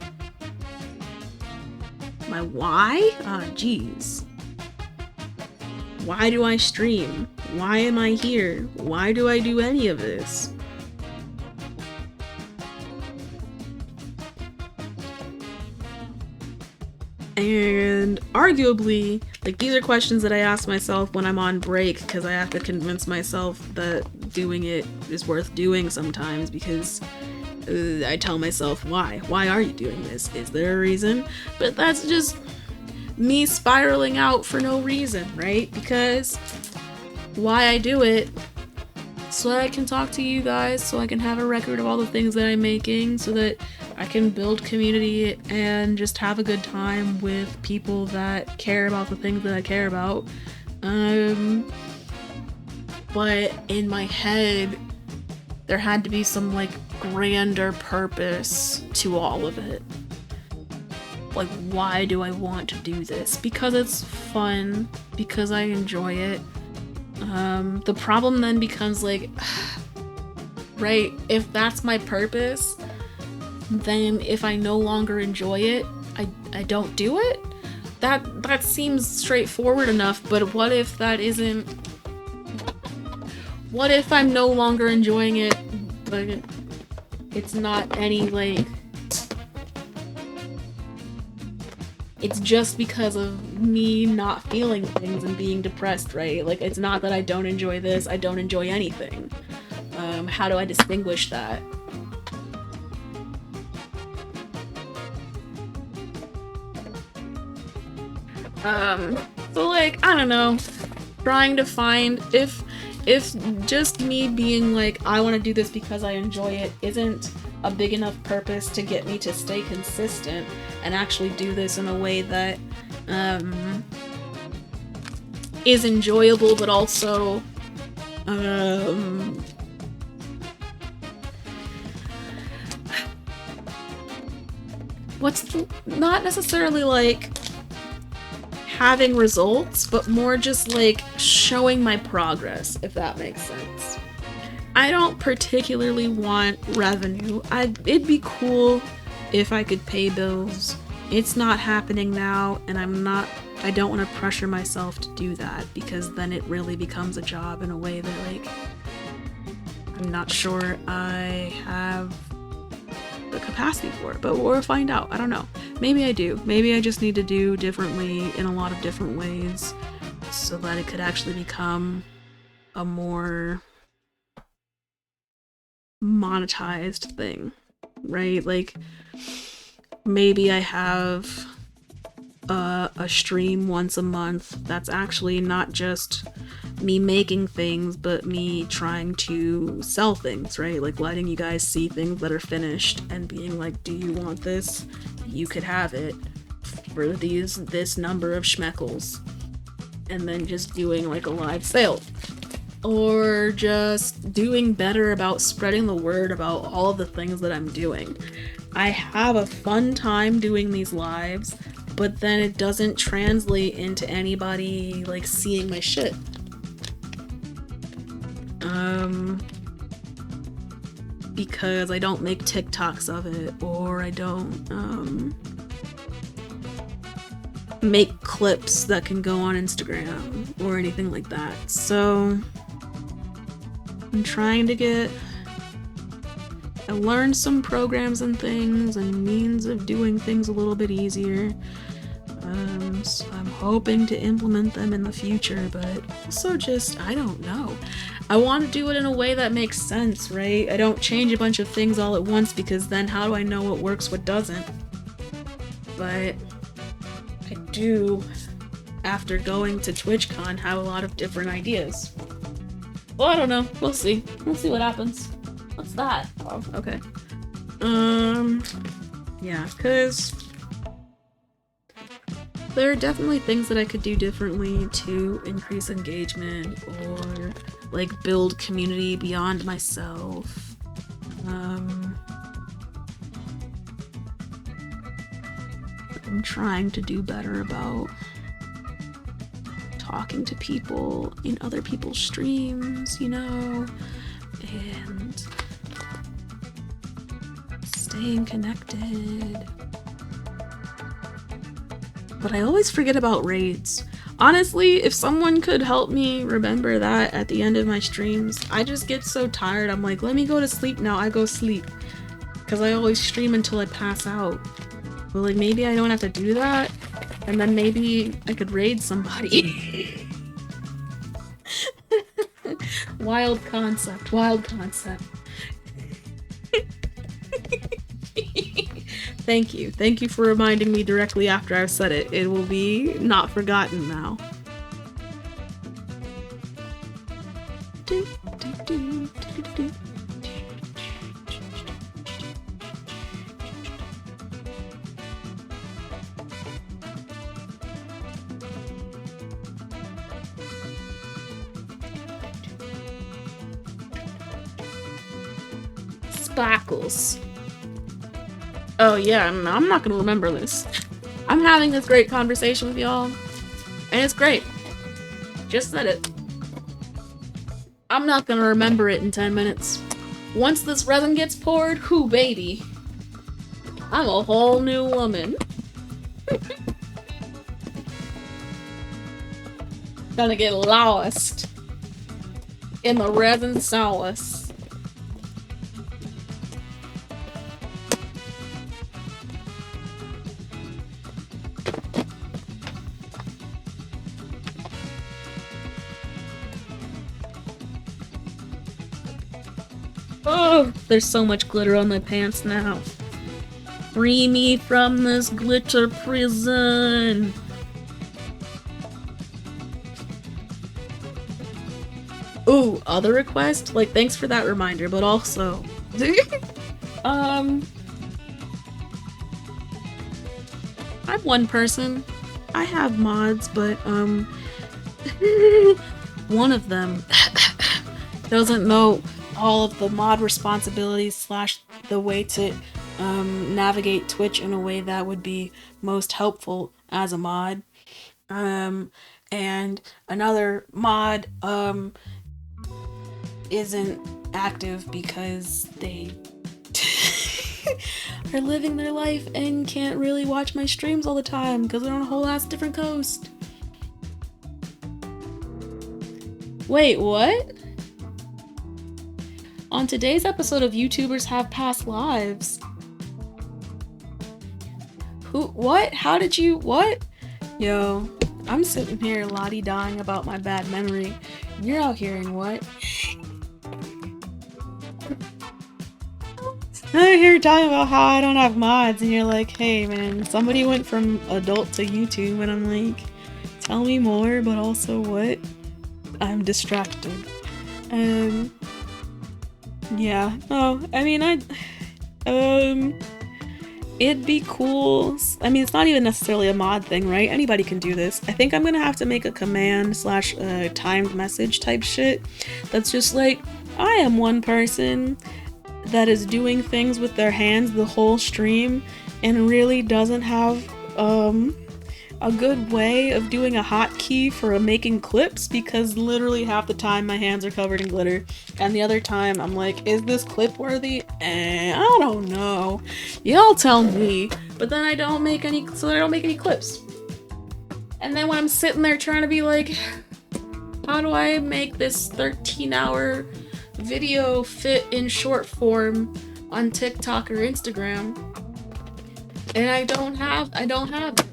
My why? Geez. Why do I stream? Why am I here? Why do I do any of this? And arguably, like, these are questions that I ask myself when I'm on break, because I have to convince myself that doing it is worth doing sometimes, because I tell myself, why? Why are you doing this? Is there a reason? But that's just me spiraling out for no reason, right? Because why I do it, so that I can talk to you guys, so I can have a record of all the things that I'm making, so that I can build community and just have a good time with people that care about the things that I care about. But in my head, there had to be some, like, grander purpose to all of it. Like, why do I want to do this? Because it's fun, because I enjoy it. The problem then becomes, like, right, if that's my purpose, then if I no longer enjoy it, I don't do it? That seems straightforward enough, but what if that isn't... What if I'm no longer enjoying it, but it's not any, like... It's just because of me not feeling things and being depressed, right? Like, it's not that I don't enjoy this, I don't enjoy anything. How do I distinguish that? So like, I don't know, trying to find if just me being like, I want to do this because I enjoy it isn't a big enough purpose to get me to stay consistent and actually do this in a way that is enjoyable, but also not necessarily like having results, but more just like showing my progress, if that makes sense. I don't particularly want revenue. It'd be cool if I could pay bills. It's not happening now, and I don't want to pressure myself to do that, because then it really becomes a job in a way that, like, I'm not sure I have the capacity for it, but we'll find out. I don't know. Maybe I do. Maybe I just need to do differently in a lot of different ways so that it could actually become a more monetized thing, right? Like, maybe I have a stream once a month that's actually not just me making things, but me trying to sell things, right? Like letting you guys see things that are finished and being like, do you want this? You could have it for this number of schmeckles. And then just doing like a live sale. Or just doing better about spreading the word about all of the things that I'm doing. I have a fun time doing these lives, but then it doesn't translate into anybody like seeing my shit. Because I don't make TikToks of it, or I don't make clips that can go on Instagram or anything like that. So I'm trying to I learned some programs and things and means of doing things a little bit easier. So I'm hoping to implement them in the future, but also just, I don't know. I want to do it in a way that makes sense, right? I don't change a bunch of things all at once, because then how do I know what works, what doesn't? But I do, after going to TwitchCon, have a lot of different ideas. Well, I don't know. We'll see. We'll see what happens. What's that? Oh, okay. Yeah, because there are definitely things that I could do differently to increase engagement or like build community beyond myself. I'm trying to do better about talking to people in other people's streams, you know, and staying connected. But I always forget about raids. Honestly, if someone could help me remember that at the end of my streams, I just get so tired. I'm like, let me go to sleep now. I go sleep. Because I always stream until I pass out. But like, maybe I don't have to do that. And then maybe I could raid somebody. Wild concept. Wild concept. Thank you. Thank you for reminding me directly after I've said it. It will be not forgotten now. Sparkles. Oh yeah, I'm not gonna remember this. I'm having this great conversation with y'all, and it's great. Just said it. I'm not gonna remember it in 10 minutes. Once this resin gets poured, whoo baby, I'm a whole new woman. Gonna get lost in the resin sauce. Oh, there's so much glitter on my pants now. Free me from this glitter prison. Ooh, other request? Like, thanks for that reminder, but also... I'm one person. I have mods, but, one of them doesn't know all of the mod responsibilities / the way to, navigate Twitch in a way that would be most helpful as a mod. And another mod, isn't active because they are living their life and can't really watch my streams all the time because they're on a whole ass different coast. Wait, what? On today's episode of YouTubers Have Past Lives. Who? What? How did you? What? Yo, I'm sitting here la-di-dying about my bad memory. You're out hearing what? I hear you talking about how I don't have mods, and you're like, hey man, somebody went from adult to YouTube, and I'm like, tell me more, but also what? I'm distracted. Yeah. Oh, I mean, it'd be cool. I mean, it's not even necessarily a mod thing, right? Anybody can do this. I think I'm gonna have to make a command / timed message type shit that's just like, I am one person that is doing things with their hands the whole stream and really doesn't have a good way of doing a hotkey for making clips because literally half the time my hands are covered in glitter and the other time I'm like, is this clip worthy? I don't know. Y'all tell me. But then I don't make any clips. And then when I'm sitting there trying to be like, how do I make this 13-hour video fit in short form on TikTok or Instagram? And I don't have it.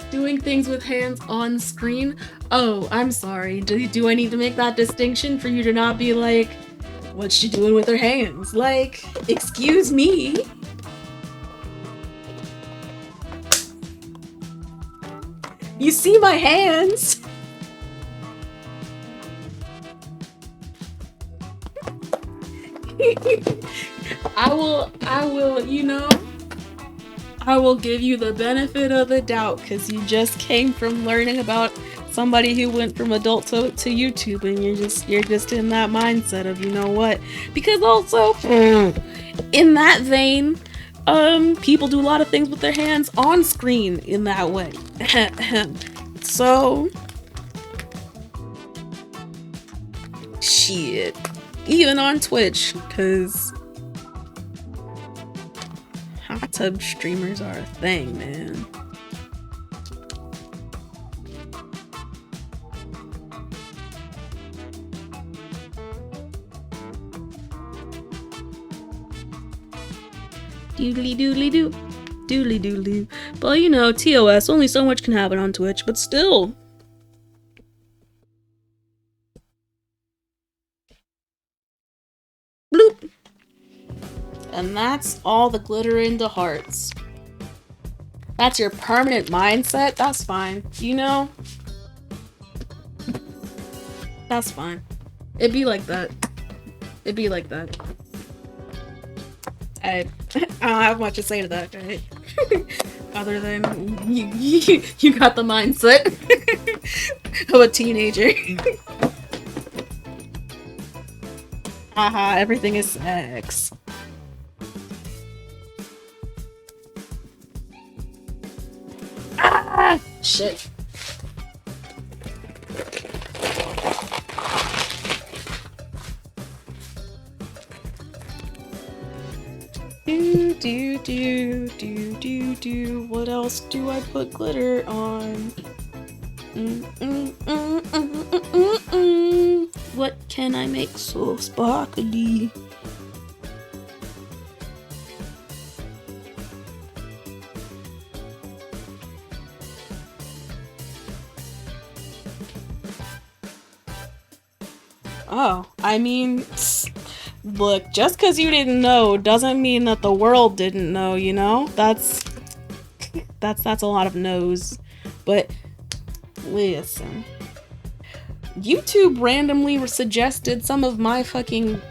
Doing things with hands on screen? Oh, I'm sorry. Do I need to make that distinction for you to not be like, what's she doing with her hands? Like, excuse me? You see my hands? I will, you know, I will give you the benefit of the doubt because you just came from learning about somebody who went from adult to YouTube, and you're just in that mindset of, you know what? Because also, in that vein, people do a lot of things with their hands on screen in that way. So, shit. Even on Twitch, because hot tub streamers are a thing, man. Doodly doodly doo. Doodly doodly doo. But you know, TOS, only so much can happen on Twitch, but still. Bloop. And that's all the glitter into hearts. That's your permanent mindset? That's fine. You know? That's fine. It'd be like that. It'd be like that. I don't have much to say to that, right? Other than you got the mindset of a teenager. Haha, everything is sex. Ah! Shit. Do. What else do I put glitter on? What can I make so sparkly? Oh, I mean, look, just because you didn't know doesn't mean that the world didn't know, you know? That's... That's a lot of no's. But listen, YouTube randomly suggested some of my fucking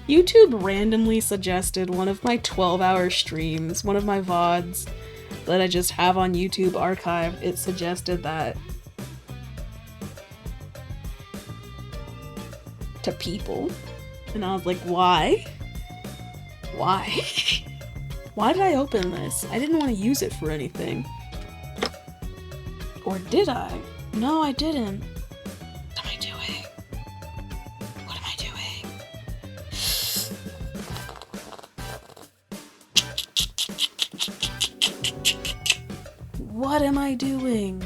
YouTube randomly suggested one of my 12-hour streams, one of my VODs that I just have on YouTube archived. It suggested that to people. And I was like, why? Why? Why did I open this? I didn't want to use it for anything. Or did I? No, I didn't. What am I doing? What am I doing? What am I doing? What am I doing?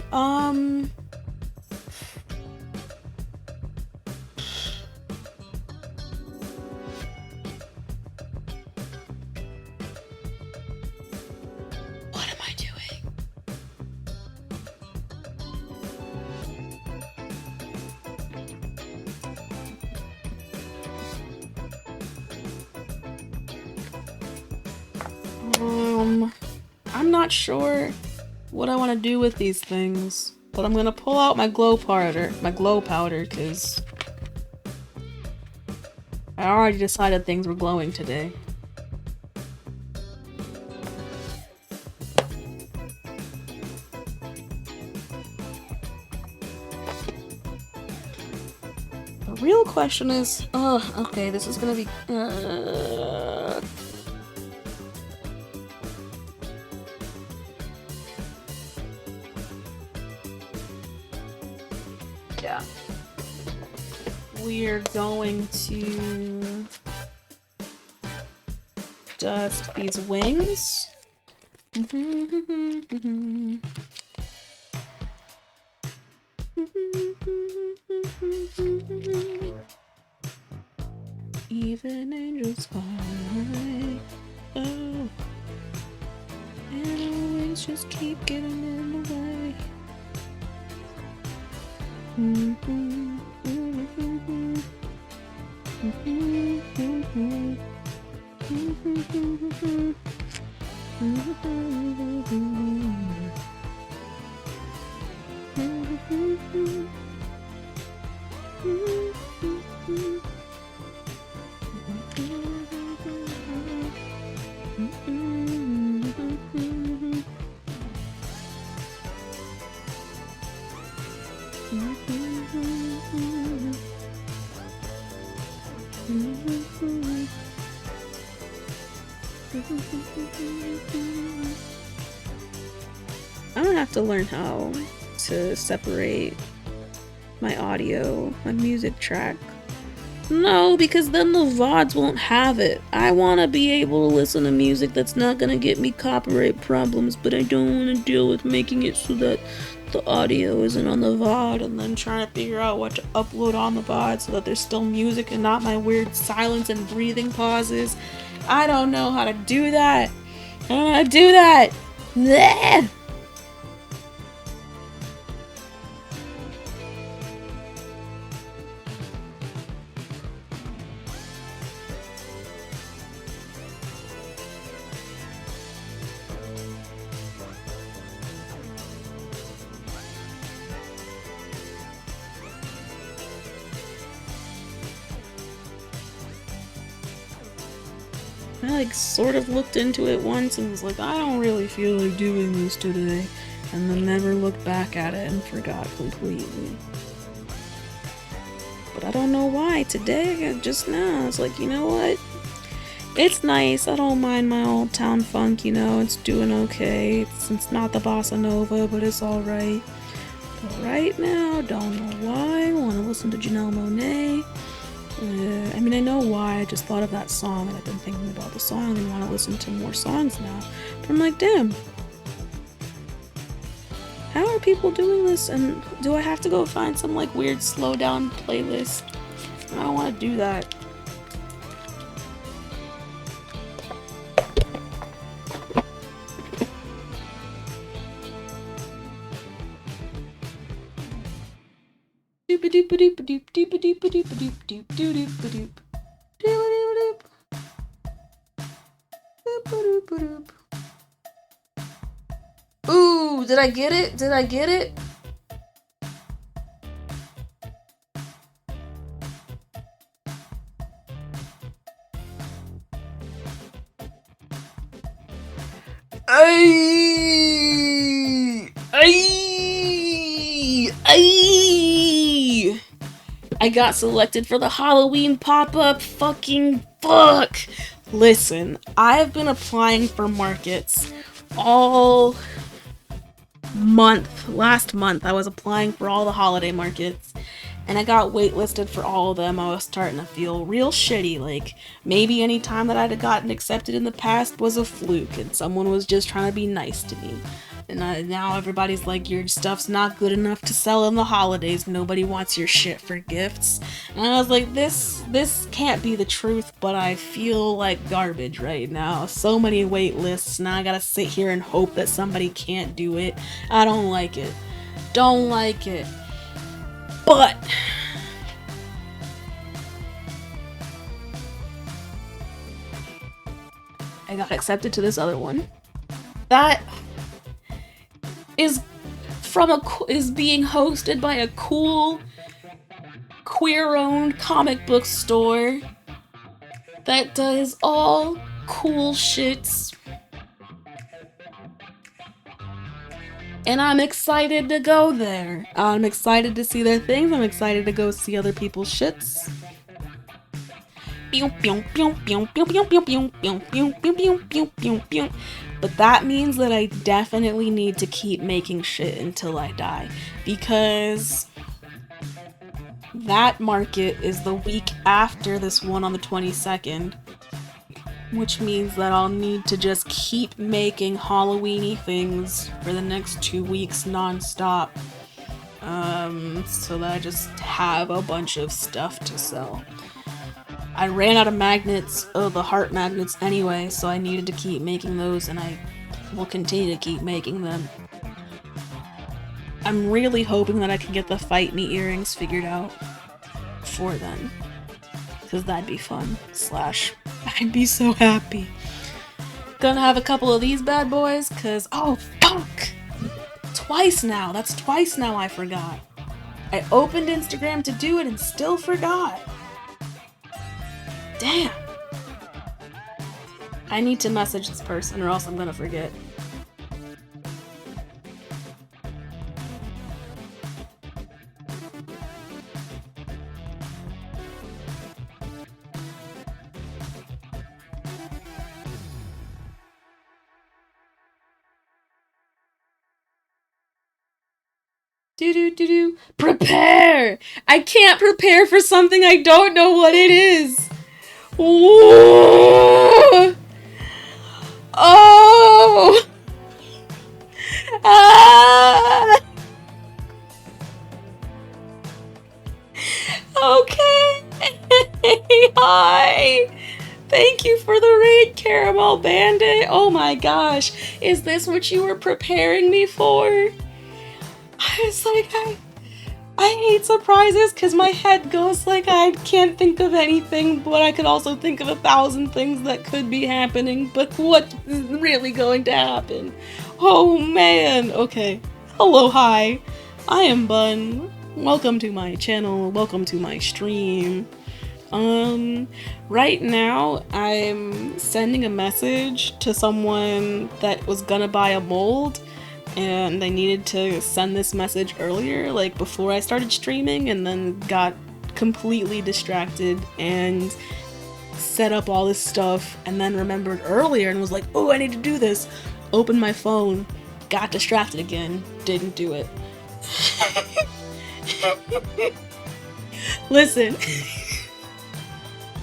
I'm not sure what I want to do with these things, but I'm gonna pull out my glow powder, because I already decided things were glowing today. The real question is, okay, this is gonna be, yeah. We're going to dust these wings. Even angels fly. Oh. And always just keep getting in the way. I'm gonna have to learn how to separate my audio, my music track. No, because then the VODs won't have it. I want to be able to listen to music that's not gonna get me copyright problems, but I don't want to deal with making it so that the audio isn't on the VOD and then trying to figure out what to upload on the VOD so that there's still music and not my weird silence and breathing pauses. I don't know how to do that. I don't know how to do that. Blech. I sort of looked into it once and was like, I don't really feel like doing this today, and then never looked back at it and forgot completely. But I don't know why. Today, just now, I was like, you know what? It's nice. I don't mind my old town funk, it's doing okay. It's not the bossa nova, but it's alright. But right now, don't know why. I want to listen to Janelle Monáe. I mean, I know why. I just thought of that song and I've been thinking about the song and want to listen to more songs now. But I'm like, damn. How are people doing this? And do I have to go find some weird slow down playlist? I don't want to do that. Ooh, did I get it? Did I get it? I got selected for the Halloween pop-up. Fucking fuck. Listen, I've been applying for markets all month. Last month, I was applying for all the holiday markets, and I got waitlisted for all of them. I was starting to feel real shitty, like maybe any time that I'd gotten accepted in the past was a fluke and someone was just trying to be nice to me. And now everybody's like, your stuff's not good enough to sell in the holidays. Nobody wants your shit for gifts. And I was like, this can't be the truth, but I feel like garbage right now. So many wait lists. Now I gotta sit here and hope that somebody can't do it. I don't like it. Don't like it. But I got accepted to this other one. That is being hosted by a cool queer-owned comic book store that does all cool shits. And I'm excited to go there. I'm excited to see their things. I'm excited to go see other people's shits. But that means that I definitely need to keep making shit until I die, because that market is the week after this one on the 22nd, which means that I'll need to just keep making Halloween-y things for the next 2 weeks non-stop, so that I just have a bunch of stuff to sell. I ran out of magnets, the heart magnets anyway, so I needed to keep making those, and I will continue to keep making them. I'm really hoping that I can get the Fight Me earrings figured out before then, because that'd be fun. I'd be so happy. Gonna have a couple of these bad boys, because, oh fuck! Twice now! That's twice now I forgot. I opened Instagram to do it and still forgot. Damn. I need to message this person or else I'm gonna forget. Prepare! I can't prepare for something I don't know what it is. Ooh. Oh! Ah! Okay. Hi. Thank you for the raid, Caramel Bandit. Oh my gosh. Is this what you were preparing me for? I was like, I hate surprises because my head goes like I can't think of anything, but I could also think of 1,000 things that could be happening, but what is really going to happen? Oh man, okay. Hello, hi. I am Bun. Welcome to my channel, welcome to my stream. Right now I'm sending a message to someone that was gonna buy a mold, and I needed to send this message earlier, like before I started streaming, and then got completely distracted and set up all this stuff, and then remembered earlier and was like, oh, I need to do this. Opened my phone, got distracted again, didn't do it. Listen,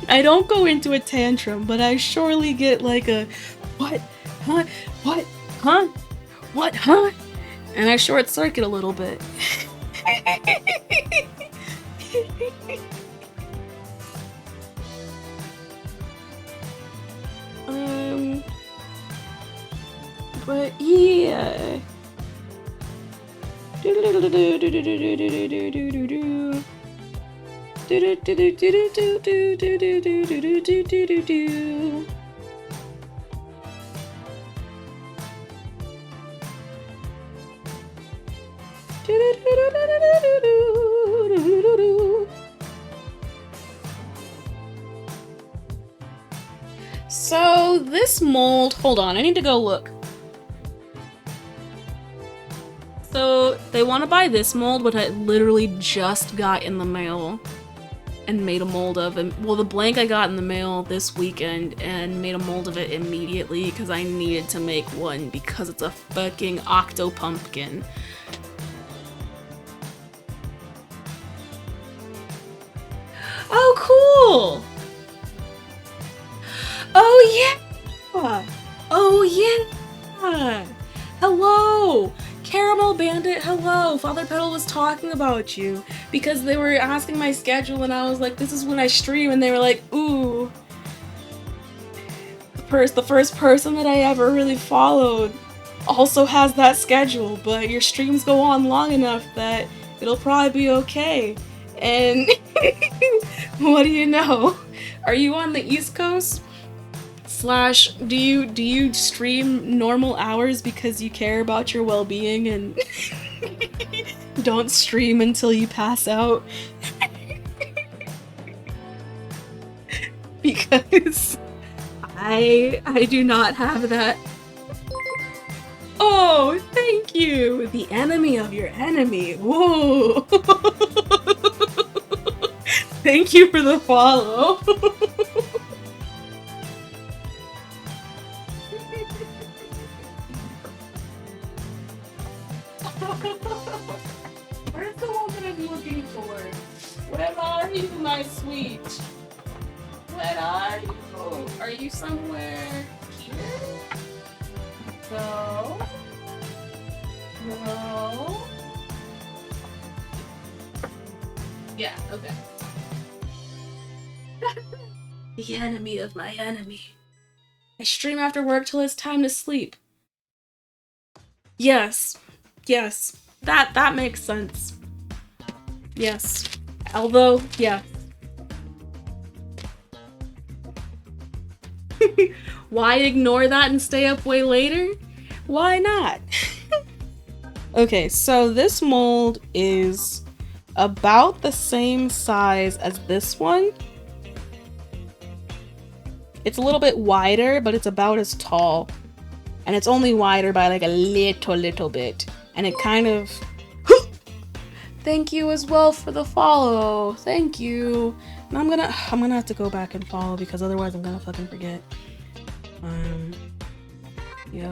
I don't go into a tantrum, but I surely get like a, what, huh, what, huh? What, huh? And I short circuit a little bit. But yeah. So this mold, hold on, I need to go look. So they want to buy this mold, which I literally just got in the mail and made a mold of. And well, the blank I got in the mail this weekend and made a mold of it immediately because I needed to make one because it's a fucking octo pumpkin. Oh, cool! Oh yeah! Oh yeah! Hello! Caramel Bandit, hello! Father Petal was talking about you because they were asking my schedule and I was like, this is when I stream, and they were like, ooh. The first person that I ever really followed also has that schedule, but your streams go on long enough that it'll probably be okay. And what do you know? Are you on the East Coast? Slash, do you stream normal hours because you care about your well-being and don't stream until you pass out? Because I do not have that. Oh, thank you! The enemy of your enemy. Whoa! Thank you for the follow. Where's the one that I'm looking for? Where are you, my sweet? Where are you? Are you somewhere here? No. No. Yeah, okay. The enemy of my enemy. I stream after work till it's time to sleep. Yes. Yes. That makes sense. Yes. Although, yeah. Why ignore that and stay up way later? Why not? Okay, so this mold is about the same size as this one. It's a little bit wider, but it's about as tall. And it's only wider by like a little bit. And it kind of... Thank you as well for the follow. Thank you. And I'm gonna have to go back and follow because otherwise I'm gonna fucking forget. Yo,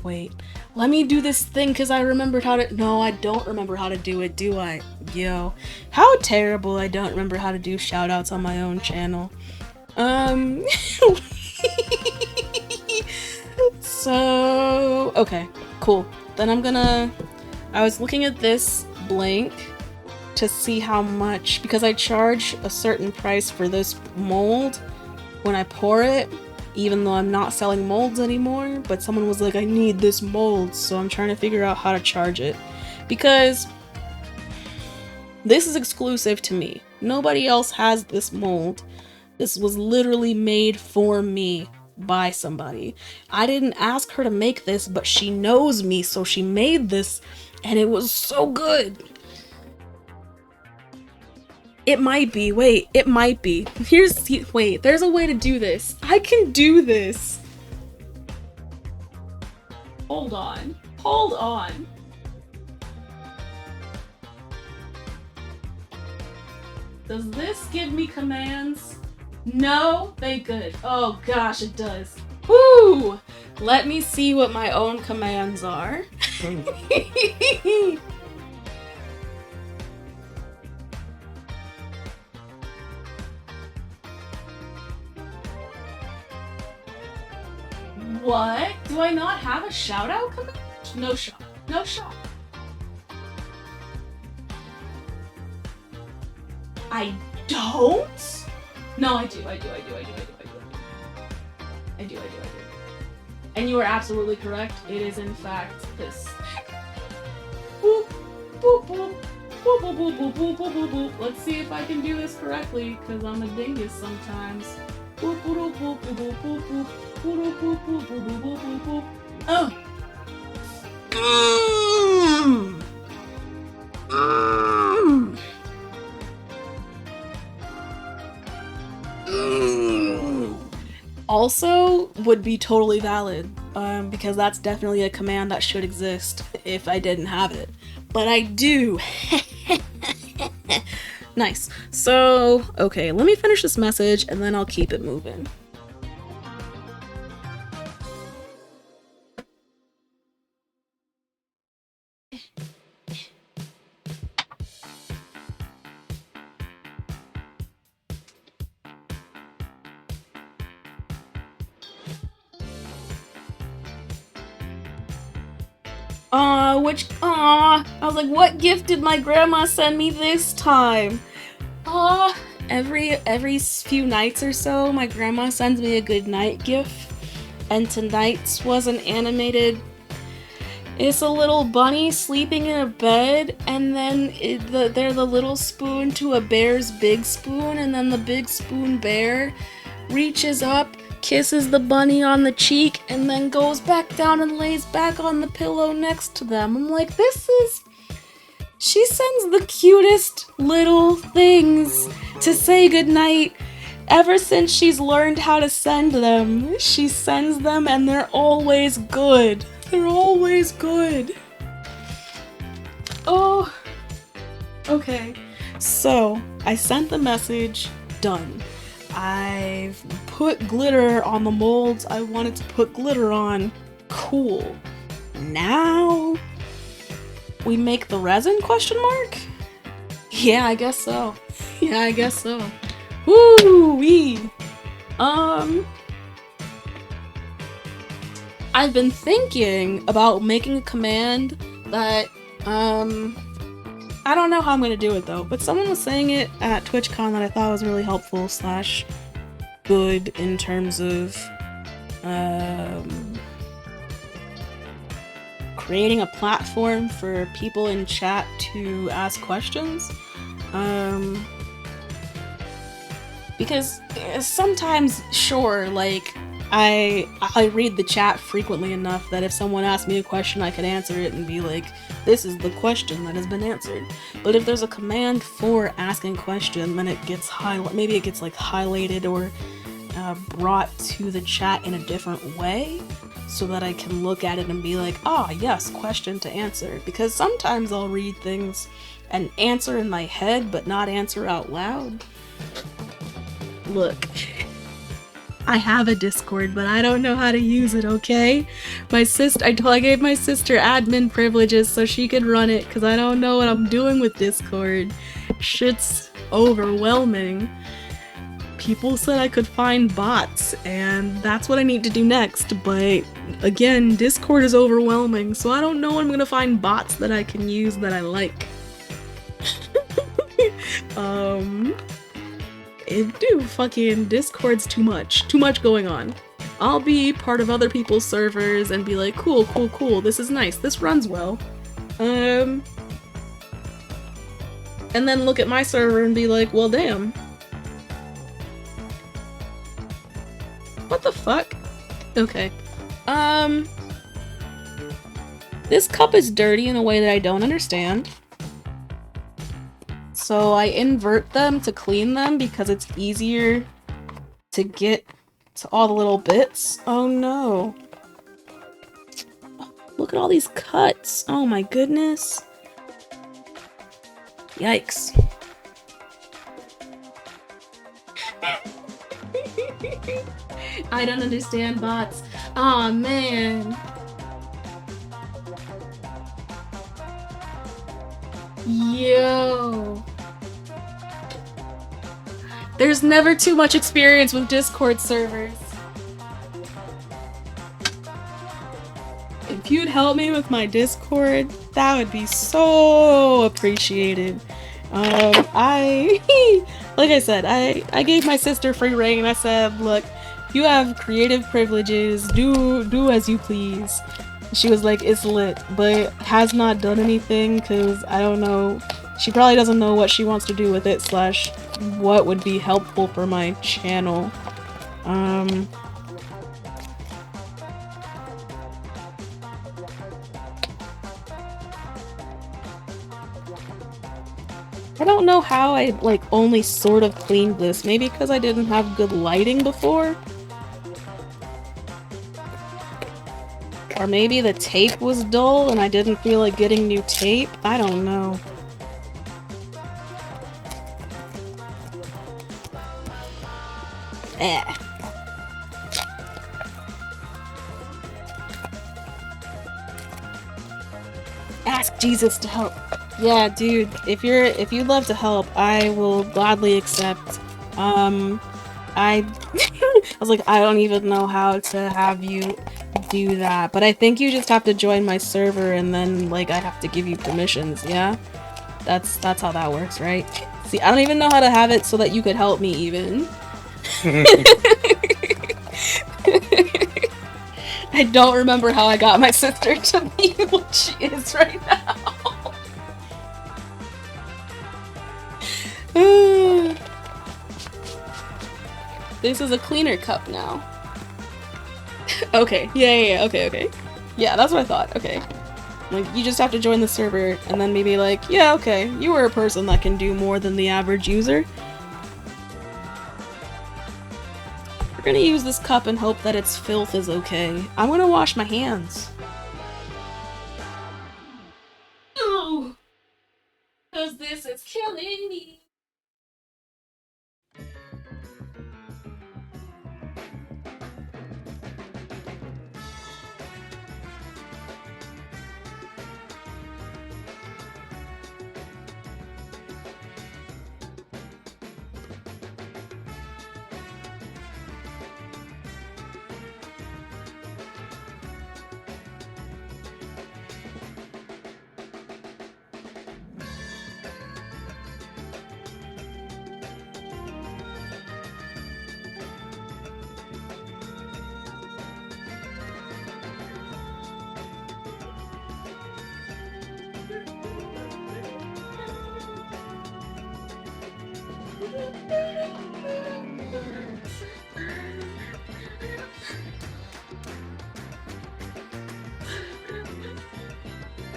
wait. Let me do this thing because I remembered how to... No, I don't remember how to do it, do I? Yo, how terrible I don't remember how to do shoutouts on my own channel. So, okay, cool. Then I was looking at this blank to see how much, because I charge a certain price for this mold when I pour it, even though I'm not selling molds anymore, but someone was like, I need this mold, so I'm trying to figure out how to charge it. Because this is exclusive to me. Nobody else has this mold. This was literally made for me by somebody. I didn't ask her to make this, but she knows me, so she made this, and it was so good. It might be. Wait, it might be. Wait, there's a way to do this. I can do this. Hold on. Hold on. Does this give me commands? No? Thank good. Oh gosh, it does. Woo! Let me see what my own commands are. What? Do I not have a shout out command? No shot. No shot. I don't? No, I do. And you are absolutely correct. It is in fact this. Boop, boop, boop. Boop, boop, boop, boop, boop, boop, boop, boop. Let's see if I can do this correctly, because I'm a dingus sometimes. Boop, boop, boop, boop, boop, boop, boop. Boop, boop, boop, boop, boop, boop, boop, boop. Oh! Mm. Also would be totally valid, because that's definitely a command that should exist if I didn't have it. But I do. Nice. So, okay, let me finish this message and then I'll keep it moving. I was like, what gift did my grandma send me this time? Every few nights or so, my grandma sends me a good night gift. And tonight's was an animated. It's a little bunny sleeping in a bed, and then they're the little spoon to a bear's big spoon, and then the big spoon bear reaches up, kisses the bunny on the cheek, and then goes back down and lays back on the pillow next to them. I'm like, she sends the cutest little things to say goodnight. Ever since she's learned how to send them, she sends them and they're always good. They're always good. Oh, okay. So, I sent the message, done. I've put glitter on the molds I wanted to put glitter on. Cool. Now, we make the resin, question mark? Yeah, I guess so. Woo-wee! I've been thinking about making a command that, I don't know how I'm gonna do it though, but someone was saying it at TwitchCon that I thought was really helpful / good in terms of, creating a platform for people in chat to ask questions. Because sometimes, sure, like, I read the chat frequently enough that if someone asks me a question, I can answer it and be like, this is the question that has been answered. But if there's a command for asking a question, then it gets maybe it gets like highlighted or brought to the chat in a different way, so that I can look at it and be like, yes, question to answer. Because sometimes I'll read things and answer in my head, but not answer out loud. Look, I have a Discord, but I don't know how to use it, okay? I gave my sister admin privileges so she could run it, because I don't know what I'm doing with Discord. Shit's overwhelming. People said I could find bots, and that's what I need to do next, but again, Discord is overwhelming, so I don't know when I'm gonna find bots that I can use that I like. Fucking Discord's too much going on. I'll be part of other people's servers and be like, cool, this is nice, this runs well. And then look at my server and be like, well, damn. What the fuck? Okay. This cup is dirty in a way that I don't understand. So I invert them to clean them because it's easier to get to all the little bits. Oh no. Look at all these cuts. Oh my goodness. Yikes. I don't understand bots. Aw, man. Yo. There's never too much experience with Discord servers. If you'd help me with my Discord, that would be so appreciated. Like I said, I gave my sister free reign. I said, look, you have creative privileges, do as you please. She was like, it's lit, but has not done anything because I don't know. She probably doesn't know what she wants to do with it / what would be helpful for my channel. don't know how I, like, only sort of cleaned this. Maybe because I didn't have good lighting before? Or maybe the tape was dull and I didn't feel like getting new tape? I don't know. Eh. Ask Jesus to help. Yeah, dude, if you'd love to help, I will gladly accept. I was like, I don't even know how to have you do that, but I think you just have to join my server and then, like, I have to give you permissions, yeah? That's how that works, right? See, I don't even know how to have it so that you could help me, even. I don't remember how I got my sister to be what she is right now. This is a cleaner cup now. Okay, yeah, okay. Yeah, that's what I thought, okay. Like, you just have to join the server, and then maybe like, yeah, okay, you are a person that can do more than the average user. We're gonna use this cup and hope that its filth is okay. I'm gonna wash my hands. No! 'Cause this is killing me.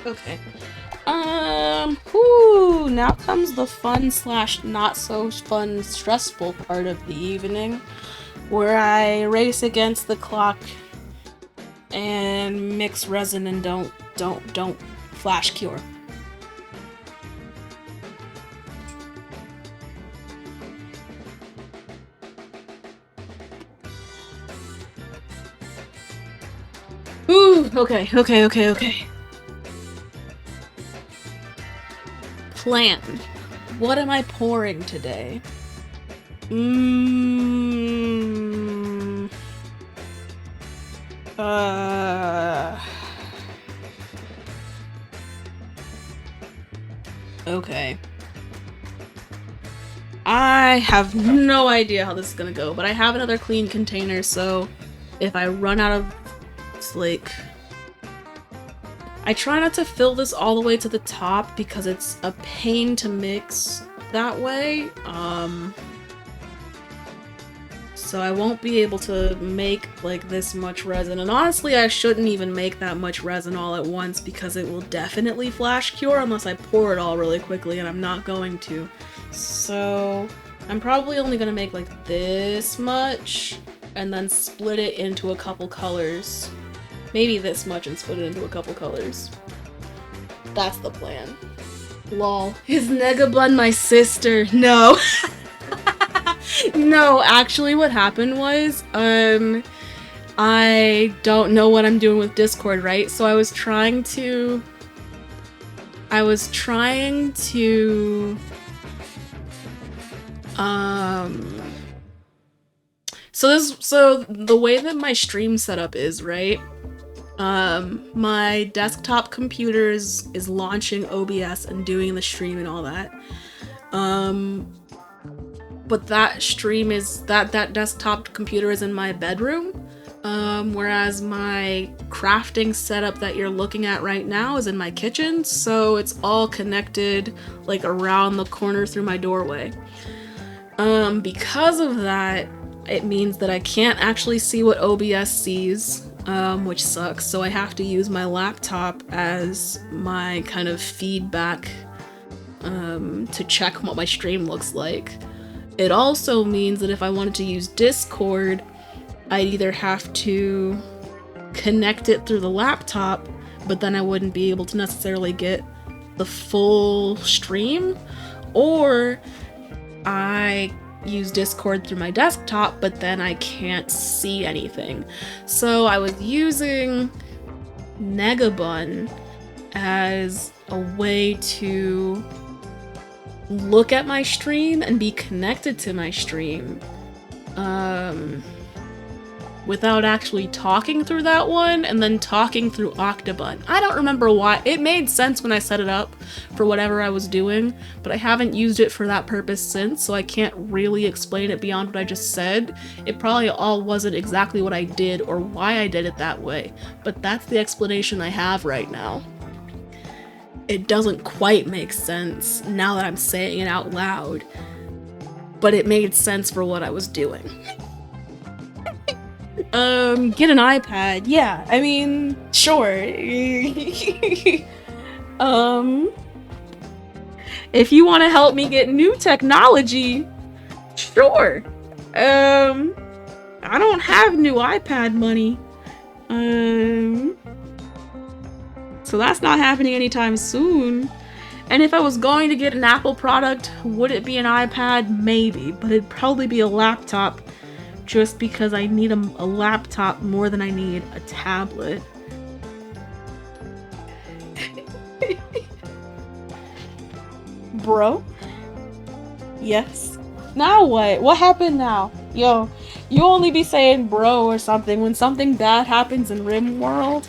Okay. Whoo, now comes the fun / not so fun stressful part of the evening, where I race against the clock and mix resin and don't flash cure. Ooh, okay. Plan. What am I pouring today? Okay. I have no idea how this is gonna go, but I have another clean container, so if I run out of, like, I try not to fill this all the way to the top because it's a pain to mix that way. So I won't be able to make like this much resin. And honestly, I shouldn't even make that much resin all at once because it will definitely flash cure unless I pour it all really quickly, and I'm not going to. So I'm probably only gonna make like this much and then split it into a couple colors. Maybe this much and split it into a couple colors. That's the plan. Lol. Is Negabun my sister? No. No, actually what happened was, I don't know what I'm doing with Discord, right? So I was trying to so the way that my stream setup is, right? My desktop computer is launching OBS and doing the stream and all that. But that stream is, that desktop computer is in my bedroom, whereas my crafting setup that you're looking at right now is in my kitchen, so it's all connected, like, around the corner through my doorway. Because of that, it means that I can't actually see what OBS sees, which sucks, so I have to use my laptop as my kind of feedback to check what my stream looks like. It also means that if I wanted to use Discord, I'd either have to connect it through the laptop, but then I wouldn't be able to necessarily get the full stream, or I use Discord through my desktop, but then I can't see anything. So I was using Negabun as a way to look at my stream and be connected to my stream without actually talking through that one and then talking through Octobun. I don't remember why. It made sense when I set it up for whatever I was doing, but I haven't used it for that purpose since, so I can't really explain it beyond what I just said. It probably all wasn't exactly what I did or why I did it that way, but that's the explanation I have right now. It doesn't quite make sense now that I'm saying it out loud, but it made sense for what I was doing. Get an iPad. Yeah, I mean, sure. If you want to help me get new technology, sure. I don't have new iPad money. So that's not happening anytime soon. And if I was going to get an Apple product, would it be an iPad? Maybe, but it'd probably be a laptop, just because I need a laptop more than I need a tablet. Bro? Yes? Now what? What happened now? Yo, you only be saying bro or something when something bad happens in RimWorld.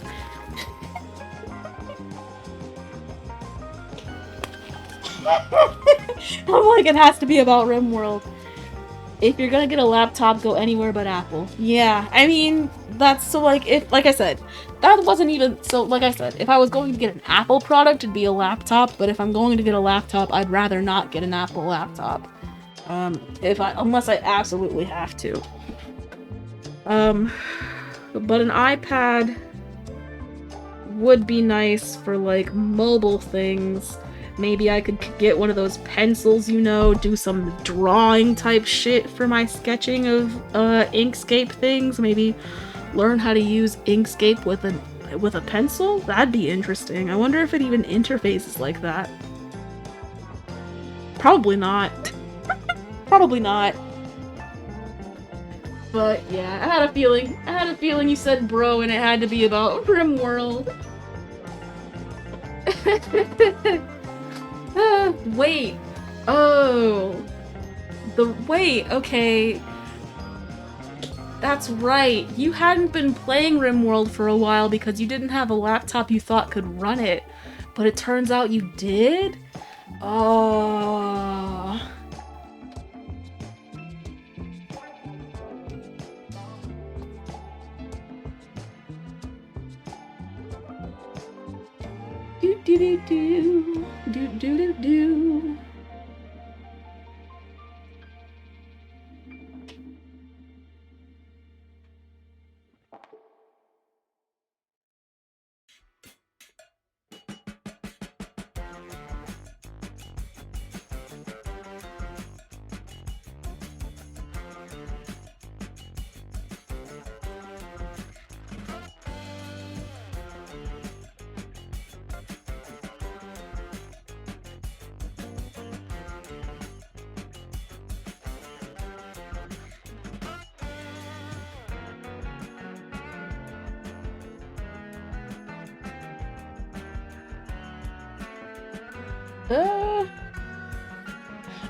I'm like, it has to be about RimWorld. If you're gonna get a laptop, go anywhere but Apple. Yeah, I mean, that's so like, if, like I said, that wasn't even, so like I said, if I was going to get an Apple product, it'd be a laptop, but if I'm going to get a laptop, I'd rather not get an Apple laptop. Unless I absolutely have to. But an iPad would be nice for like mobile things. Maybe I could get one of those pencils, you know, do some drawing type shit for my sketching of Inkscape things. Maybe learn how to use Inkscape with a pencil. That'd be interesting. I wonder if it even interfaces like that. Probably not. Probably not. But yeah, I had a feeling you said bro and it had to be about RimWorld. Wait. Oh. Wait, okay. That's right. You hadn't been playing RimWorld for a while because you didn't have a laptop you thought could run it. But it turns out you did? Oh. Do do do do do do do do.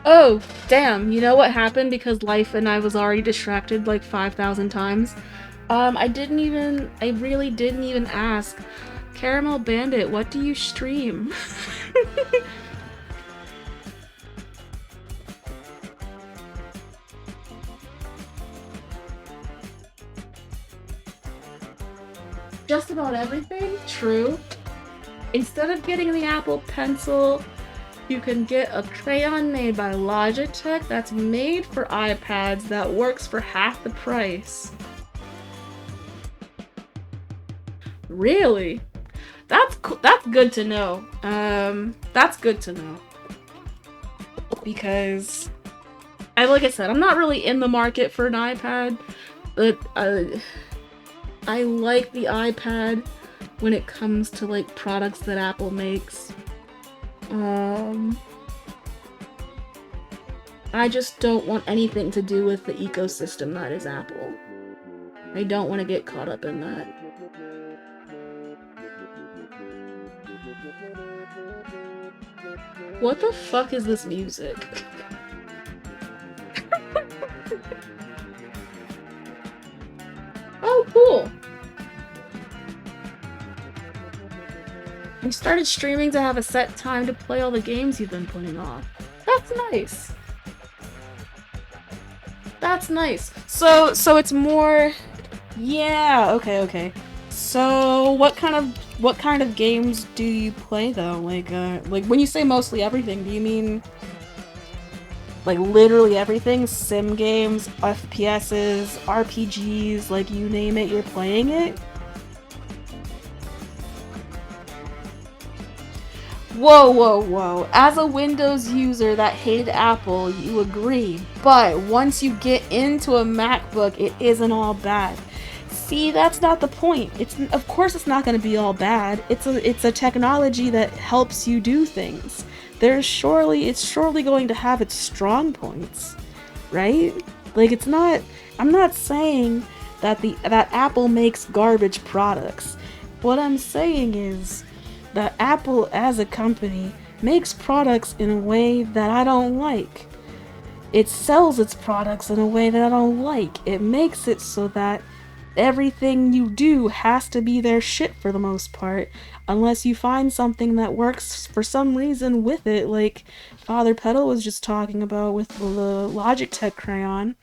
Oh, damn, you know what happened because life and I was already distracted like 5,000 times? I really didn't even ask. Caramel Bandit, what do you stream? Just about everything? True. Instead of getting the Apple Pencil, you can get a crayon made by Logitech that's made for iPads that works for half the price. Really? That's good to know. That's good to know. because like I said, I'm not really in the market for an iPad, but I like the iPad when it comes to like products that Apple makes. I just don't want anything to do with the ecosystem that is Apple. I don't want to get caught up in that. What the fuck is this music? Oh, cool. You started streaming to have a set time to play all the games you've been putting off. That's nice. That's nice. So it's more... Yeah, okay. So what kind of games do you play though? Like when you say mostly everything, do you mean like literally everything? Sim games, FPSs, RPGs, like you name it, you're playing it? Whoa. As a Windows user that hated Apple, you agree. But once you get into a MacBook, it isn't all bad. See, that's not the point. Of course it's not going to be all bad. It's a technology that helps you do things. It's surely going to have its strong points, right? Like I'm not saying that Apple makes garbage products. What I'm saying is that Apple as a company makes products in a way that I don't like. It sells its products in a way that I don't like. It makes it so that everything you do has to be their shit for the most part, unless you find something that works for some reason with it, like Father Pedal was just talking about with the Logitech Crayon.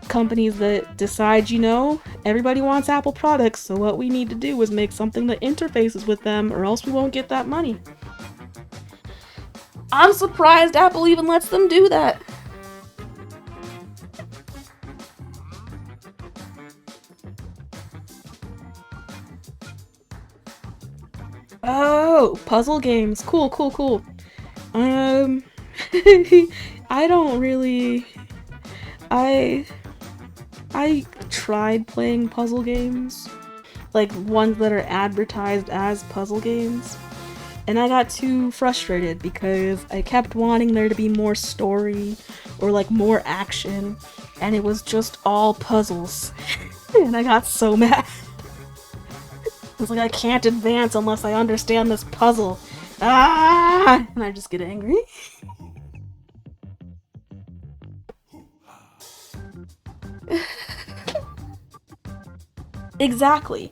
Companies that decide, everybody wants Apple products, so what we need to do is make something that interfaces with them, or else we won't get that money. I'm surprised Apple even lets them do that. Oh, puzzle games. Cool. I don't really... I tried playing puzzle games, like ones that are advertised as puzzle games, and I got too frustrated because I kept wanting there to be more story or like more action, and it was just all puzzles, and I got so mad. It's like I can't advance unless I understand this puzzle. And I just get angry. Exactly.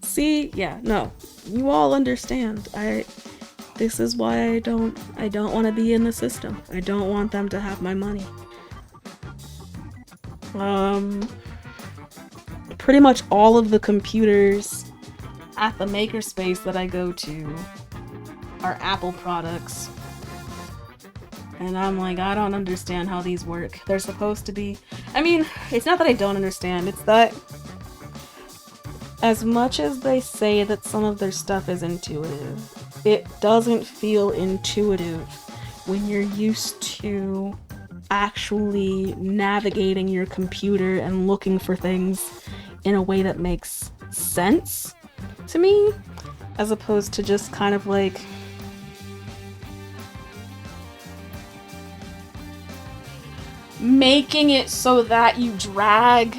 See, yeah, no. You all understand. This is why I don't want to be in the system. I don't want them to have my money. Pretty much all of the computers at the makerspace that I go to are Apple products. And I'm like, I don't understand how these work. They're supposed to be... I mean, it's not that I don't understand, it's that as much as they say that some of their stuff is intuitive, it doesn't feel intuitive when you're used to actually navigating your computer and looking for things in a way that makes sense to me, as opposed to just kind of like making it so that you drag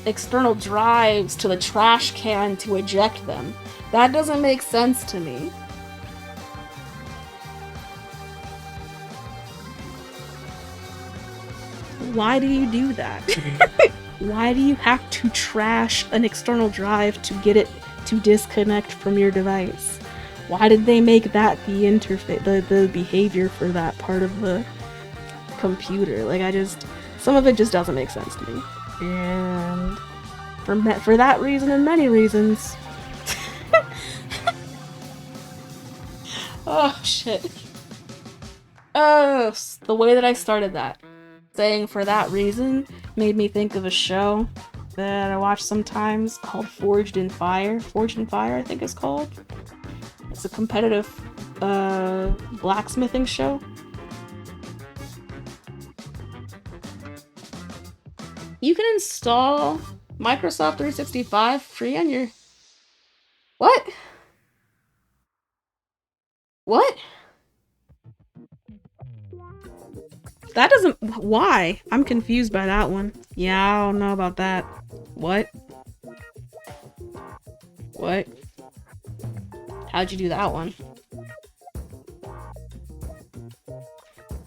external drives to the trash can to eject them. That doesn't make sense to me. Why do you do that? Why do you have to trash an external drive to get it to disconnect from your device? Why did they make that the interface, the behavior for that part of the computer? Like, some of it just doesn't make sense to me. And for that reason and many reasons. Oh, shit. Oh, the way that I started that, saying for that reason, made me think of a show that I watch sometimes called Forged in Fire. Forged in Fire, I think it's called. It's a competitive blacksmithing show. You can install Microsoft 365 free on your... What? What? That doesn't... Why? I'm confused by that one. Yeah, I don't know about that. What? What? How'd you do that one?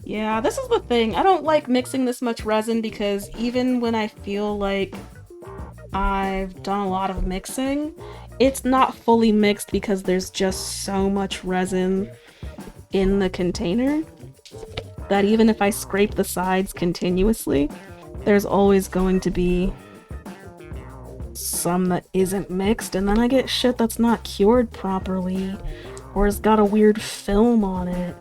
Yeah, this is the thing. I don't like mixing this much resin because even when I feel like I've done a lot of mixing, it's not fully mixed because there's just so much resin in the container that even if I scrape the sides continuously, there's always going to be some that isn't mixed, and then I get shit that's not cured properly or has got a weird film on it.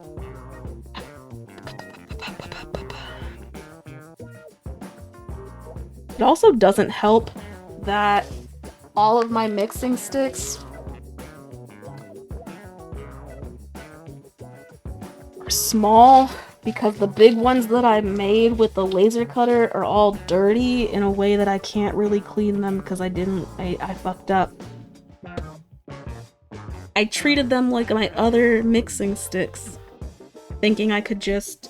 It also doesn't help that all of my mixing sticks are small because the big ones that I made with the laser cutter are all dirty in a way that I can't really clean them because I fucked up. I treated them like my other mixing sticks, thinking I could just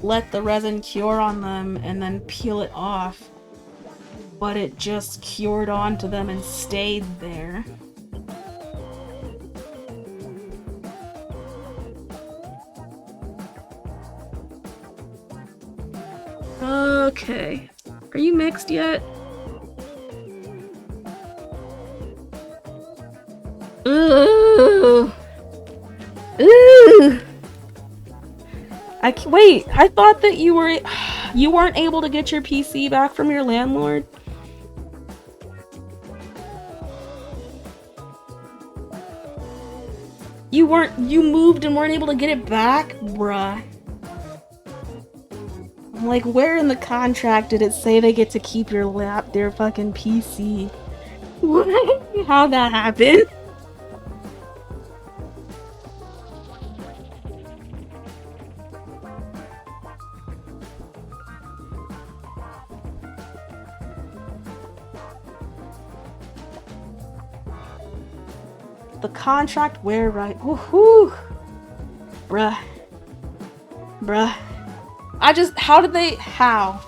let the resin cure on them and then peel it off. But it just cured onto them and stayed there. Okay. Are you mixed yet? Ooh. Ooh. Wait, I thought that you weren't able to get your PC back from your landlord? You moved and weren't able to get it back? Bruh. I'm like, where in the contract did it say they get to keep their fucking PC? What? How'd that happen? The contract where right? Woohoo! Bruh. How did they? How?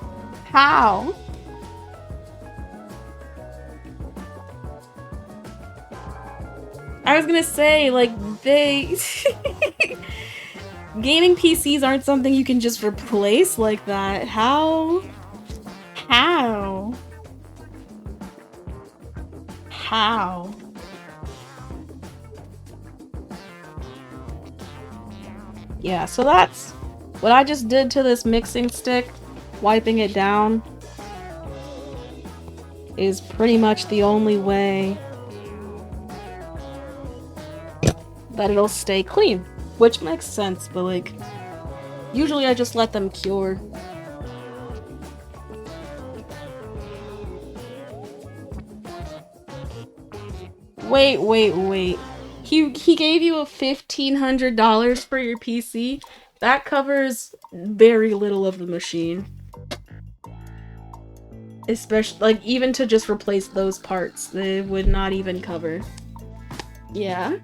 I was gonna say, like, gaming PCs aren't something you can just replace like that. How? Yeah, so that's what I just did to this mixing stick, wiping it down, is pretty much the only way that it'll stay clean, which makes sense, but like, usually I just let them cure. Wait. He gave you $1,500 for your PC? That covers very little of the machine. Especially, like, even to just replace those parts, they would not even cover. Yeah?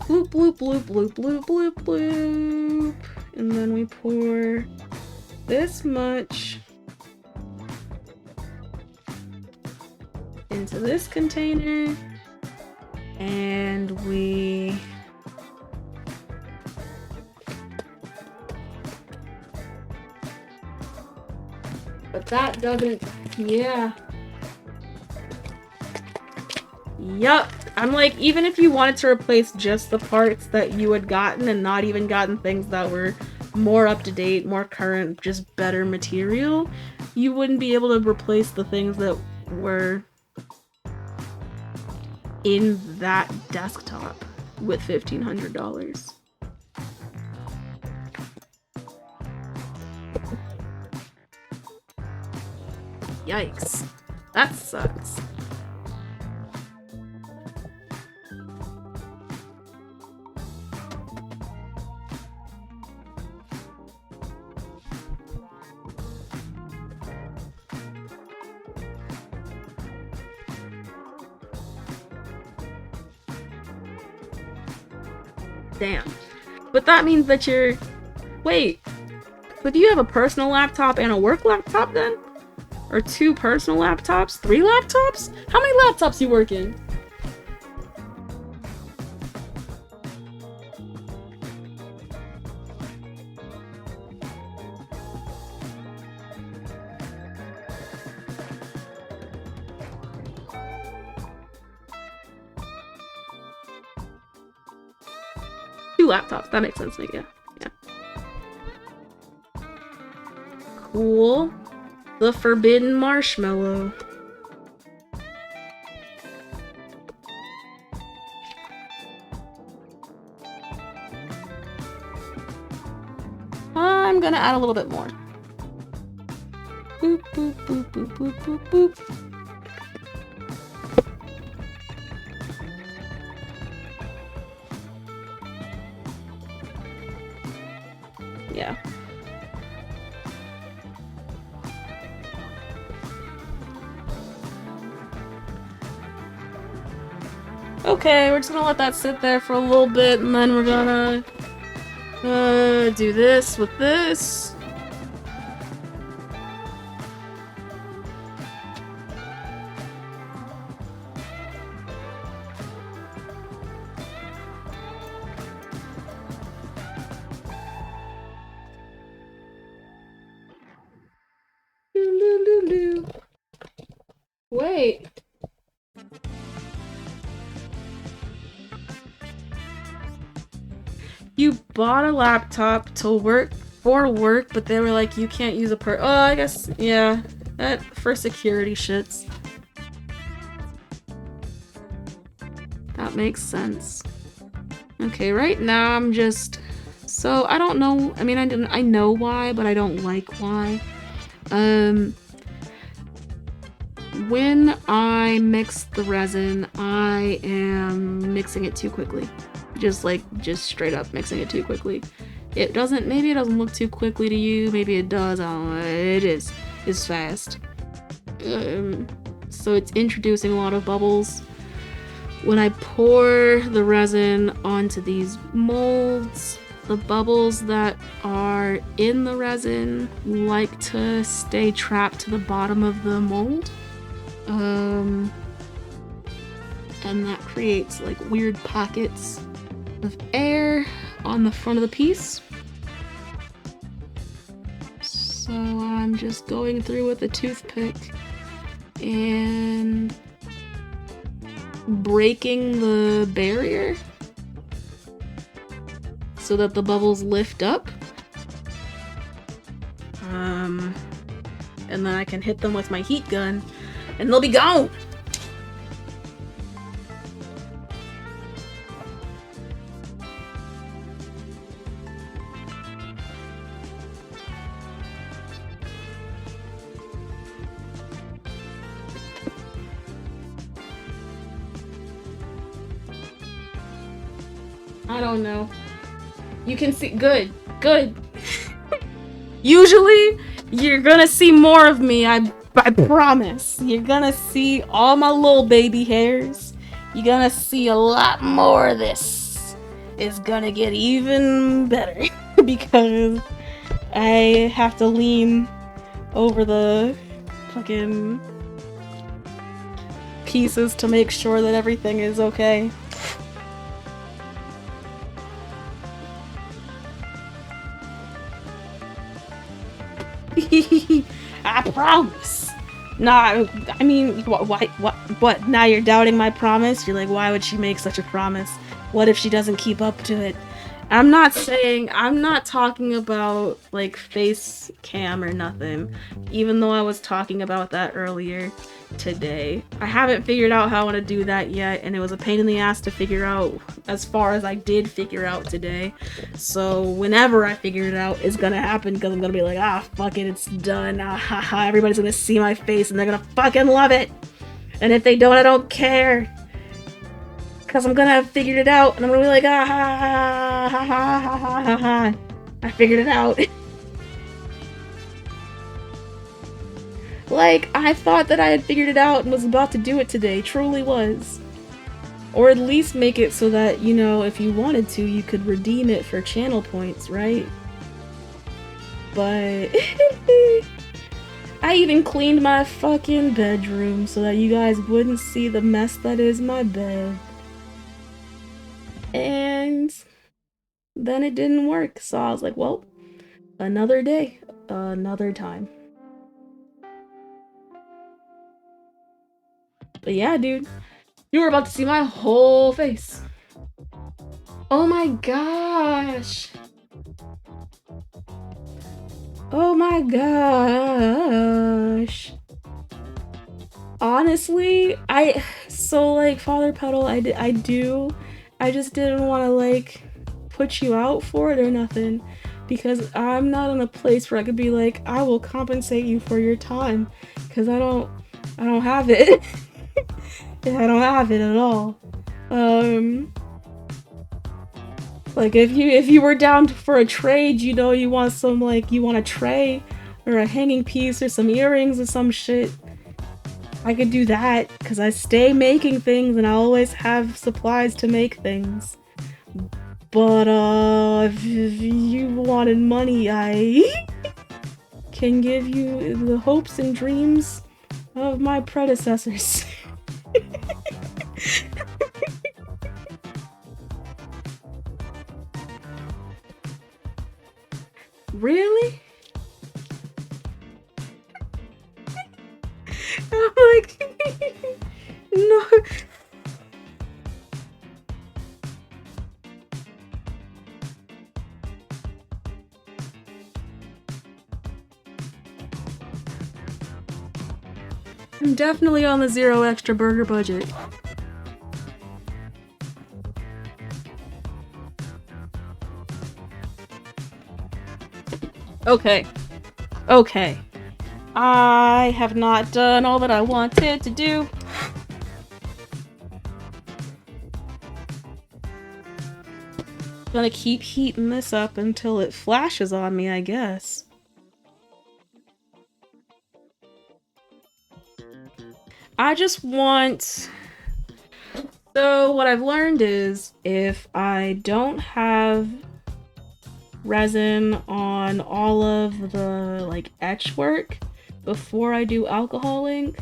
Bloop, bloop, bloop, bloop, bloop, bloop, bloop. And then we pour this much into this container, and we but that doesn't, yeah. Yup. I'm like, even if you wanted to replace just the parts that you had gotten and not even gotten things that were more up to date, more current, just better material, you wouldn't be able to replace the things that were in that desktop with $1,500. Yikes. That sucks. Damn. But that means that you're... Wait. But do you have a personal laptop and a work laptop then? Or 2 personal laptops? 3 laptops? How many laptops you working? Laptops. That makes sense to me, yeah. Cool. The forbidden marshmallow. I'm gonna add a little bit more. Boop, boop, boop, boop, boop, boop, boop. Yeah. Okay, we're just gonna let that sit there for a little bit, and then we're gonna do this with this. Wait. You bought a laptop to work for work, but they were like, you can't use a oh, I guess, yeah. That for security shits. That makes sense. Okay, right now I'm just... So, I don't know, I mean, I know why, but I don't like why. When I mix the resin, I am mixing it too quickly. Just straight up mixing it too quickly. Maybe it doesn't look too quickly to you, maybe it does, I don't know, it is. It's fast. So it's introducing a lot of bubbles. When I pour the resin onto these molds, the bubbles that are in the resin like to stay trapped to the bottom of the mold. And that creates like weird pockets of air on the front of the piece. So I'm just going through with a toothpick and breaking the barrier so that the bubbles lift up. And then I can hit them with my heat gun and they'll be gone. I don't know. You can see, good. Usually, you're gonna see more of me, I promise. You're gonna see all my little baby hairs. You're gonna see a lot more of this. It's gonna get even better because I have to lean over the fucking pieces to make sure that everything is okay. I promise. Nah, I mean, what? Now you're doubting my promise? You're like, why would she make such a promise? What if she doesn't keep up to it? I'm not talking about like face cam or nothing, even though I was talking about that earlier today. I haven't figured out how I want to do that yet, and it was a pain in the ass to figure out as far as I did figure out today. So whenever I figure it out, it's gonna happen because I'm gonna be like, ah, fuck it, it's done. Ah, ha, ha. Everybody's gonna see my face and they're gonna fucking love it. And if they don't, I don't care. Because I'm gonna have figured it out, and I'm gonna be like, ah, ha, ha, ha, ha, ha, ha, ha. I figured it out. Like, I thought that I had figured it out and was about to do it today. Truly was. Or at least make it so that, you know, if you wanted to, you could redeem it for channel points, right? But... I even cleaned my fucking bedroom so that you guys wouldn't see the mess that is my bed. And then it didn't work, so I was like, well, another day, another time. But yeah, dude, you were about to see my whole face. Oh my gosh. Oh my gosh. Honestly, so like Father Petal, I just didn't want to like put you out for it or nothing, because I'm not in a place where I could be like, I will compensate you for your time, because I don't have it. I don't have it at all. Like if you were down for a trade, you know, you want some, like, you want a tray or a hanging piece or some earrings or some shit, I could do that, because I stay making things and I always have supplies to make things. But if you wanted money, I can give you the hopes and dreams of my predecessors. Really? I'm like, no. I'm definitely on the 0 extra burger budget. Okay. Okay. I have not done all that I wanted to do. Gonna keep heating this up until it flashes on me, I guess. I just want... So what I've learned is if I don't have resin on all of the like etch work before I do alcohol ink,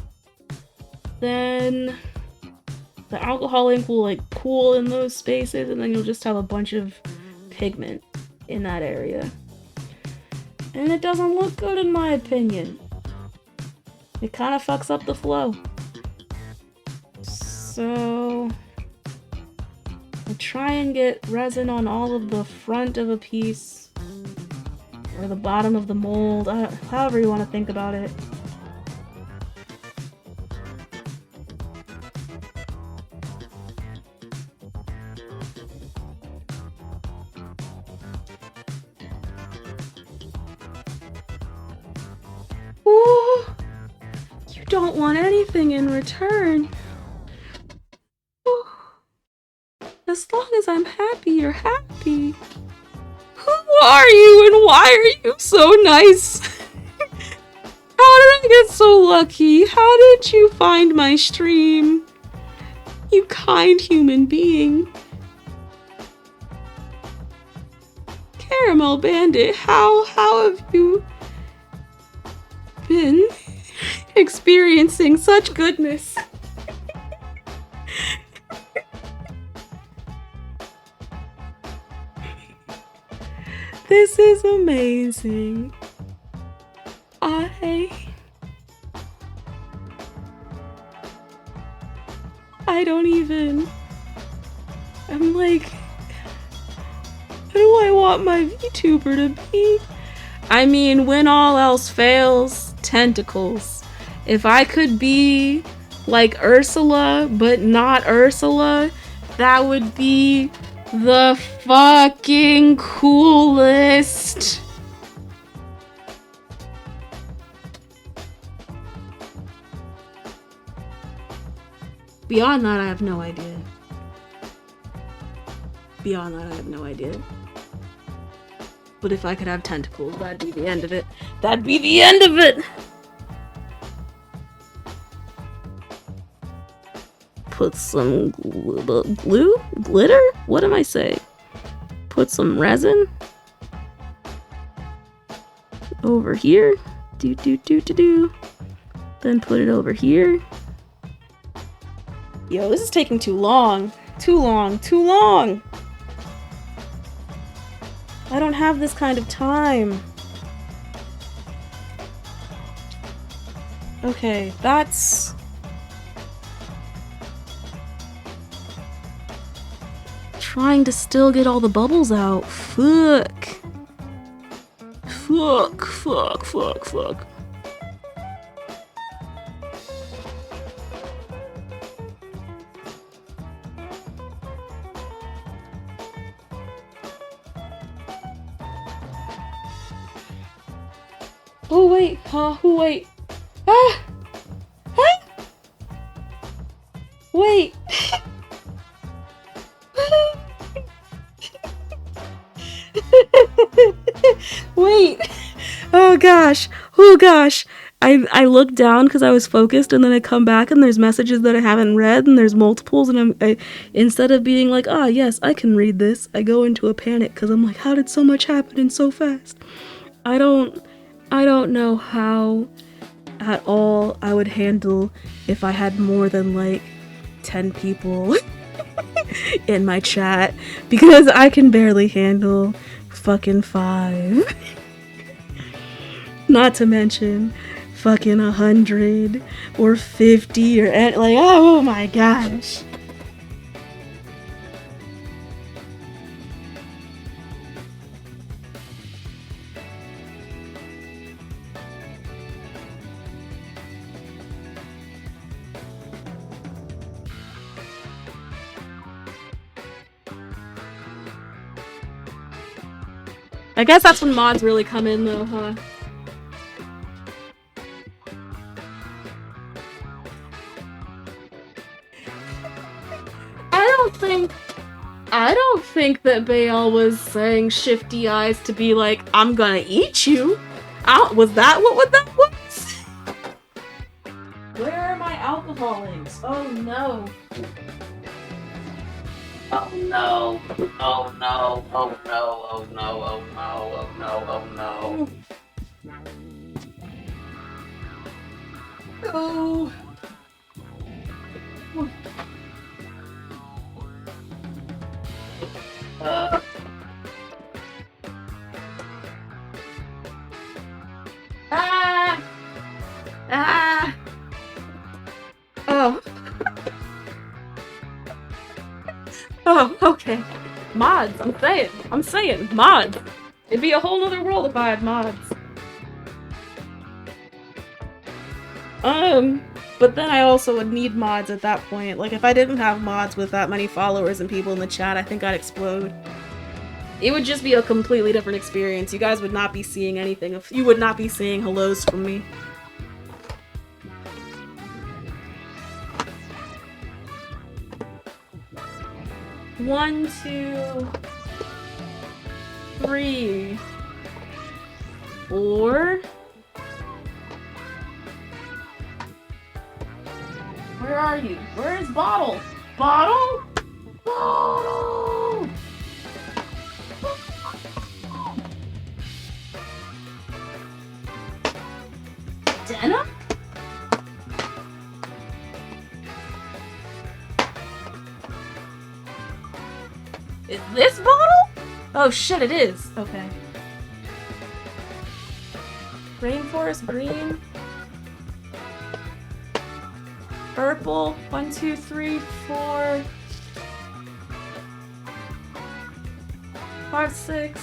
then the alcohol ink will like pool in those spaces and then you'll just have a bunch of pigment in that area. And it doesn't look good in my opinion. It kind of fucks up the flow. So I try and get resin on all of the front of a piece or the bottom of the mold, however you want to think about it. Ooh, you don't want anything in return. Ooh. As long as I'm happy, you're happy. Who are you and why are you so nice? How did I get so lucky? How did you find my stream? You kind human being. Caramel Bandit, how have you been experiencing such goodness? This is amazing. I don't even... I'm like... do I want my VTuber to be? I mean, when all else fails, tentacles. If I could be like Ursula, but not Ursula, that would be the fucking coolest. Beyond that, I have no idea. Beyond that, I have no idea. But if I could have tentacles, that'd be the end of it. That'd be the end of it! Put some glue? Glitter? What am I saying? Put some resin over here. Do. Then put it over here. Yo, this is taking too long. Too long. I don't have this kind of time. Okay, that's... trying to still get all the bubbles out. Fuck. Oh wait, wait. Ah! Wait. Wait. Oh gosh. I look down because I was focused, and then I come back and there's messages that I haven't read, and there's multiples, and I instead of being like, yes, I can read this, I go into a panic because I'm like, how did so much happen and so fast? I don't know how at all I would handle if I had more than like 10 people in my chat, because I can barely handle fucking 5. Not to mention fucking 100 or 50 or like, oh my gosh. I guess that's when mods really come in though, huh? I don't think that Baal was saying shifty eyes to be like, I'm gonna eat you. Was that what that was? Where are my alcoholics? Oh no. Oh no. Oh no. Oh no. Oh no. Oh no. Oh no. Oh no. Oh. Oh. Oh, okay. Mods, I'm saying, mods. It'd be a whole other world if I had mods. But then I also would need mods at that point. Like, if I didn't have mods with that many followers and people in the chat, I think I'd explode. It would just be a completely different experience. You guys would not be seeing anything. You would not be seeing hellos from me. One, 2, 3, 4. Where are you? Where is Bottle? Bottle? Bottle! Denim? Is this Bottle? Oh shit, it is. Okay. Rainforest green. Purple. 1, 2, 3, 4, 5, 6.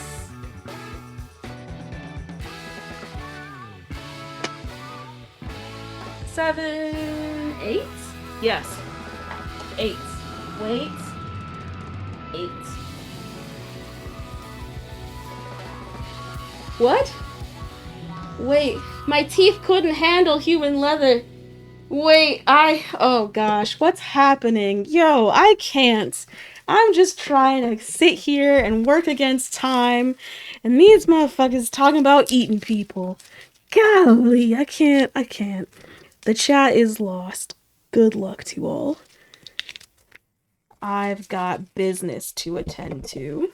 Seven, 8? Yes. 8. Wait. 8. What? Wait, my teeth couldn't handle human leather. Wait, oh gosh, what's happening? Yo, I can't. I'm just trying to sit here and work against time, and these motherfuckers talking about eating people. Golly, I can't. The chat is lost. Good luck to all. I've got business to attend to.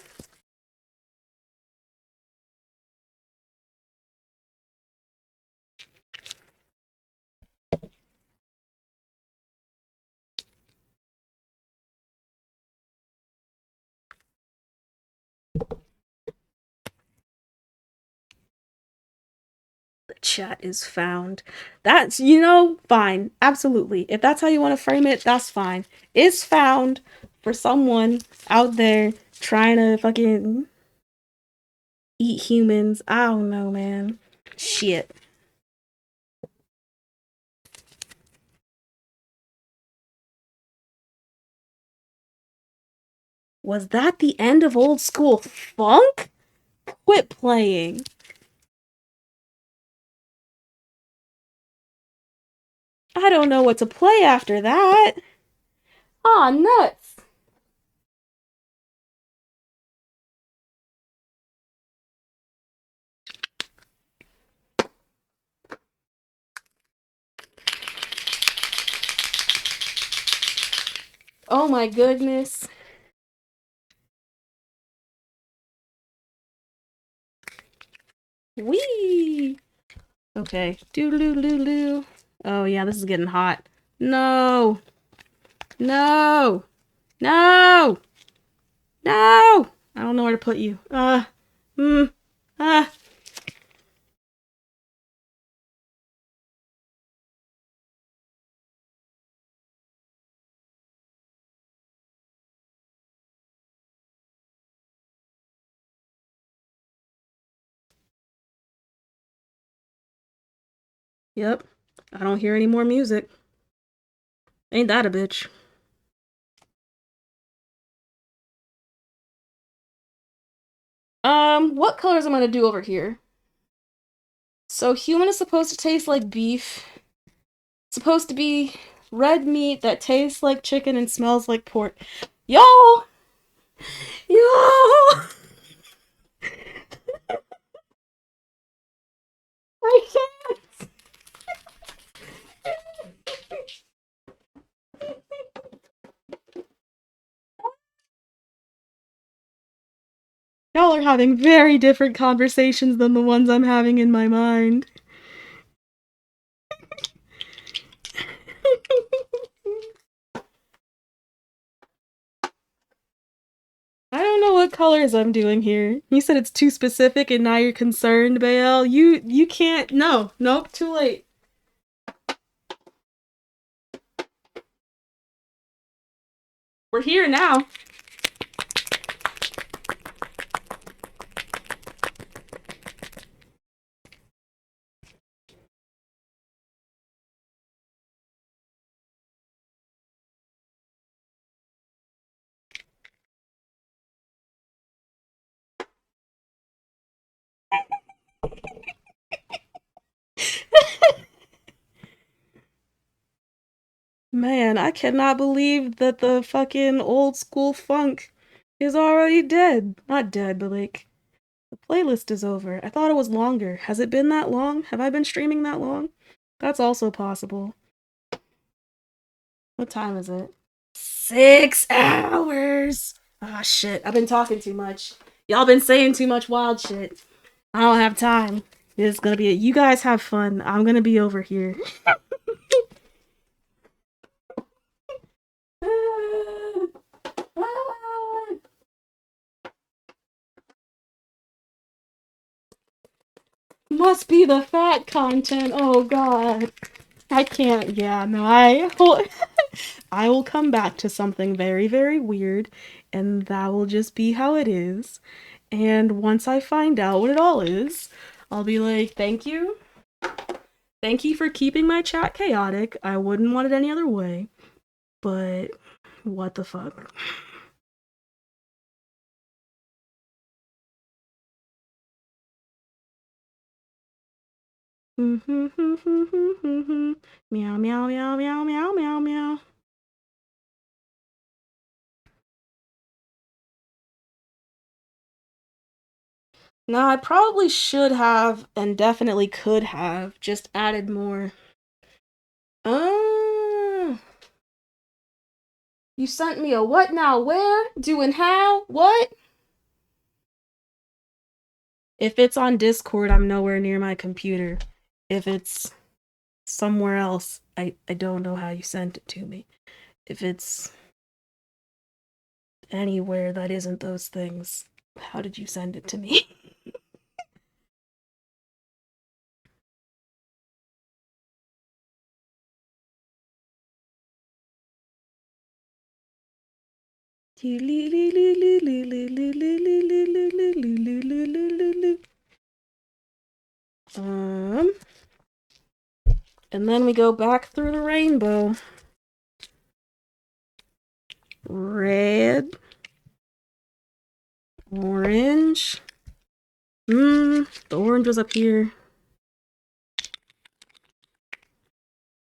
The chat is found. That's, fine. Absolutely. If that's how you want to frame it, that's fine. It's found for someone out there trying to fucking eat humans. I don't know, man. Shit. Was that the end of old school funk? Quit playing. I don't know what to play after that. Aw, nuts. Oh my goodness. Wee. Okay. Doo-doo-doo-doo. Oh yeah, this is getting hot. No. No. No. No. I don't know where to put you. Hmm. Yep. I don't hear any more music. Ain't that a bitch? What colors am I gonna do over here? So human is supposed to taste like beef. It's supposed to be red meat that tastes like chicken and smells like pork. Y'all! Y'all! I can't! Y'all are having very different conversations than the ones I'm having in my mind. I don't know what colors I'm doing here. You said it's too specific and now you're concerned, Bael. You can't. No. Nope, too late. We're here now. Man, I cannot believe that the fucking old school funk is already dead. Not dead, but like, the playlist is over. I thought it was longer. Has it been that long? Have I been streaming that long? That's also possible. What time is it? 6 hours! Ah, shit. I've been talking too much. Y'all been saying too much wild shit. I don't have time. It's gonna be you guys have fun. I'm gonna be over here. Must be the fat content. Oh god. I can't. Yeah, no, I will come back to something very, very weird, and that will just be how it is. And once I find out what it all is, I'll be like, thank you. Thank you for keeping my chat chaotic. I wouldn't want it any other way. But what the fuck? Meow meow meow meow meow meow meow. Now, I probably should have, and definitely could have, just added more. You sent me a what now, where, doing how, what? If it's on Discord, I'm nowhere near my computer. If it's somewhere else, I don't know how you sent it to me. If it's anywhere that isn't those things, how did you send it to me? And then we go back through the rainbow. Red. Orange. The orange was up here.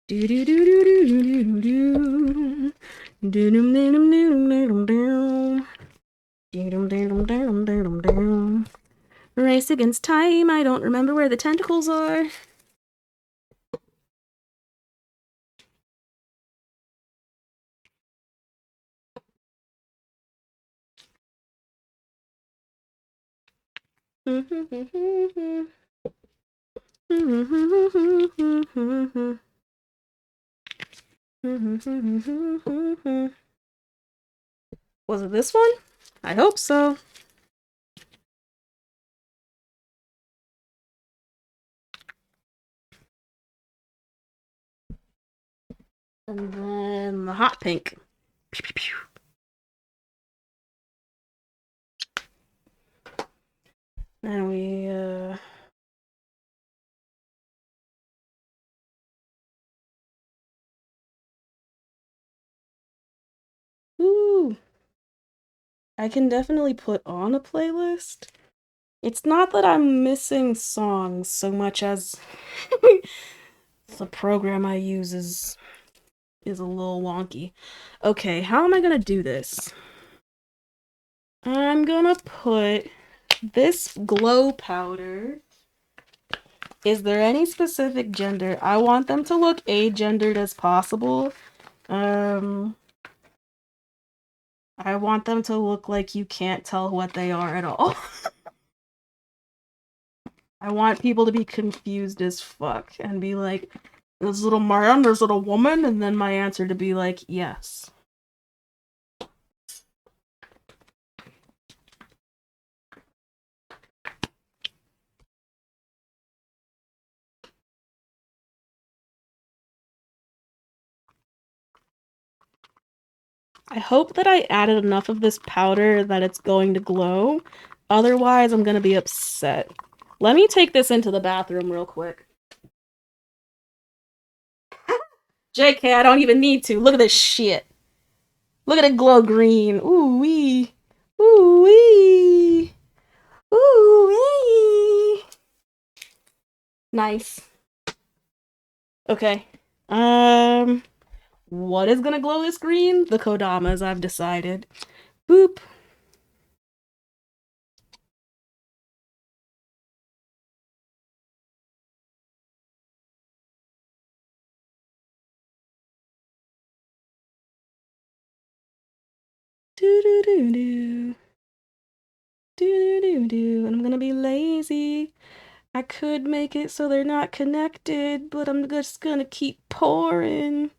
Do do do do do do do do do do. Race against time. I don't remember where the tentacles are. Was it this one? I hope so. And then the hot pink. Pew, pew, pew. And we, Ooh. I can definitely put on a playlist. It's not that I'm missing songs so much as the program I use is a little wonky. Okay, how am I gonna do this? I'm gonna put this glow powder. Is there any specific gender? I want them to look agendered as possible. I want them to look like you can't tell what they are at all. I want people to be confused as fuck and be like, "There's little man, there's little woman," and then my answer to be like, "Yes." I hope that I added enough of this powder that it's going to glow. Otherwise, I'm gonna be upset. Let me take this into the bathroom real quick. JK, I don't even need to. Look at this shit. Look at it glow green. Ooh wee. Ooh wee. Ooh wee. Nice. Okay. What is gonna glow this green? The Kodamas, I've decided. Boop. Do do do do. Do do do. And I'm gonna be lazy. I could make it so they're not connected, but I'm just gonna keep pouring.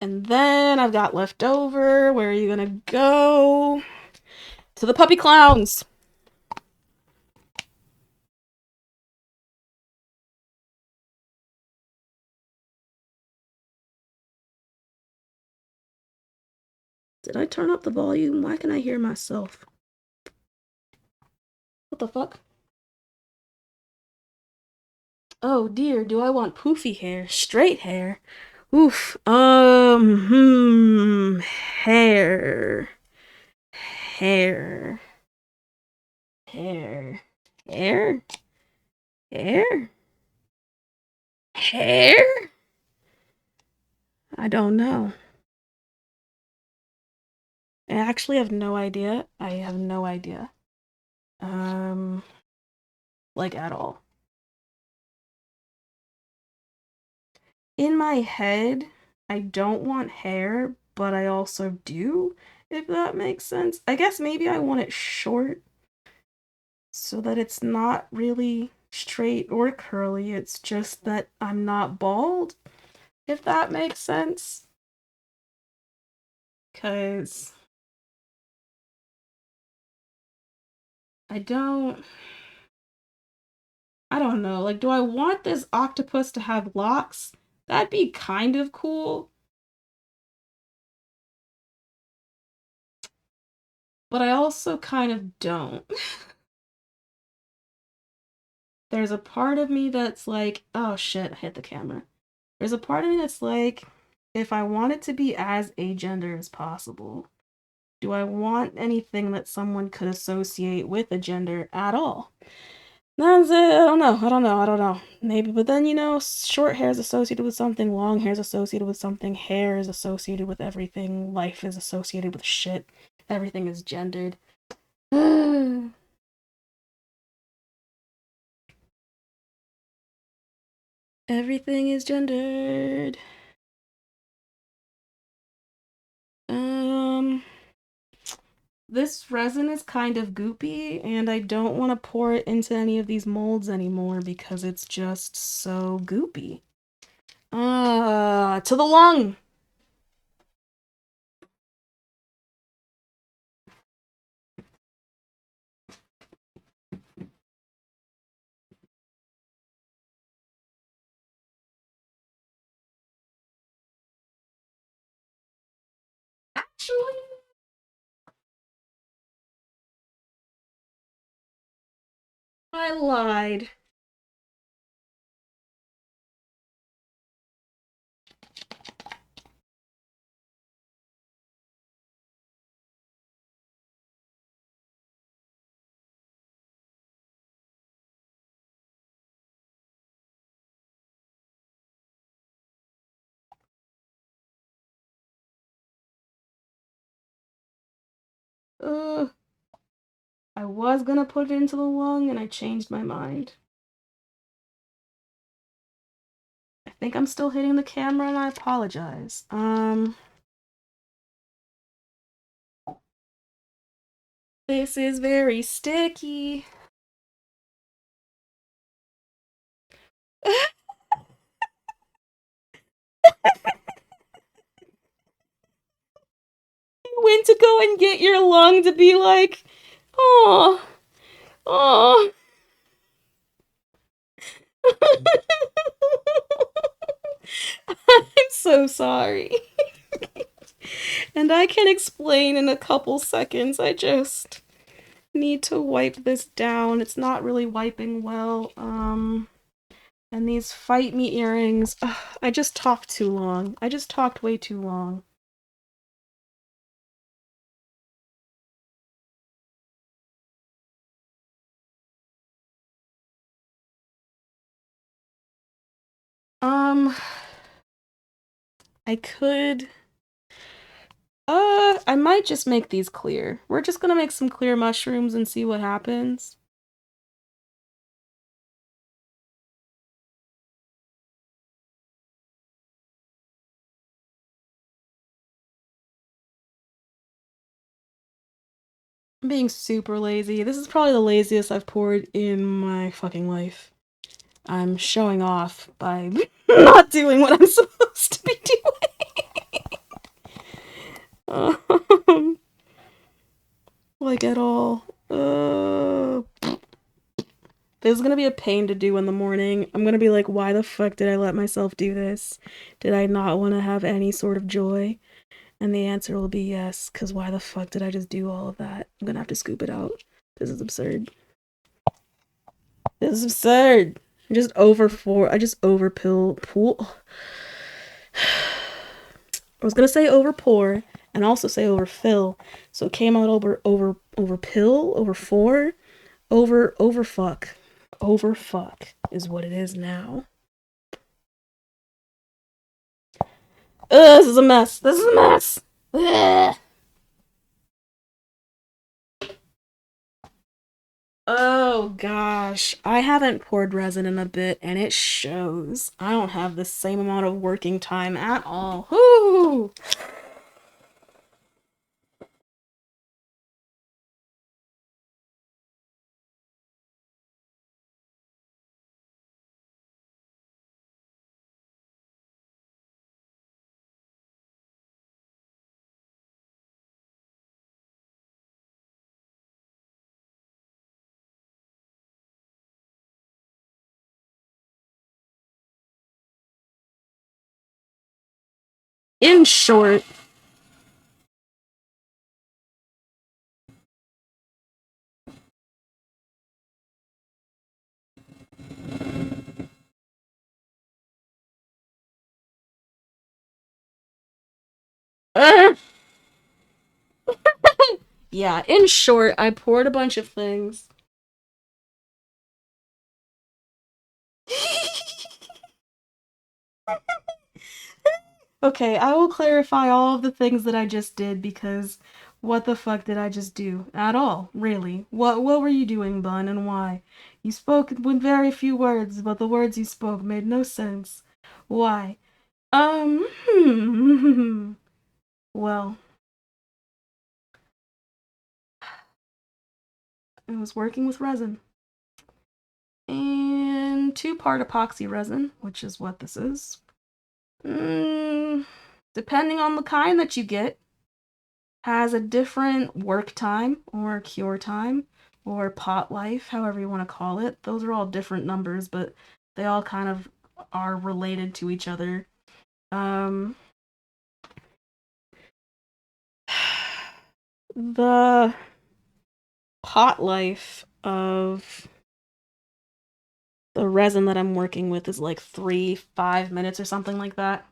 And then I've got leftover. Where are you gonna go? To the puppy clowns. Did I turn up the volume? Why can I hear myself? What the fuck? Oh dear, do I want poofy hair? Straight hair? Oof. Hair. Hair. Hair. Hair? Hair? Hair? I don't know. I actually have no idea. I have no idea. Like at all. In my head, I don't want hair, but I also do, if that makes sense. I guess maybe I want it short so that it's not really straight or curly. It's just that I'm not bald, if that makes sense. Because I don't know. Like, do I want this octopus to have locks? That'd be kind of cool. But I also kind of don't. There's a part of me that's like, oh shit, I hit the camera. There's a part of me that's like, if I want it to be as agender as possible, do I want anything that someone could associate with a gender at all? That's it. I don't know. Maybe, but then, short hair is associated with something, long hair is associated with something, hair is associated with everything, life is associated with shit. Everything is gendered. Everything is gendered. This resin is kind of goopy, and I don't want to pour it into any of these molds anymore because it's just so goopy. To the lung! Actually, I lied. I was gonna put it into the lung and I changed my mind. I think I'm still hitting the camera and I apologize. This is very sticky. Went to go and get your lung to be like, oh, oh. I'm so sorry. And I can explain in a couple seconds. I just need to wipe this down. It's not really wiping well. And these fight me earrings. Ugh, I just talked too long. I just talked way too long. Um, I could. I might just make these clear. We're just gonna make some clear mushrooms and see what happens. I'm being super lazy. This is probably the laziest I've poured in my fucking life. I'm showing off by not doing what I'm supposed to be doing. Like at all. This is gonna be a pain to do in the morning. I'm gonna be like, why the fuck did I let myself do this? Did I not want to have any sort of joy? And the answer will be yes, because why the fuck did I just do all of that? I'm gonna have to scoop it out. This is absurd. This is absurd. I just over pill pool. I was gonna say over pour and also say over fill. So it came out over pill, over four, over fuck. Over fuck is what it is now. This is a mess. This is a mess. Ugh. Oh gosh, I haven't poured resin in a bit and it shows. I don't have the same amount of working time at all. Whoo! In short, yeah, in short, I poured a bunch of things. Okay, I will clarify all of the things that I just did because what the fuck did I just do? At all, really. What were you doing, Bun, and why? You spoke with very few words, but the words you spoke made no sense. Why? Well, I was working with resin. And two-part epoxy resin, which is what this is. Depending on the kind that you get, has a different work time or cure time or pot life, however you want to call it. Those are all different numbers, but they all kind of are related to each other. The pot life of the resin that I'm working with is like 5 minutes or something like that.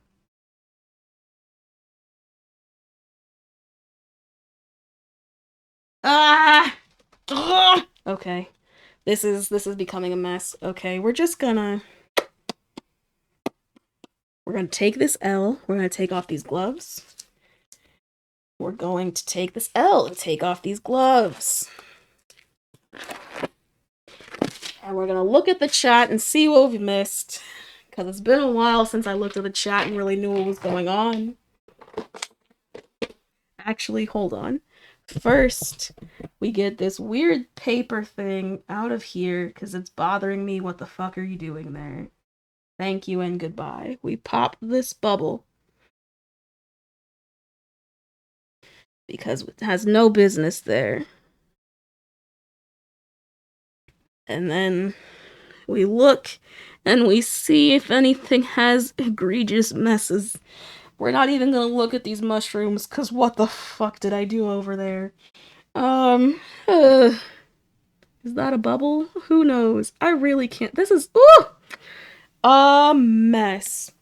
Ah! Ugh! Okay. This is becoming a mess. Okay, we're gonna take this L. We're gonna take off these gloves. We're going to take this L and take off these gloves. And we're gonna look at the chat and see what we've missed. Because it's been a while since I looked at the chat and really knew what was going on. Actually, hold on. First, we get this weird paper thing out of here because it's bothering me. What the fuck are you doing there? Thank you and goodbye. We pop this bubble because it has no business there. And then we look and we see if anything has egregious messes. We're not even gonna look at these mushrooms because what the fuck did I do over there? Is that a bubble? Who knows? I really can't. This is a mess.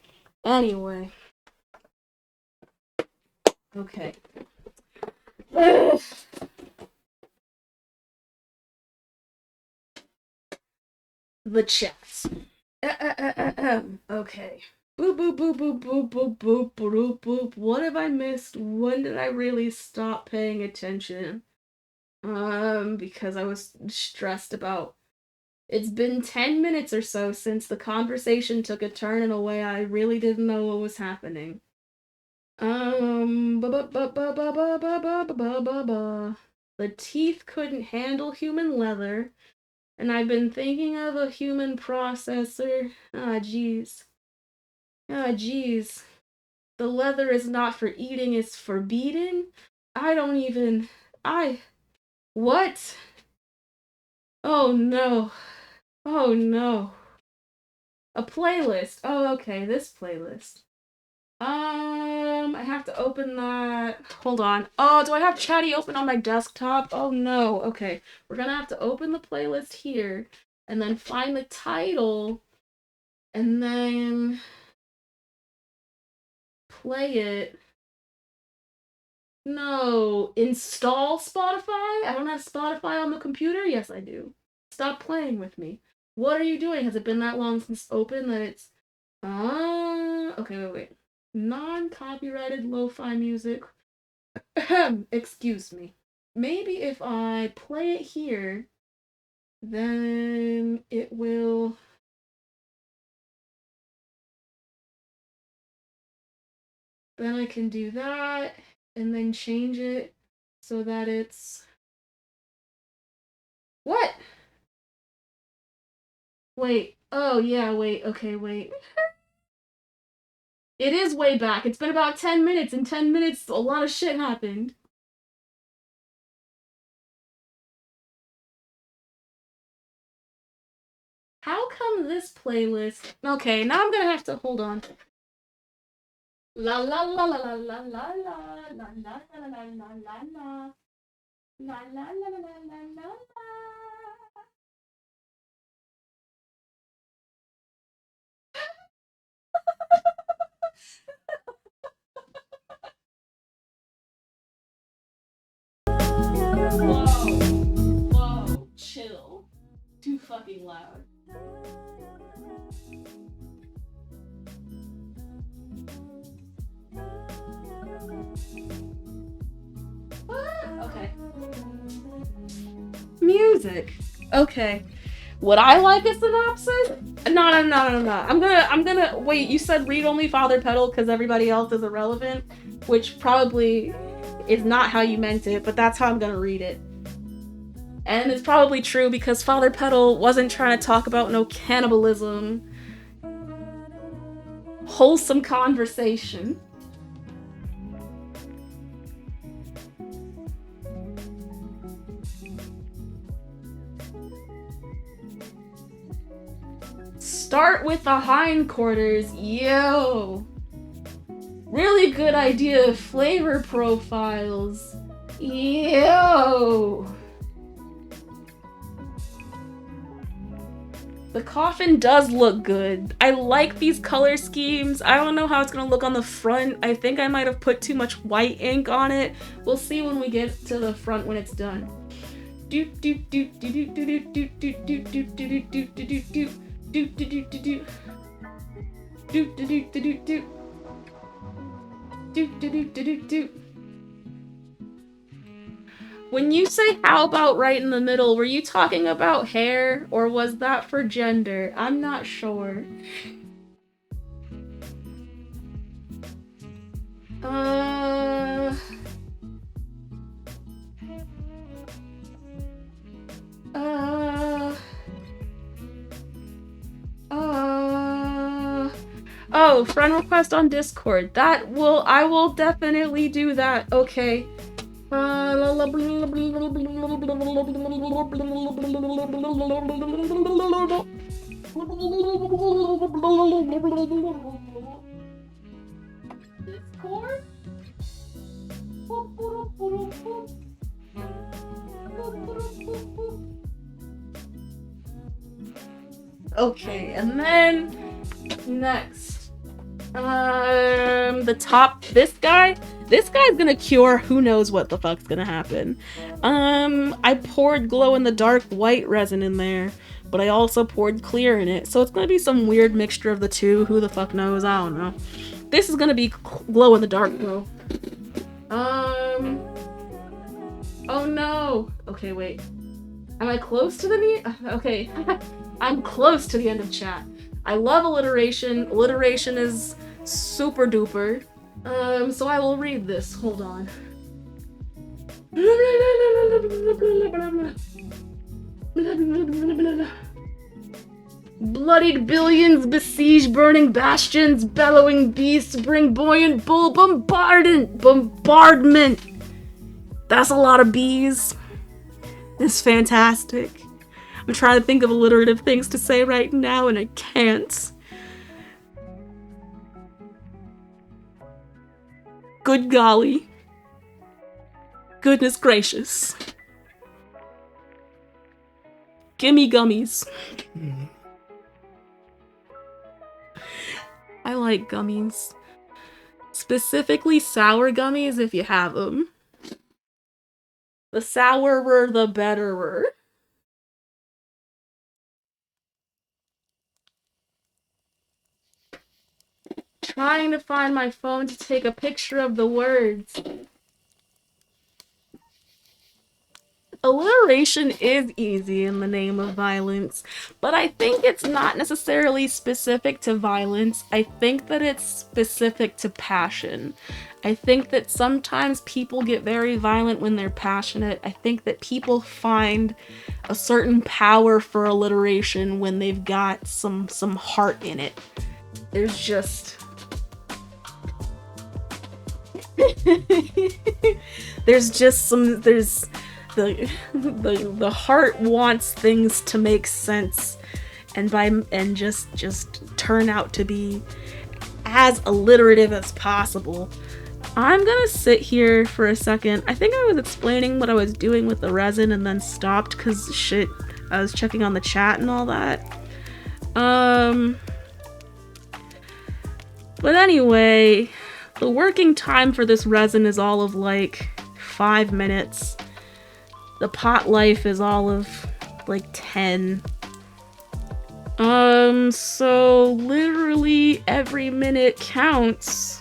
Anyway. Okay. Ugh. The chats. Okay. Boop boop boop boop boop boop boop boop boop. What have I missed? When did I really stop paying attention? Because I was stressed about. It's been 10 minutes or so since the conversation took a turn in a way I really didn't know what was happening. The teeth couldn't handle human leather, and I've been thinking of a human processor. Ah, jeez. Ah, jeez. The leather is not for eating, it's for beating? I don't even. What? Oh no. Oh no. A playlist. Oh, okay, this playlist. I have to open that. Hold on. Oh, do I have Chatty open on my desktop? Oh no. Okay. We're gonna have to open the playlist here and then find the title and then play it. No. Install Spotify? I don't have Spotify on the computer? Yes, I do. Stop playing with me. What are you doing? Has it been that long since open that it's. Okay, wait. Non-copyrighted lo-fi music. Excuse me. Maybe if I play it here, then it will. Then I can do that and then change it so that it's. What? Wait. Oh, yeah, wait. Okay, wait. It is way back. It's been about 10 minutes. In 10 minutes, a lot of shit happened. How come this playlist? Okay, now I'm gonna have to hold on. La la la la la la la la la la la la la la la. La la la la la la la la. Whoa. Whoa. Chill. Too fucking loud. Okay. Music. Okay. Would I like a synopsis? No. I'm gonna wait. You said read only Father Petal because everybody else is irrelevant, which probably is not how you meant it, but that's how I'm gonna read it. And it's probably true because Father Petal wasn't trying to talk about no cannibalism. Wholesome conversation. Start with the hindquarters. Yo. Really good idea. Flavor profiles. Yo. The coffin does look good. I like these color schemes. I don't know how it's gonna look on the front. I think I might have put too much white ink on it. We'll see when we get to the front when it's done. Do do do do do do do do do do do do do do do. Do do do do do. Do do do do do do. Do do do do do do. When you say how about right in the middle, were you talking about hair or was that for gender? I'm not sure. Oh, friend request on Discord. I will definitely do that. Okay. Discord? Okay, and then next. The top, this guy's gonna cure who knows what the fuck's gonna happen. I poured glow-in-the-dark white resin in there, but I also poured clear in it, so it's gonna be some weird mixture of the two. Who the fuck knows? I don't know. This is gonna be glow-in-the-dark though. Oh no! Okay, wait. Am I close to the okay. I'm close to the end of chat. I love alliteration. Alliteration is super duper. So I will read this. Hold on. Bloodied billions besiege burning bastions, bellowing beasts bring buoyant bull bombardment. That's a lot of bees. It's fantastic. I'm trying to think of alliterative things to say right now and I can't. Good golly. Goodness gracious. Gimme gummies. I like gummies. Specifically sour gummies if you have them. The sourer, the betterer. Trying to find my phone to take a picture of the words. Alliteration is easy in the name of violence, but I think it's not necessarily specific to violence. I think that it's specific to passion. I think that sometimes people get very violent when they're passionate. I think that people find a certain power for alliteration when they've got some heart in it. There's just... the heart wants things to make sense and just turn out to be as alliterative as possible. I'm gonna sit here for a second. I think I was explaining what I was doing with the resin and then stopped because shit, I was checking on the chat and all that. But anyway, the working time for this resin is all of like 5 minutes. The pot life is all of like 10. So literally every minute counts.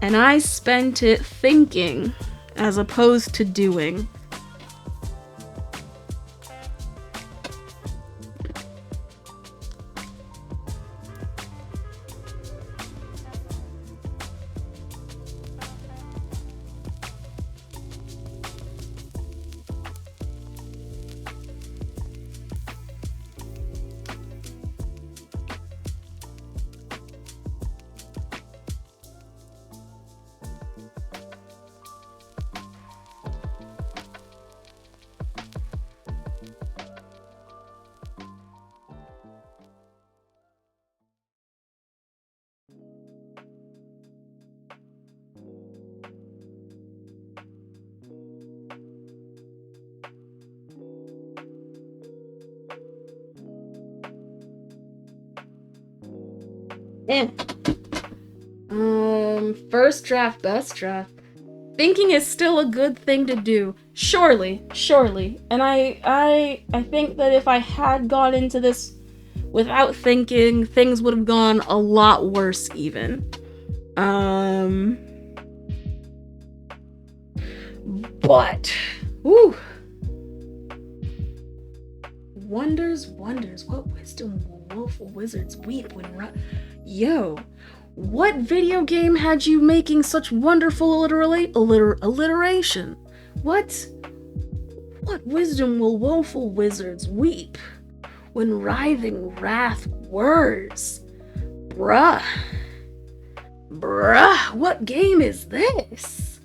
And I spent it thinking as opposed to doing. First draft, best draft. Thinking is still a good thing to do. Surely. And I think that if I had gone into this without thinking, things would have gone a lot worse even. But, whew. Wonders, what wisdom will woeful wizards weep when Yo, what video game had you making such wonderful alliteration? What wisdom will woeful wizards weep when writhing wrath whirs? Bruh, what game is this?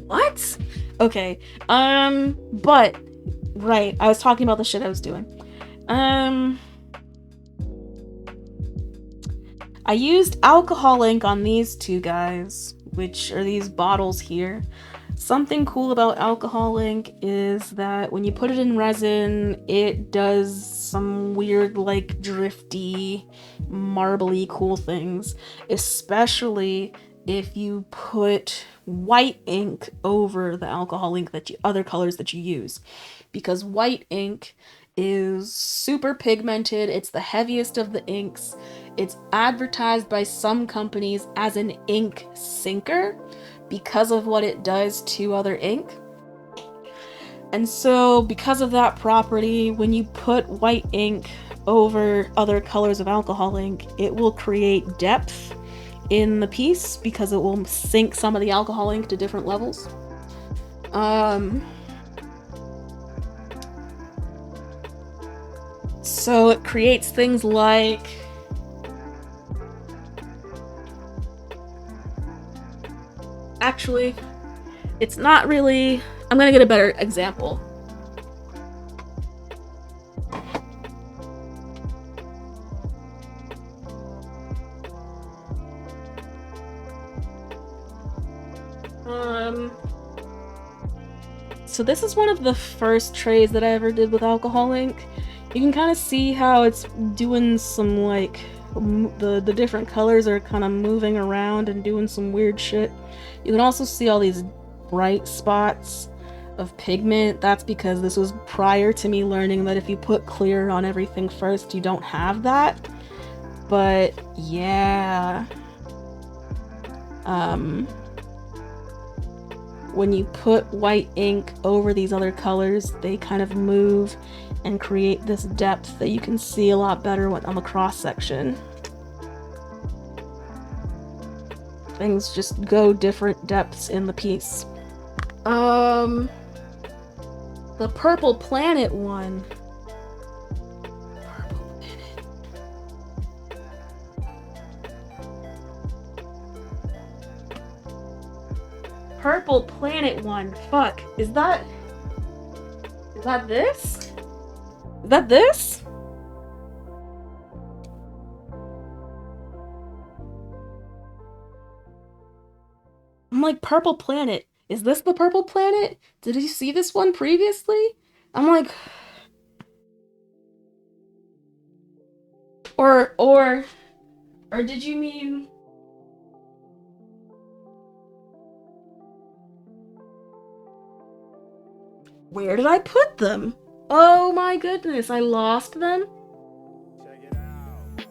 What? Okay, but, right, I was talking about the shit I was doing. I used alcohol ink on these two guys, which are these bottles here. Something cool about alcohol ink is that when you put it in resin, it does some weird, like, drifty, marbly cool things, especially if you put white ink over the alcohol ink other colors that you use, because white ink is super pigmented. It's the heaviest of the inks. It's advertised by some companies as an ink sinker because of what it does to other ink. And so because of that property, when you put white ink over other colors of alcohol ink, it will create depth in the piece because it will sink some of the alcohol ink to different levels. So it creates things like actually, it's not really, I'm gonna get a better example. So this is one of the first trays that I ever did with alcohol ink. You can kind of see how it's doing some, like, the different colors are kind of moving around and doing some weird shit. You can also see all these bright spots of pigment. That's because this was prior to me learning that if you put clear on everything first, you don't have that. But yeah, when you put white ink over these other colors, they kind of move and create this depth that you can see a lot better on the cross section. Things just go different depths in the piece. The Purple Planet one. Purple Planet one. Fuck. Is that this? Is that this? I'm like, Purple Planet. Is this the Purple Planet? Did you see this one previously? I'm like... Or did you mean... Where did I put them? Oh my goodness, I lost them?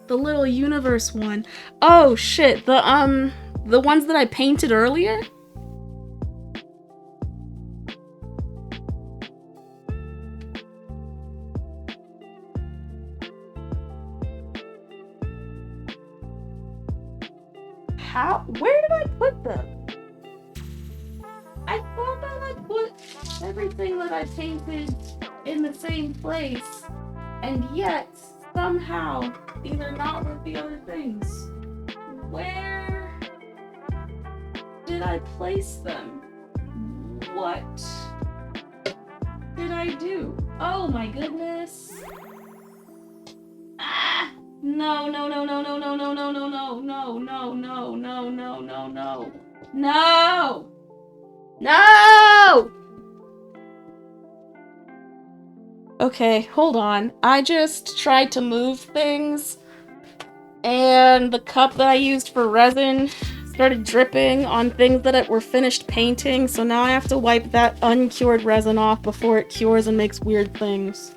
The little universe one. Oh shit, the ones that I painted earlier? How? Where did I put them? I thought that I put everything that I painted in the same place, and yet, somehow, these are not with the other things. Where did I place them? What did I do? Oh my goodness. Ah! No, no, no, no, no, no, no, no, no, no, no, no, no, no, no, no, no. No! No! Okay, hold on. I just tried to move things, and the cup that I used for resin started dripping on things that were finished painting, so now I have to wipe that uncured resin off before it cures and makes weird things.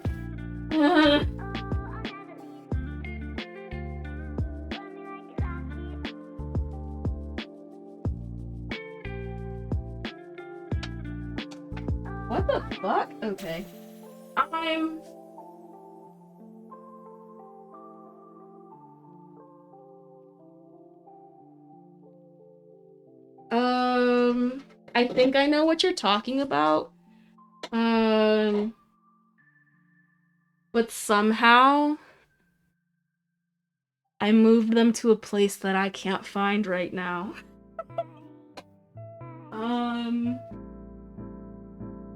What the fuck? Okay. I think I know what you're talking about. But somehow I moved them to a place that I can't find right now.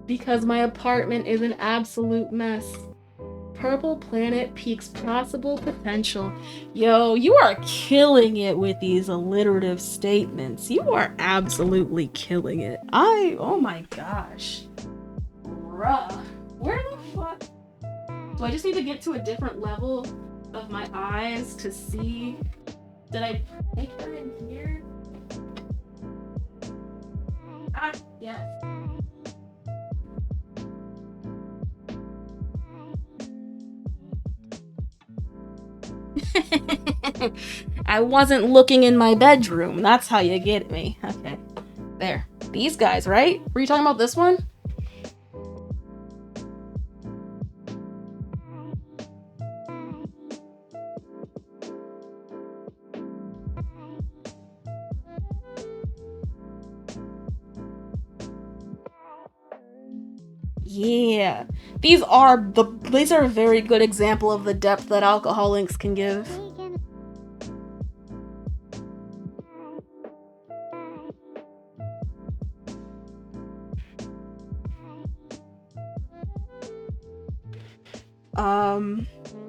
Because my apartment is an absolute mess. Purple Planet peaks possible potential. Yo, you are killing it with these alliterative statements. You are absolutely killing it. Oh my gosh. Bruh. Where the fuck? Do I just need to get to a different level of my eyes to see? Did I make them in here? Ah, yes. I wasn't looking in my bedroom. That's how you get me. Okay. There. These guys, right? Were you talking about this one? Yeah. These are a very good example of the depth that alcohol inks can give.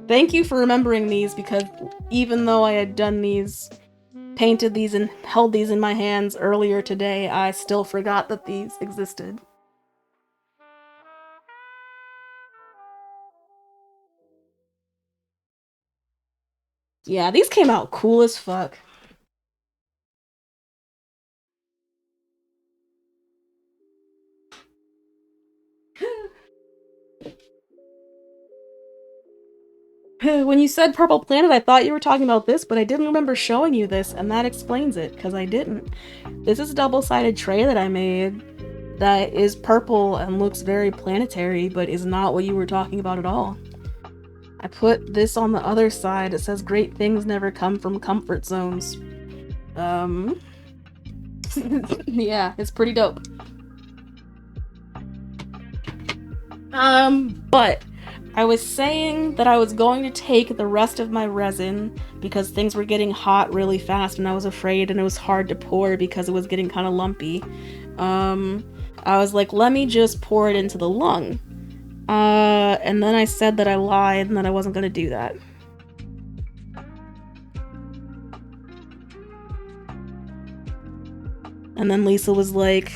Thank you for remembering these, because even though I had done these painted these and held these in my hands earlier today, I still forgot that these existed. Yeah, these came out cool as fuck. When you said Purple Planet, I thought you were talking about this, but I didn't remember showing you this, and that explains it, because I didn't. This is a double-sided tray that I made that is purple and looks very planetary, but is not what you were talking about at all. I put this on the other side. It says, "Great things never come from comfort zones." Yeah, it's pretty dope. But I was saying that I was going to take the rest of my resin because things were getting hot really fast and I was afraid and it was hard to pour because it was getting kind of lumpy. I was like, let me just pour it into the lung. And then I said that I lied and that I wasn't gonna do that. And then Lisa was like,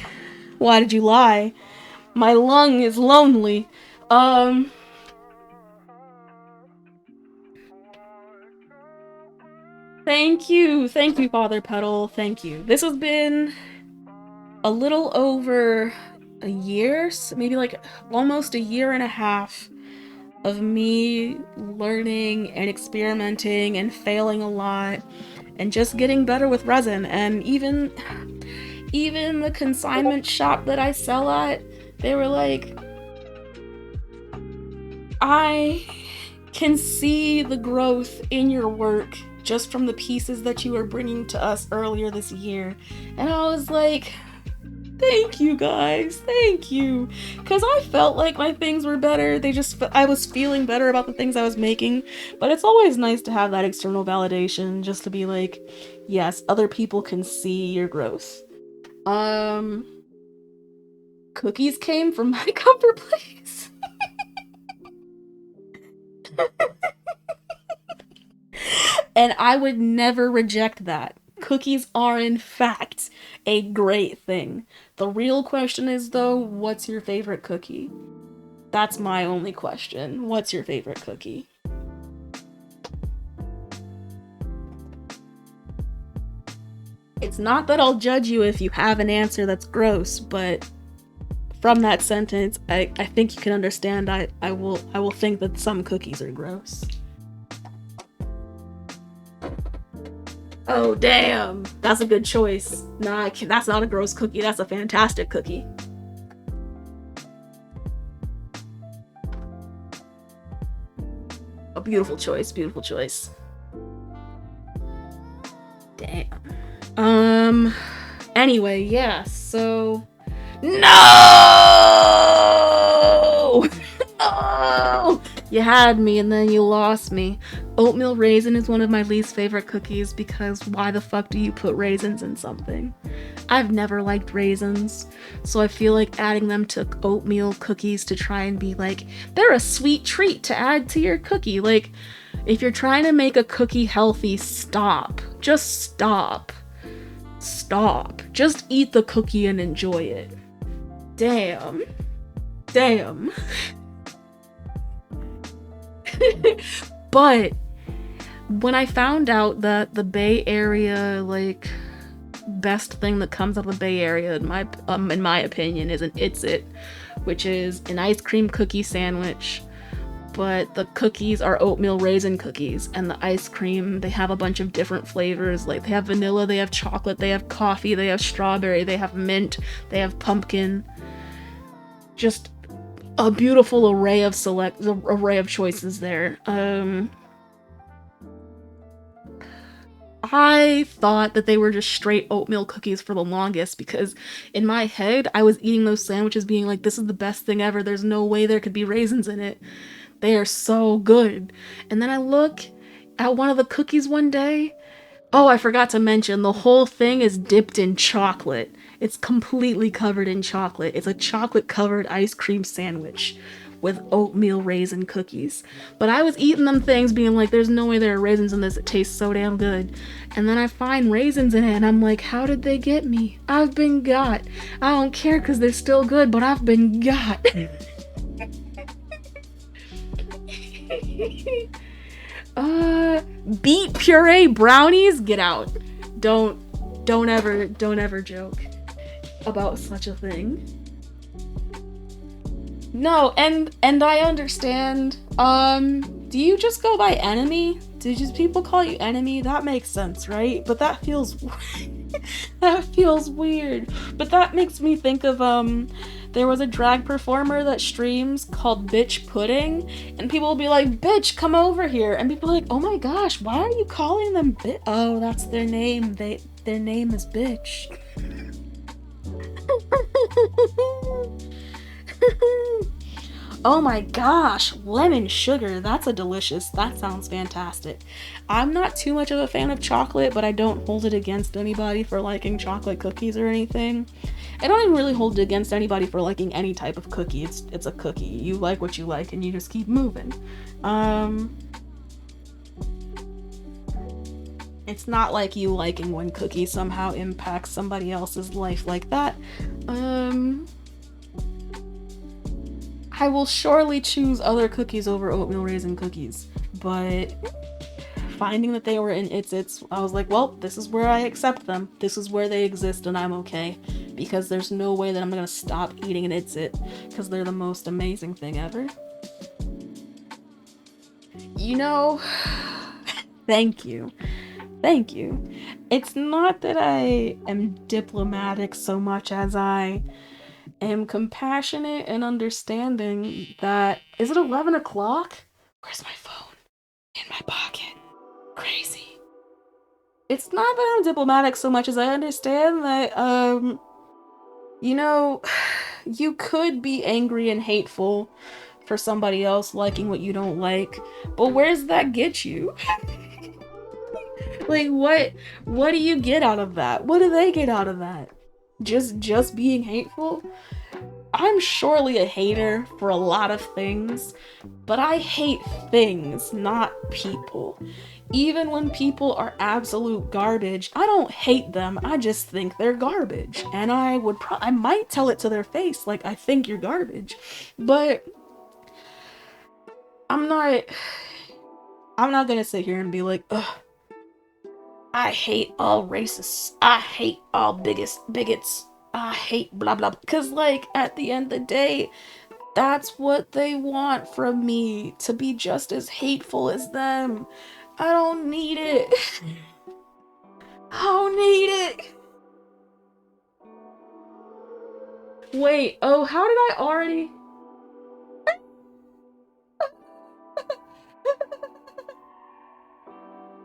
why did you lie? My lung is lonely. Thank you, Father Petal, thank you. This has been a little over a year, maybe like almost a year and a half of me learning and experimenting and failing a lot and just getting better with resin. And even the consignment shop that I sell at, they were like, I can see the growth in your work just from the pieces that you were bringing to us earlier this year. And I was like, thank you guys, thank you. Because I felt like my things were better. I was feeling better about the things I was making. But it's always nice to have that external validation just to be like, yes, other people can see your growth. Cookies came from my comfort place. And I would never reject that. Cookies are, in fact, a great thing. The real question is, though, what's your favorite cookie? That's my only question. What's your favorite cookie? It's not that I'll judge you if you have an answer that's gross, but from that sentence, I think you can understand I will think that some cookies are gross. Oh, damn. That's a good choice. Nah, that's not a gross cookie. That's a fantastic cookie. A beautiful choice. Beautiful choice. Damn. Anyway, yeah, so... No! Oh! You had me and then you lost me. Oatmeal raisin is one of my least favorite cookies because why the fuck do you put raisins in something? I've never liked raisins, so I feel like adding them to oatmeal cookies to try and be like, they're a sweet treat to add to your cookie. Like, if you're trying to make a cookie healthy, stop. Just stop. Stop. Just eat the cookie and enjoy it. Damn. Damn. But when I found out that the Bay Area, like, best thing that comes out of the Bay Area, in my opinion, is an It's It, which is an ice cream cookie sandwich, but the cookies are oatmeal raisin cookies, and the ice cream, they have a bunch of different flavors. Like, they have vanilla, they have chocolate, they have coffee, they have strawberry, they have mint, they have pumpkin. Just a beautiful array of choices there. I thought that they were just straight oatmeal cookies for the longest because in my head I was eating those sandwiches being like, this is the best thing ever. There's no way there could be raisins in it. They are so good. And then I look at one of the cookies one day. Oh, I forgot to mention, the whole thing is dipped in chocolate. It's completely covered in chocolate. It's a chocolate-covered ice cream sandwich. with oatmeal raisin cookies. But I was eating them things being like, there's no way there are raisins in this. It tastes so damn good. And then I find raisins in it and I'm like, how did they get me? I've been got. I don't care because they're still good, but I've been got. Beet puree brownies? Get out. Don't ever joke about such a thing. No, and I understand. Do you just go by enemy? Do just people call you enemy? That makes sense, right? But that feels that feels weird. But that makes me think of there was a drag performer that streams called Bitch Pudding, and people will be like, "Bitch, come over here," and people are like, "Oh my gosh, why are you calling them bitch?" Oh, that's their name. Their name is Bitch. Oh my gosh, lemon sugar. That sounds fantastic. I'm not too much of a fan of chocolate, but I don't hold it against anybody for liking chocolate cookies or anything. I don't even really hold it against anybody for liking any type of cookie. It's a cookie. You like what you like and you just keep moving. It's not like you liking one cookie somehow impacts somebody else's life like that. I will surely choose other cookies over oatmeal raisin cookies, but finding that they were in Its, I was like, well, this is where I accept them. This is where they exist and I'm okay, because there's no way that I'm gonna stop eating an It's because they're the most amazing thing ever. You know, thank you. It's not that I am diplomatic so much as I am compassionate and understanding that. Is it 11 o'clock? Where's my phone? In my pocket. Crazy. It's not that I'm diplomatic so much as I understand that, you know, you could be angry and hateful for somebody else liking what you don't like, but where's that get you? Like, what do you get out of that? What do they get out of that? Just being hateful? I'm surely a hater for a lot of things, but I hate things, not people. Even when people are absolute garbage, I don't hate them, I just think they're garbage. And I might tell it to their face, like, I think you're garbage. But I'm not gonna sit here and be like, ugh, I hate all racists. I hate all bigots. I hate blah blah. Because, like, at the end of the day, that's what they want from me, to be just as hateful as them. I don't need it. I don't need it. Wait, oh, how did I already...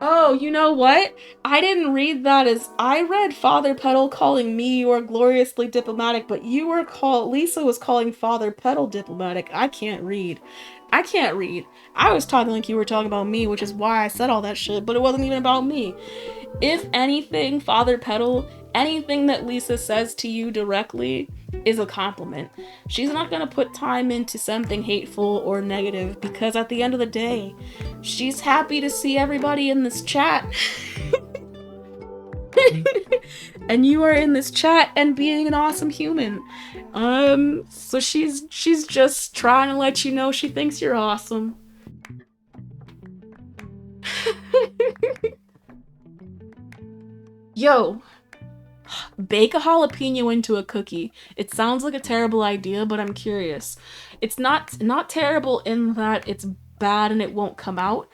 Oh, you know what? I didn't read that as... I read Father Petal calling me "You are gloriously diplomatic," but Lisa was calling Father Petal diplomatic. I can't read. I was talking like you were talking about me, which is why I said all that shit, but it wasn't even about me. If anything, Father Petal, anything that Lisa says to you directly is a compliment. She's not gonna put time into something hateful or negative, because at the end of the day, she's happy to see everybody in this chat. And you are in this chat and being an awesome human. So she's just trying to let you know she thinks you're awesome. Yo, bake a jalapeno into a cookie. It sounds like a terrible idea, but I'm curious. It's not terrible in that it's bad and it won't come out.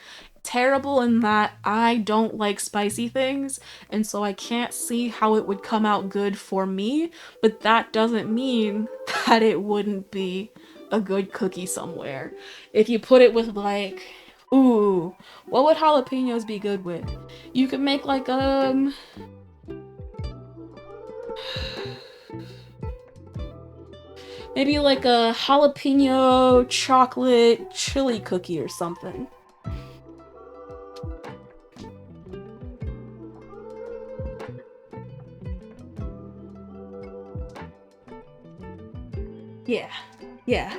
Terrible in that I don't like spicy things, and so I can't see how it would come out good for me, but that doesn't mean that it wouldn't be a good cookie somewhere. If you put it with, like, ooh, what would jalapenos be good with? You could make like maybe like a jalapeno chocolate chili cookie or something. Yeah.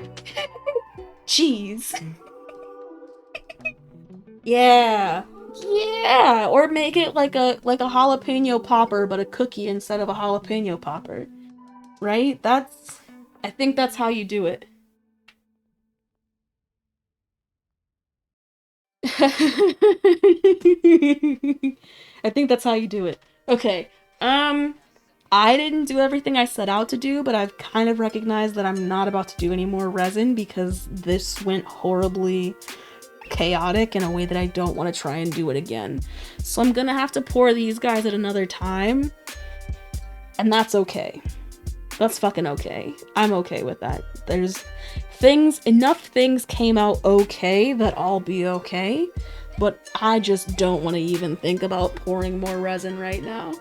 cheese. Yeah. Yeah, or make it like a jalapeno popper but a cookie instead of a jalapeno popper. Right? I think that's how you do it. I think that's how you do it. Okay. I didn't do everything I set out to do, but I've kind of recognized that I'm not about to do any more resin because this went horribly chaotic in a way that I don't want to try and do it again. So I'm gonna have to pour these guys at another time, and that's okay. That's fucking okay. I'm okay with that. Enough things came out okay that I'll be okay, but I just don't want to even think about pouring more resin right now.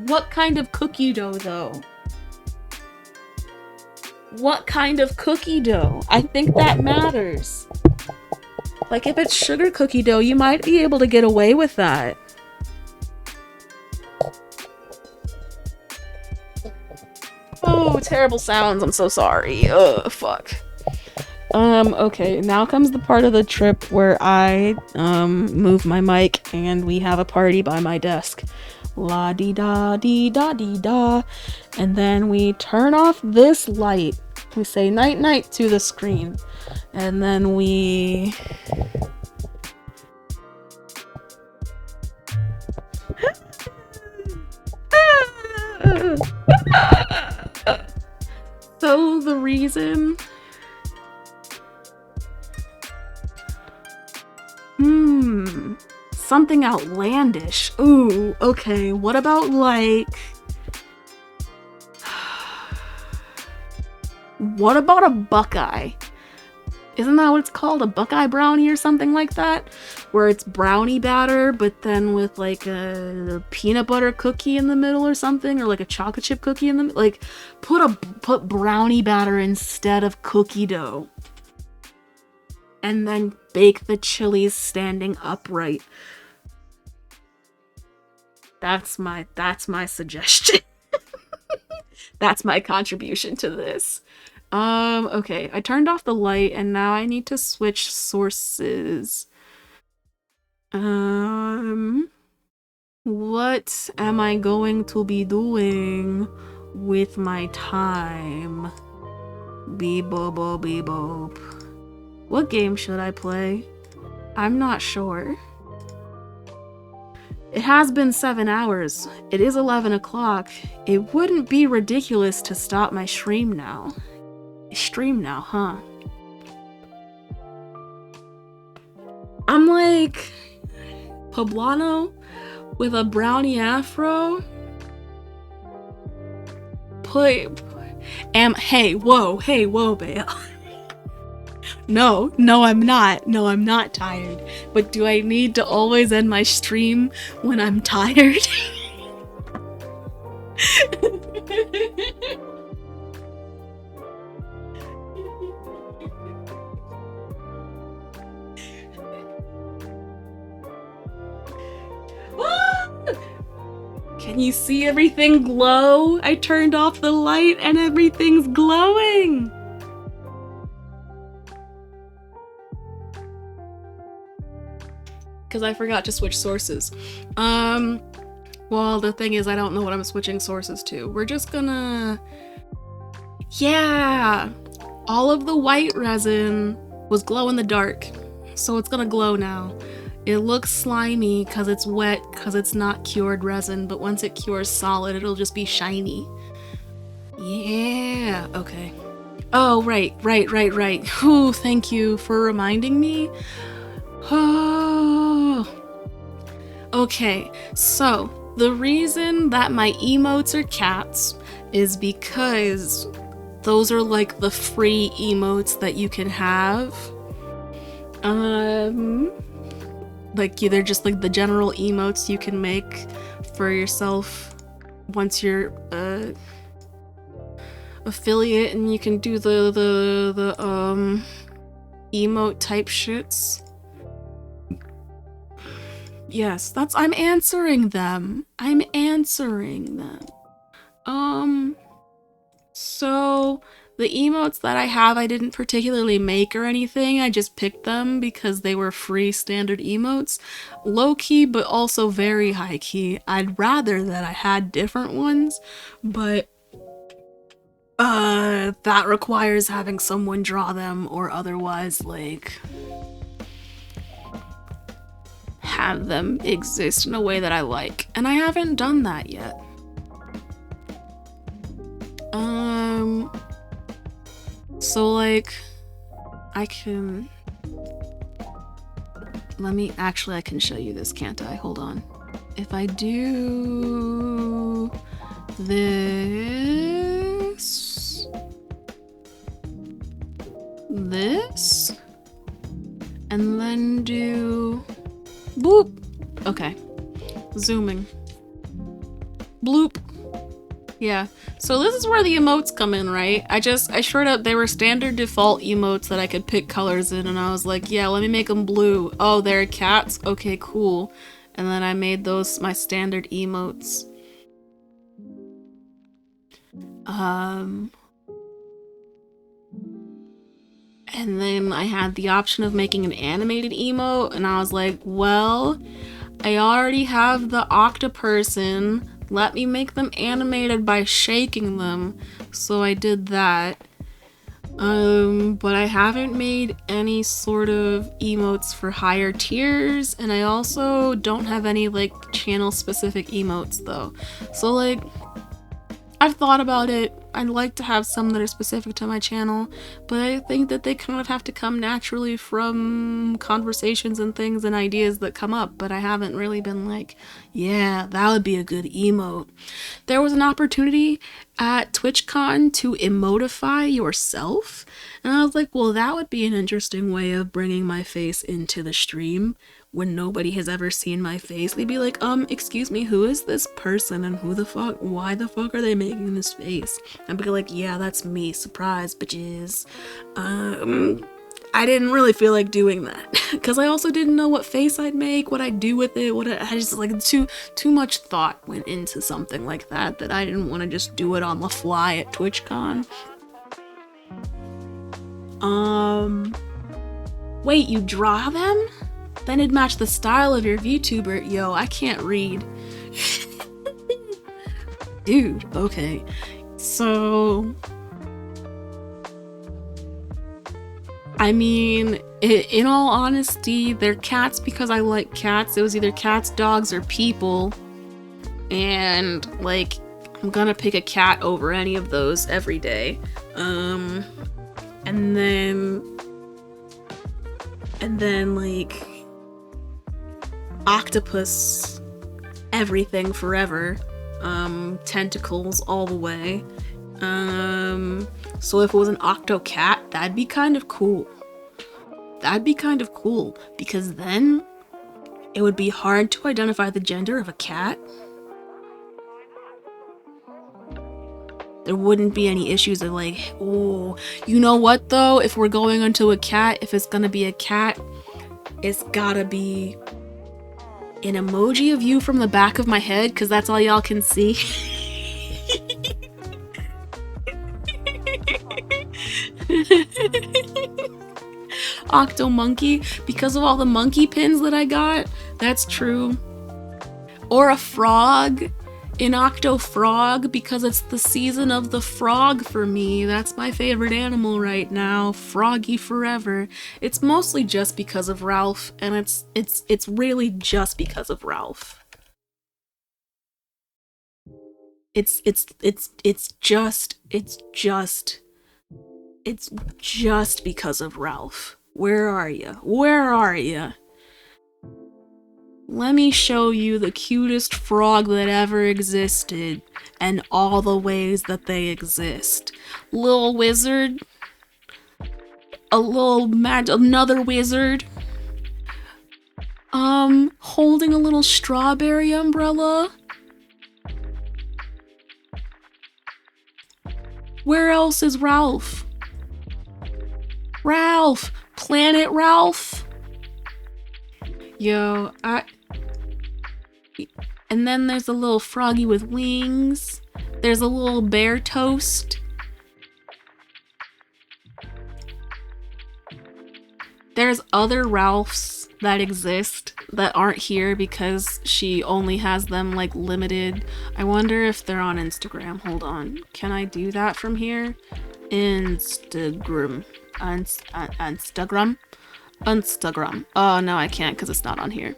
What kind of cookie dough, though? What kind of cookie dough? I think that matters. Like, if it's sugar cookie dough, you might be able to get away with that. Oh, terrible sounds. I'm so sorry. Ugh, fuck. Okay, now comes the part of the trip where I, move my mic and we have a party by my desk. La dee da dee da dee da. And then we turn off this light. We say night night to the screen. And then we... So the reason... Something outlandish. Ooh, okay. What about, like... What about a Buckeye? Isn't that what it's called? A Buckeye brownie or something like that? Where it's brownie batter, but then with, like, a peanut butter cookie in the middle or something? Or, like, a chocolate chip cookie in the middle? Like, put brownie batter instead of cookie dough. And then bake the chilies standing upright. That's my suggestion. That's my contribution to this. Okay, I turned off the light and now I need to switch sources. What am I going to be doing with my time? Beep-boop, beep-boop. What game should I play? I'm not sure. It has been 7 hours. It is 11 o'clock. It wouldn't be ridiculous to stop my stream now. Stream now, huh? I'm like Poblano with a brownie afro. Hey, whoa, Bale. No, I'm not. No, I'm not tired. But do I need to always end my stream when I'm tired? Can you see everything glow? I turned off the light and everything's glowing. Because I forgot to switch sources. Well, the thing is, I don't know what I'm switching sources to. We're just gonna... Yeah! All of the white resin was glow in the dark, so it's gonna glow now. It looks slimy because it's wet, because it's not cured resin, but once it cures solid, it'll just be shiny. Yeah, okay. Oh, right. Ooh, thank you for reminding me. Oh. Okay, so the reason that my emotes are cats is because those are like the free emotes that you can have. Like they're just like the general emotes you can make for yourself once you're affiliate, and you can do the emote type shits. Yes, I'm answering them. I'm answering them. So the emotes that I have, I didn't particularly make or anything. I just picked them because they were free standard emotes. Low key, but also very high key. I'd rather that I had different ones, but that requires having someone draw them or otherwise, like, have them exist in a way that I like. And I haven't done that yet. So like, I can I can show you this, can't I? Hold on. If I do this, and then do boop. Okay, zooming. Bloop. Yeah, so this is where the emotes come in, right? I showed up, they were standard default emotes that I could pick colors in, and I was like, yeah, let me make them blue. Oh, they're cats? Okay, cool. And then I made those my standard emotes. And then I had the option of making an animated emote, and I was like, well, I already have the Octoperson. Let me make them animated by shaking them. So I did that. But I haven't made any sort of emotes for higher tiers, and I also don't have any like channel specific emotes though. So like, I've thought about it. I'd like to have some that are specific to my channel, but I think that they kind of have to come naturally from conversations and things and ideas that come up, but I haven't really been like, yeah, that would be a good emote. There was an opportunity at TwitchCon to emotify yourself, and I was like, well, that would be an interesting way of bringing my face into the stream when nobody has ever seen my face. They'd be like, excuse me, who is this person and why the fuck are they making this face? I'd be like, yeah, that's me, surprise, bitches. I didn't really feel like doing that because I also didn't know what face I'd make, what I'd do with it, I just like too much thought went into something like that I didn't want to just do it on the fly at TwitchCon. Wait, you draw them? Then it'd match the style of your VTuber. Yo, I can't read. Dude, okay. So, I mean, in all honesty, they're cats because I like cats. It was either cats, dogs, or people. And, like, I'm gonna pick a cat over any of those every day. And then, like, octopus, everything forever. Tentacles all the way. So if it was an octo cat, that'd be kind of cool. Because then it would be hard to identify the gender of a cat. There wouldn't be any issues of like, oh, you know what though? If we're going into a cat, if it's gonna be a cat, it's gotta be an emoji of you from the back of my head, because that's all y'all can see. Octo monkey, because of all the monkey pins that I got. That's true. Or a frog, an octo frog, because it's the season of the frog for me. That's my favorite animal right now. Froggy forever. It's mostly just because of Ralph, and it's really just because of Ralph. It's just because of Ralph. Where are you? Let me show you the cutest frog that ever existed, and all the ways that they exist. Little wizard. Another wizard. Holding a little strawberry umbrella. Where else is Ralph? Planet Ralph. Yo, And then there's a little froggy with wings. There's a little bear toast. There's other Ralphs that exist that aren't here because she only has them like limited. I wonder if they're on Instagram. Hold on. Can I do that from here? Instagram. Instagram. Oh no, I can't because it's not on here.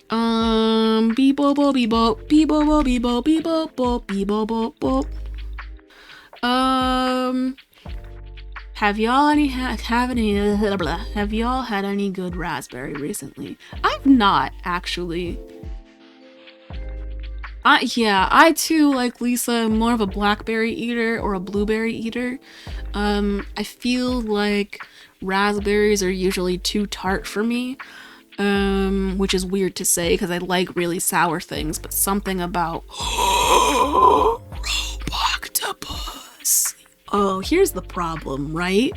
Beebo bo beebo beebo bo beebo beebo bo beebo bo bo. Have y'all had any good raspberry recently? I've not actually. I too, like Lisa, am more of a blackberry eater or a blueberry eater. I feel like raspberries are usually too tart for me, which is weird to say because I like really sour things, but something about Roboctopus. Oh, here's the problem, right?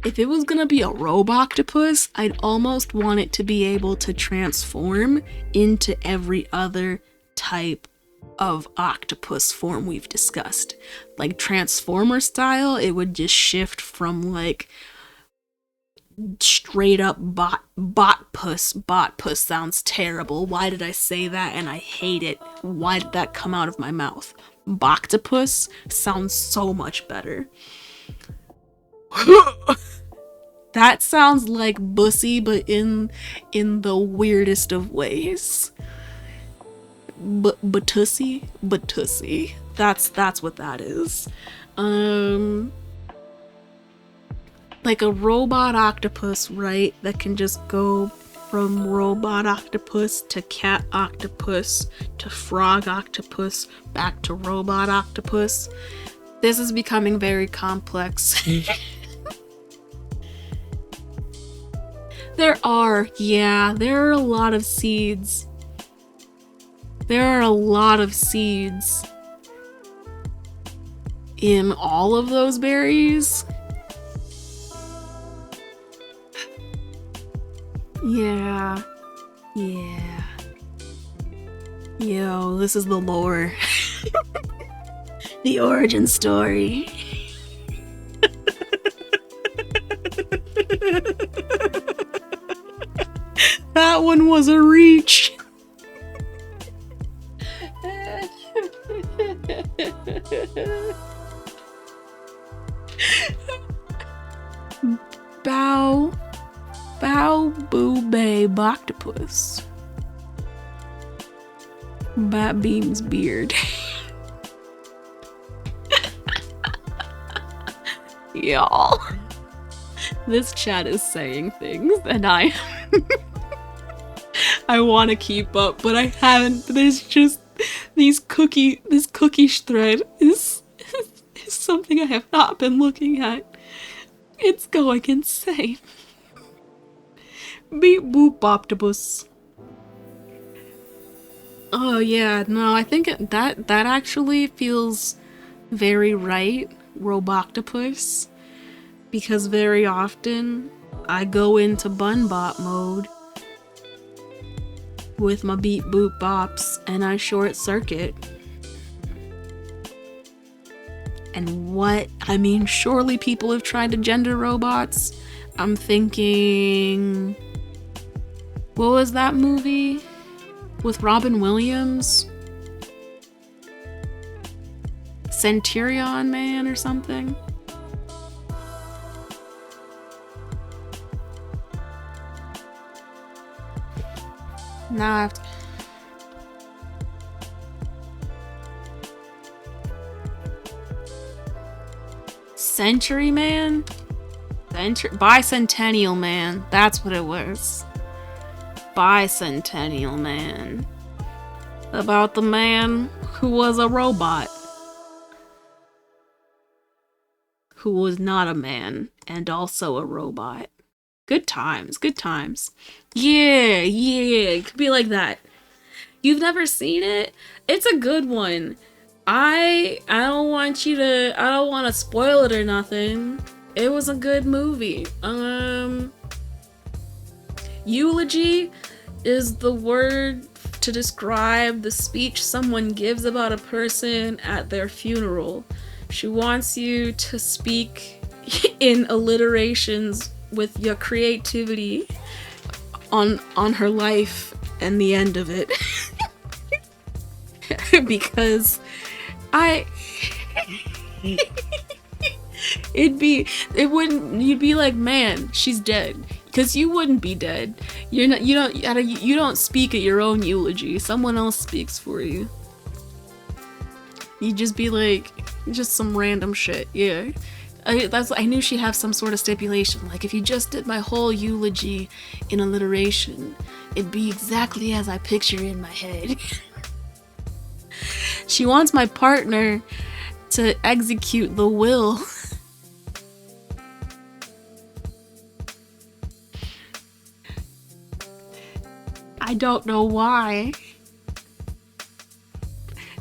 If it was gonna be a Roboctopus, I'd almost want it to be able to transform into every other type of octopus form we've discussed. Like Transformer style, it would just shift from like straight up botpus. Botpus sounds terrible. Why did I say that? And I hate it. Why did that come out of my mouth? Boctopus sounds so much better. That sounds like bussy, but in the weirdest of ways. Batussi. That's what that is. Like a robot octopus, right? That can just go from robot octopus to cat octopus to frog octopus back to robot octopus. This is becoming very complex. There are a lot of seeds. There are a lot of seeds in all of those berries. Yeah. Yo, this is the lore. The origin story. That one was a reach. Bow Boo Babe Octopus. Bat Beam's beard. Y'all. This chat is saying things and I want to keep up, but I haven't. There's just this cookie thread is something I have not been looking at. It's going insane. Beep boop octopus. Oh yeah, no, I think that actually feels very right, Roboctopus, because very often I go into bunbot mode with my beep boop bops and I short circuit. And surely people have tried to gender robots. I'm thinking, what was that movie with Robin Williams? Centurion Man or something? Now I have to... Century Man? Bicentennial Man. That's what it was. Bicentennial Man. About the man who was a robot. Who was not a man and also a robot. Good times, good times. Yeah, it could be like that. You've never seen it? It's a good one. I don't want to spoil it or nothing. It was a good movie. Eulogy is the word to describe the speech someone gives about a person at their funeral. She wants you to speak in alliterations with your creativity on her life and the end of it. Because you'd be like, man, she's dead. Because you wouldn't be dead. You don't speak at your own eulogy. Someone else speaks for you. You'd just be like, just some random shit. Yeah. I knew she'd have some sort of stipulation. Like, if you just did my whole eulogy in alliteration, it'd be exactly as I picture in my head. She wants my partner to execute the will. I don't know why.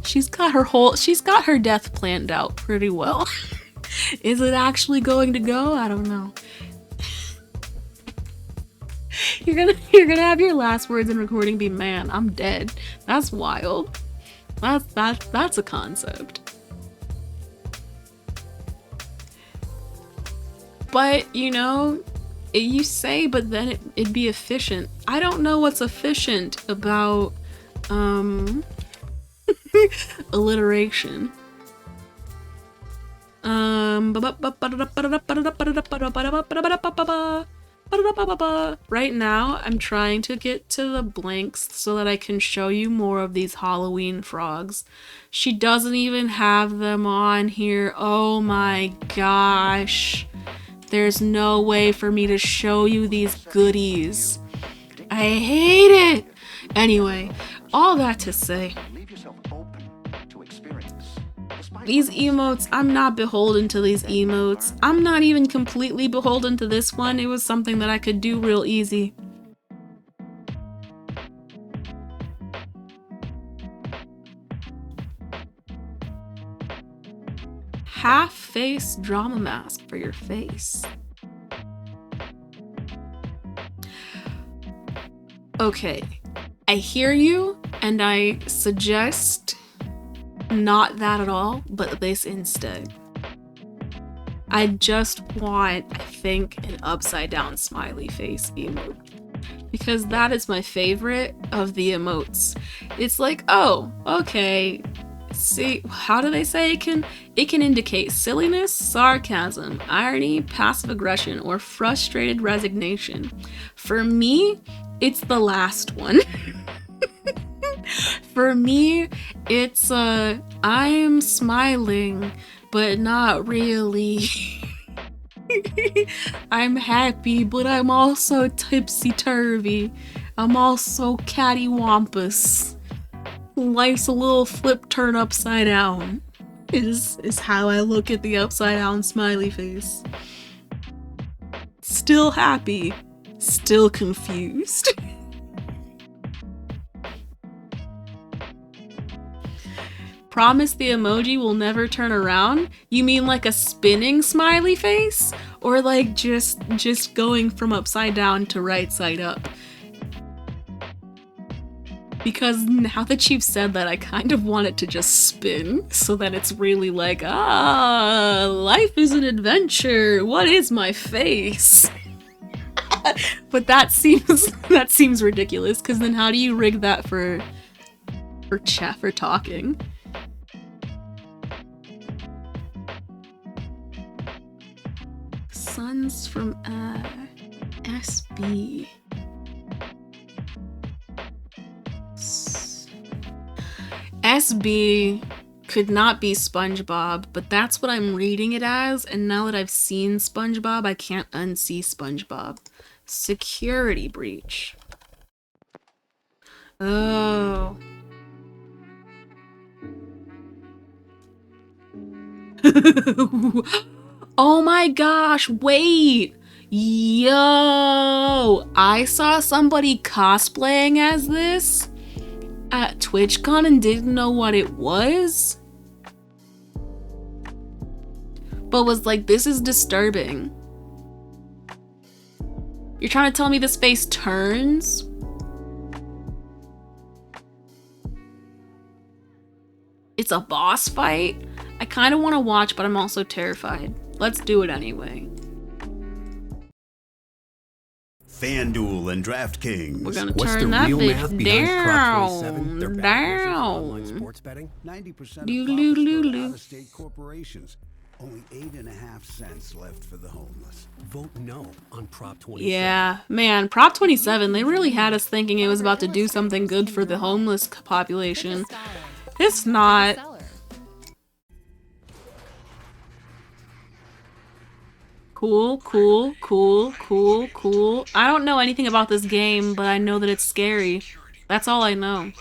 She's got her death planned out pretty well. Is it actually going to go? I don't know. You're gonna have your last words in recording be, man, I'm dead. That's wild. That's a concept. But, you know, you say, but then it'd be efficient. I don't know what's efficient about alliteration. Right now, I'm trying to get to the blanks so that I can show you more of these Halloween frogs. She doesn't even have them on here. Oh my gosh. There's no way for me to show you these goodies. I hate it! Anyway, all that to say, these emotes, I'm not beholden to these emotes. I'm not even completely beholden to this one. It was something that I could do real easy. Half-face drama mask for your face. Okay, I hear you, and I suggest not that at all, but this instead. I just want, I think, an upside down smiley face emote. Because that is my favorite of the emotes. It's like, oh, okay. See, how do they say it can indicate silliness, sarcasm, irony, passive aggression, or frustrated resignation. For me, it's the last one. For me, it's I'm smiling, but not really. I'm happy, but I'm also tipsy-turvy. I'm also cattywampus. Life's a little flip turn upside down. Is how I look at the upside down smiley face. Still happy, still confused. Promise the emoji will never turn around? You mean like a spinning smiley face? Or like just going from upside down to right side up? Because now that you've said that, I kind of want it to just spin so that it's really like, life is an adventure. What is my face? But that seems ridiculous, because then how do you rig that for chat, for talking? Sons from SB. SB could not be SpongeBob, but that's what I'm reading it as, and now that I've seen SpongeBob, I can't unsee SpongeBob. Security breach. Oh. Oh my gosh, wait! Yo! I saw somebody cosplaying as this at TwitchCon and didn't know what it was, but was like, this is disturbing. You're trying to tell me this face turns? It's a boss fight? I kind of want to watch, but I'm also terrified. Let's do it anyway. FanDuel and DraftKings. We're gonna What's the turn that real math bitch behind Prop 27? Their down. backers of online Down. sports betting? 90% of Loo, profits loo, go to loo. out-of-state corporations. Only 8.5 cents left for the homeless. Vote no on Prop 27. Yeah, man, Prop 27, they really had us thinking it was about to do something good for the homeless population. It's not. Cool, cool, cool, cool, cool. I don't know anything about this game, but I know that it's scary. That's all I know.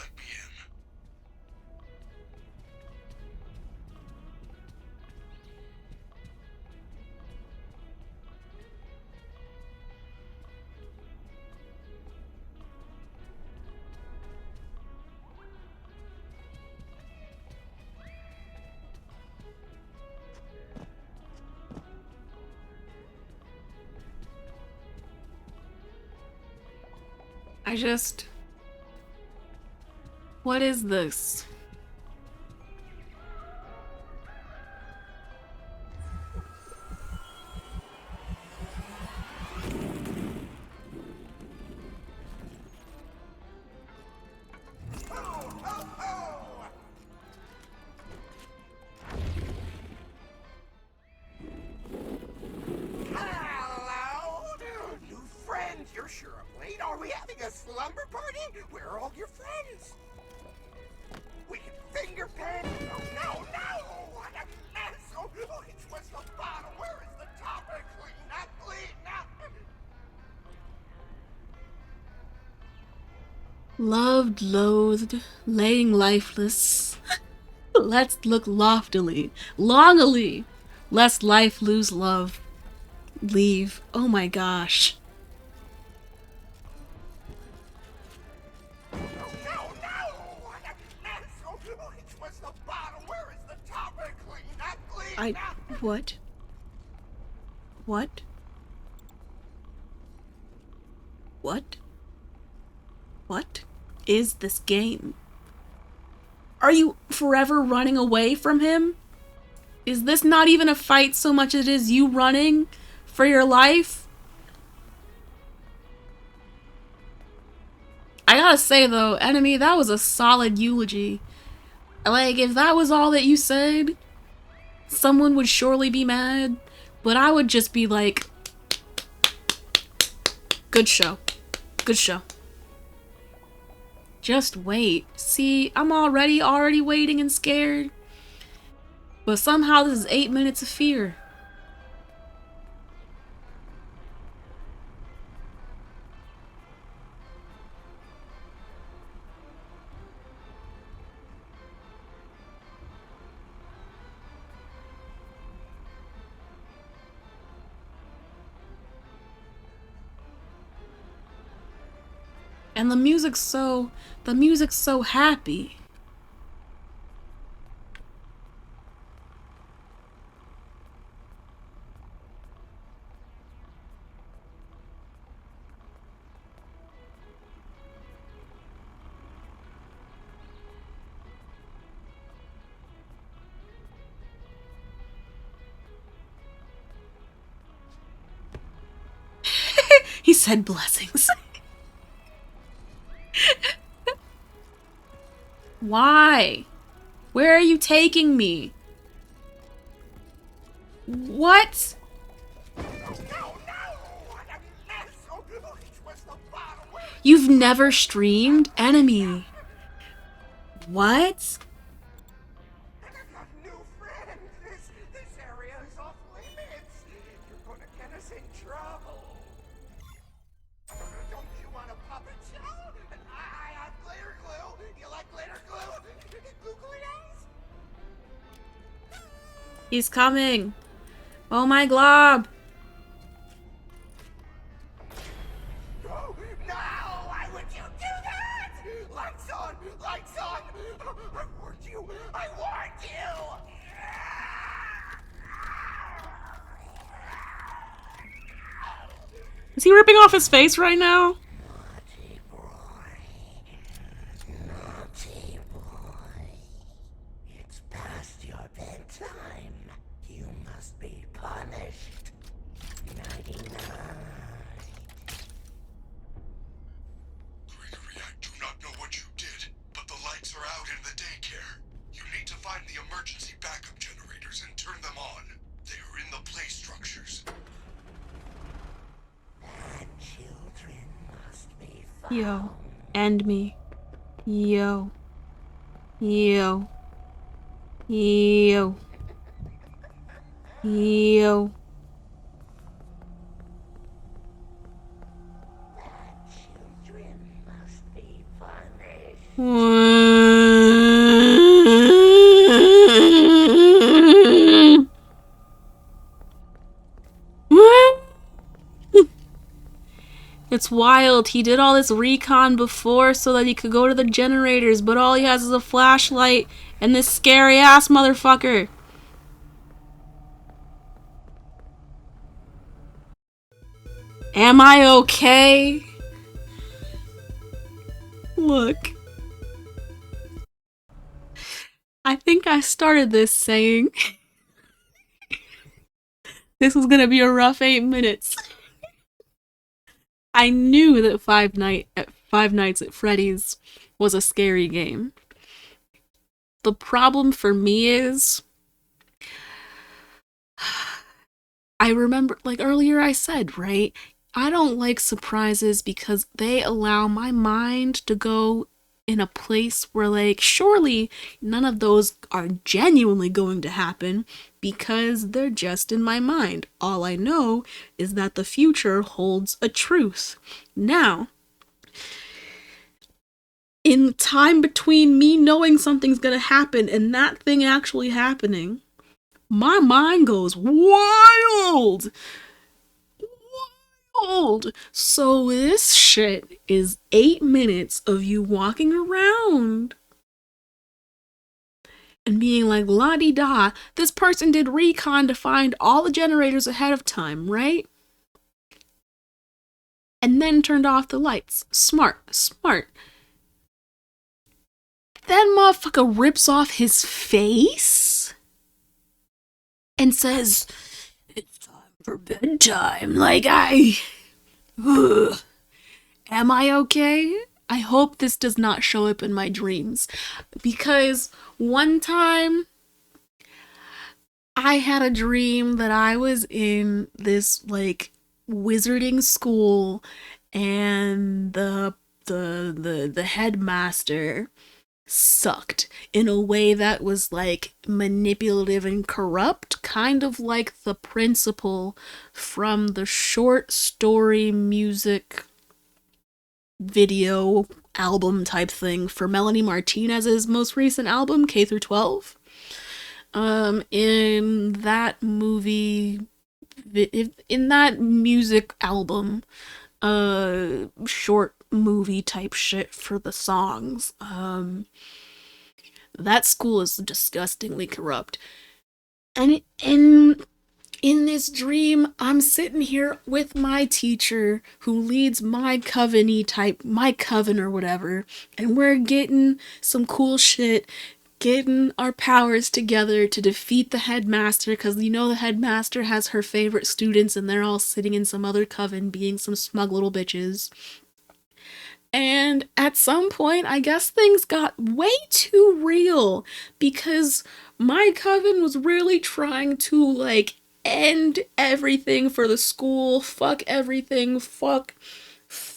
What is this? Hello? New friends, you're sure of late. Are we having a slumber party? Where are all your friends? We can finger paint. Oh, no! What a mess! Oh, it's what's the bottom? Where is the top? Clean up! Loved, loathed, laying lifeless. Let's look loftily, longily, lest life lose love. Leave. Oh my gosh. Oh, no! What a mess! Oh, it's what's the bottom? Where is the top? Clean up! What? What? What? What is this game? Are you forever running away from him? Is this not even a fight so much as it is you running for your life? I gotta say though, Enemy, that was a solid eulogy. Like, if that was all that you said, someone would surely be mad, but I would just be like, good show. Good show. Just wait. See, I'm already waiting and scared. But somehow this is 8 minutes of fear. And the music's so happy. He said blessings. Why? Where are you taking me? What? You've never streamed Enemy. What? I got new friends. This area is off limits. You're gonna get us in trouble. Don't you want a puppet show? I have glitter glue. You like glitter glue? Googly eyes? He's coming. Oh my glob. Oh, no! Why would you do that? Lights on! Lights on! I warned you! I warned you! Is he ripping off his face right now? Naughty boy. It's in the daycare. You need to find the emergency backup generators and turn them on. They are in the play structures. Children must be Yo. End me. Yo. Yo. Yo. Yo. children must be punished. It's wild. He did all this recon before so that he could go to the generators, but all he has is a flashlight and this scary ass motherfucker. Am I okay? Look. I think I started this saying this was gonna be a rough 8 minutes. I knew that Five Nights at Freddy's was a scary game. The problem for me is I remember, like earlier I said, right? I don't like surprises because they allow my mind to go in a place where, like, surely none of those are genuinely going to happen because they're just in my mind. All I know is that the future holds a truth. Now, in time between me knowing something's gonna happen and that thing actually happening, my mind goes wild. So this shit is 8 minutes of you walking around and being like, la-di-da, this person did recon to find all the generators ahead of time, right? And then turned off the lights. Smart. That motherfucker rips off his face and says, "It's time for bedtime." Like, ugh. Am I okay? I hope this does not show up in my dreams. Because one time, I had a dream that I was in this, like, wizarding school, and the headmaster sucked in a way that was, like, manipulative and corrupt, kind of like the principal from the short story music video album type thing for Melanie Martinez's most recent album, K through 12. In that movie, in that music album, short movie type shit for the songs, that school is disgustingly corrupt. And in this dream, I'm sitting here with my teacher who leads my coven or whatever, and we're getting some cool shit, getting our powers together to defeat the headmaster, because you know the headmaster has her favorite students and they're all sitting in some other coven being some smug little bitches. And at some point, I guess things got way too real because my coven was really trying to, like, end everything for the school, fuck everything, fuck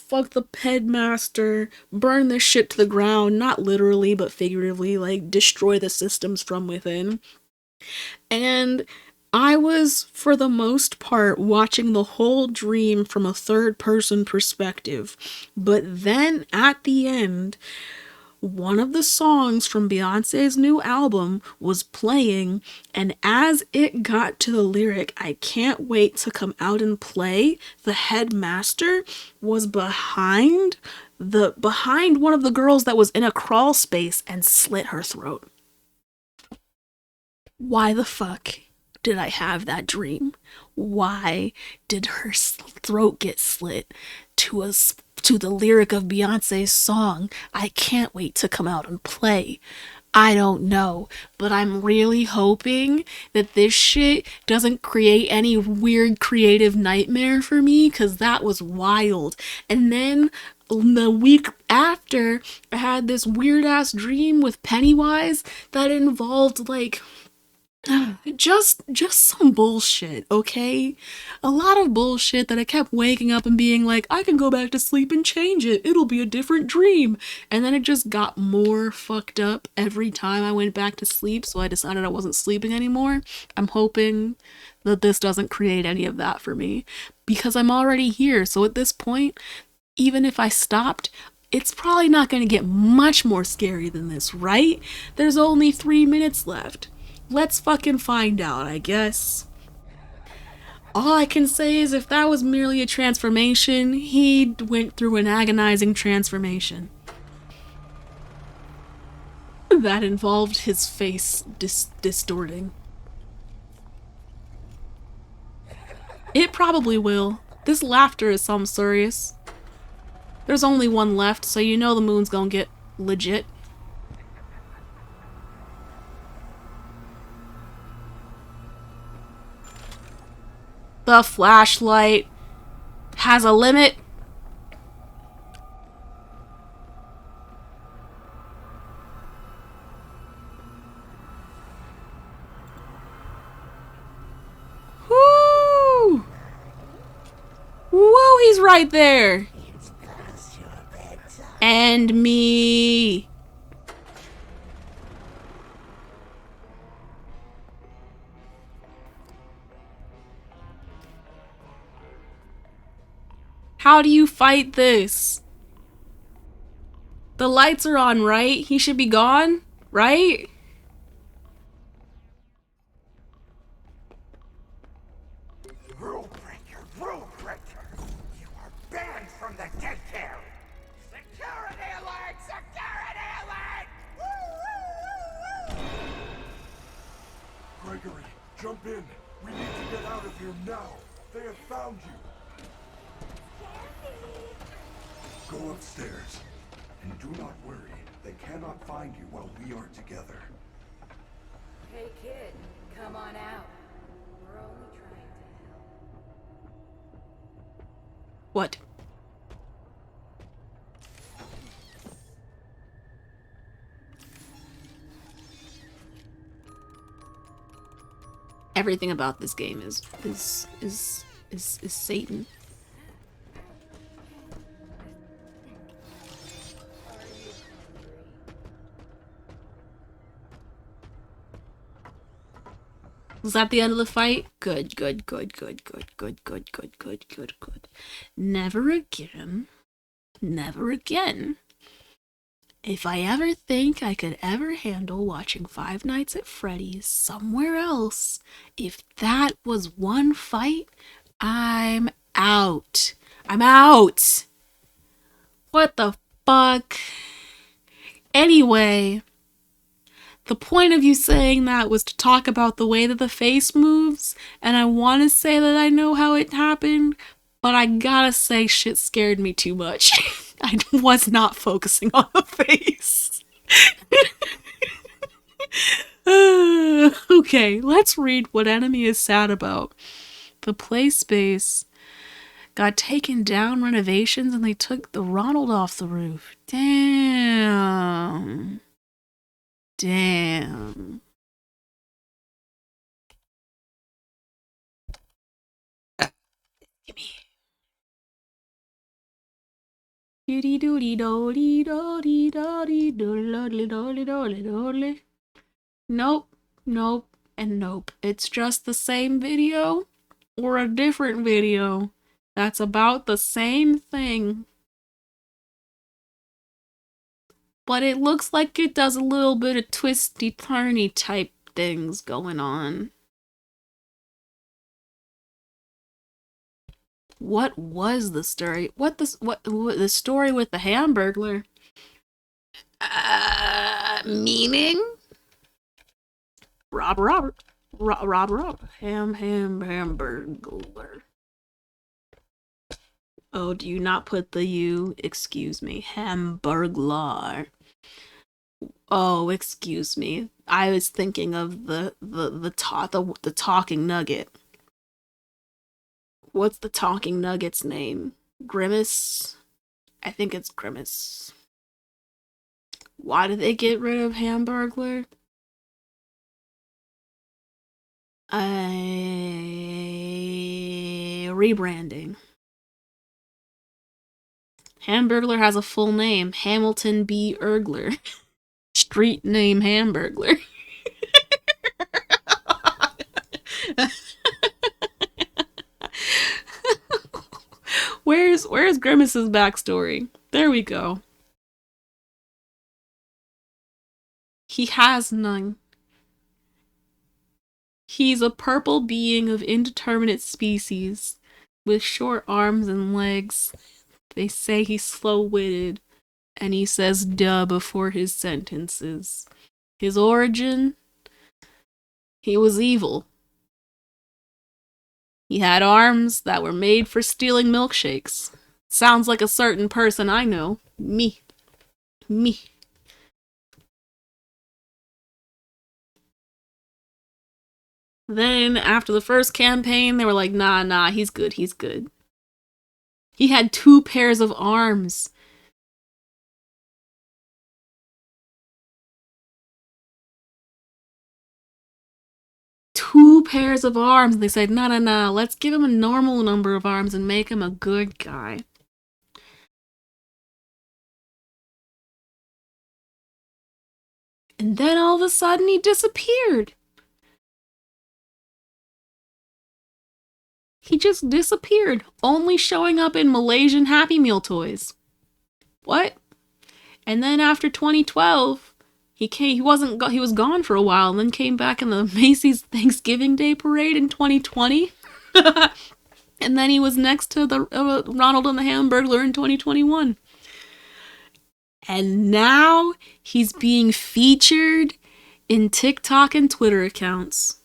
the headmaster, burn this shit to the ground, not literally but figuratively, like, destroy the systems from within. And I was, for the most part, watching the whole dream from a third-person perspective. But then, at the end, one of the songs from Beyonce's new album was playing, and as it got to the lyric, "I can't wait to come out and play," the headmaster was behind one of the girls that was in a crawl space and slit her throat. Why the fuck did I have that dream? Why did her throat get slit to the lyric of Beyonce's song, "I can't wait to come out and play"? I don't know, but I'm really hoping that this shit doesn't create any weird creative nightmare for me, because that was wild. And then the week after, I had this weird ass dream with Pennywise that involved like just some bullshit, okay? A lot of bullshit that I kept waking up and being like, I can go back to sleep and change it. It'll be a different dream. And then it just got more fucked up every time I went back to sleep, so I decided I wasn't sleeping anymore. I'm hoping that this doesn't create any of that for me, because I'm already here. So at this point, even if I stopped, it's probably not going to get much more scary than this, right? There's only 3 minutes left. Let's fucking find out, I guess. All I can say is if that was merely a transformation, he went through an agonizing transformation. That involved his face distorting. It probably will. This laughter is some serious. There's only one left, so you know the moon's gonna get legit. The flashlight has a limit. Woo! Whoa, he's right there. And me. How do you fight this? The lights are on, right? He should be gone, right? Rule breaker, rule breaker. You are banned from the dead care. Security alert! Security alert! Woo, woo, woo, woo. Gregory, jump in. We need to get out of here now. They have found you. Go upstairs. And do not worry. They cannot find you while we are together. Hey kid, come on out. We're only trying to help. What? Everything about this game is Satan. Was that the end of the fight? Good, good, good, good, good, good, good, good, good, good, good. Never again. Never again. If I ever think I could ever handle watching Five Nights at Freddy's somewhere else, if that was one fight, I'm out. I'm out. What the fuck? Anyway, the point of you saying that was to talk about the way that the face moves, and I want to say that I know how it happened, but I gotta say shit scared me too much. I was not focusing on the face. Okay, let's read what Enemy is sad about. The play space got taken down renovations and they took the Ronald off the roof. Damn. Damn. Give me. Doody doody doody doody doody doody doody doody doody. Nope, nope, and nope. It's just the same video or a different video that's about the same thing. But it looks like it does a little bit of twisty-turny type things going on. What was the story? What the story with the Hamburglar? Meaning? Rob, Hamburglar. Oh, do you not put the U? Excuse me, Hamburglar. Oh, excuse me. I was thinking of the talking nugget. What's the talking nugget's name? Grimace? I think it's Grimace. Why did they get rid of Hamburglar? Rebranding. Hamburglar has a full name, Hamilton B. Ergler. Street name Hamburglar. Where's Grimace's backstory? There we go. He has none. He's a purple being of indeterminate species, with short arms and legs. They say he's slow-witted, and he says duh before his sentences. His origin? He was evil. He had arms that were made for stealing milkshakes. Sounds like a certain person I know. Me. Then, after the first campaign, they were like, nah, he's good. He had 2 pairs of arms. Two pairs of arms. They said, nah, let's give him a normal number of arms and make him a good guy. And then all of a sudden he disappeared. He just disappeared, only showing up in Malaysian Happy Meal toys. What? And then after 2012, he was gone for a while and then came back in the Macy's Thanksgiving Day Parade in 2020. And then he was next to the Ronald and the Hamburglar in 2021. And now he's being featured in TikTok and Twitter accounts.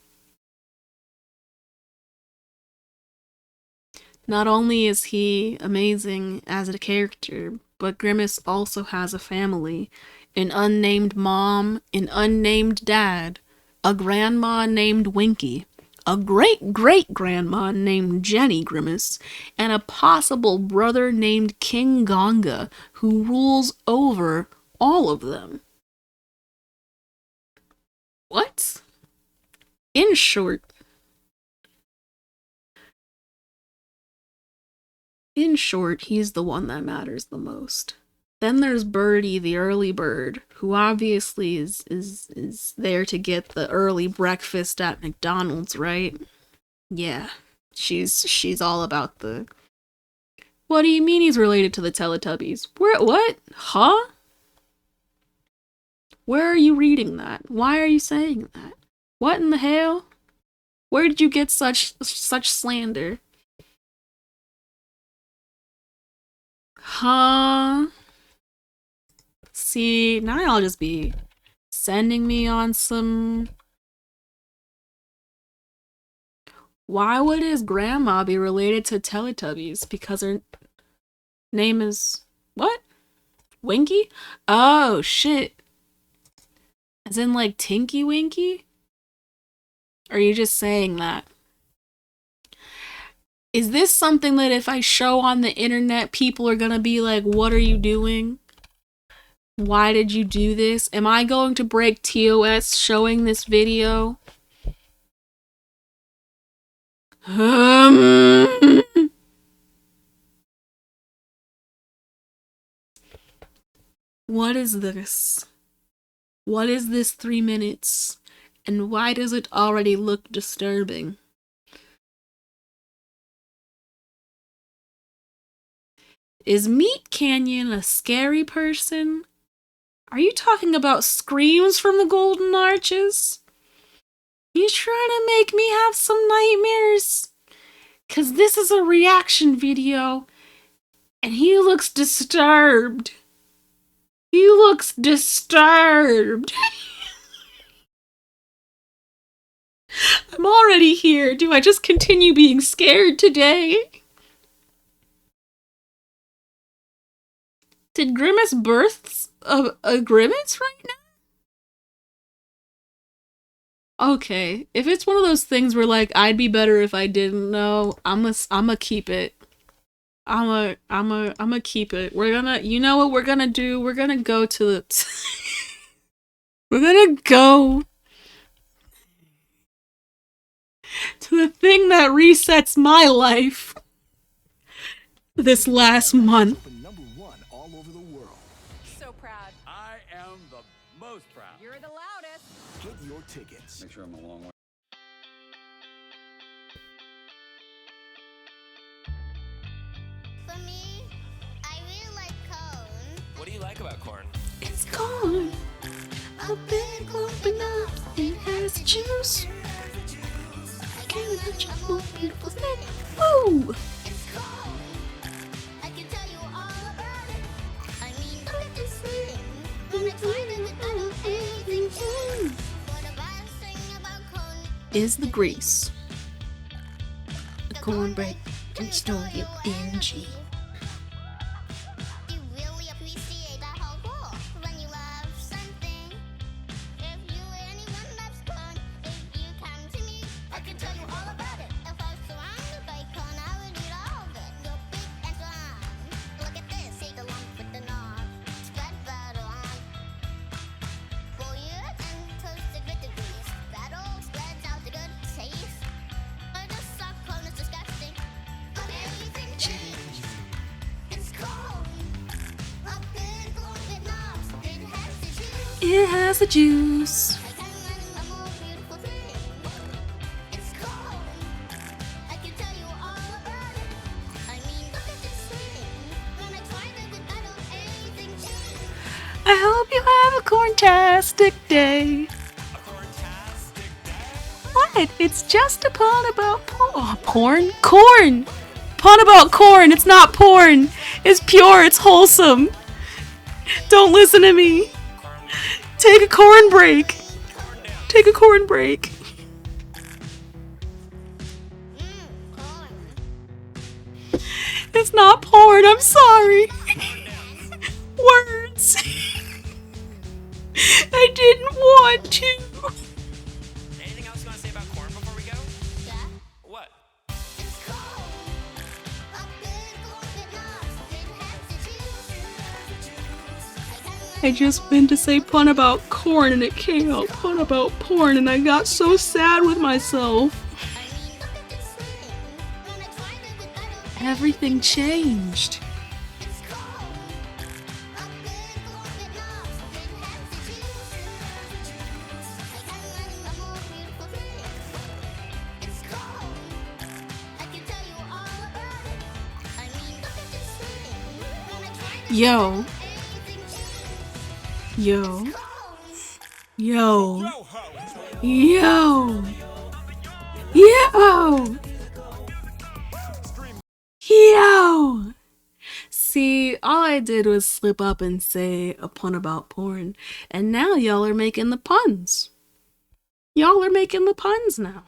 Not only is he amazing as a character, but Grimace also has a family. An unnamed mom, an unnamed dad, a grandma named Winky, a great-great-grandma named Jenny Grimace, and a possible brother named King Gonga, who rules over all of them. What? In short, he's the one that matters the most. Then there's Birdie, the early bird, who obviously is there to get the early breakfast at McDonald's, right? Yeah, she's all about the... What do you mean he's related to the Teletubbies? What? Huh? Where are you reading that? Why are you saying that? What in the hell? Where did you get such slander? Huh? See, now y'all just be sending me on some... Why would his grandma be related to Teletubbies? Because her name is... What? Winky? Oh, shit. As in, like, Tinky Winky? Or are you just saying that? Is this something that if I show on the internet, people are gonna be like, what are you doing? Why did you do this? Am I going to break TOS showing this video? What is this? What is this 3 minutes? And why does it already look disturbing? Is Meat Canyon a scary person? Are you talking about screams from the Golden Arches? You trying to make me have some nightmares? 'Cause this is a reaction video, and he looks disturbed. He looks disturbed. I'm already here. Do I just continue being scared today? Did Grimace birth a Grimace right now? Okay, if it's one of those things where like I'd be better if I didn't know, I'ma keep it I'm a keep it. We're gonna, you know what we're gonna do? We're gonna go to the, we're gonna go to the thing that resets my life this last month. #1 all over the world. So proud. I am the most proud. You're the loudest. Get your tickets. Make sure I'm a long way. For me, I really like cone. What do you like about corn? It's corn, a big lump enough. It has juice. I can't imagine a more beautiful thing. Woo! It's cone. I can tell you all about it. I mean, look at this thing. When I find it, I don't anything change. What the best thing about cone Is the grease. The cornbread can store your energy. You really appreciate that whole goal when you love something. If you anyone loves corn, if you come to me, I can tell you all about it. If I was surrounded by corn, I would eat all of it. Go big and strong. Look at this, take a lump with the knob. Spread butter on. Boil it and toast it with the grease. That all spreads out the good taste. I just saw corn is disgusting. But everything changed. It's corn. A big lump with knobs. It has the juice. It has the juice. I can't imagine a more beautiful thing. It's corn. I can tell you all about it. I mean, look at this thing. When I tried it, I don't anything change. I hope you have a corntastic day. What? It's just a pun about porn? Corn! Pun about corn. It's not porn. It's pure. It's wholesome. Don't listen to me. Take a corn break. Take a corn break. Corn. It's not porn. I'm sorry. Words. I didn't want to. Anything else you want to say about corn before we go? Yeah. What? It's corn. A big lump with knobs. It has the juice. I just meant to say pun about corn and it came out pun about porn and I got so sad with myself. I mean, look at this thing. When I tried it, I don't Everything changed. It's corn. A big lump with knobs. It has the juice. I can't imagine a more beautiful thing. It's corn. I can tell you all about it. I mean, look at this thing. When I tried it, Yo, anything changed. yo, Corn. yo, yo, yo, yo. See, all I did was slip up and say a pun about porn, and now y'all are making the puns. Y'all are making the puns now.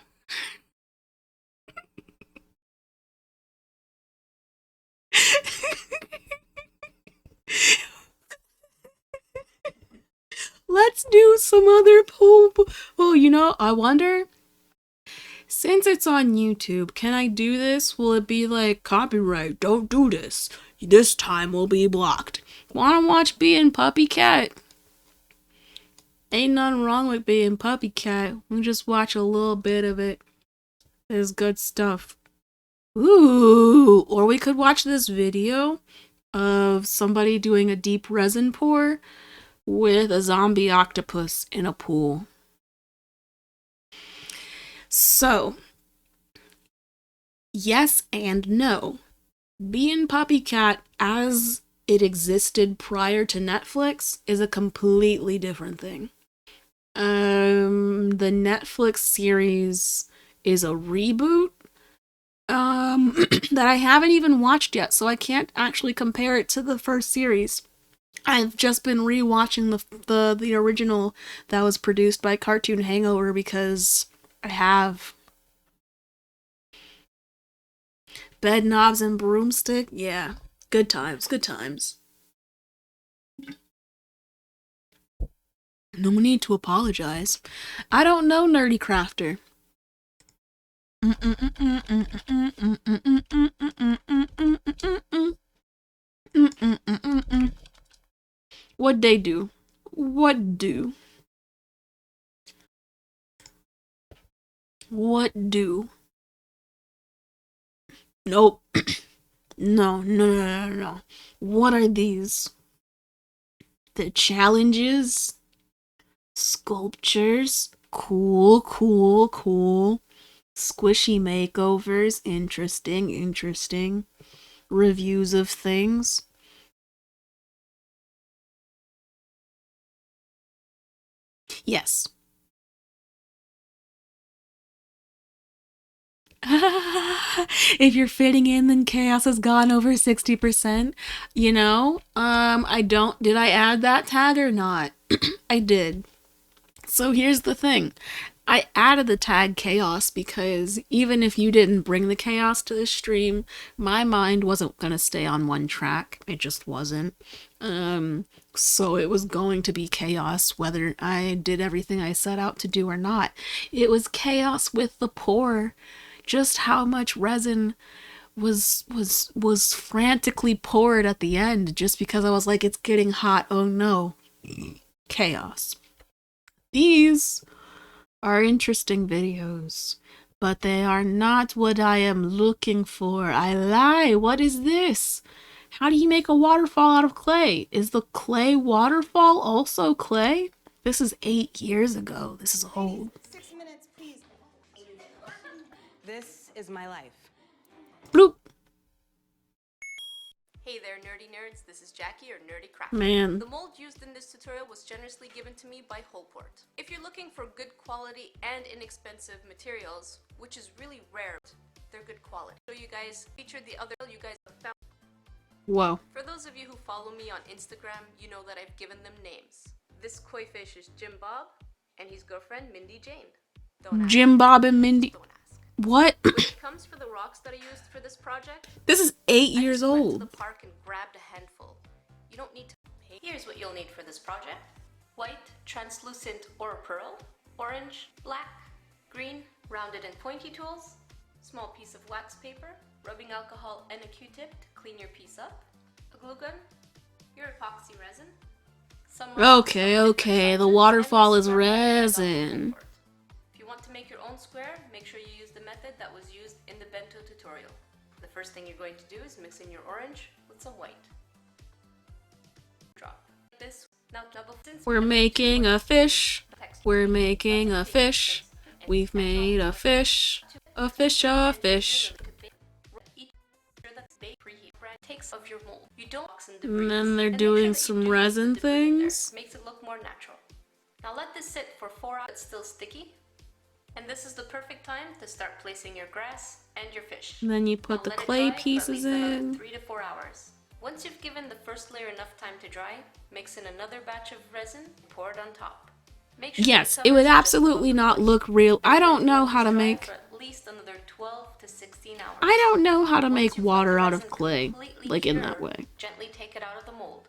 Let's do some other poll. Oh, you know, I wonder, since it's on YouTube, can I do this? Will it be like copyright? Don't do this. This time will be blocked. Wanna watch Being Puppy Cat? Ain't nothing wrong with Being Puppy Cat. We just watch a little bit of it. There's good stuff. Ooh, or we could watch this video of somebody doing a deep resin pour with a zombie octopus in a pool. So, yes and no. Being Puppy Cat as it existed prior to Netflix is a completely different thing. The Netflix series is a reboot that I haven't even watched yet, so I can't actually compare it to the first series. I've just been rewatching the original that was produced by Cartoon Hangover because I have. Bed Knobs and Broomstick, yeah, good times, good times. No need to apologize. I don't know Nerdy Crafter. What'd they do? What do? What do? Nope. No, no, no, no, no. What are these? The challenges? Sculptures? Cool, cool, cool. Squishy makeovers? Interesting, interesting. Reviews of things? Yes. If you're fitting in, then chaos has gone over 60%. You know, did I add that tag or not? I did. So here's the thing. I added the tag chaos because even if you didn't bring the chaos to the stream, my mind wasn't gonna stay on one track. It just wasn't. So it was going to be chaos whether I did everything I set out to do or not. It was chaos with the pour. Just how much resin was frantically poured at the end just because I was like, it's getting hot. Oh no. Chaos. These are interesting videos, but they are not what I am looking for. I lie. What is this? How do you make a waterfall out of clay? Is the clay waterfall also clay? This is 8 years ago. This is old. 6 minutes, please. This is my life. Bloop. Hey there, nerdy nerds. This is Jackie, or Nerdy Craft. Man. The mold used in this tutorial was generously given to me by Holport. If you're looking for good quality and inexpensive materials, which is really rare, they're good quality. So you guys featured the other you guys have found. Whoa. For those of you who follow me on Instagram, you know that I've given them names. This koi fish is Jim Bob, and his girlfriend Mindy Jane. Don't ask. Jim Bob and Mindy. Don't ask. What? When it comes for the rocks that I used for this project, This is 8 I years just went to old. the park and grabbed a handful. You don't need to pay. Here's what you'll need for this project: white, translucent or pearl, orange, black, green, rounded and pointy tools, small piece of wax paper, rubbing alcohol and a Q-tip to clean your piece up, a glue gun, your epoxy resin, some Okay, the waterfall is resin. If you want to make your own square, make sure you use the method that was used in the bento tutorial. The first thing you're going to do is mix in your orange with some white. Drop this. Now double. We're making a fish. We're making a fish. We've made a fish. A fish, a fish. Takes of your mold. You don't And then they're doing some resin things. Makes it look more natural. Now let this sit for 4 hours. It's still sticky. And this is the perfect time to start placing your grass and your fish. And then you put the Now let it clay dry for at pieces least another in. 3 to 4 hours. Once you've given the first layer enough time to dry, mix in another batch of resin, pour it on top. Make sure Yes, it would absolutely not look real. I don't know how to make. for at least another 12 to 16 hours. I don't know how to Once make you've let water the out of resin clay, completely like in that cure, way. Gently take it out of the mold.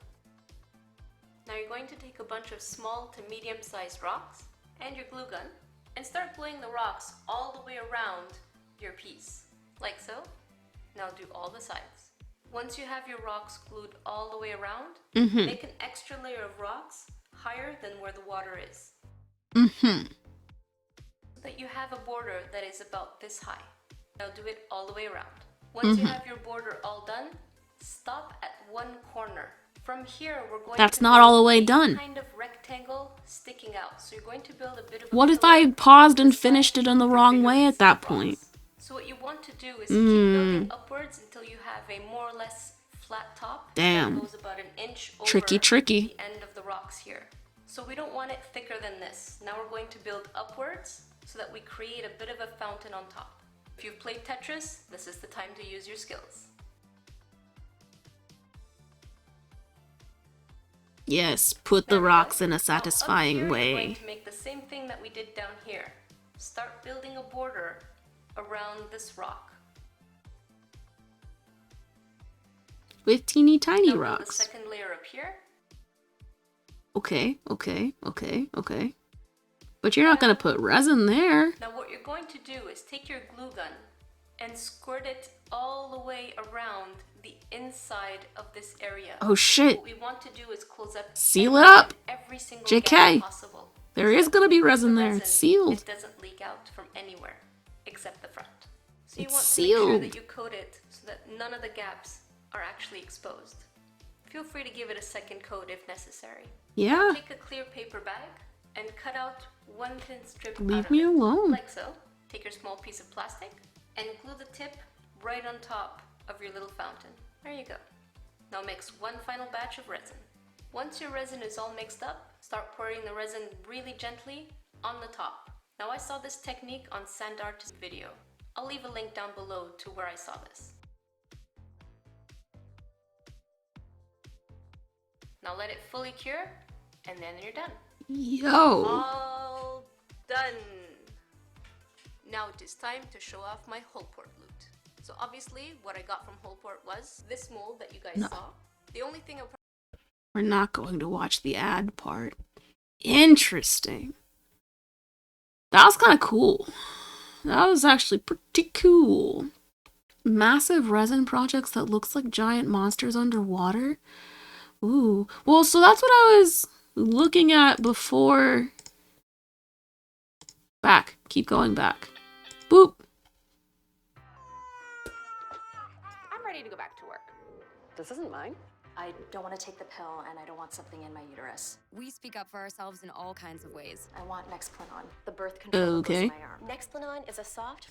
Now you're going to take a bunch of small to medium-sized rocks and your glue gun and start gluing the rocks all the way around your piece, like so. Now do all the sides. Once you have your rocks glued all the way around, make an extra layer of rocks higher than where the water is. So that you have a border that is about this high. Now do it all the way around. Once you have your border all done, stop at one corner. From here, we're going That's to not all build the way a done. kind of rectangle sticking out. So you're going to build a bit of a What if pillar I paused and beside finished it in the your wrong bigger way at piece that of point? rocks. So what you want to do is keep building upwards until you have a more or less flat top Damn. that goes about an inch over Tricky. the end of the rocks here. So we don't want it thicker than this. Now we're going to build upwards so that we create a bit of a fountain on top. If you've played Tetris, this is the time to use your skills. Yes, put the There we rocks go. in a Now, up satisfying here, We're going way. to make the same thing that we did down here. Start building a border around this rock. With teeny tiny Now build a rocks. second layer up here. Okay. But you're not gonna put resin there. Now what what you're going to do is take your glue gun and squirt it all the way around the inside of this area. Oh shit. What we want to do is close up Seal it up. every single JK. gap possible. There is gonna be resin there. It's sealed. It doesn't leak out from anywhere except the front. So you It's want to make sure sealed. that you coat it so that none of the gaps are actually exposed. Feel free to give it a second coat if necessary. Yeah. Take a clear paper bag and cut out one thin strip out Leave of me it, alone. like so. Take your small piece of plastic and glue the tip right on top of your little fountain. There you go. Now mix one final batch of resin. Once your resin is all mixed up, start pouring the resin really gently on the top. Now I saw this technique on SandArt's video. I'll leave a link down below to where I saw this. Now let it fully cure, and then you're done. Yo. All done. Now it is time to show off my Hullport loot. So obviously, what I got from Hullport was this mold that you guys saw. The only thing We're not going to watch the ad part. Interesting. That was kind of cool. That was actually pretty cool. Massive resin projects that looks like giant monsters underwater. Ooh. Well, so that's what I was looking at before. Back. Keep going back. Boop. I'm ready to go back to work. This isn't mine. I don't want to take the pill, and I don't want something in my uterus. We speak up for ourselves in all kinds of ways. I want Nexplanon, the birth control that goes in my arm. Nexplanon is a soft,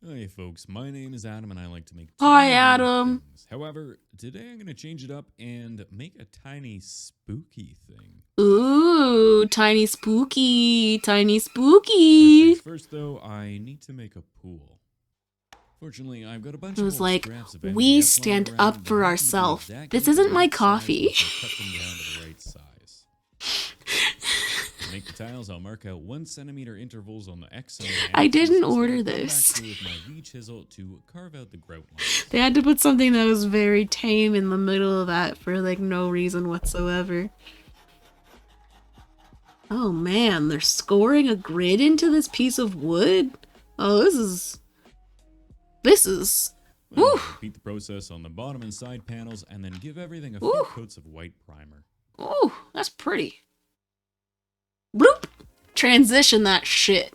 Hey folks, my name is Adam and I like to make Hi, tiny Adam. things. However, today I'm going to change it up and make a tiny spooky thing. Ooh, tiny spooky. Tiny spooky. First though, I need to make a pool. Fortunately, I've got a bunch It of was old like, scraps of we MDF lying stand around up that for happen to be ourselves. exactly This isn't the my right size, coffee. so cut them down to the right size. To make the tiles, I'll mark out 1 centimeter intervals on the X and the I axis, didn't and order come back this. through with my V-chisel to carve out the grout lines. They had to put something that was very tame in the middle of that for like no reason whatsoever. Oh man, they're scoring a grid into this piece of wood? Oh, this is... Well, Woo! repeat the process on the bottom and side panels, and then give everything a Ooh. few coats of white primer. Ooh, that's pretty. Bloop! Transition that shit.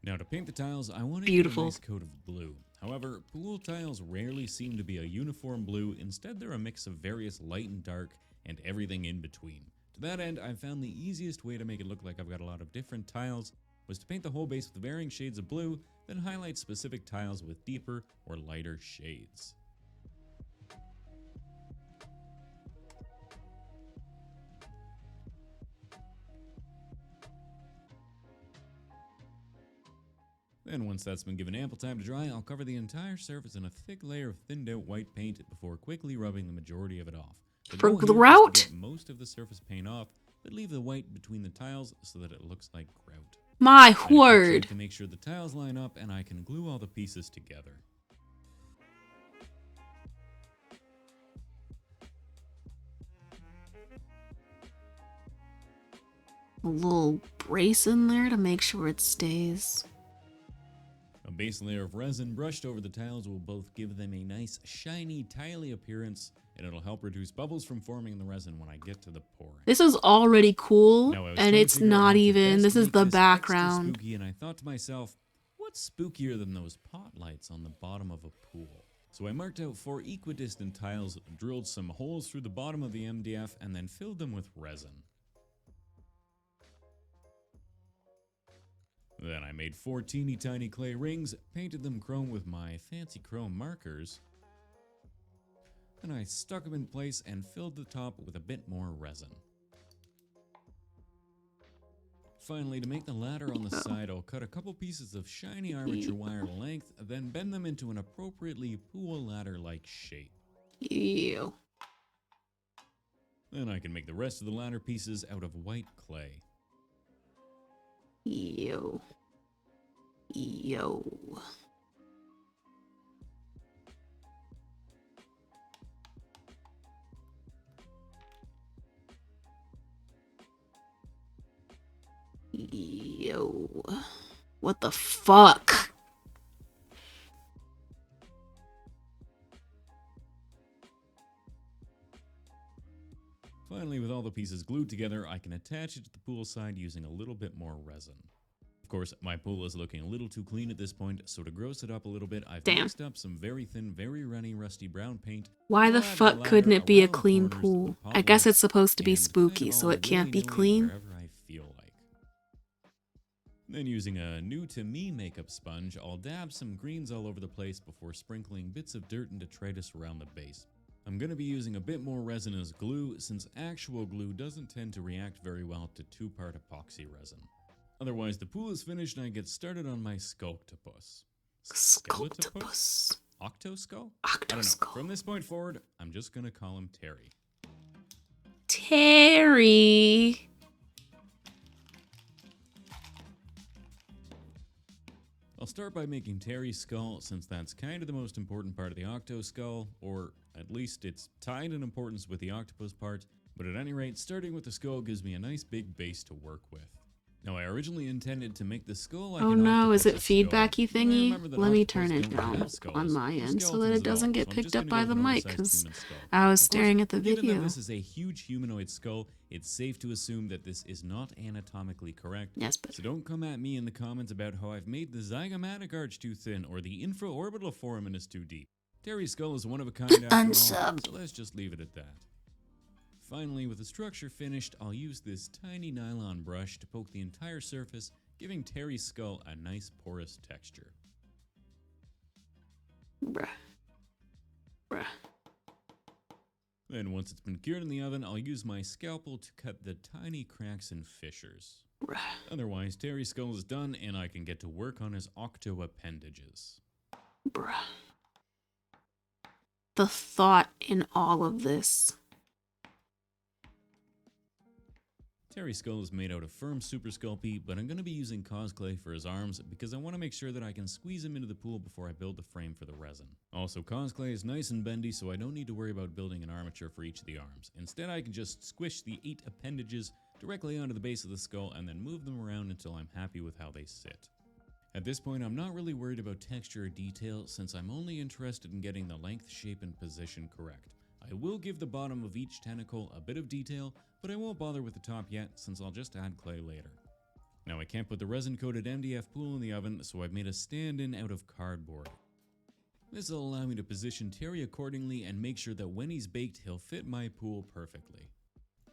Now to paint the tiles, I want to Beautiful. give a nice coat of blue. However, pool tiles rarely seem to be a uniform blue. Instead, they're a mix of various light and dark, and everything in between. To that end, I found the easiest way to make it look like I've got a lot of different tiles was to paint the whole base with varying shades of blue, then highlight specific tiles with deeper or lighter shades. Then once that's been given ample time to dry, I'll cover the entire surface in a thick layer of thinned out white paint before quickly rubbing the majority of it off. The For goal here is to grout? get most of the surface paint off, but leave the white between the tiles so that it looks like grout. My I need to word. check to make sure the tiles line up and I can glue all the pieces together. A little brace in there to make sure it stays. A base layer of resin brushed over the tiles will both give them a nice, shiny, tiley appearance, and it'll help reduce bubbles from forming in the resin when I get to the pouring. This is already cool, Now, I was and trying to it's figure out not how to even. best This is make the extra background. spooky, and I thought to myself, what's spookier than those pot lights on the bottom of a pool? So I marked out 4 equidistant tiles, drilled some holes through the bottom of the MDF, and then filled them with resin. Then I made 4 teeny tiny clay rings, painted them chrome with my fancy chrome markers. Then I stuck them in place and filled the top with a bit more resin. Finally, to make the ladder on the side, I'll cut a couple pieces of shiny armature wire length, then bend them into an appropriately pool ladder-like shape. Ew. Then I can make the rest of the ladder pieces out of white clay. Yo. Yo. Yo. What the fuck? Finally, with all the pieces glued together, I can attach it to the pool side using a little bit more resin. Of course, my pool is looking a little too clean at this point, so to gross it up a little bit, I've mixed up some very thin, very runny, rusty brown paint. Why the I'll add fuck ladder couldn't it be a around the clean corners of pool? the I guess pot it's supposed to be and kind spooky, of so all it can't be willy-nilly clean. wherever I feel like. Then using a new-to-me makeup sponge, I'll dab some greens all over the place before sprinkling bits of dirt and detritus around the base. I'm going to be using a bit more resin as glue, since actual glue doesn't tend to react very well to 2-part epoxy resin. Otherwise, the pool is finished and I get started on my Sculptopus. Sculptopus. Octoskull? Octoskull. I don't know. From this point forward, I'm just going to call him Terry. Terry. I'll start by making Terry's skull, since that's kind of the most important part of the octo skull, or at least it's tied in importance with the octopus part, but at any rate, starting with the skull gives me a nice big base to work with. Now, I originally intended to make the skull like Oh an no, is it octopus's skull, feedbacky but I thingy? remember that Let me octopus turn it don't down have skulls, on my or end so that skeletons it at doesn't all, get so I'm picked just up gonna by go the with an mic oversized because human skull. I was Of course, staring at the given video. that this is a huge humanoid skull, it's safe to assume that this is not anatomically correct. Yes, but So don't come at me in the comments about how I've made the zygomatic arch too thin or the infraorbital foramen is too deep. Terry's skull is one of a kind after all, so let's just leave it at that. Finally, with the structure finished, I'll use this tiny nylon brush to poke the entire surface, giving Terry's skull a nice porous texture. Bruh. Bruh. Then once it's been cured in the oven, I'll use my scalpel to cut the tiny cracks and fissures. Bruh. Otherwise, Terry's skull is done and I can get to work on his octo appendages. Bruh. The thought in all of this. Terry's skull is made out of firm Super Sculpey, but I'm going to be using Cosclay for his arms because I want to make sure that I can squeeze him into the pool before I build the frame for the resin. Also, Cosclay is nice and bendy, so I don't need to worry about building an armature for each of the arms. Instead, I can just squish the 8 appendages directly onto the base of the skull and then move them around until I'm happy with how they sit. At this point, I'm not really worried about texture or detail since I'm only interested in getting the length, shape, and position correct. I will give the bottom of each tentacle a bit of detail, but I won't bother with the top yet since I'll just add clay later. Now I can't put the resin-coated MDF pool in the oven, so I've made a stand-in out of cardboard. This will allow me to position Terry accordingly and make sure that when he's baked, he'll fit my pool perfectly.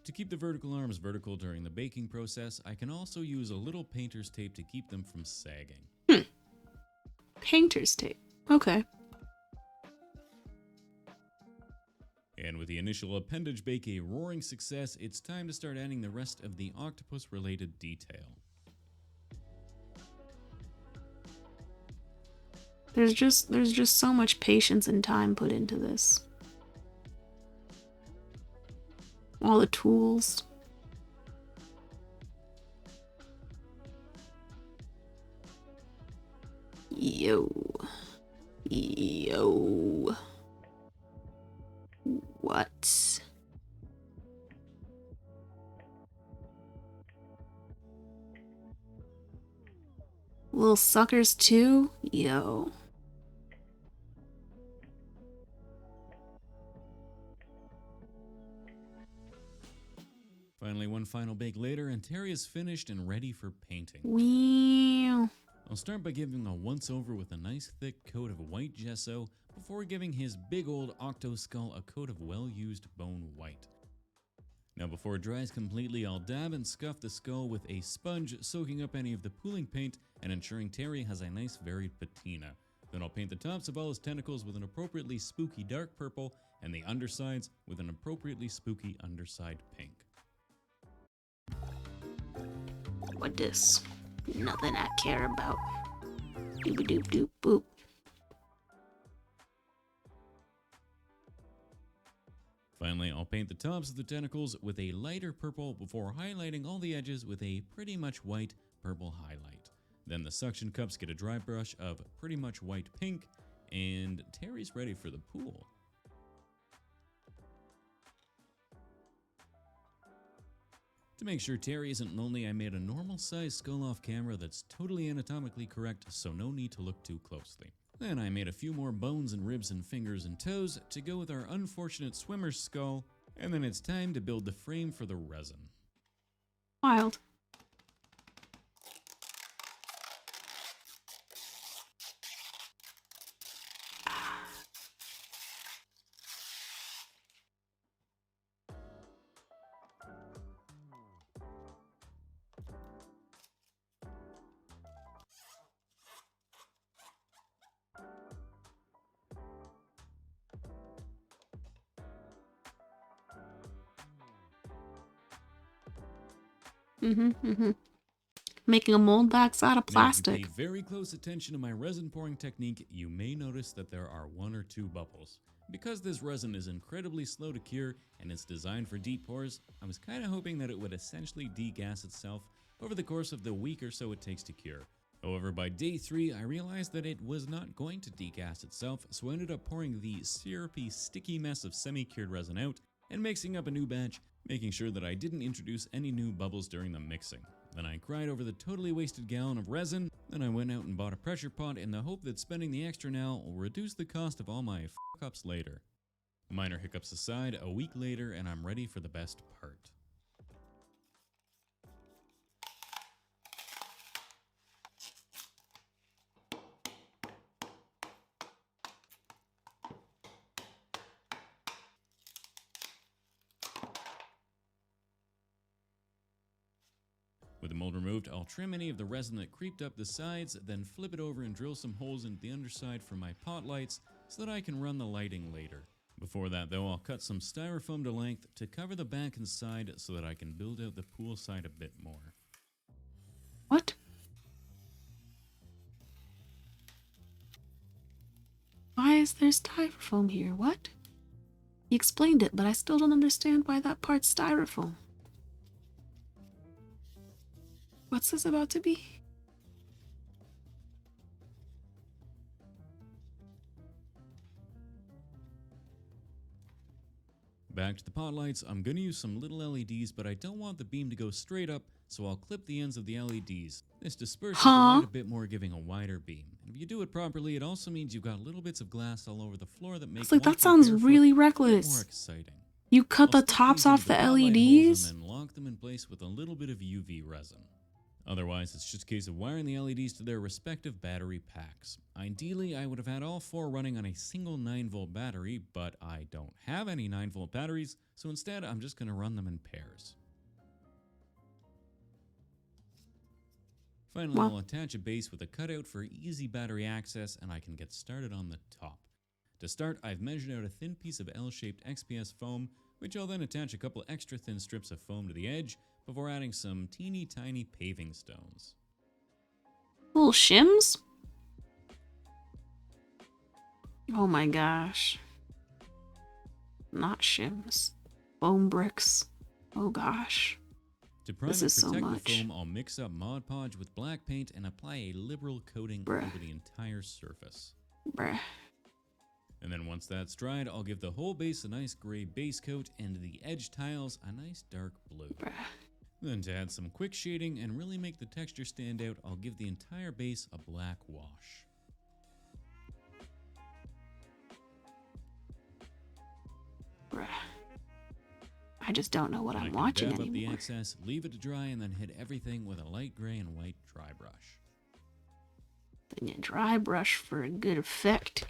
To keep the vertical arms vertical during the baking process, I can also use a little painter's tape to keep them from sagging. Painter's tape. Okay. And with the initial appendage bake a roaring success, it's time to start adding the rest of the octopus-related detail. There's just so much patience and time put into this. All the tools. Yo. Yo. What? Little suckers too? Yo. Finally, one final bake later, and Terry is finished and ready for painting. Wow. I'll start by giving a once-over with a nice thick coat of white gesso before giving his big old octo skull a coat of well-used bone white. Now before it dries completely, I'll dab and scuff the skull with a sponge, soaking up any of the pooling paint and ensuring Terry has a nice varied patina. Then I'll paint the tops of all his tentacles with an appropriately spooky dark purple and the undersides with an appropriately spooky underside pink. What this? Nothing I care about. Doop doop doop boop. Finally, I'll paint the tops of the tentacles with a lighter purple before highlighting all the edges with a pretty much white purple highlight. Then the suction cups get a dry brush of pretty much white pink, and Terry's ready for the pool. To make sure Terry isn't lonely, I made a normal size skull off camera that's totally anatomically correct, so no need to look too closely. Then I made a few more bones and ribs and fingers and toes to go with our unfortunate swimmer's skull, and then it's time to build the frame for the resin. Wild. Making a mold that's out of plastic. Now, if you pay very close attention to my resin pouring technique, you may notice that there are 1 or 2 bubbles. Because this resin is incredibly slow to cure and it's designed for deep pours, I was kind of hoping that it would essentially degas itself over the course of the week or so it takes to cure. However, by day 3, I realized that it was not going to degas itself, so I ended up pouring the syrupy, sticky mess of semi-cured resin out and mixing up a new batch, making sure that I didn't introduce any new bubbles during the mixing. Then I cried over the totally wasted gallon of resin, then I went out and bought a pressure pot in the hope that spending the extra now will reduce the cost of all my fuck-ups later. Minor hiccups aside, a week later and I'm ready for the best part. With the mold removed, I'll trim any of the resin that creeped up the sides, then flip it over and drill some holes into the underside for my pot lights so that I can run the lighting later. Before that though, I'll cut some styrofoam to length to cover the back and side so that I can build out the pool side a bit more. What? Why is there styrofoam here? What? You explained it, but I still don't understand why that part's styrofoam. What's this about to be? Back to the pot lights, I'm going to use some little LEDs, but I don't want the beam to go straight up, so I'll clip the ends of the LEDs. This disperses the light a bit more, giving a wider beam. And if you do it properly, it also means you've got little bits of glass all over the floor that make It's like, that sounds really reckless. more exciting. You cut the tops off the LEDs? And then lock them in place with a little bit of UV resin. Otherwise, it's just a case of wiring the LEDs to their respective battery packs. Ideally, I would have had all 4 running on a single 9-volt battery, but I don't have any 9-volt batteries, so instead I'm just going to run them in pairs. Finally, I'll attach a base with a cutout for easy battery access, and I can get started on the top. To start, I've measured out a thin piece of L-shaped XPS foam, which I'll then attach a couple extra thin strips of foam to the edge, before adding some teeny tiny paving stones. Little shims? Oh my gosh. Not shims. Foam bricks. Oh gosh. To prime This and is so protect much. the foam, I'll mix up Mod Podge with black paint and apply a liberal coating over the entire surface. Bruh. And then once that's dried, I'll give the whole base a nice gray base coat and the edge tiles a nice dark blue. Bruh. Then to add some quick shading and really make the texture stand out, I'll give the entire base a black wash. Bruh. I just don't know what I I'm can watching dab up the anymore. excess, leave it to dry, and then hit everything with a light gray and white dry brush. Then you dry brush for a good effect.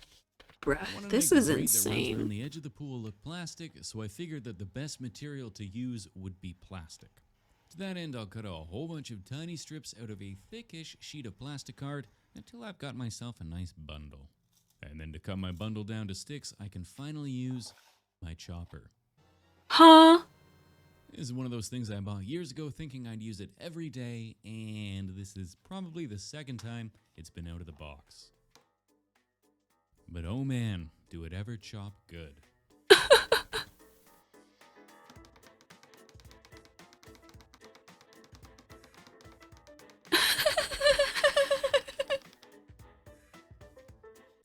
I Bruh, wanted to this make is the grate that runs insane. around the edge of the pool look plastic, so I figured that the best material to use would be plastic. To that end, I'll cut a whole bunch of tiny strips out of a thickish sheet of plastic card until I've got myself a nice bundle. And then to cut my bundle down to sticks, I can finally use my chopper. Huh? This is one of those things I bought years ago thinking I'd use it every day, and this is probably the second time it's been out of the box. But oh man, do it ever chop good.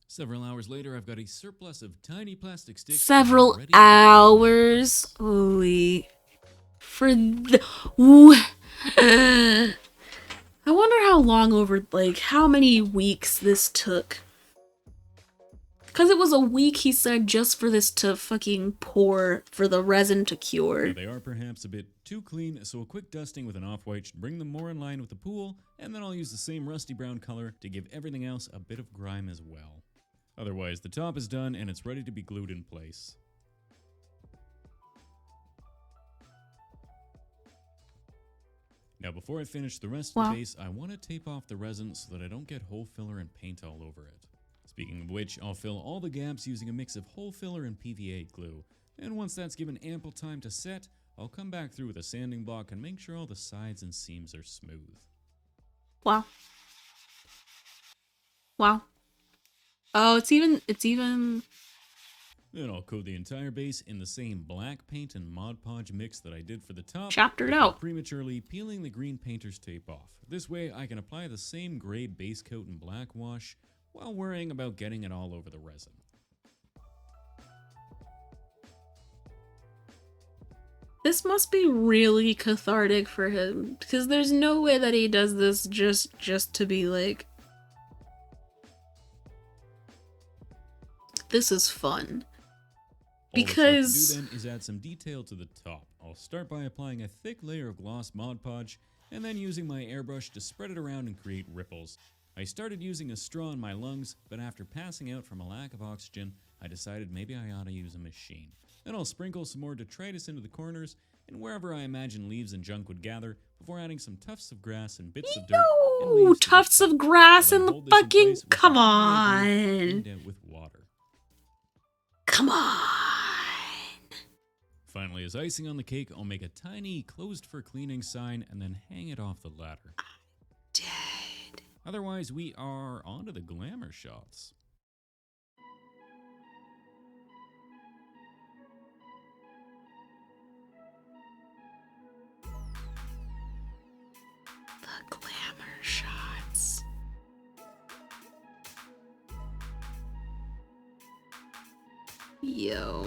Several hours later, I've got a surplus of tiny plastic sticks. Several ready. hours. Holy for the... I wonder how long over, like, how many weeks this took. Because it was a week, he said, just for this to fucking pour, for the resin to cure. They are perhaps a bit too clean, so a quick dusting with an off-white should bring them more in line with the pool, and then I'll use the same rusty brown color to give everything else a bit of grime as well. Otherwise, the top is done and it's ready to be glued in place. Now before I finish the rest of the base, I want to tape off the resin so that I don't get hole filler and paint all over it. Speaking of which, I'll fill all the gaps using a mix of hole filler and PVA glue. And once that's given ample time to set, I'll come back through with a sanding block and make sure all the sides and seams are smooth. Wow. Wow. Oh, it's even... Then I'll coat the entire base in the same black paint and Mod Podge mix that I did for the top. Chaptered out. Prematurely peeling the green painter's tape off. This way I can apply the same gray base coat and black wash while worrying about getting it all over the resin. This must be really cathartic for him, because there's no way that he does this just to be like, this is fun. Because all that's left to do then is add some detail to the top. I'll start by applying a thick layer of gloss Mod Podge, and then using my airbrush to spread it around and create ripples. I started using a straw in my lungs, but after passing out from a lack of oxygen, I decided maybe I ought to use a machine. Then I'll sprinkle some more detritus into the corners and wherever I imagine leaves and junk would gather before adding some tufts of grass and bits of dirt. No, tufts of grass in the fucking... Come on. With water. Come on. Finally, as icing on the cake, I'll make a tiny closed for cleaning sign and then hang it off the ladder. Dead. Otherwise, we are on to the glamour shots. The glamour shots. Yo.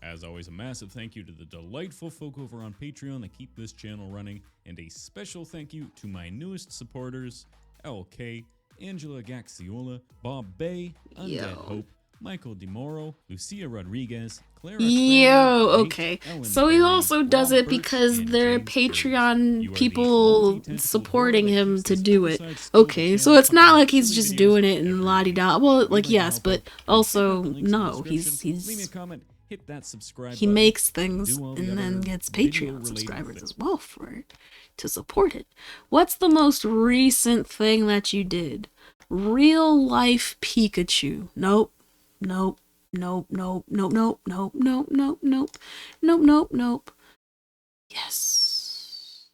As always, a massive thank you to the delightful folk over on Patreon that keep this channel running, and a special thank you to my newest supporters, LK, Angela Gaxiola, Bob Bay, Undead Hope, Michael DeMoro, Lucia Rodriguez, Clara Yo, Cran, okay. Ellen So he Berry, also does Rob it Birch, because and there are James Patreon Birch. people supporting him to do it. Okay, so it's not like he's just doing it in la-di-da. Well, like, yes, but also, no, Leave me a comment, hit that subscribe he button, makes things do all the and then other gets video-related Patreon subscribers things. as well for it, to support it. What's the most recent thing that you did? Real life Pikachu. Nope. Nope. Nope. Nope. Nope. Nope. Nope. Nope. Nope. Nope. Nope. Nope. Nope. Yes.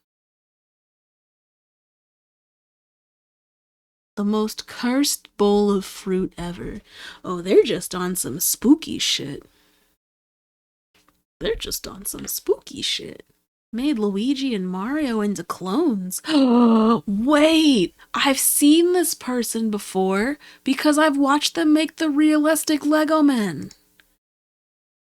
The most cursed bowl of fruit ever. Oh, they're just on some spooky shit. They're just on some spooky shit. Made Luigi and Mario into clones. Wait, I've seen this person before because I've watched them make the realistic Lego Man.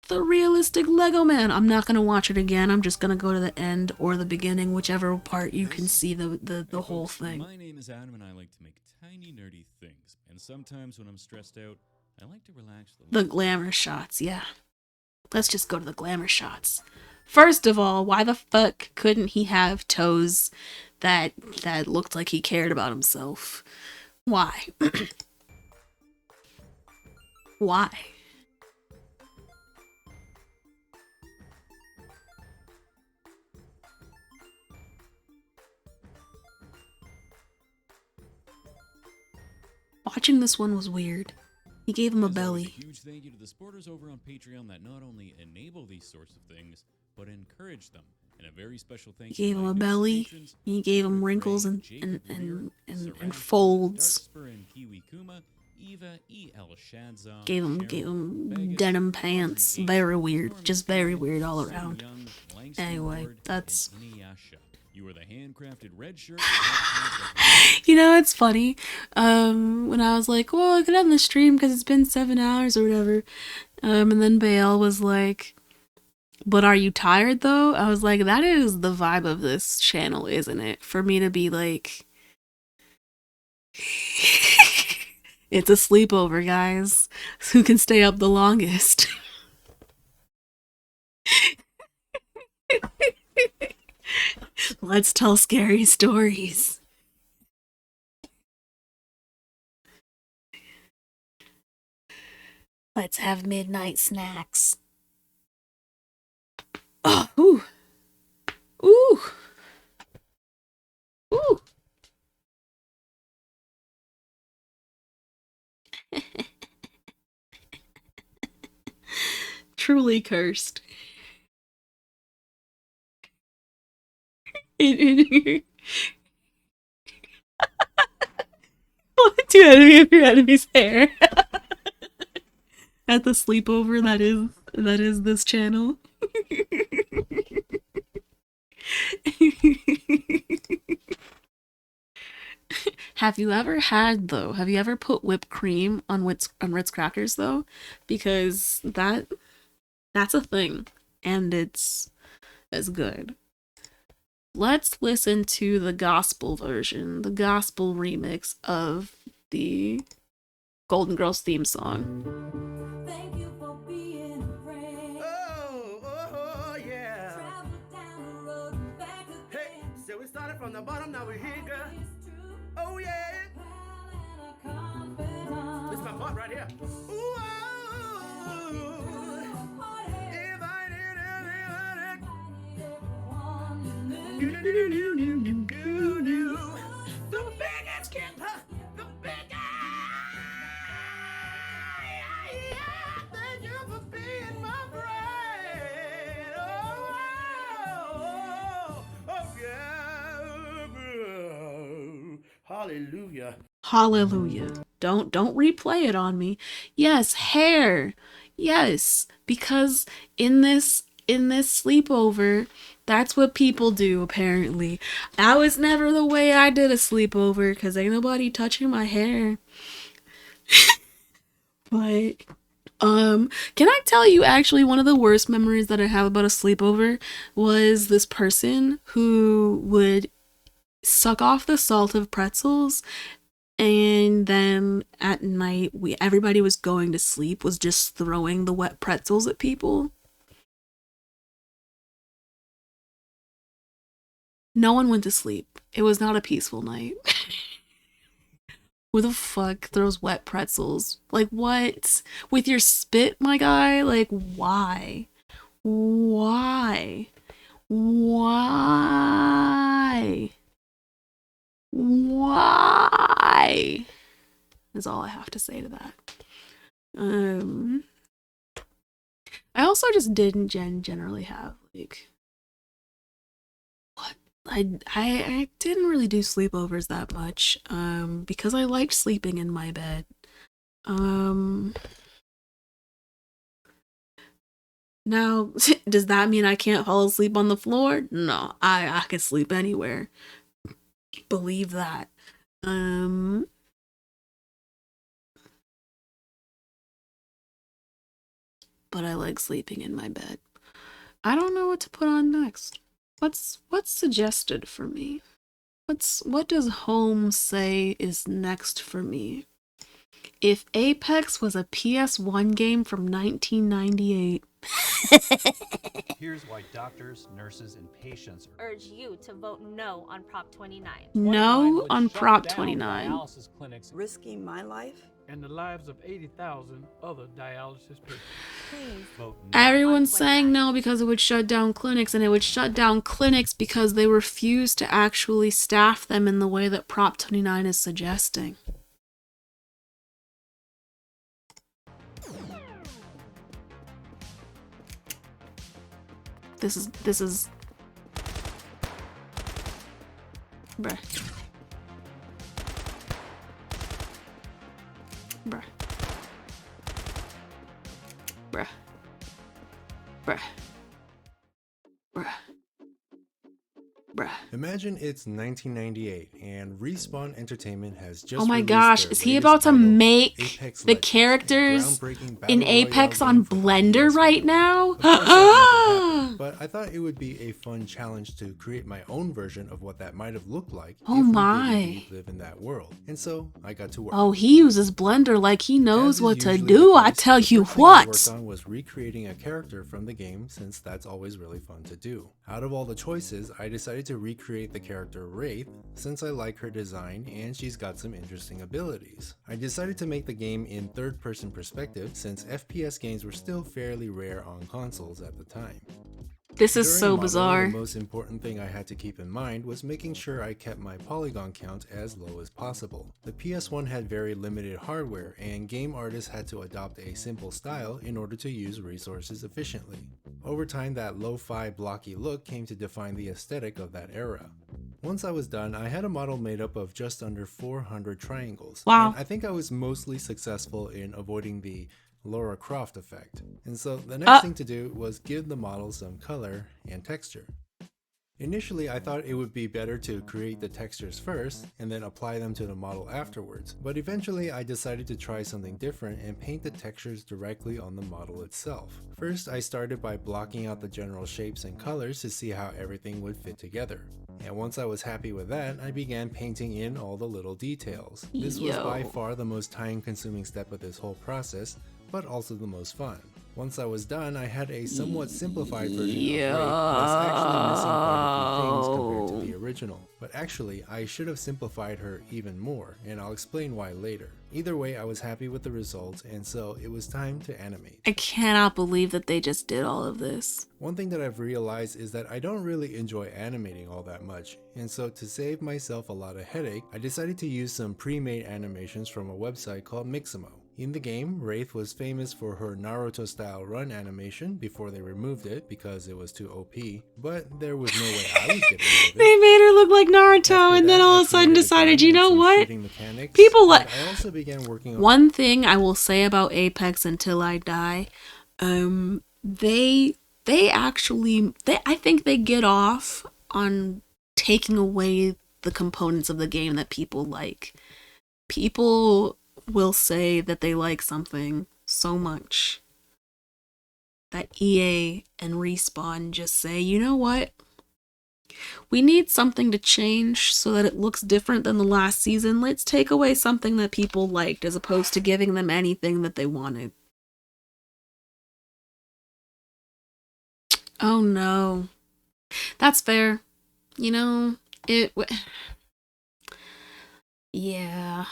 The realistic Lego Man. I'm not gonna watch it again. I'm just gonna go to the end or the beginning, whichever part you can see the whole thing. My name is Adam and I like to make tiny nerdy things. And sometimes when I'm stressed out, I like to relax The glamour shots, yeah. Let's just go to the glamour shots. First of all, why the fuck couldn't he have toes that looked like he cared about himself? Why? Why? Watching this one was weird. He gave him a belly. Huge thank you to the supporters over on Patreon that not only enable these sorts of things, but encourage them. And a very special thank He you gave to him my a newest belly. patrons, He gave him wrinkles and folds. Darkspur and Kiwi Kuma, Eva, E.L. Shadzom, Gave him denim pants. Very weird. Just very weird all around. Anyway, that's... Inuyasha. You are the handcrafted red shirt. You know, it's funny. When I was like, well, I could end the stream because it's been 7 hours or whatever. And then Bael was like, But are you tired though? I was like, that is the vibe of this channel, isn't it? For me to be like, it's a sleepover, guys. Who can stay up the longest? Let's tell scary stories. Let's have midnight snacks. Oh, ooh. Ooh. Ooh. Truly cursed. Two enemy of your enemy's hair. At the sleepover that is this channel. Have you ever put whipped cream on Ritz crackers though? Because that's a thing and it's good. Let's listen to the gospel version, the gospel remix of the Golden Girls theme song. Thank you for being a friend. Oh, yeah. Travel down the road and back again. Hey, so we started from the bottom, now we're here, girl. Oh, yeah. This is my part right here. Ooh, if I did the biggest kid, the biggest. Thank you for being my friend. Oh, yeah. Hallelujah. Hallelujah. Don't replay it on me. Yes, hair. Yes, because in this sleepover, that's what people do apparently. I was never the way I did a sleepover because ain't nobody touching my hair. But can I tell you actually one of the worst memories that I have about a sleepover was this person who would suck off the salt of pretzels, and then at night everybody was going to sleep, was just throwing the wet pretzels at people. No one went to sleep. It was not a peaceful night. Who the fuck throws wet pretzels? Like, what? With your spit, my guy? Like, why? Why? Why? Why? Is all I have to say to that. I also just didn't generally have, like, I didn't really do sleepovers that much, because I liked sleeping in my bed. Now, does that mean I can't fall asleep on the floor? No, I can sleep anywhere. Believe that. But I like sleeping in my bed. I don't know what to put on next. What's suggested for me? What does home say is next for me? If Apex was a PS1 game from 1998. Here's why doctors, nurses, and patients urge you to vote no on Prop 29. No on Prop 29. Dialysis clinics, risking my life and the lives of 80,000 other dialysis patients. Please vote no. Everyone's saying no because it would shut down clinics, and it would shut down clinics because they refuse to actually staff them in the way that Prop 29 is suggesting. This is bruh. Bruh. Bruh. Bruh. Bruh. Bruh. Imagine it's 1998 and Respawn Entertainment has just Oh my released gosh, their is he latest about to title, make Apex the Legends, a characters groundbreaking in battle Apex royale on game for the Blender PS1. right now? Of course that never happened, but I thought it would be a fun challenge to create my own version of what that might have looked like Oh if we my. did indeed live in that world. And so I got to work. Oh, he uses Blender like he knows As is what to usually do. the I case, tell the you first thing I what. worked on was recreating a character from the game, since that's always really fun to do. Out of all the choices, I decided to recreate the character Wraith, since I like her design and she's got some interesting abilities. I decided to make the game in third-person perspective, since FPS games were still fairly rare on consoles at the time. This is During so modeling, bizarre. The most important thing I had to keep in mind was making sure I kept my polygon count as low as possible. The PS1 had very limited hardware, and game artists had to adopt a simple style in order to use resources efficiently. Over time, that lo-fi blocky look came to define the aesthetic of that era. Once I was done, I had a model made up of just under 400 triangles. Wow. And I think I was mostly successful in avoiding the Lara Croft effect. And so the next thing to do was give the model some color and texture. Initially, I thought it would be better to create the textures first and then apply them to the model afterwards, but eventually I decided to try something different and paint the textures directly on the model itself. First, I started by blocking out the general shapes and colors to see how everything would fit together. And once I was happy with that, I began painting in all the little details. This was by far the most time-consuming step of this whole process, but also the most fun. Once I was done, I had a somewhat simplified version of Wraith that's actually missing quite a few things compared to the original. But actually, I should have simplified her even more, and I'll explain why later. Either way, I was happy with the results, and so it was time to animate. I cannot believe that they just did all of this. One thing that I've realized is that I don't really enjoy animating all that much, and so to save myself a lot of headache, I decided to use some pre-made animations from a website called Mixamo. In the game, Wraith was famous for her Naruto-style run animation before they removed it because it was too OP, but there was no way I was getting rid of it. They made her look like Naruto and then all of a sudden decided, you know what? People like... I also began working on... One thing I will say about Apex until I die, they actually, I think they get off on taking away the components of the game that people like. People will say that they like something so much that EA and Respawn just say, you know what? We need something to change so that it looks different than the last season. Let's take away something that people liked as opposed to giving them anything that they wanted. Oh no. That's fair. You know, yeah.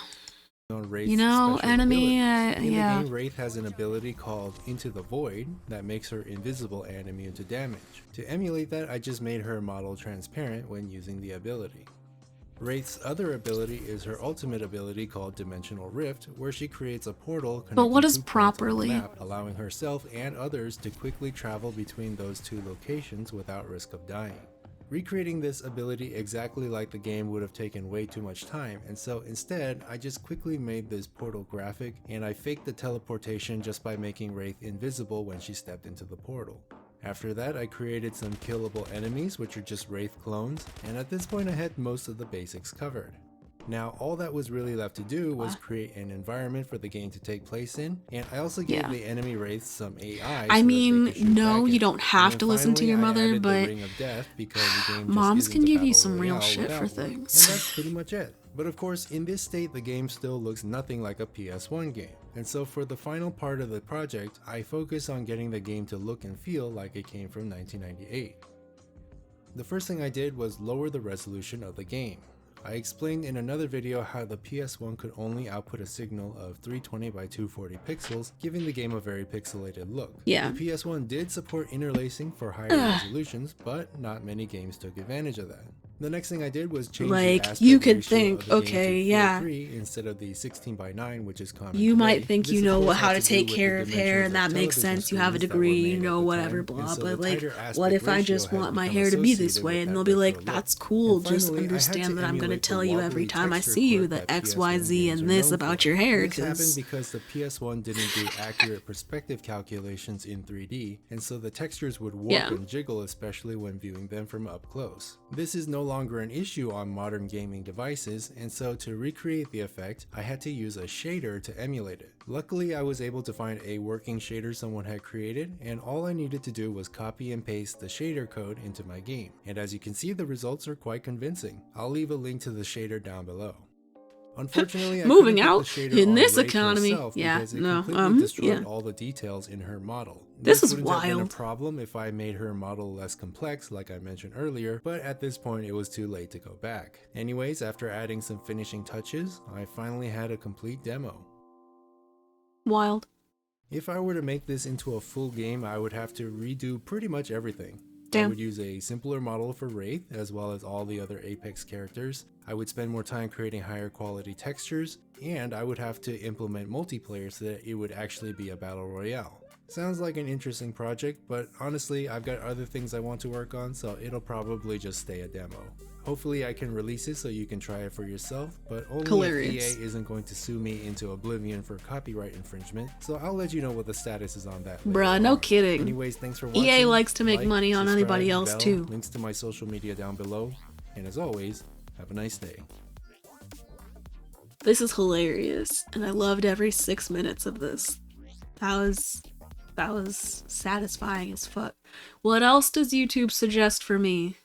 On Wraith's you know, special enemy, abilities. In yeah. the game, Wraith has an ability called Into the Void that makes her invisible and immune to damage. To emulate that, I just made her model transparent when using the ability. Wraith's other ability is her ultimate ability called Dimensional Rift, where she creates a portal But what connecting is 2 points on the properly? map, allowing herself and others to quickly travel between those 2 locations without risk of dying. Recreating this ability exactly like the game would have taken way too much time, and so instead, I just quickly made this portal graphic, and I faked the teleportation just by making Wraith invisible when she stepped into the portal. After that, I created some killable enemies, which are just Wraith clones, and at this point I had most of the basics covered. Now, all that was really left to do was create an environment for the game to take place in, and I also gave the enemy Wraiths some AI. I mean, no, you don't have to listen to your mother, but moms can give you some real shit for things. And that's pretty much it. But of course, in this state, the game still looks nothing like a PS1 game. And so for the final part of the project, I focus on getting the game to look and feel like it came from 1998. The first thing I did was lower the resolution of the game. I explained in another video how the PS1 could only output a signal of 320 by 240 pixels, giving the game a very pixelated look. Yeah. The PS1 did support interlacing for higher resolutions, but not many games took advantage of that. The next thing I did was change Like, the aspect you could ratio think, of the game okay, to yeah. 4:3 instead of the 16:9, which is common You today. might think This, you of know course, how to had do take with care the of hair, and dimensions that of makes television sense. You have a screens that were degree, made you at know, the whatever, time, blah. and so But the like, tighter what aspect if I ratio just had want my become hair to be this associated way? with And that they'll be retro like, look. that's cool. And Just finally, I had to understand that I'm gonna emulate the tell you every wobbly time I texture see you quirk that that X, PS1 Y, Z, games and are this known about for. your hair, This happened because because the PS1 didn't do accurate perspective calculations in 3D, and so the textures would warp Yeah. and jiggle, especially when viewing them from up close. This is no longer an issue on modern gaming devices, and so to recreate the effect, I had to use a shader to emulate it. Luckily, I was able to find a working shader someone had created, and all I needed to do was copy and paste the shader code into my game. And as you can see, the results are quite convincing. I'll leave a link to the shader down below. Unfortunately, I Moving couldn't put out the shader in on this Wraith economy. herself Yeah, because it no, completely destroyed yeah. all the details in her model. This is wouldn't have been a wild. problem if I made her model less complex, like I mentioned earlier, but at this point it was too late to go back. Anyways, after adding some finishing touches, I finally had a complete demo. Wild. If I were to make this into a full game, I would have to redo pretty much everything. I Damn. would use a simpler model for Wraith, as well as all the other Apex characters. I would spend more time creating higher quality textures, and I would have to implement multiplayer so that it would actually be a battle royale. Sounds like an interesting project, but honestly, I've got other things I want to work on, so it'll probably just stay a demo. Hopefully I can release it so you can try it for yourself, but only Hilarious. if EA isn't going to sue me into oblivion for copyright infringement, so I'll let you know what the status is on that. later Bruh, no on. kidding. Anyways, thanks for watching. EA likes to make Like, money on subscribe, anybody else bell, too. Links to my social media down below, and as always, have a nice day. This is hilarious, and I loved every 6 minutes of this. That was satisfying as fuck. What else does YouTube suggest for me?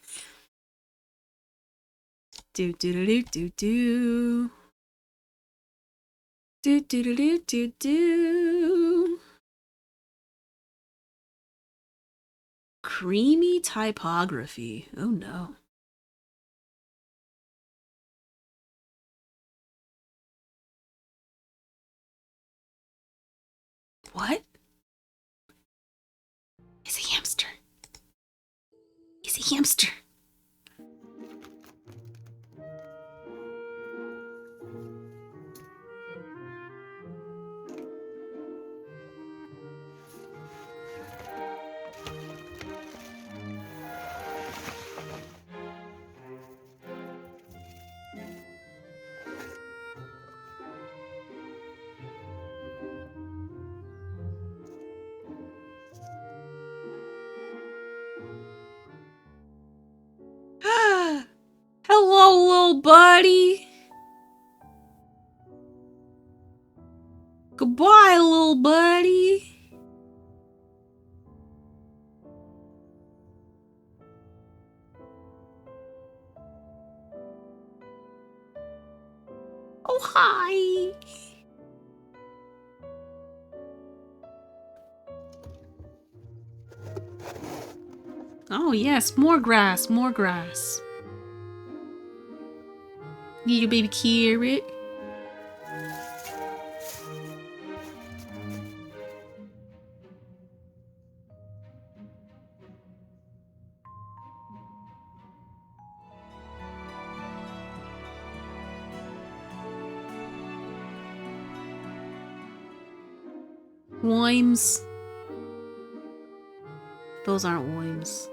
Do do do do do do. Do do do do do do. Creamy typography. Oh no. What? He's a hamster. He's a hamster. Hello, little buddy. Goodbye, little buddy. Oh, hi. Oh, yes, more grass, more grass. Little baby carrot. Worms. Those aren't worms.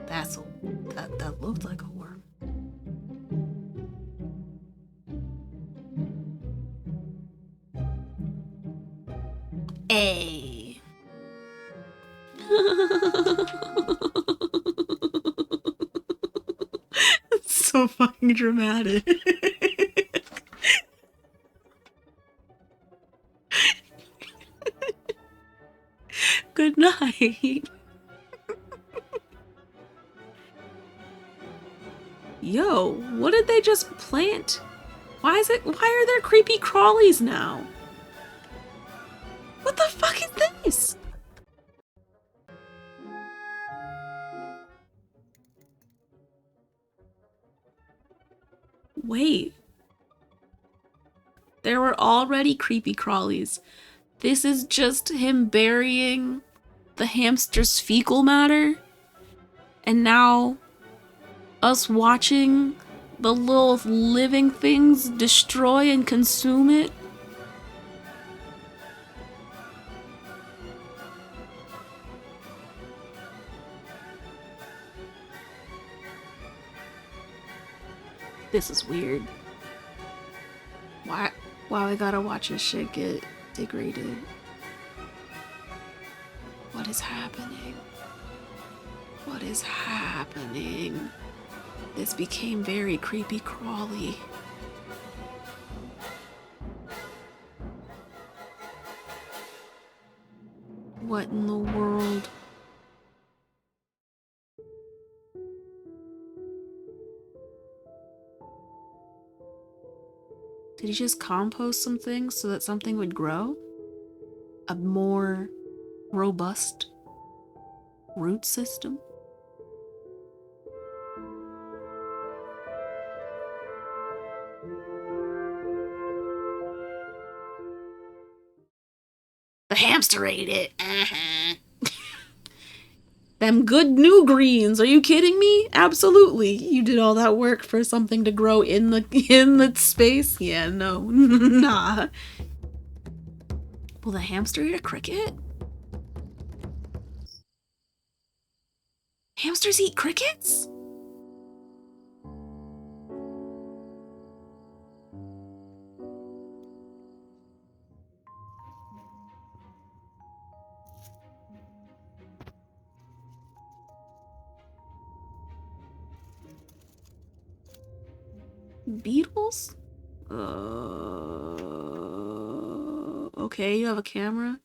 That looked like a worm. Hey. It's so fucking dramatic. Good night. Yo, what did they just plant? Why are there creepy crawlies now? What the fuck is this? Wait. There were already creepy crawlies. This is just him burying the hamster's fecal matter. And now us watching the little living things destroy and consume it. This is weird. Why we gotta watch this shit get degraded? What is happening? What is happening? This became very creepy crawly. What in the world? Did he just compost some things so that something would grow? A more robust root system? The hamster ate it. Them good new greens. Are you kidding me? Absolutely. You did all that work for something to grow in the space? Yeah, no. Nah. Will the hamster eat a cricket? Hamsters eat crickets? Beetles? Okay, you have a camera?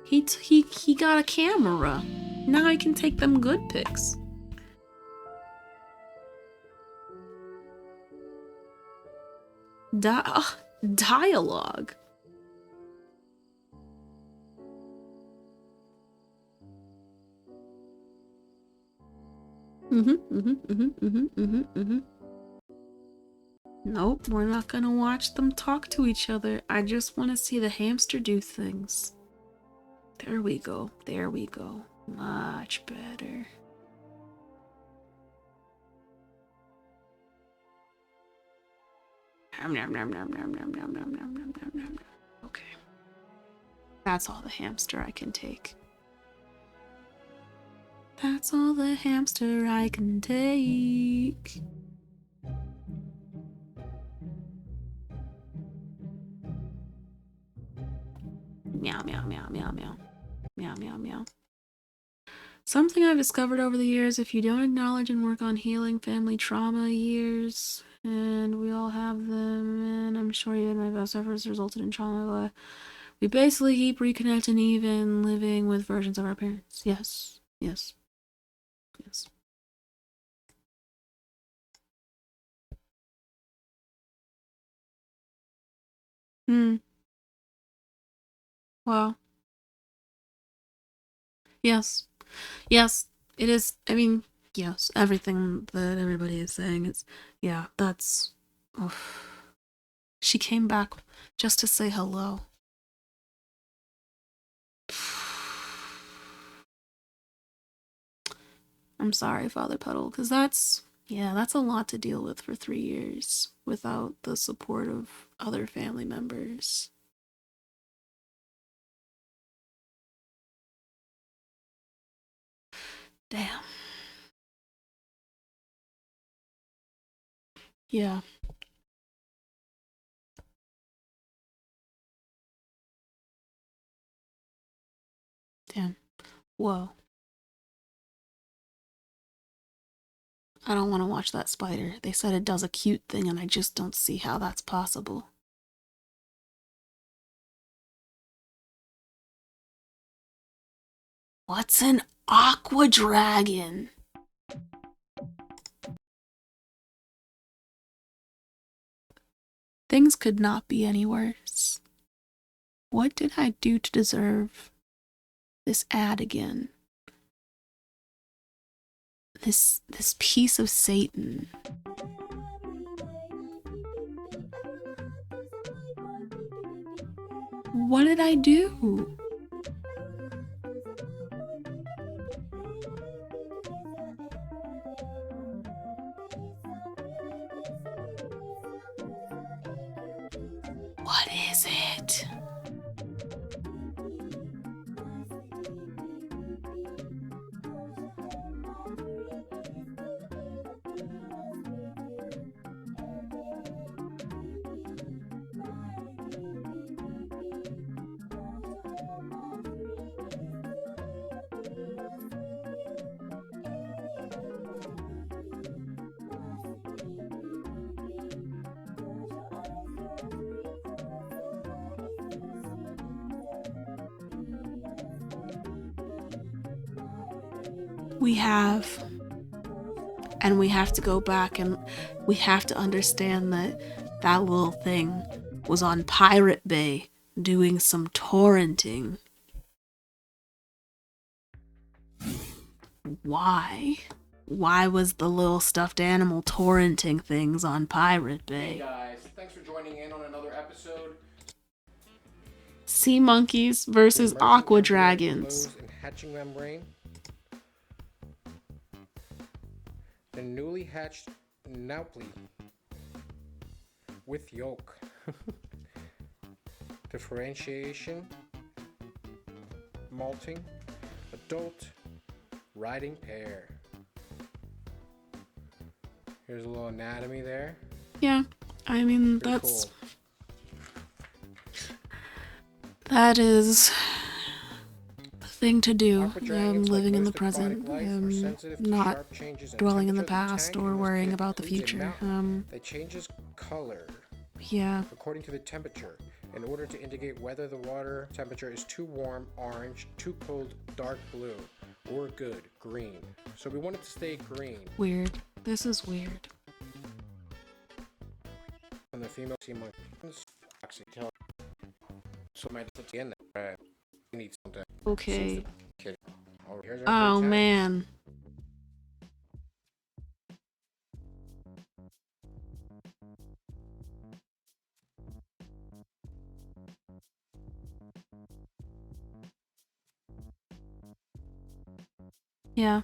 He got a camera. Now I can take them good pics. Dialogue. Nope, we're not gonna watch them talk to each other. I just want to see the hamster do things. There we go. There we go. Much better. Okay. That's all the hamster I can take. That's all the hamster I can take. Meow, meow, meow, meow, meow. Meow, meow, meow. Something I've discovered over the years, if you don't acknowledge and work on healing family trauma years, and we all have them, and I'm sure you and my best efforts resulted in trauma, we basically keep reconnecting, even living with versions of our parents. Yes. Yes. Yes. Wow. Yes. Yes, it is. I mean, yes, everything that everybody is saying is, yeah, that's. Oof. She came back just to say hello. I'm sorry, Father Puddle, because that's a lot to deal with for 3 years without the support of other family members. Damn. Yeah. Damn. Whoa. I don't want to watch that spider. They said it does a cute thing, and I just don't see how that's possible. What's an aqua dragon? Things could not be any worse. What did I do to deserve this ad again? This piece of Satan. What did I do? What is it? We have to go back and we have to understand that that little thing was on Pirate Bay doing some torrenting. Why? Why was the little stuffed animal torrenting things on Pirate Bay? Hey guys, thanks for joining in on another episode. Sea monkeys versus aqua dragons. And hatching membrane. The newly hatched Naupli with yolk. Differentiation, malting, adult, riding pair. Here's a little anatomy there. Yeah, I mean, Pretty that's... cool. That is the thing to do. Living in the present, not dwelling in the past or worrying about the future. That changes color. Yeah. According to the temperature, in order to indicate whether the water temperature is too warm, orange, too cold, dark blue, or good, green. So we want it to stay green. Weird. This is weird. And the female sea monkeys actually tell. So my again, we need something. Okay. Oh, here's our Oh first man. Yeah.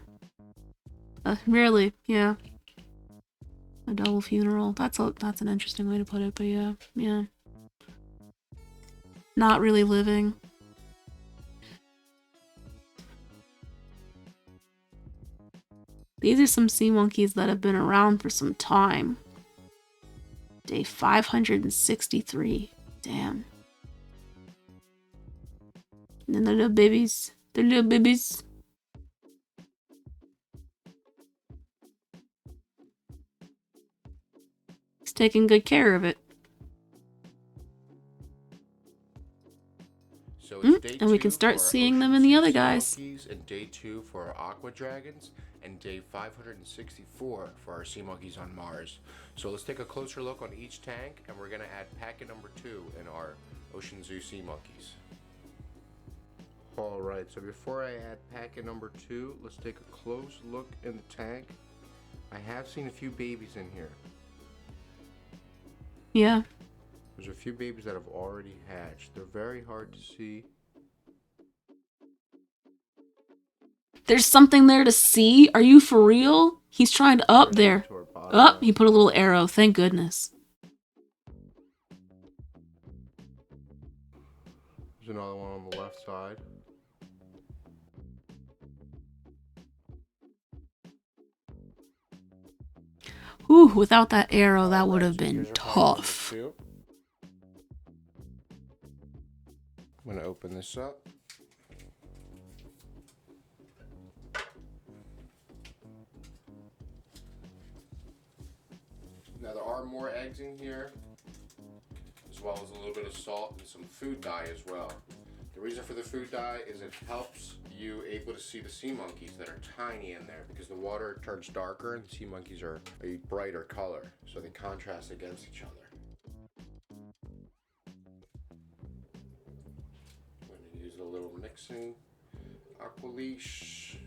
Really, yeah. A double funeral. That's an interesting way to put it, but yeah, yeah. Not really living. These are some sea monkeys that have been around for some time. Day 563. Damn. And then the little babies. The little babies. He's taking good care of it. So it's day And we 2 can start for our seeing them ocean in the sea other sea guys. monkeys, and day 2 for our aqua dragons, and day 564 for our sea monkeys on Mars. So let's take a closer look on each tank, and we're gonna add packet number 2 in our Ocean Zoo sea monkeys. Alright, so before I add packet number 2, let's take a close look in the tank. I have seen a few babies in here. Yeah. There's a few babies that have already hatched. They're very hard to see. There's something there to see? Are you for real? He's trying to up there. Up, he put a little arrow. Thank goodness. There's another one on the left side. Whew, without that arrow, that would have been tough. I'm gonna open this up. Now there are more eggs in here, as well as a little bit of salt and some food dye as well. The reason for the food dye is it helps you able to see the sea monkeys that are tiny in there, because the water turns darker and the sea monkeys are a brighter color, so they contrast against each other. I'm going to use a little mixing aqua leash.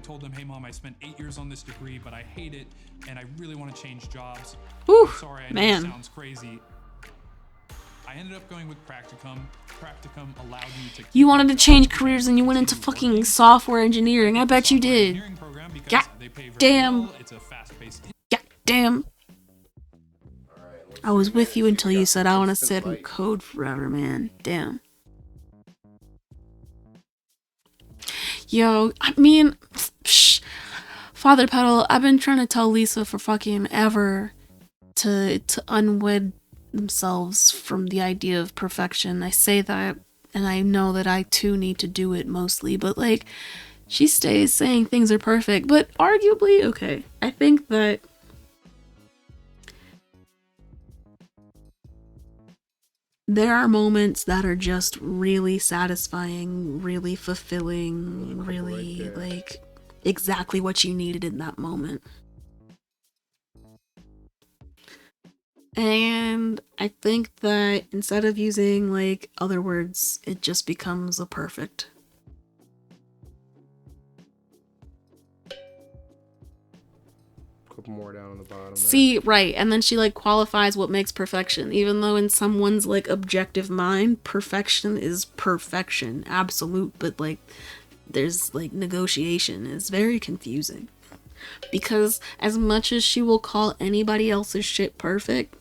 told them, hey mom, I spent 8 years on this degree, but I hate it and I really want to change jobs. Whew, Sorry, I know man. it sounds crazy. I ended up going with Practicum. Practicum allowed me to You wanted to change careers and you went into fucking software engineering. I bet you did. God damn. It's a fast-paced. God damn. I was with you until you said I want to sit and code forever, man. Damn. Yo, I mean, Father Petal, I've been trying to tell Lisa for fucking ever to unwed themselves from the idea of perfection. I say that, and I know that I too need to do it mostly, but like, she stays saying things are perfect, but arguably, okay, I think that there are moments that are just really satisfying, really fulfilling, really like exactly what you needed in that moment. And I think that instead of using like other words, it just becomes a perfect. Couple more down on the bottom. See, right, and then she like qualifies what makes perfection, even though in someone's like objective mind, perfection is perfection, absolute, but like there's like negotiation. It's very confusing. Because as much as she will call anybody else's shit perfect,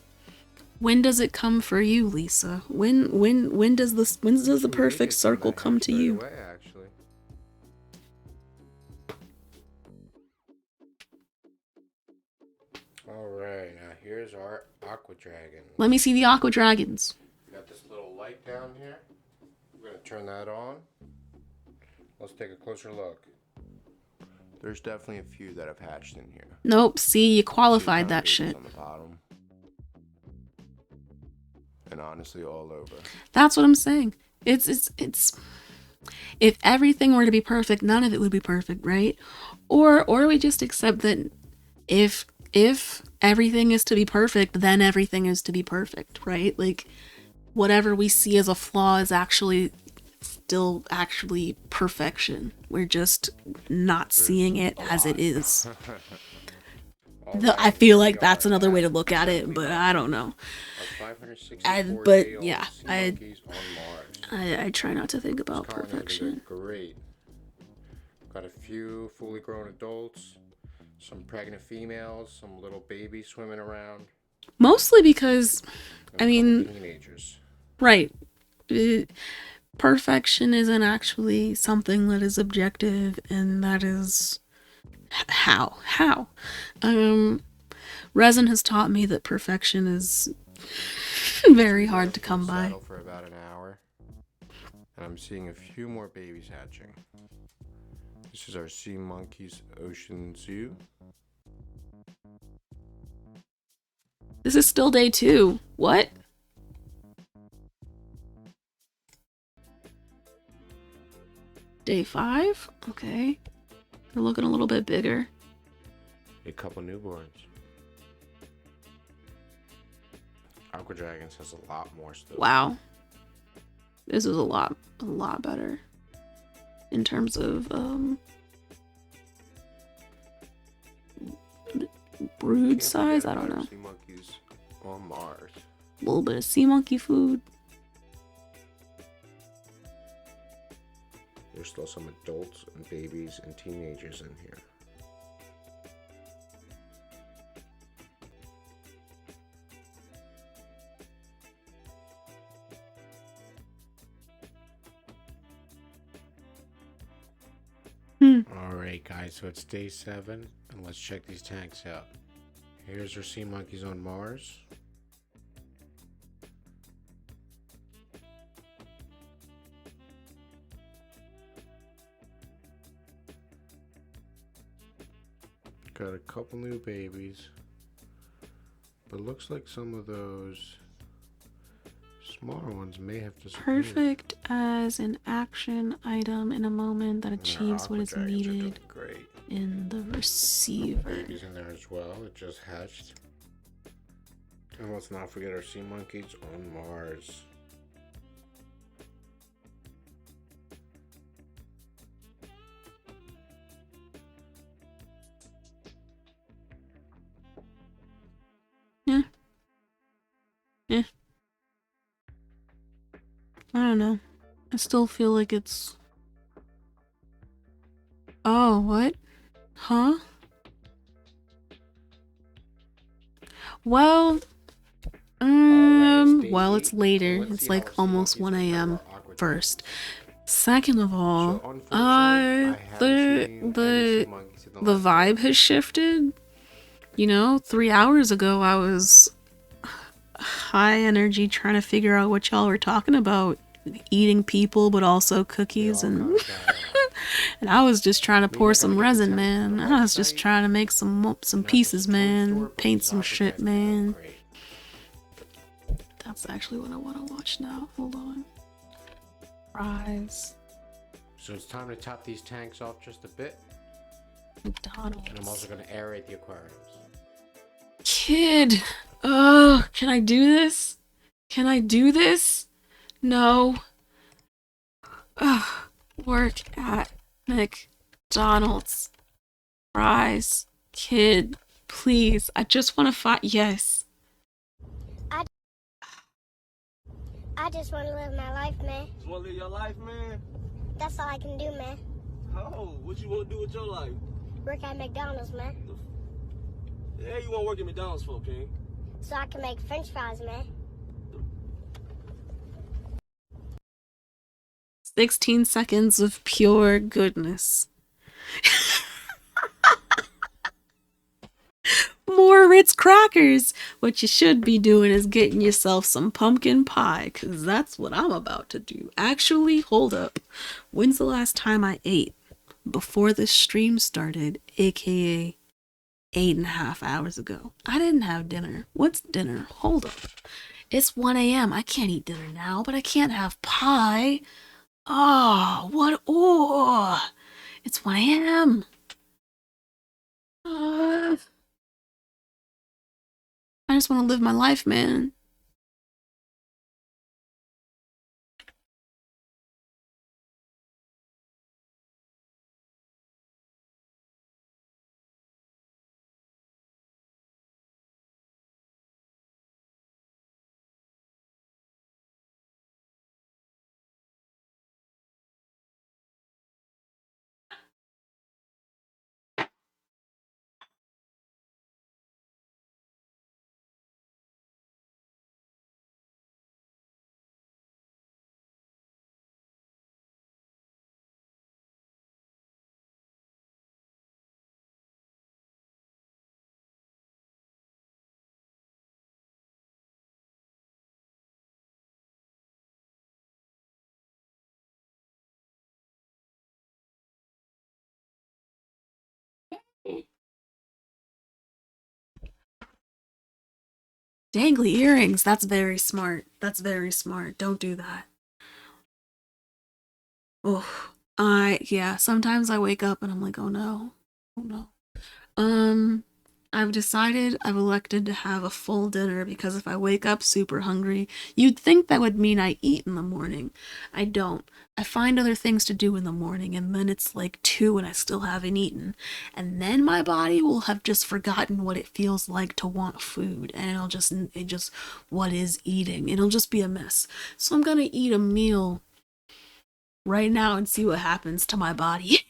when does it come for you, Lisa? When does the perfect circle come to you? Alright, now here's our Aqua Dragon. Let me see the Aqua Dragons. Got this little light down here. We're gonna turn that on. Let's take a closer look. There's definitely a few that have hatched in here. Nope, see, you qualified that shit. On the bottom. And honestly, all over. That's what I'm saying. It's if everything were to be perfect, none of it would be perfect, right? Or we just accept that if everything is to be perfect, then everything is to be perfect, right? Like whatever we see as a flaw is actually still actually perfection. We're just not seeing it as it is. I feel like that's another way to look at it, but I don't know. But yeah, I try not to think about perfection. Great. Got a few fully grown adults, some pregnant females, some little babies swimming around. Mostly because, I mean, teenagers. Right. Perfection isn't actually something that is objective, and that is how. Resin has taught me that perfection is very hard to come by. For about an hour, and I'm seeing a few more babies hatching. This is our Sea Monkeys Ocean Zoo. This is still day 2. What? Day 5? Okay. They're looking a little bit bigger. A couple newborns. Aqua Dragons has a lot more stuff. Wow. This is a lot better. In terms of, brood size? I don't know. Sea monkeys on Mars. A little bit of sea monkey food. There's still some adults and babies and teenagers in here. Alright guys, so it's day 7 and let's check these tanks out. Here's our sea monkeys on Mars. Got a couple new babies, but it looks like some of those smaller ones may have disappeared. Perfect as an action item in a moment that achieves what is needed in the receiver. Babies in there as well. It just hatched. And let's not forget our sea monkeys on Mars. I don't know. I still feel like it's... Oh, what? Huh? Well, well, it's later. It's like almost 1 a.m. first. Second of all, the vibe has shifted. You know, 3 hours ago I was high energy trying to figure out what y'all were talking about. Eating people, but also cookies and and I was just trying to pour some resin, man. I was just trying to make some pieces, man. Paint some shit, man. That's actually what I want to watch now. Hold on. Fries. So it's time to top these tanks off just a bit. McDonald's. And I'm also going to aerate the aquariums. Kid. Oh, can I do this? Can I do this? No. Ugh. Work at McDonald's. Fries. Kid. Please. I just want to fight. Yes. I just want to live my life, man. Just want to live your life, man? That's all I can do, man. Oh, what you want to do with your life? Work at McDonald's, man. Yeah, you want to work at McDonald's for, King? So I can make French fries, man. 16 seconds of pure goodness. More Ritz crackers. What you should be doing is getting yourself some pumpkin pie, because that's what I'm about to do. Actually, hold up. When's the last time I ate? Before the stream started, aka 8.5 hours ago. I didn't have dinner. What's dinner? Hold up. It's 1 a.m. I can't eat dinner now, but I can't have pie. Oh, what? Oh, it's 1 a.m. I just want to live my life, man. Dangly earrings. That's very smart. That's very smart. Don't do that. Oh, yeah, sometimes I wake up and I'm like, oh no. Oh no. I've decided, I've elected to have a full dinner because if I wake up super hungry, you'd think that would mean I eat in the morning. I don't. I find other things to do in the morning and then it's like 2 and I still haven't eaten. And then my body will have just forgotten what it feels like to want food and it just, what is eating? It'll just be a mess. So I'm gonna eat a meal right now and see what happens to my body.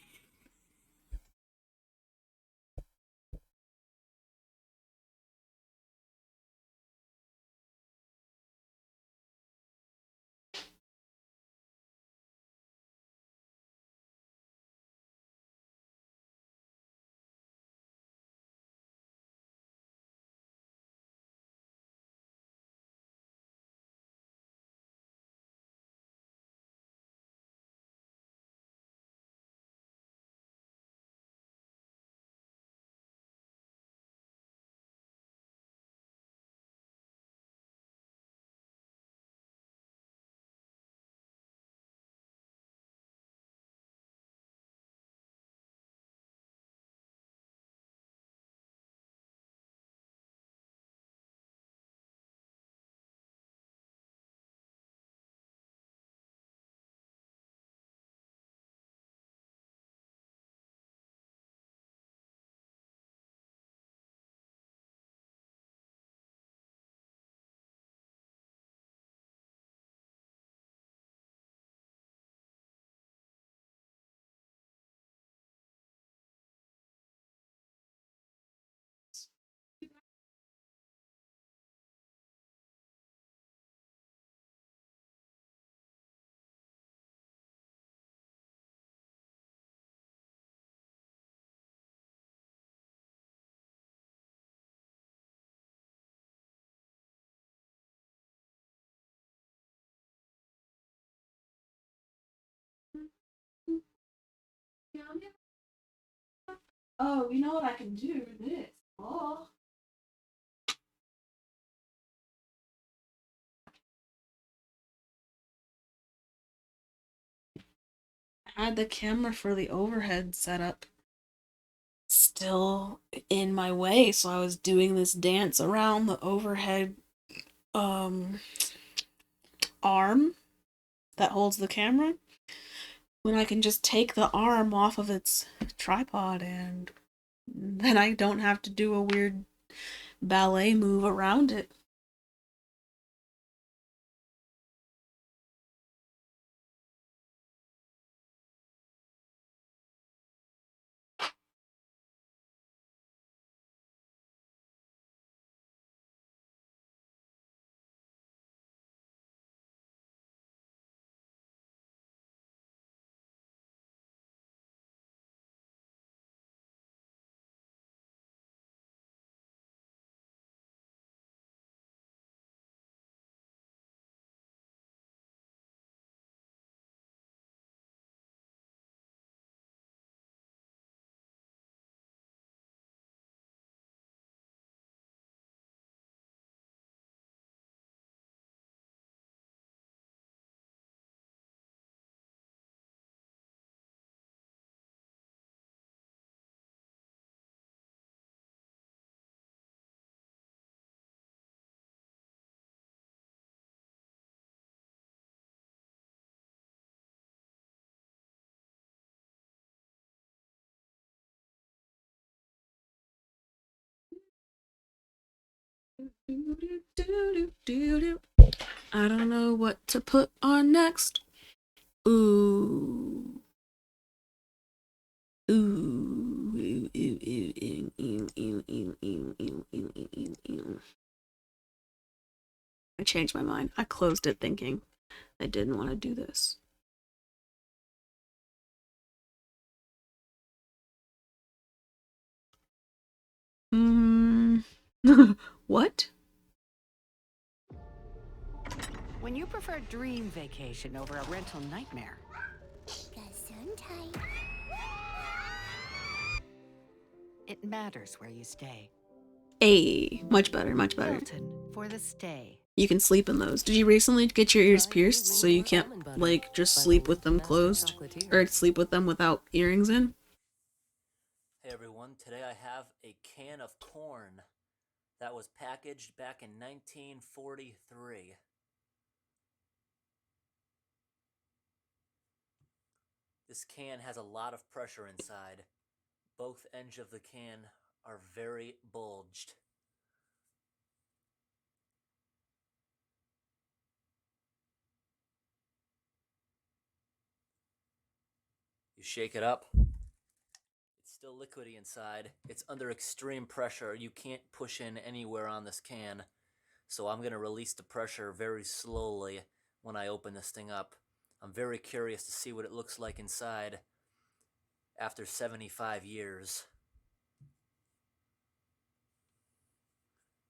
Oh, you know what I can do? This. Oh. I had the camera for the overhead set up still in my way, so I was doing this dance around the overhead arm that holds the camera, when I can just take the arm off of its tripod and then I don't have to do a weird ballet move around it. I don't know what to put on next. Ooh. Ooh. I changed my mind. I closed it thinking I didn't want to do this. What? When you prefer dream vacation over a rental nightmare, it matters where you stay. Hey, much better, much better. Hilton for the stay. You can sleep in those. Did you recently get your ears pierced so you can't, like, just sleep with them closed? Or sleep with them without earrings in? Hey everyone, today I have a can of corn that was packaged back in 1943. This can has a lot of pressure inside. Both ends of the can are very bulged. You shake it up. It's still liquidy inside. It's under extreme pressure. You can't push in anywhere on this can. So I'm going to release the pressure very slowly when I open this thing up. I'm very curious to see what it looks like inside after 75 years.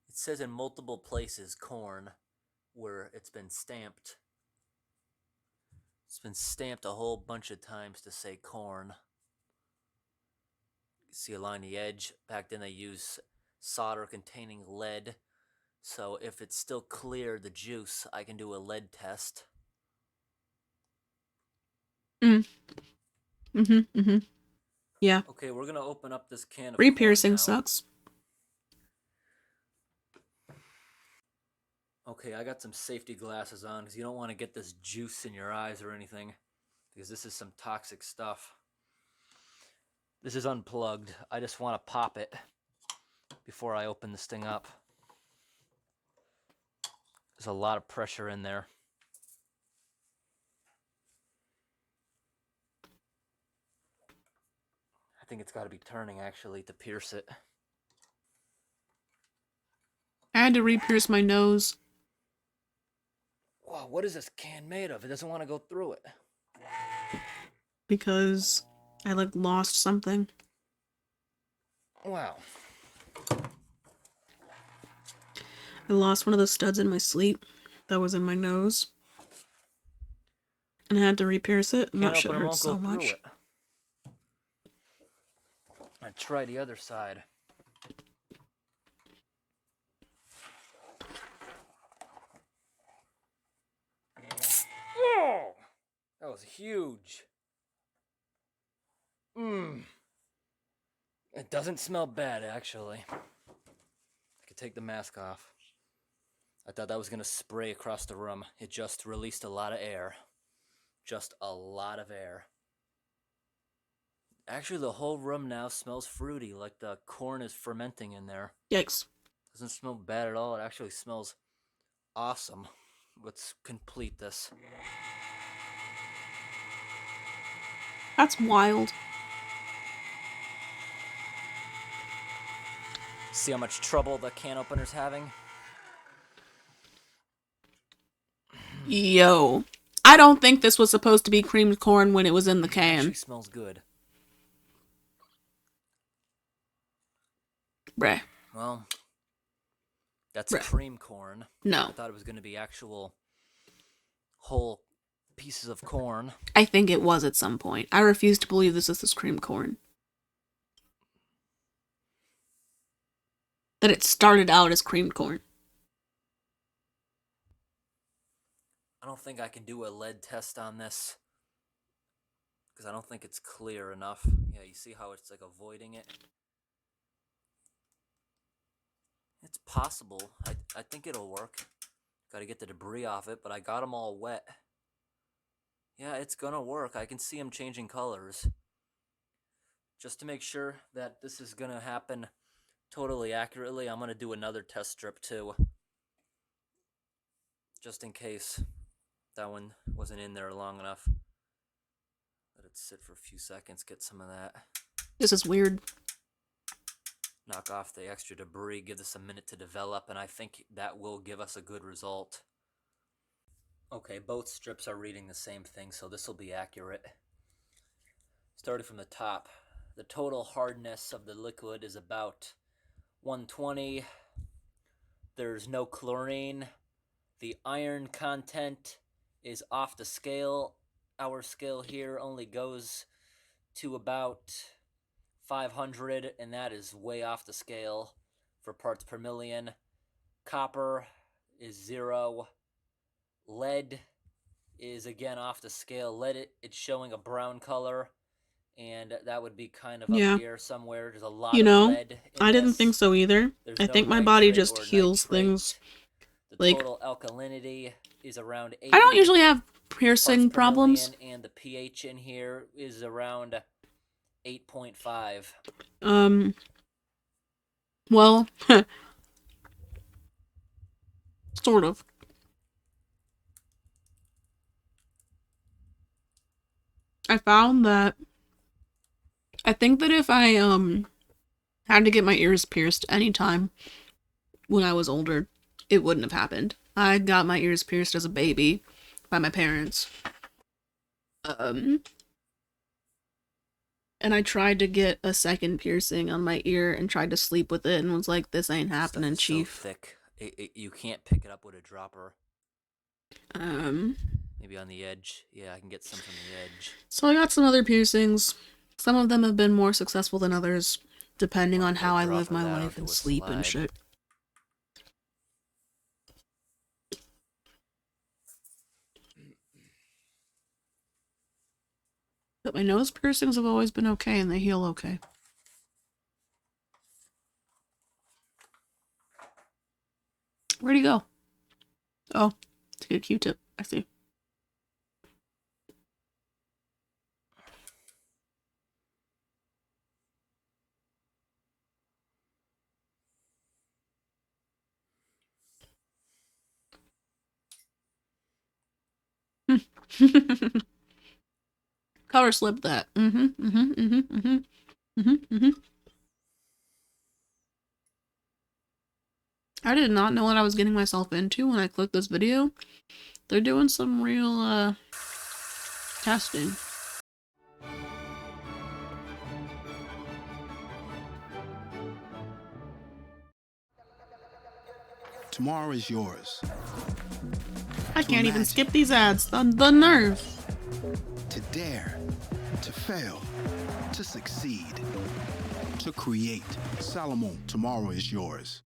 It says in multiple places corn where it's been stamped. It's been stamped a whole bunch of times to say corn. You see along the edge, back then they used solder containing lead. So if it's still clear, the juice, I can do a lead test. Yeah. Okay, we're gonna open up this can of Re-piercing corn now. sucks. Okay, I got some safety glasses on because you don't want to get this juice in your eyes or anything, because this is some toxic stuff. This is unplugged. I just want to pop it before I open this thing up. There's a lot of pressure in there. I think it's got to be turning actually to pierce it. I had to re-pierce my nose. Wow, what is this can made of? It doesn't want to go through it. Because I, like, lost something. Wow. I lost one of the studs in my sleep that was in my nose. And I had to re-pierce it. And that shit hurt so much. I try the other side. Oh, that was huge. It doesn't smell bad, actually. I could take the mask off. I thought that was gonna spray across the room. It just released a lot of air. Just a lot of air. Actually, the whole room now smells fruity, like the corn is fermenting in there. Yikes. Doesn't smell bad at all. It actually smells awesome. Let's complete this. That's wild. See how much trouble the can opener's having? Yo. I don't think this was supposed to be creamed corn when it was in the can. Actually smells good. Bruh. Well, that's Bruh. cream corn. No. I thought it was going to be actual whole pieces of corn. I think it was at some point. I refuse to believe this is creamed corn. That it started out as creamed corn. I don't think I can do a lead test on this. Because I don't think it's clear enough. Yeah, you see how it's like avoiding it? It's possible. I think it'll work. Gotta get the debris off it, but I got them all wet. Yeah, it's gonna work. I can see them changing colors. Just to make sure that this is gonna happen totally accurately, I'm gonna do another test strip too. Just in case that one wasn't in there long enough. Let it sit for a few seconds, get some of that. This is weird. Knock off the extra debris, give this a minute to develop, and I think that will give us a good result. Okay, both strips are reading the same thing, so this will be accurate. Starting from the top, the total hardness of the liquid is about 120. There's no chlorine. The iron content is off the scale. Our scale here only goes to about 500, and that is way off the scale for parts per million. Copper is 0. Lead is again off the scale. Lead, it's showing a brown color, and that would be kind of up here somewhere. There's a lot of lead in I didn't this. think so either. There's I no think my body nitrate just or heals nitrate. things. The Like, total alkalinity is around 80. I don't usually have parts piercing per problems. million, and the pH in here is around 8.5. Well, sort of. I found that I think that if I had to get my ears pierced anytime when I was older, it wouldn't have happened. I got my ears pierced as a baby by my parents. And I tried to get a second piercing on my ear and tried to sleep with it and was like, this ain't happening, Stuff is chief. so thick. You can't pick it up with a dropper. Maybe on the edge. Yeah, I can get some from the edge. So I got some other piercings. Some of them have been more successful than others, depending on how I live my life and sleep and shit. But my nose piercings have always been okay and they heal okay. Where'd he go? Oh, to get a Q-tip. I see. Cover slip that. I did not know what I was getting myself into when I clicked this video. They're doing some real, testing. Tomorrow is yours. I can't even skip these ads. The nerve. To dare, to fail, to succeed. to create. Salomon, tomorrow is yours.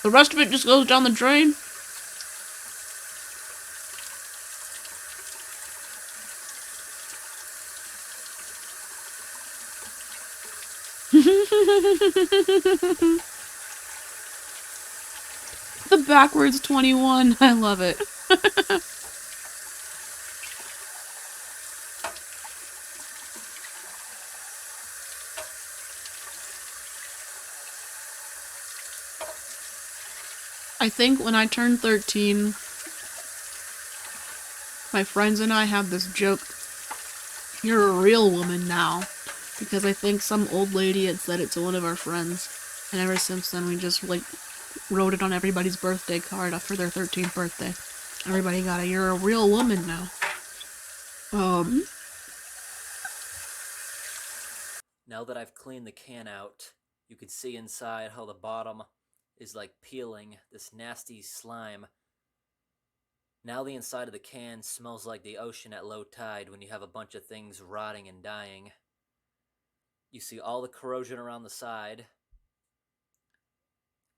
The rest of it just goes down the drain. The backwards 21. I love it. I think when I turned 13, my friends and I have this joke, "You're a real woman now," because I think some old lady had said it to one of our friends, and ever since then we just like wrote it on everybody's birthday card after their 13th birthday. Everybody got a "You're a real woman now." Now that I've cleaned the can out, you can see inside how the bottom is like peeling, this nasty slime. Now the inside of the can smells like the ocean at low tide when you have a bunch of things rotting and dying. You see all the corrosion around the side.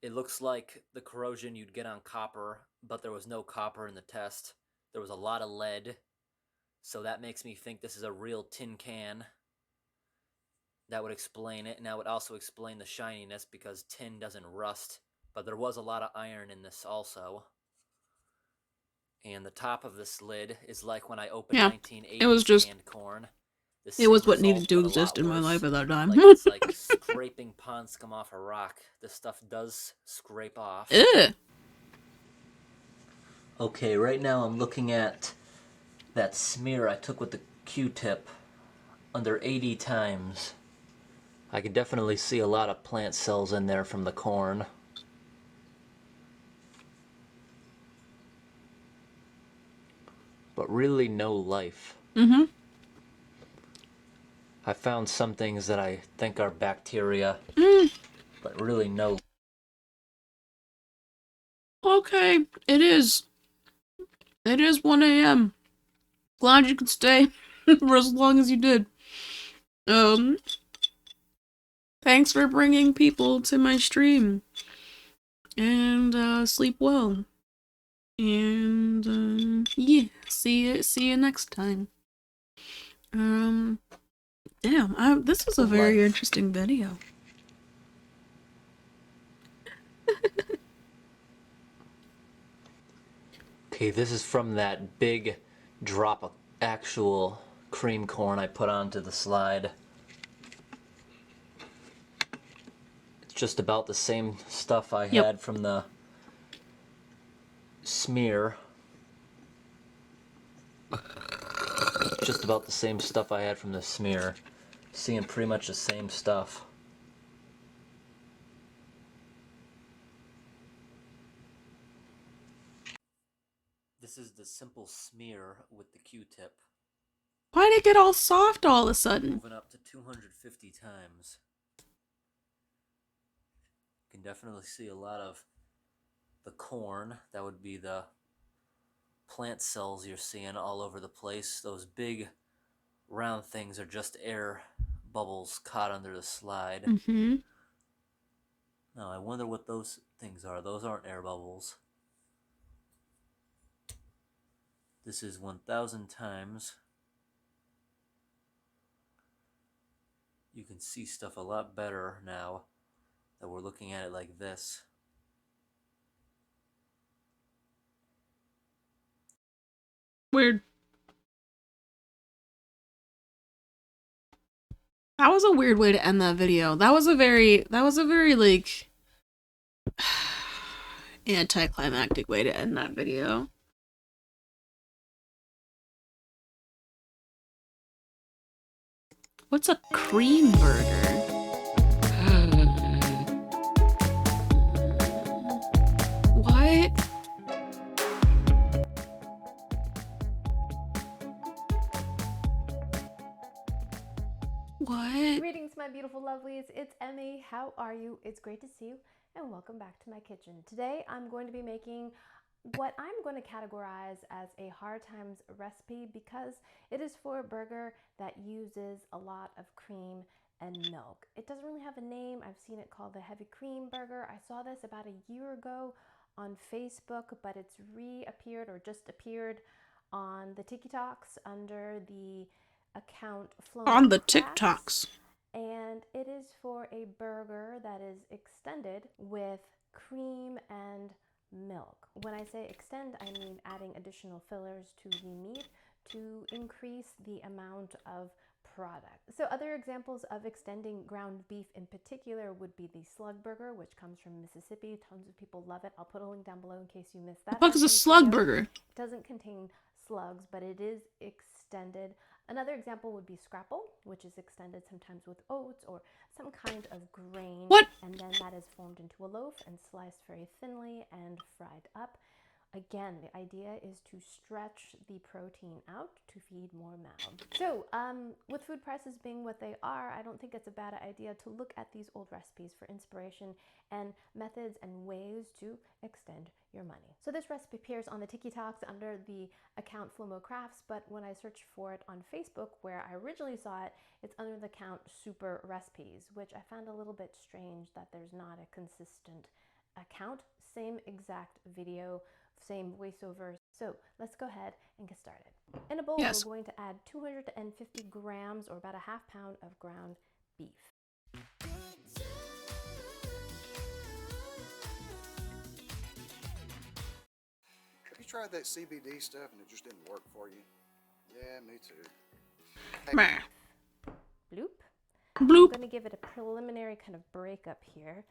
It looks like the corrosion you'd get on copper, but there was no copper in the test. There was a lot of lead, so that makes me think this is a real tin can. That would explain it, and that would also explain the shininess because tin doesn't rust, but there was a lot of iron in this also. And the top of this lid is like when I opened 1980 it was just canned corn. it was what needed to exist in my life at that time. Like it's like scraping pond scum off a rock. This stuff does scrape off. Ugh. Okay, right now I'm looking at that smear I took with the Q-tip under 80 times. I can definitely see a lot of plant cells in there from the corn. But really no life. Mm-hmm. I found some things that I think are bacteria, but really no. Okay, it is. It is 1 a.m. Glad you could stay for as long as you did. Thanks for bringing people to my stream. And, sleep well. And, yeah, see you next time. Damn, this was a very interesting video. Okay, this is from that big drop of actual cream corn I put onto the slide. It's just about the same stuff I had from the smear. Just about the same stuff I had from the smear. Seeing pretty much the same stuff. This is the simple smear with the Q-tip. Why'd it get all soft all of a sudden? Moving up to 250 times. You can definitely see a lot of the corn. That would be the plant cells you're seeing all over the place. Those big round things are just air bubbles caught under the slide. Mm-hmm. Now I wonder what those things are. Those aren't air bubbles. This is 1,000 times. You can see stuff a lot better now that we're looking at it like this. Weird. That was a weird way to end that video. That was a very like anticlimactic way to end that video. What's a cream burger? What? my beautiful lovelies, it's Emmy. How are you? It's great to see you and welcome back to my kitchen. Today I'm going to be making what I'm going to categorize as a hard times recipe because it is for a burger that uses a lot of cream and milk. It doesn't really have a name. I've seen it called the heavy cream burger. I saw this about a year ago on Facebook, but it's reappeared or just appeared on the TikToks under the account Flown On the Crafts. TikToks. And it is for a burger that is extended with cream and milk. When I say extend, I mean adding additional fillers to the meat to increase the amount of product. So other examples of extending ground beef in particular would be the slug burger, which comes from Mississippi. Tons of people love it. I'll put a link down below in case you missed that. The fuck is a slug burger? It doesn't contain slugs, but it is extended. Another example would be scrapple, which is extended sometimes with oats or some kind of grain. What? And then that is formed into a loaf and sliced very thinly and fried up. Again, the idea is to stretch the protein out to feed more mouths. So, with food prices being what they are, I don't think it's a bad idea to look at these old recipes for inspiration and methods and ways to extend your money. So this recipe appears on the TikToks under the account Flomo Crafts, but when I search for it on Facebook, where I originally saw it, it's under the account Super Recipes, which I found a little bit strange that there's not a consistent account. Same exact video, same voiceover. So let's go ahead and get started. In a bowl, Yes. we're going to add 250 grams or about a half pound of ground beef. Have you tried that CBD stuff and it just didn't work for you? Yeah, me too. Meh. Bloop. Bloop. I'm going to give it a preliminary kind of breakup here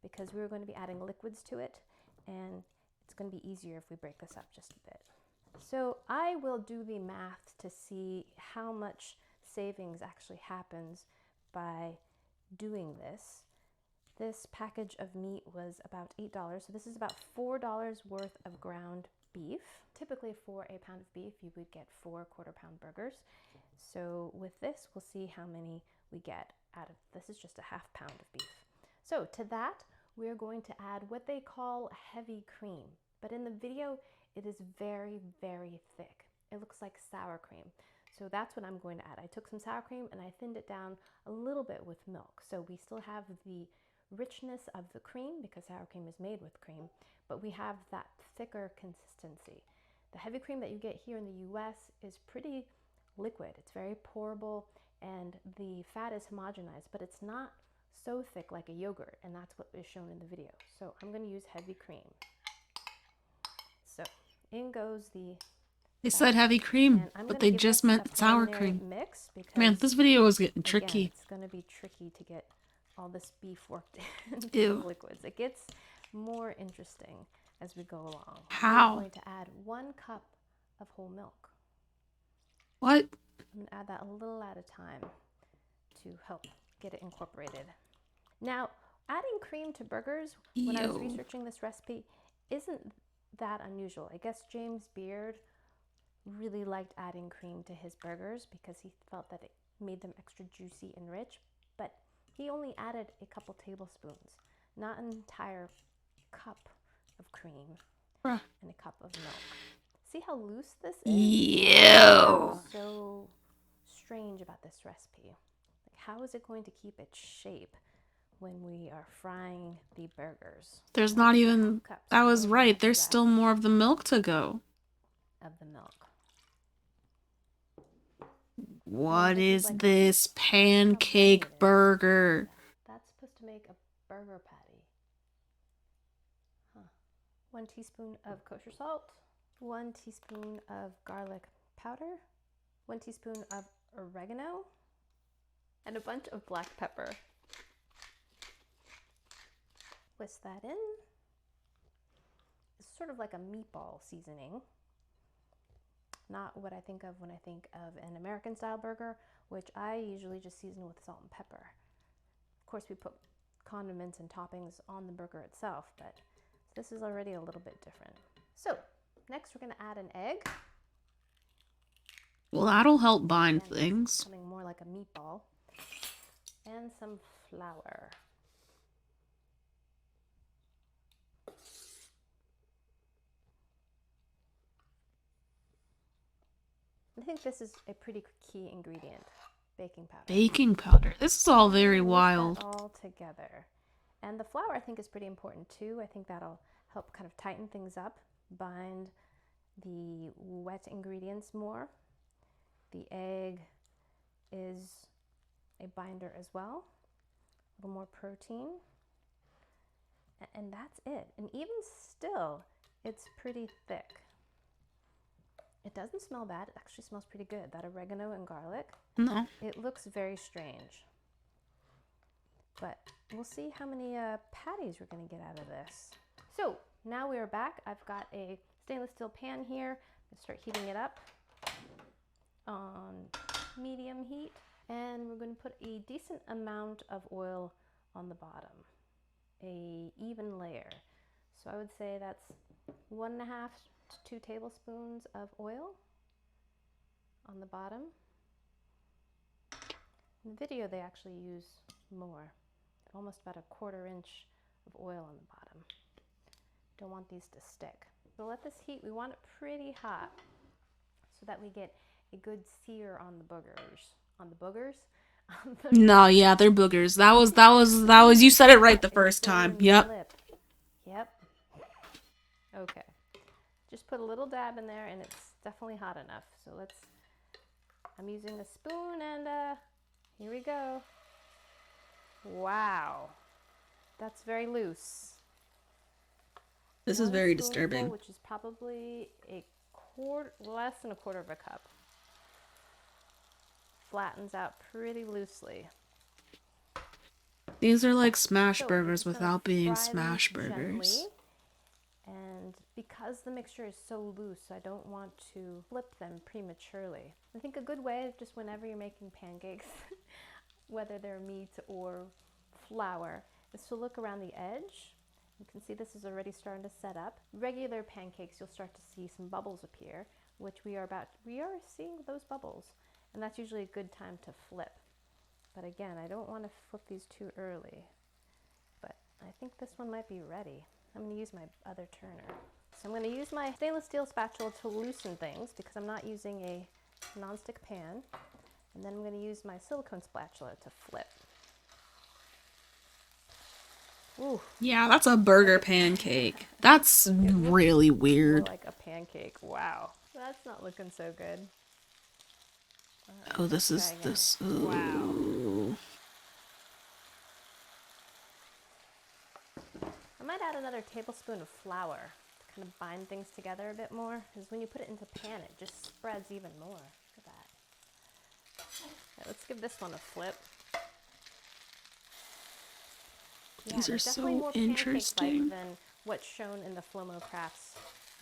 because we're going to be adding liquids to it, and it's going to be easier if we break this up just a bit. So I will do the math to see how much savings actually happens by doing this. This package of meat was about $8, so this is about $4 worth of ground beef. Typically for a pound of beef, you would get 4 quarter-pound burgers. So with this, we'll see how many we get out of this. Is just a half pound of beef. So to that, we're going to add what they call heavy cream. But in the video, it is very, very thick. It looks like sour cream. So that's what I'm going to add. I took some sour cream and I thinned it down a little bit with milk. So we still have the richness of the cream because sour cream is made with cream, but we have that thicker consistency. The heavy cream that you get here in the US is pretty liquid. It's very pourable and the fat is homogenized, but it's not so thick like a yogurt, and that's what is shown in the video. So I'm going to use heavy cream. So in goes the They said heavy cream, but they just meant sour cream. Mix because, Man, this video was getting tricky. Again, it's going to be tricky to get all this beef worked into Ew. the liquids. It gets more interesting as we go along. How? I'm going to add 1 cup of whole milk. What? I'm going to add that a little at a time to help get it incorporated. Now, adding cream to burgers, when I was Ew. researching this recipe, isn't that unusual. I guess James Beard really liked adding cream to his burgers because he felt that it made them extra juicy and rich, but he only added a couple tablespoons, not an entire cup of cream Bruh. and a cup of milk. See how loose this is? Ew. So strange about this recipe. Like, how is it going to keep its shape when we are frying the burgers? There's not even. I was right. There's still more of the milk to go. Of the milk. What is this pancake burger? That's supposed to make a burger patty. Huh. 1 teaspoon of kosher salt, 1 teaspoon of garlic powder, 1 teaspoon of oregano, and a bunch of black pepper. Whisk that in. It's sort of like a meatball seasoning. Not what I think of when I think of an American style burger, which I usually just season with salt and pepper. Of course, we put condiments and toppings on the burger itself, but this is already a little bit different. So next we're going to add an egg. Well, that'll help bind things. Something more like a meatball. and some flour. I think this is a pretty key ingredient, baking powder. Baking powder. This is all very Mix wild. that all together. And the flour I think is pretty important too. I think that'll help kind of tighten things up, bind the wet ingredients more. The egg is a binder as well. A little more protein. And that's it. And even still, it's pretty thick. It doesn't smell bad. It actually smells pretty good. That oregano and garlic. No. It looks very strange. But we'll see how many patties we're going to get out of this. So now we are back. I've got a stainless steel pan here. I'm going to start heating it up on medium heat. And we're going to put a decent amount of oil on the bottom. A even layer. So I would say that's 1.5 to 2 tablespoons of oil on the bottom. In the video they actually use more, almost about 1/4 inch of oil on the bottom. Don't want these to stick. So let this heat, we want it pretty hot so that we get a good sear on the boogers. On the boogers? No, yeah, they're boogers. That was you said it right the first time. Yep. Yep. Okay. Just put a little dab in there and it's definitely hot enough. So I'm using a spoon and here we go. Wow. That's very loose. This is 1 very spoonful, disturbing. which is probably less than 1/4 of a cup. Flattens out pretty loosely. These are like smash So burgers we're just without gonna being fry them smash burgers. gently. And because the mixture is so loose, I don't want to flip them prematurely. I think a good way, just whenever you're making pancakes, whether they're meat or flour, is to look around the edge. You can see this is already starting to set up. Regular pancakes, you'll start to see some bubbles appear, which we are seeing those bubbles. And that's usually a good time to flip. But again, I don't want to flip these too early. But I think this one might be ready. I'm going to use my other turner. So I'm going to use my stainless steel spatula to loosen things because I'm not using a nonstick pan. And then I'm going to use my silicone spatula to flip. Ooh. Yeah, that's a burger pancake. That's really weird. More like a pancake. Wow. That's not looking so good. Oh, this is this. Ooh. Wow. I might add another tablespoon of flour to kind of bind things together a bit more, because when you put it into the pan, it just spreads even more. Look at that. Okay, let's give this one a flip. Yeah, These are they're definitely so more interesting. pancake-like than what's shown in the Flomo Crafts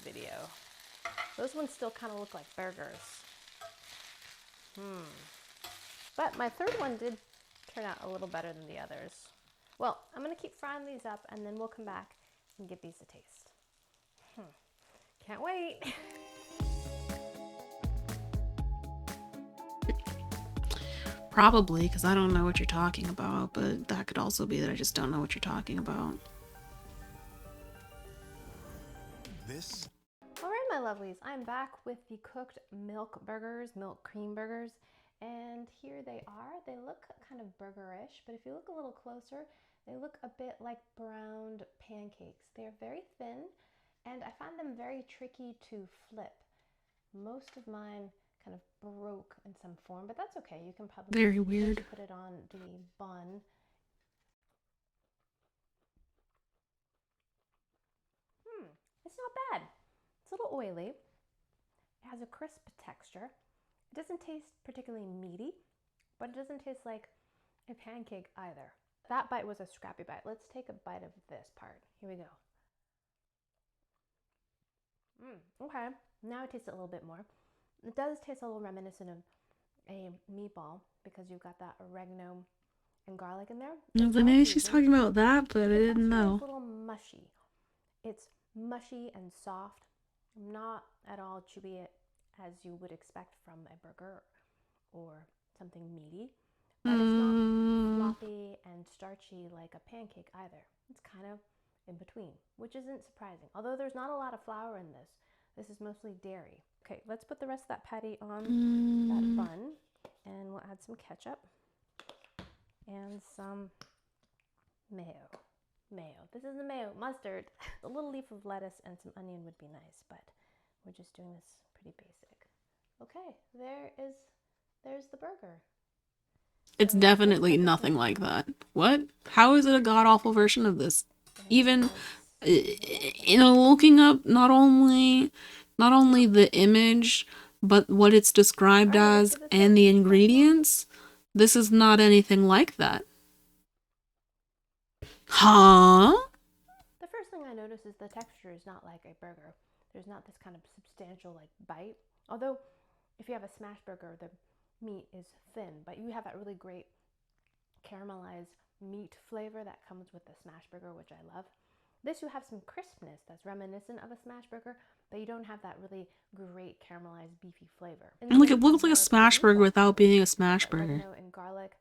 video. Those ones still kind of look like burgers. But my third one did turn out a little better than the others. Well, I'm going to keep frying these up and then we'll come back and give these a taste. Can't wait. Probably, because I don't know what you're talking about, but that could also be that I just don't know what you're talking about. This? Alright, my lovelies, I'm back with the cooked milk burgers, milk cream burgers, and here they are. They look kind of burgerish, but if you look a little closer, they look a bit like browned pancakes. They're very thin, and I find them very tricky to flip. Most of mine kind of broke in some form, but that's okay. You can probably Very weird. put it on the bun. It's not bad. It's a little oily. It has a crisp texture. It doesn't taste particularly meaty, but it doesn't taste like a pancake either. That bite was a scrappy bite. Let's take a bite of this part. Here we go. Okay, now it tastes a little bit more. It does taste a little reminiscent of a meatball because you've got that oregano and garlic in there. Maybe she's talking about that, but I didn't know. It's a little mushy. It's mushy and soft, not at all chewy as you would expect from a burger or something meaty, But it's not floppy and starchy like a pancake either. It's kind of in between, which isn't surprising. Although there's not a lot of flour in this. This is mostly dairy. Okay, let's put the rest of that patty on that bun, and we'll add some ketchup and some mayo. This is the mayo, mustard. A little leaf of lettuce and some onion would be nice, but we're just doing this pretty basic. Okay, there's the burger. It's definitely nothing like that. What? How is it a god-awful version of this? Even, looking up not only the image, but what it's described as and the ingredients, this is not anything like that. Huh? The first thing I notice is the texture is not like a burger. There's not this kind of substantial like bite. Although, if you have a smash burger, the meat is thin, but you have that really great caramelized meat flavor that comes with the smash burger, which I love. This, you have some crispness that's reminiscent of a smash burger, but you don't have that really great caramelized beefy flavor. And like, it looks like a smash burger without being a smash burger. And garlic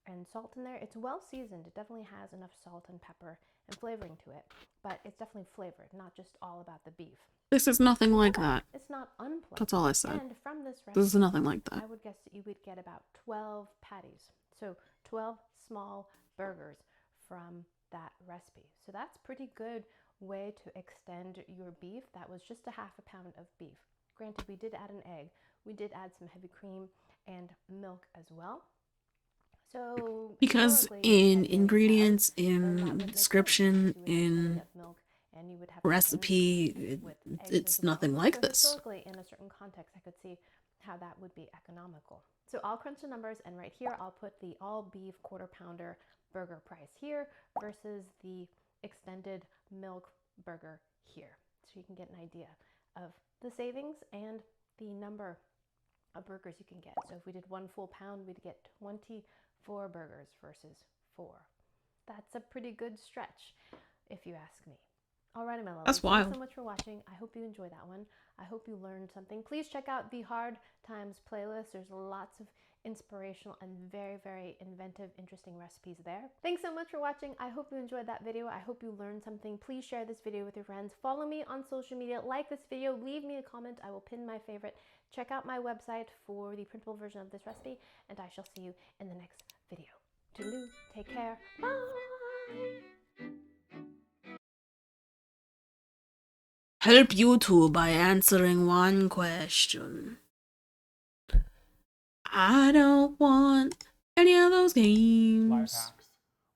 and salt in there. It's well seasoned. It definitely has enough salt and pepper and flavoring to it, but it's definitely flavored, not just all about the beef. This is nothing like that. It's not unpleasant. That's all I said. And from this recipe, This is nothing like that. I would guess that you would get about 12 patties. So 12 small burgers from that recipe. So that's pretty good way to extend your beef. That was just a half a pound of beef. Granted, we did add an egg. We did add some heavy cream and milk as well. So because in ingredients, in description, in recipe, it's nothing like this. Historically, in a certain context, I could see how that would be economical. So I'll crunch the numbers, and right here I'll put the all beef quarter pounder burger price here versus the extended milk burger here, so you can get an idea of the savings and the number of burgers you can get. So if we did 1 full pound, we'd get 24 burgers versus 4. That's a pretty good stretch, if you ask me. Alrighty, my lovelies. That's wild. Thanks so much for watching. I hope you enjoyed that one. I hope you learned something. Please check out the Hard Times playlist. There's lots of inspirational and very, very inventive, interesting recipes there. Thanks so much for watching. I hope you enjoyed that video. I hope you learned something. Please share this video with your friends. Follow me on social media. Like this video. Leave me a comment. I will pin my favorite. Check out my website for the printable version of this recipe, and I shall see you in the next video. Toodaloo. Take care. Bye. Help YouTube by answering one question. I don't want any of those games. Life hacks.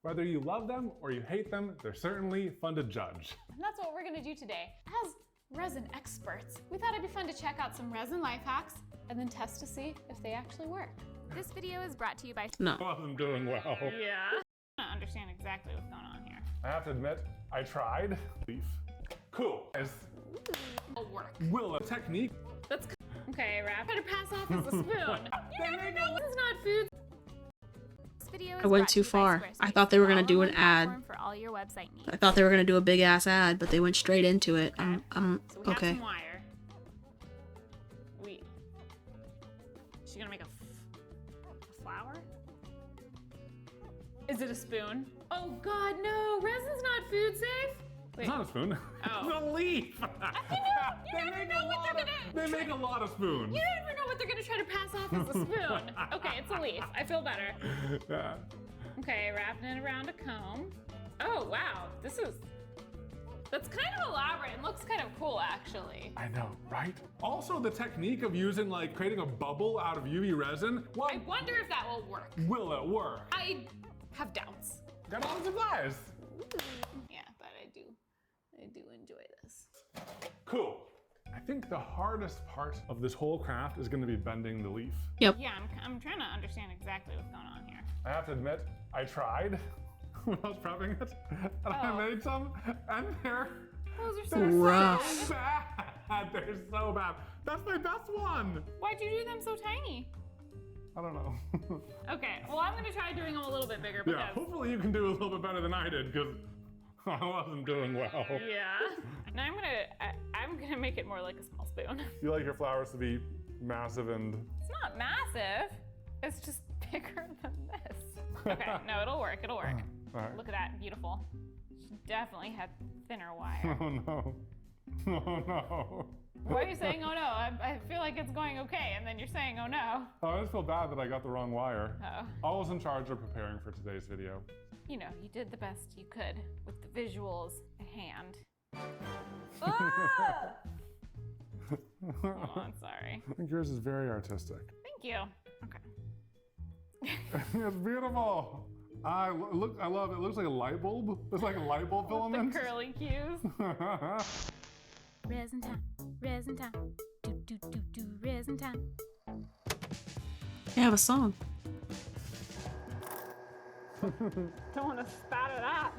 Whether you love them or you hate them, they're certainly fun to judge. And that's what we're gonna do today. As resin experts, we thought it'd be fun to check out some resin life hacks and then test to see if they actually work. This video is brought to you by... No. I wasn't doing well. Yeah. I don't understand exactly what's going on here. I have to admit, I tried. Beef. Cool. It'll work. Will a technique? That's okay, Raph. Better pass off as a spoon. You never know this is not food. This video is I went brought to too you by far. Squarespace, I thought they were gonna do an all-in-one ad. platform for all your website needs. I thought they were gonna do a big ass ad, but they went straight into it. I'm So we have okay. some wire. She's gonna make a flower? Is it a spoon? Oh God, no! Resin's not food safe. Wait. It's not a spoon. Oh. It's a leaf. You never know what they're gonna. They make a lot of spoons. You never know what they're gonna try to pass off as a spoon. Okay, it's a leaf. I feel better. Yeah. Okay, wrapping it around a comb. Oh wow, that's kind of elaborate and looks kind of cool actually. I know, right? Also, the technique of using, like, creating a bubble out of UV resin. Well, I wonder if that will work. Will it work? I have doubts. Got all the supplies. Yeah, but I do enjoy this. Cool. I think the hardest part of this whole craft is going to be bending the leaf. Yep. Yeah, I'm trying to understand exactly what's going on here. I have to admit, I tried when I was prepping it, and I made some, and Those are they're rough. so bad. They're so bad. That's my best one. Why'd you do them so tiny? I don't know. Okay, well I'm gonna try doing them a little bit bigger because... Yeah, hopefully you can do a little bit better than I did, because I wasn't doing well. Yeah. Now I'm gonna make it more like a small spoon. You like your flowers to be massive and... It's not massive. It's just bigger than this. Okay, no, it'll work. It'll work. Alright. Look at that, beautiful. She definitely had thinner wire. Oh no. Oh no. Why are you saying oh no? I feel like it's going okay, and then you're saying oh no. Oh, I just feel bad that I got the wrong wire. Oh. I was in charge of preparing for today's video. You know, you did the best you could with the visuals at hand. Ah! Oh, I'm sorry. I think yours is very artistic. Thank you. Okay. It's beautiful. I love it. It looks like a light bulb. It's like a light bulb filament. The curly cues. Resin time, resin time, do, resin time. I have a song. Don't want to spat it out.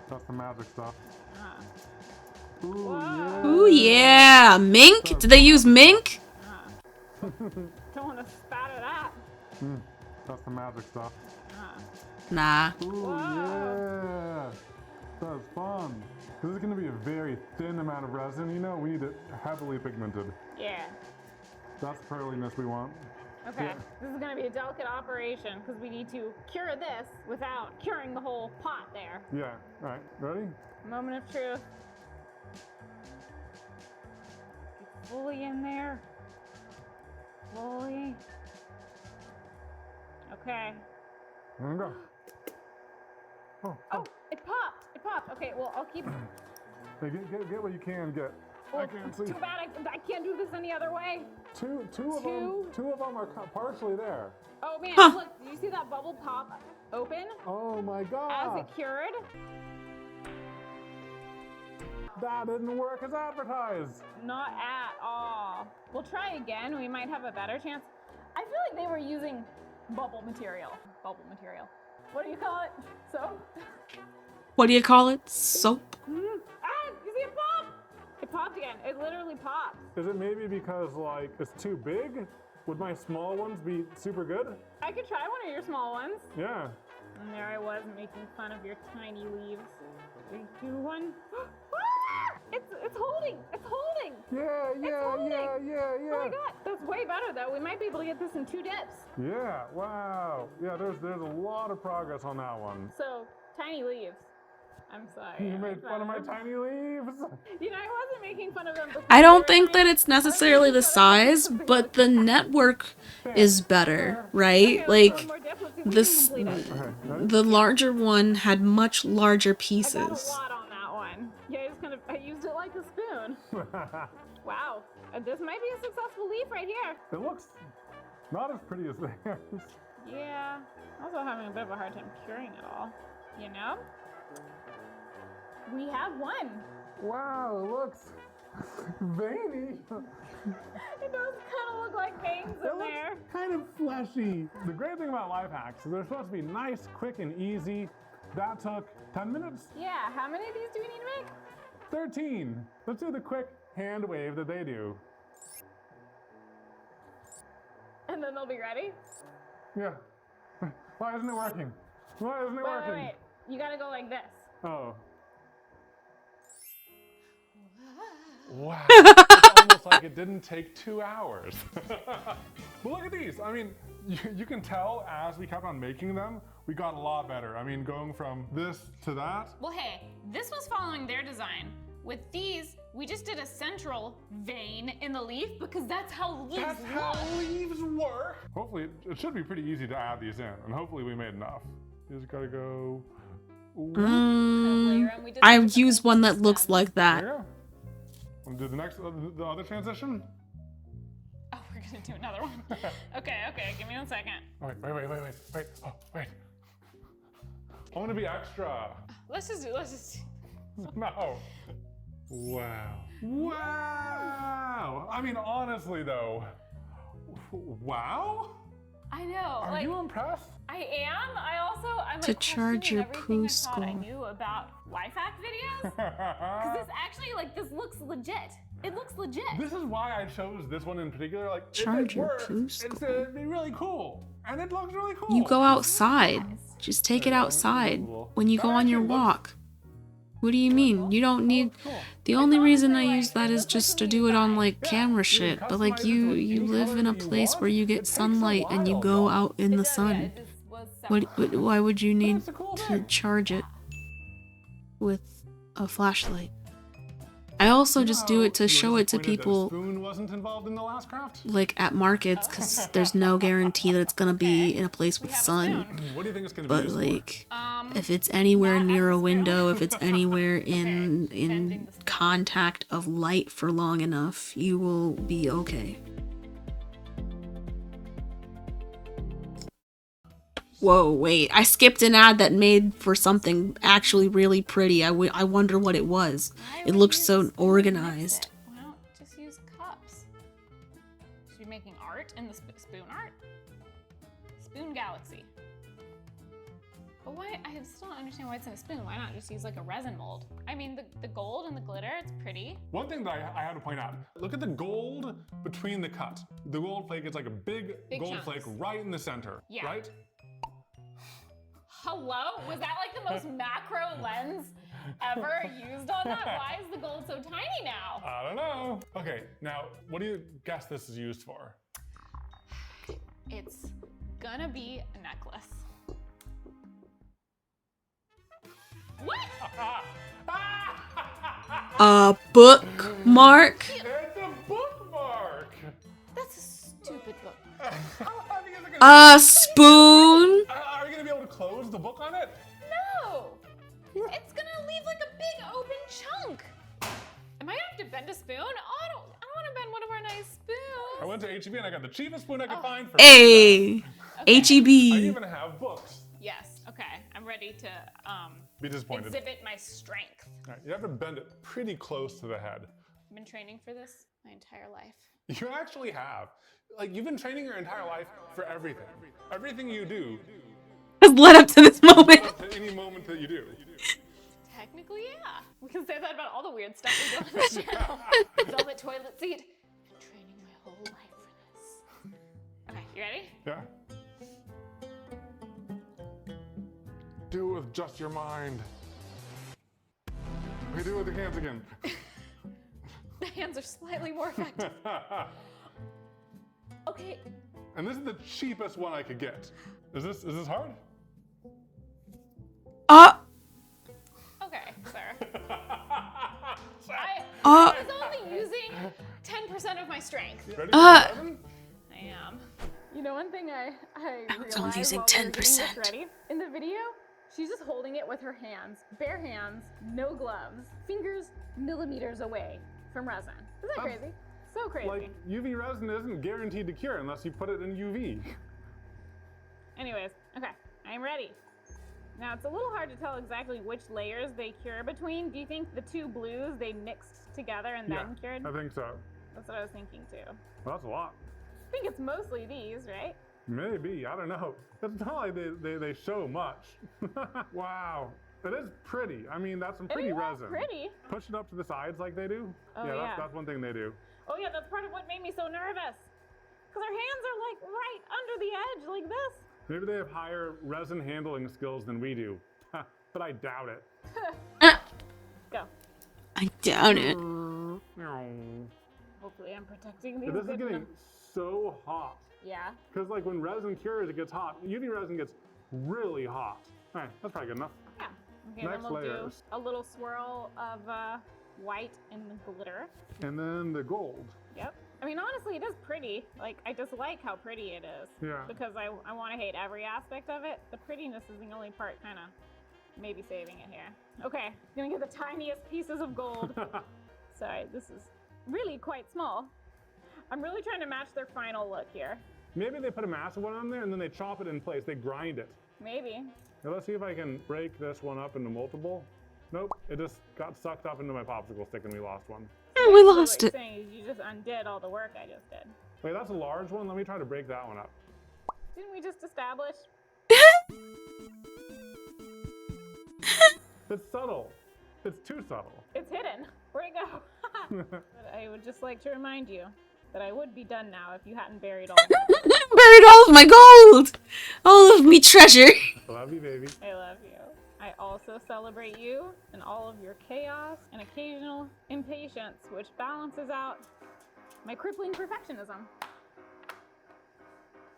That's the magic stuff. Ah. Ooh, yeah. Ooh yeah, mink? Did they use mink? Don't want to spat it out. That's the magic stuff. Ah. Nah. Ooh, yeah. That's fun. This is going to be a very thin amount of resin. You know, we need it heavily pigmented. Yeah. That's the pearliness we want. Okay. Yeah. This is going to be a delicate operation because we need to cure this without curing the whole pot there. Yeah. All right. Ready? Moment of truth. Get fully in there. Fully. Okay. Here we go. Oh, it popped. It popped. Okay, well, I'll keep. Hey, get what you can get. Well, I can't see. too bad I can't do this any other way. Two of them are partially there. Oh man, Huh. look, do you see that bubble pop open Oh my as god. it cured? That didn't work as advertised. Not at all. We'll try again. We might have a better chance. I feel like they were using bubble material. Bubble material. What do you call it? Soap? What do you call it? Soap? Ah, you see it pop? It popped again. It literally popped. Is it maybe because like it's too big? Would my small ones be super good? I could try one of your small ones. Yeah. And there I was making fun of your tiny leaves. 3, 2, 1. It's holding. It's holding. Yeah. Oh my god, that's way better though. We might be able to get this in 2 dips. Yeah. Wow. Yeah. There's a lot of progress on that one. So tiny leaves. I'm sorry. You made fun of my tiny leaves. You know, I wasn't making fun of them. Because I don't think that it's necessarily the size, but the network is better, right? Like this, the larger one had much larger I got a pieces. lot on that one. Yeah, I used it like a spoon. Wow, this might be a successful leaf right here. It looks not as pretty as theirs. Yeah, also having a bit of a hard time curing it all. You know? We have one. Wow, it looks veiny. It does kind of look like veins in there. Kind of fleshy. The great thing about life hacks is they're supposed to be nice, quick, and easy. That took 10 minutes. Yeah, how many of these do we need to make? 13. Let's do the quick hand wave that they do. And then they'll be ready? Yeah. Why isn't it working? Why isn't it working? Wait. You gotta go like this. Oh. Wow. It's almost like it didn't take 2 hours. But look at these. I mean, you can tell as we kept on making them, we got a lot better. I mean, going from this to that. Well, hey, this was following their design. With these, we just did a central vein in the leaf because that's how leaves That's how leaves work. Hopefully, it should be pretty easy to add these in, and hopefully we made enough. You just gotta go. I use one that looks like that. Yeah. Want to do the other transition? Oh, we're gonna do another one. Okay, give me 1 second. Wait. Oh, wait. I want to be extra. Let's just do. No. Wow. I mean, honestly though, wow. I know. Are you impressed? I am. I'm To charge your poo I skull. knew about life hack videos. Because this actually, this looks legit. It looks legit. This is why I chose this one in particular. Like, Charge if it your works, poo it's skull. gonna be really cool, and it looks really cool. You go outside. Just take it outside when you go on your walk. What do you mean? You don't need. The only reason I use that is just to do it on like camera shit. But like you live in a place where you get sunlight and you go out in the sun. Why would you need to charge it with a flashlight? I also just do it to show it to people Spoon wasn't involved in the last craft? like at markets because there's no guarantee that it's gonna be in a place with sun. What do you think it's gonna be But used for? like, if it's anywhere near a window, if it's anywhere in contact of light for long enough, you will be okay. Whoa, wait. I skipped an ad that made for something actually really pretty. I wonder what it was. It looked so organized. Well, just use cups. Should be making art in the spoon art? Spoon Galaxy. But why? I still don't understand why it's in a spoon. Why not just use like a resin mold? I mean, the gold and the glitter, it's pretty. One thing that I have to point out, look at the gold between the cut. The gold flake is like a big gold chunks. flake right in the center, Yeah. right? Hello? Was that like the most macro lens ever used on that? Why is the gold so tiny now? I don't know. Okay, now what do you guess this is used for? It's gonna be a necklace. What? A bookmark? It's a bookmark! That's a stupid book. A spoon? Are you gonna be able to close the book on it? No! It's gonna leave like a big open chunk. Am I gonna have to bend a spoon? Oh, I don't want to bend one of our nice spoons. I went to H-E-B and I got the cheapest spoon I could find for Hey! H-E-B. I even have books. Yes, okay. I'm ready to Be disappointed. exhibit my strength. All right, you have to bend it pretty close to the head. I've been training for this my entire life. You actually have. Like, you've been training your entire life for everything. Everything you do Has led up to this moment. to any moment that you do. Technically, yeah. We can say that about all the weird stuff we do on this channel. Velvet toilet seat. I've been training my whole life for this. Okay, you ready? Yeah. Do it with just your mind. We do it with the hands again. The hands are slightly more effective. Okay. And this is the cheapest one I could get. Is this hard? Okay, sir. I was only using 10% of my strength. Ready? I am. You know, one thing I was only realized using while we were getting this 10%. ready, in the video, she's just holding it with her hands, bare hands, no gloves, fingers millimeters away from resin. Isn't that crazy? So crazy. Like, UV resin isn't guaranteed to cure unless you put it in UV. Anyways, okay, I'm ready. Now, it's a little hard to tell exactly which layers they cure between. Do you think the two blues, they mixed together and then cured? I think so. That's what I was thinking too. Well, that's a lot. I think it's mostly these, right? Maybe, I don't know. It's not like they show much. Wow. It is pretty. I mean, that's some pretty It is resin. pretty. Push it up to the sides like they do. Oh, yeah, yeah. That's one thing they do. Oh yeah, that's part of what made me so nervous. Because our hands are like right under the edge, like this. Maybe they have higher resin handling skills than we do. But I doubt it. Go. I doubt it. Hopefully I'm protecting these. This is good getting enough. so hot. Yeah. Because like when resin cures, it gets hot. UV resin gets really hot. All right, that's probably good enough. Yeah. Okay, Next then we'll layers. do a little swirl of white in the glitter. And then the gold. Yep. I mean, honestly, it is pretty. Like, I just like how pretty it is. Yeah. Because I want to hate every aspect of it. The prettiness is the only part kind of maybe saving it here. Okay, gonna get the tiniest pieces of gold. Sorry, this is really quite small. I'm really trying to match their final look here. Maybe they put a massive one on there and then they chop it in place. They grind it. Maybe. Now let's see if I can break this one up into multiple. Nope, it just got sucked up into my popsicle stick and we lost one. We lost What it. you're saying is you just undid all the work I just did. Wait, that's a large one. Let me try to break that one up. Didn't we just establish? It's subtle. It's too subtle. It's hidden. Where'd it go? But I would just like to remind you that I would be done now if you hadn't buried all Buried all of my gold! All of me treasure. I love you, baby. I love you. I also celebrate you and all of your chaos and occasional impatience, which balances out my crippling perfectionism.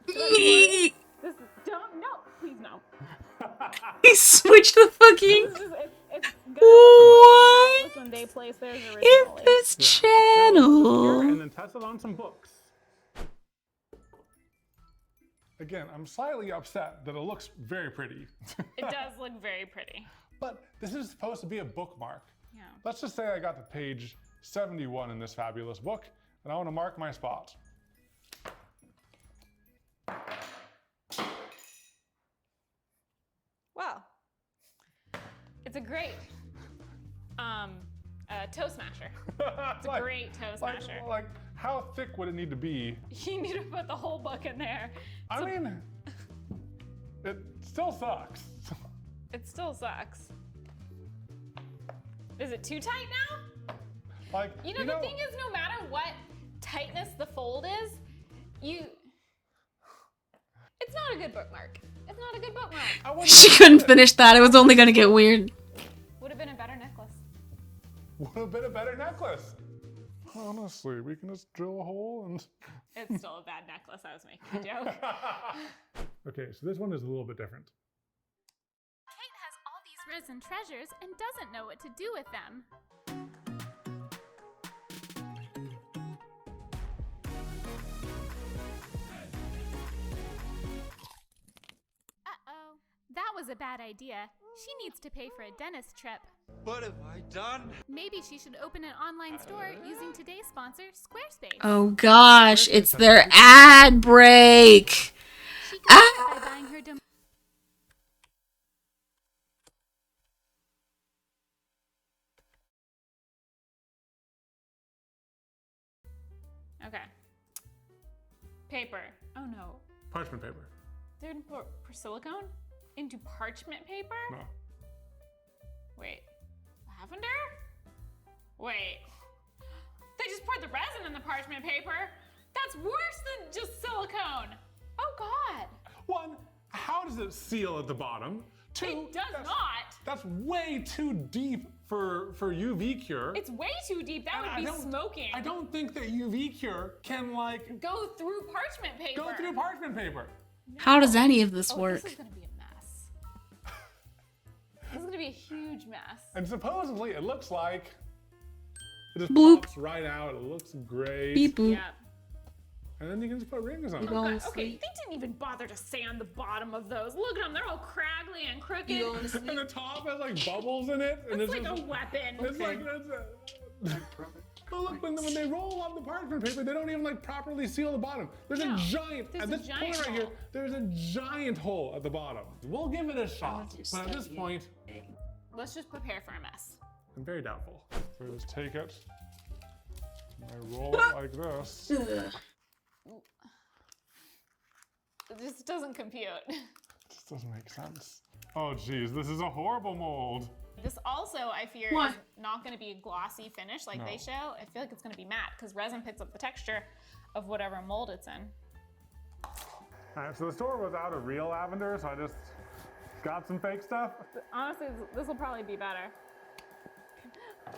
This is, don't, no, please no. He switched the fucking. This is just, it's What? when they place theirs In originally. this channel. And then test it on some books. Again, I'm slightly upset that it looks very pretty. It does look very pretty. But this is supposed to be a bookmark. Yeah. Let's just say I got to page 71 in this fabulous book, and I want to mark my spot. Well, it's a great toe smasher. It's a great toe smasher. Like, how thick would it need to be? You need to put the whole book in there. I mean, it still sucks. It still sucks. Is it too tight now? Like, You know, the thing is, no matter what tightness the fold is, it's not a good bookmark. It's not a good bookmark. She couldn't finish that. It was only gonna get weird. Would have been a better necklace. Would have been a better necklace. Honestly, we can just drill a hole and... It's still a bad necklace. I was making a joke. Okay, so this one is a little bit different. Kate has all these risen treasures and doesn't know what to do with them. Uh-oh. That was a bad idea. She needs to pay for a dentist trip. What have I done? Maybe she should open an online store using today's sponsor, Squarespace. Oh gosh, it's their ad break. She can start by buying her domain. Okay. Paper. Oh no. Parchment paper. They're gonna pour silicone into parchment paper? No. Wait. Lavender? Wait. They just poured the resin in the parchment paper? That's worse than just silicone. Oh God. One, how does it seal at the bottom? Two, It does not. That's way too deep for UV cure. It's way too deep. That And would be smoking. I don't think that UV cure can like Go through parchment paper. go through parchment paper. How does any of this Oh, work? This is gonna be a mess. This is gonna be a huge mess. And supposedly it looks like it just Bloop. pops right out. It looks great. Beep boop. Yeah. And then you can just put rings on You it. go God, to okay, sleep. they didn't even bother to sand the bottom of those. Look at them, they're all craggly and crooked. You go to sleep. And the top has like bubbles in it. And It's it's like just, a weapon. It's like but look, when they roll off the parchment paper, they don't even like properly seal the bottom. There's No, a giant there's at a this giant point right hole. here. There's a giant hole at the bottom. We'll give it a shot, but at this point, Let's just prepare for a mess. I'm very doubtful. So I just take it, and I roll it like this. It just doesn't compute. This doesn't make sense. Oh geez, this is a horrible mold. This also, I fear, Why? is not going to be a glossy finish like they No. show. I feel like it's going to be matte because resin picks up the texture of whatever mold it's in. All right, so the store was out of real lavender, so I just got some fake stuff. Honestly, this will probably be better.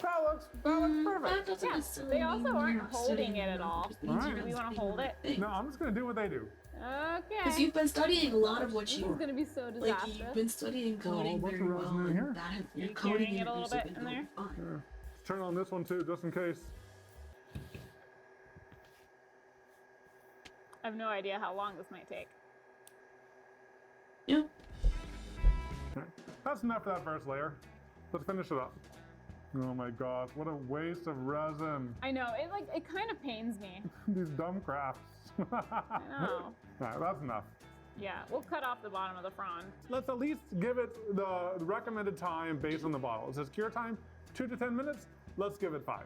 That looks perfect. Yeah, they also aren't holding it at all. Alright. Do we want to hold it? No, I'm just gonna do what they do. Okay. Because you've been studying a lot of what This you is going to be so like. disastrous. You've been studying coding what's very the resin well. in here? And that your You coding carrying it a little interviews have bit been in there? going fine. Let's turn on this one too, just in case. I have no idea how long this might take. Yeah. Okay. That's enough for that first layer. Let's finish it up. Oh my gosh, what a waste of resin. I know, it kind of pains me. These dumb crafts. I know. Alright, that's enough. Yeah, we'll cut off the bottom of the frond. Let's at least give it the recommended time based on the bottle. It says cure time 2 to 10 minutes. Let's give it 5.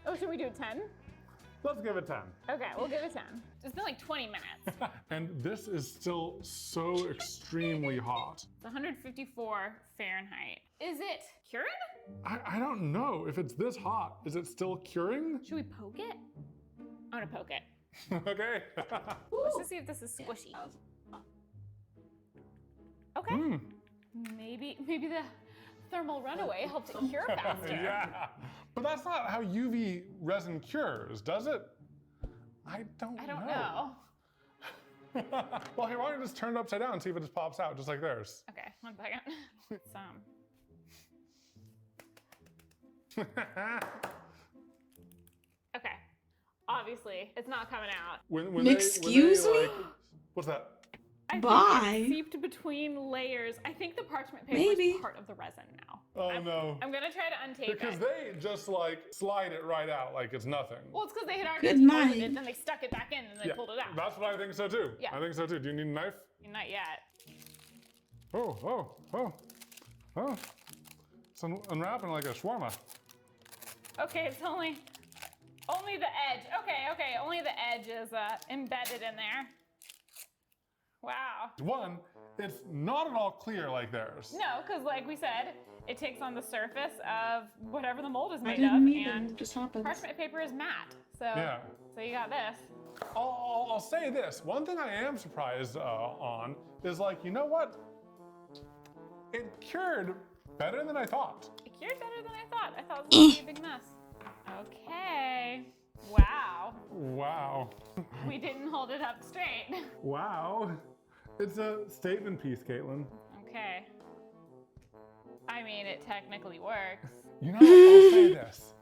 Oh, should we do 10? Let's give it 10. Okay, we'll give it 10. It's been like 20 minutes. And this is still so extremely hot. It's 154 Fahrenheit. Is it cured? I don't know if it's this hot. Is it still curing? Should we poke it? I'm gonna poke it. Okay. Let's just see if this is squishy. Okay. Maybe the thermal runaway helped it cure faster. Yeah, but that's not how UV resin cures, does it? I don't know. Well, here, why don't you just turn it upside down and see if it just pops out, just like theirs. Okay, 1 second. Okay. Obviously, it's not coming out. Excuse me? What's that? I Bye. think it's seeped between layers. I think the parchment paper Maybe. is part of the resin now. Oh no. I'm gonna try to untape Because it. they just like slide it right out like it's nothing. Well, it's because they had already Good molded night. it, then they stuck it back in, and they pulled it out. That's what I think so too. Yeah. I think so too. Do you need a knife? Not yet. Oh. It's unwrapping like a shawarma. Okay, it's only the edge. Okay, only the edge is embedded in there. Wow. One, it's not at all clear like theirs. No, because like we said, it takes on the surface of whatever the mold is I made didn't of, mean and it just happens. parchment paper is matte. So, Yeah. so you got this. I'll say this. One thing I am surprised on is like, you know what? It cured better than I thought. It cured better than I thought. I thought it was gonna be a big mess. Okay. Wow. Wow. We didn't hold it up straight. Wow. It's a statement piece, Caitlin. Okay. I mean, it technically works. You know, I'll say this.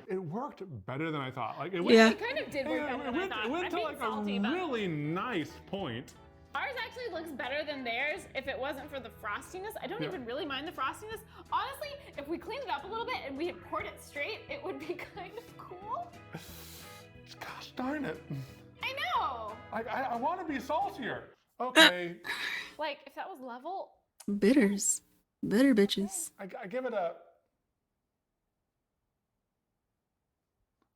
It worked better than I thought. Like it went, It kind of did work better than I thought. It went I'm to being like salty, a but really nice point. ours actually looks better than theirs if it wasn't for the frostiness. I don't even really mind the frostiness. Honestly, if we cleaned it up a little bit and we had poured it straight, it would be kind of cool. Gosh darn it. I know. I want to be saltier. Okay. Like, if that was level, Bitters. Bitter bitches. I give it a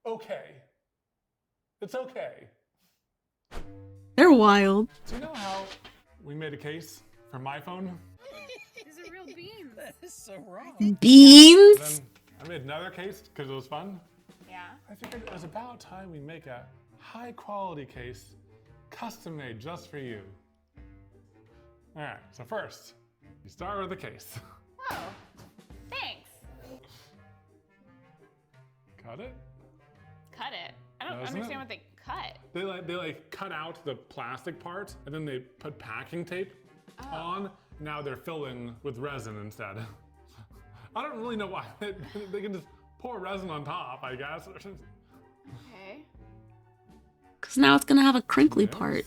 okay. It's okay. They're wild. Do you know how we made a case for my phone? these are real beans. That is so wrong. Beans? Then I made another case because it was fun. Yeah. I figured it was about time we make a high quality case, custom made just for you. All right, so first, you start with the case. Oh, thanks. Cut it. Cut it. I don't Doesn't understand it? what they cut. They like cut out the plastic part and then they put packing tape on. Now they're filling with resin instead. I don't really know why. They can just pour resin on top, I guess. Okay. Because now it's going to have a crinkly part.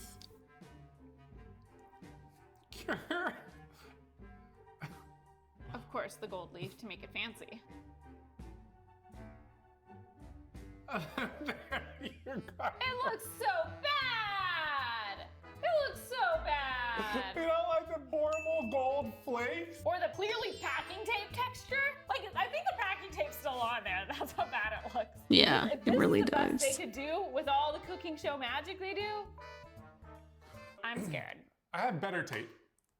Of course, the gold leaf to make it fancy. It looks so bad! It looks so bad! You don't like the pourable gold flakes? Or the clearly packing tape texture? Like, I think the packing tape's still on there. That's how bad it looks. Yeah, If it really this is the best does. they could do with all the cooking show magic they do, I'm scared. I have better tape.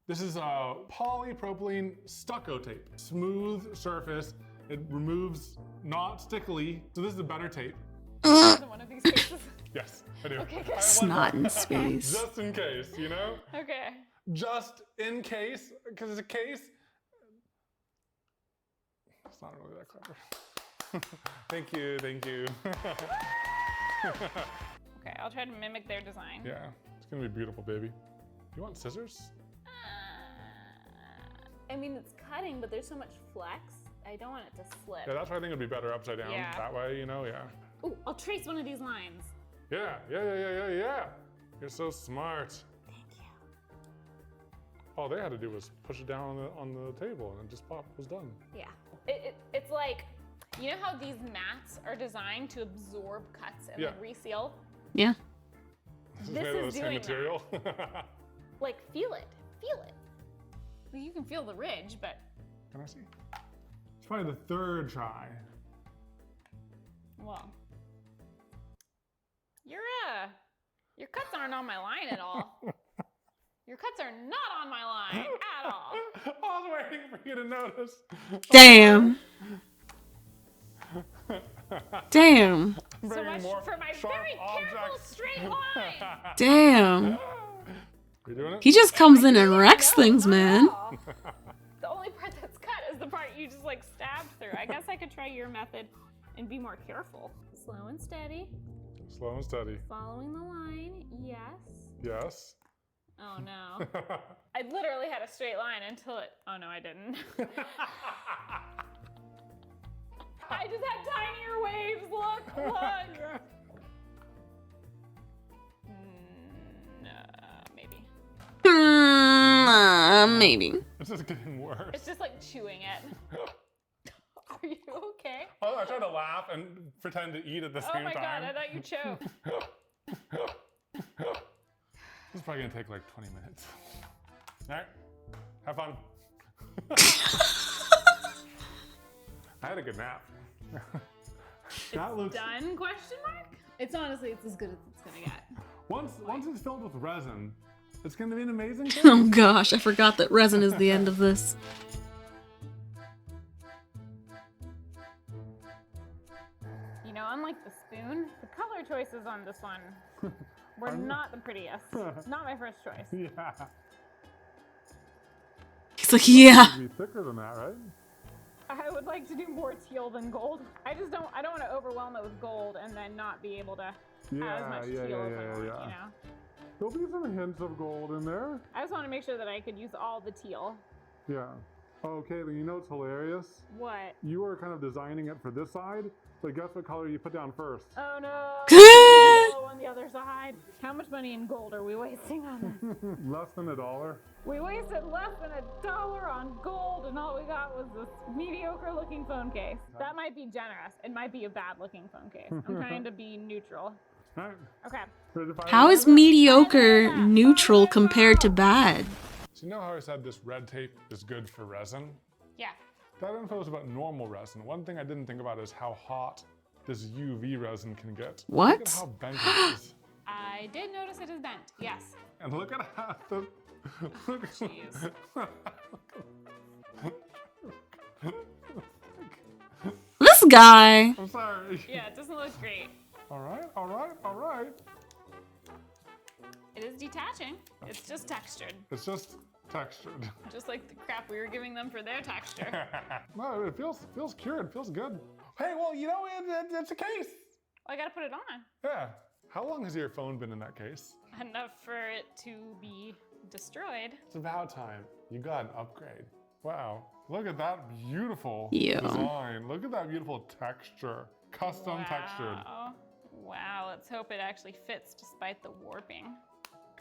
This is polypropylene stucco tape. Smooth surface. It removes not stickily. So this is a better tape. One of these cases. Yes, I do. Okay, good. I have Snot one. in space. Just in case, you know? Okay. Just in case, because it's a case. It's not really that clever. Thank you, thank you. Okay, I'll try to mimic their design. Yeah, it's gonna be beautiful, baby. You want scissors? I mean, it's cutting, but there's so much flex. I don't want it to slip. Yeah, that's why I think it'd be better upside down. Yeah. That way, you know, yeah. Ooh, I'll trace one of these lines. Yeah. You're so smart. Thank you. All they had to do was push it down on the table and it just popped, was done. Yeah. It's like, you know how these mats are designed to absorb cuts and then reseal? Yeah. This is This made of the is same doing material. Like, feel it. Feel it. Well, you can feel the ridge, but Can I see? It's probably the third try. well, your cuts aren't on my line at all. Your cuts are not on my line at all. I was waiting for you to notice. Damn. Damn. So much for my very careful straight line. Damn. You doing it? He just comes in and wrecks things, man. the part you just like stabbed through. I guess I could try your method and be more careful. Slow and steady. Slow and steady. Following the line. Yes. Yes. Oh no. I literally had a straight line until it. Oh no, I didn't. I just had tinier waves. Look, look. Maybe. Maybe. It's just getting worse. It's just like chewing it. Are you okay? Oh, I tried to laugh and pretend to eat at the same time. Oh my god, I thought you choked. This is probably gonna take like 20 minutes. All right, have fun. I had a good nap. That looks done? Question mark? It's honestly, it's as good as it's gonna get. Once it's filled with resin, it's gonna be an amazing thing. Oh gosh, I forgot that resin is the end of this. You know, unlike the spoon, the color choices on this one were not the prettiest. Not my first choice. Yeah. He's like, yeah. It'd be thicker than that, right? I would like to do more teal than gold. I don't want to overwhelm it with gold and then not be able to have as much teal as I want, you know? There'll be some hints of gold in there. I just want to make sure that I could use all the teal. Yeah. Oh, Caitlin, you know what's hilarious? What? You were kind of designing it for this side, but guess what color you put down first? Oh no! On the other side. How much money in gold are we wasting on this? Less than $1. We wasted less than $1 on gold, and all we got was this mediocre-looking phone case. That might be generous. It might be a bad-looking phone case. I'm trying to be neutral. All right. Okay. How is mediocre neutral compared to bad? So you know how I said this red tape is good for resin? Yeah. That info is about normal resin. One thing I didn't think about is how hot this UV resin can get. What? Look at how bent it is. I did notice it is bent. Yes. And look at how the... Look at Jeez. This guy. I'm sorry. Yeah, it doesn't look great. All right, all right, all right. It is detaching. It's just textured. It's just textured. Just like the crap we were giving them for their texture. No, it feels cured. It feels good. Hey, well, you know, it's a case. Well, I gotta put it on. Yeah. How long has your phone been in that case? Enough for it to be destroyed. It's about time. You got an upgrade. Wow. Look at that beautiful Yeah. design. Look at that beautiful texture. Custom textured. Wow, let's hope it actually fits despite the warping.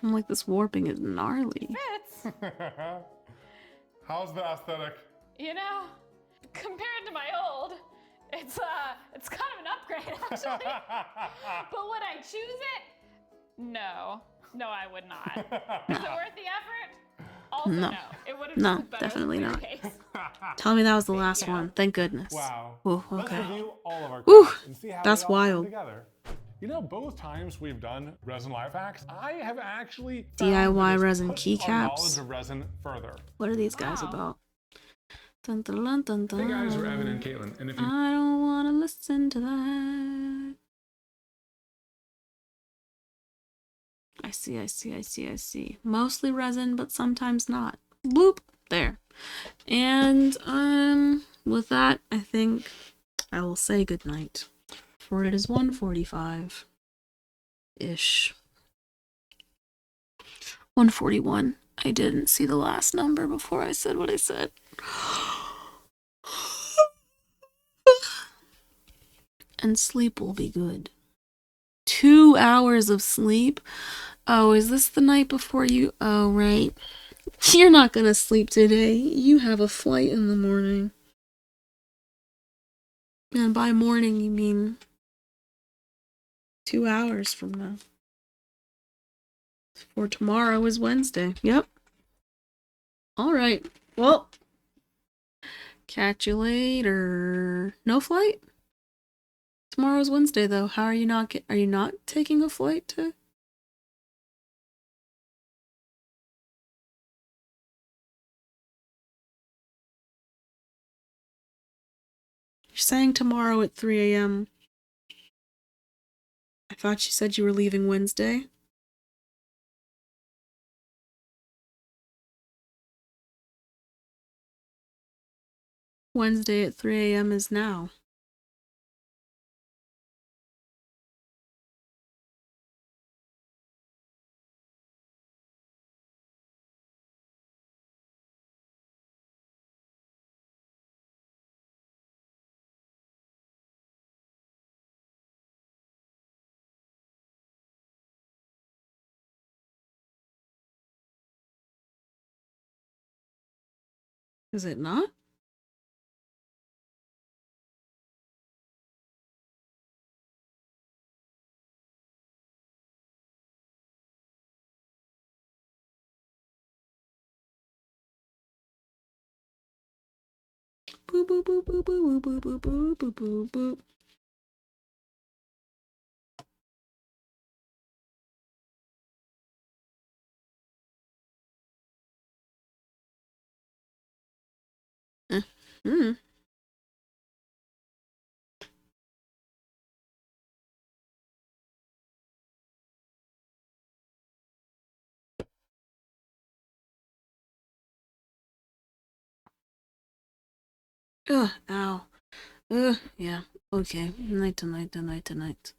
I'm like, this warping is gnarly. Fits! How's the aesthetic? You know, compared to my old, it's kind of an upgrade actually. But would I choose it? No. No, I would not. Is it worth the effort? Also, no. It would have No, been better definitely than not. case. Tell me that was the last one. Thank goodness. Wow. Ooh, Let's okay. review all of our Ooh, crafts and see how that's they all come wild. together. You know, both times we've done resin life hacks, I have actually DIY resin pushed our knowledge keycaps. of resin further. What are these guys about? Dun, dun, dun, dun, dun. Hey guys, we're Evan and Caitlin, and if you I don't want to listen to that. I see. Mostly resin, but sometimes not. Bloop. There. And with that, I think I will say goodnight. For it is 1:45 ish. 1:41. I didn't see the last number before I said what I said. And sleep will be good. 2 hours of sleep? Oh, is this the night before you? Oh, right. You're not gonna sleep today. You have a flight in the morning. And by morning, you mean 2 hours from now. For tomorrow is Wednesday. Yep. All right. Well, catch you later. No flight? Tomorrow's Wednesday, though. How are you not are you not taking a flight to? You're saying tomorrow at 3 a.m. I thought you said you were leaving Wednesday. Wednesday at 3 a.m. is now. Is it not? Boop boop boop boop boop boop boop boop boop boop boop. Hmm. Ugh, ow. Yeah, okay. Night tonight, tonight, tonight.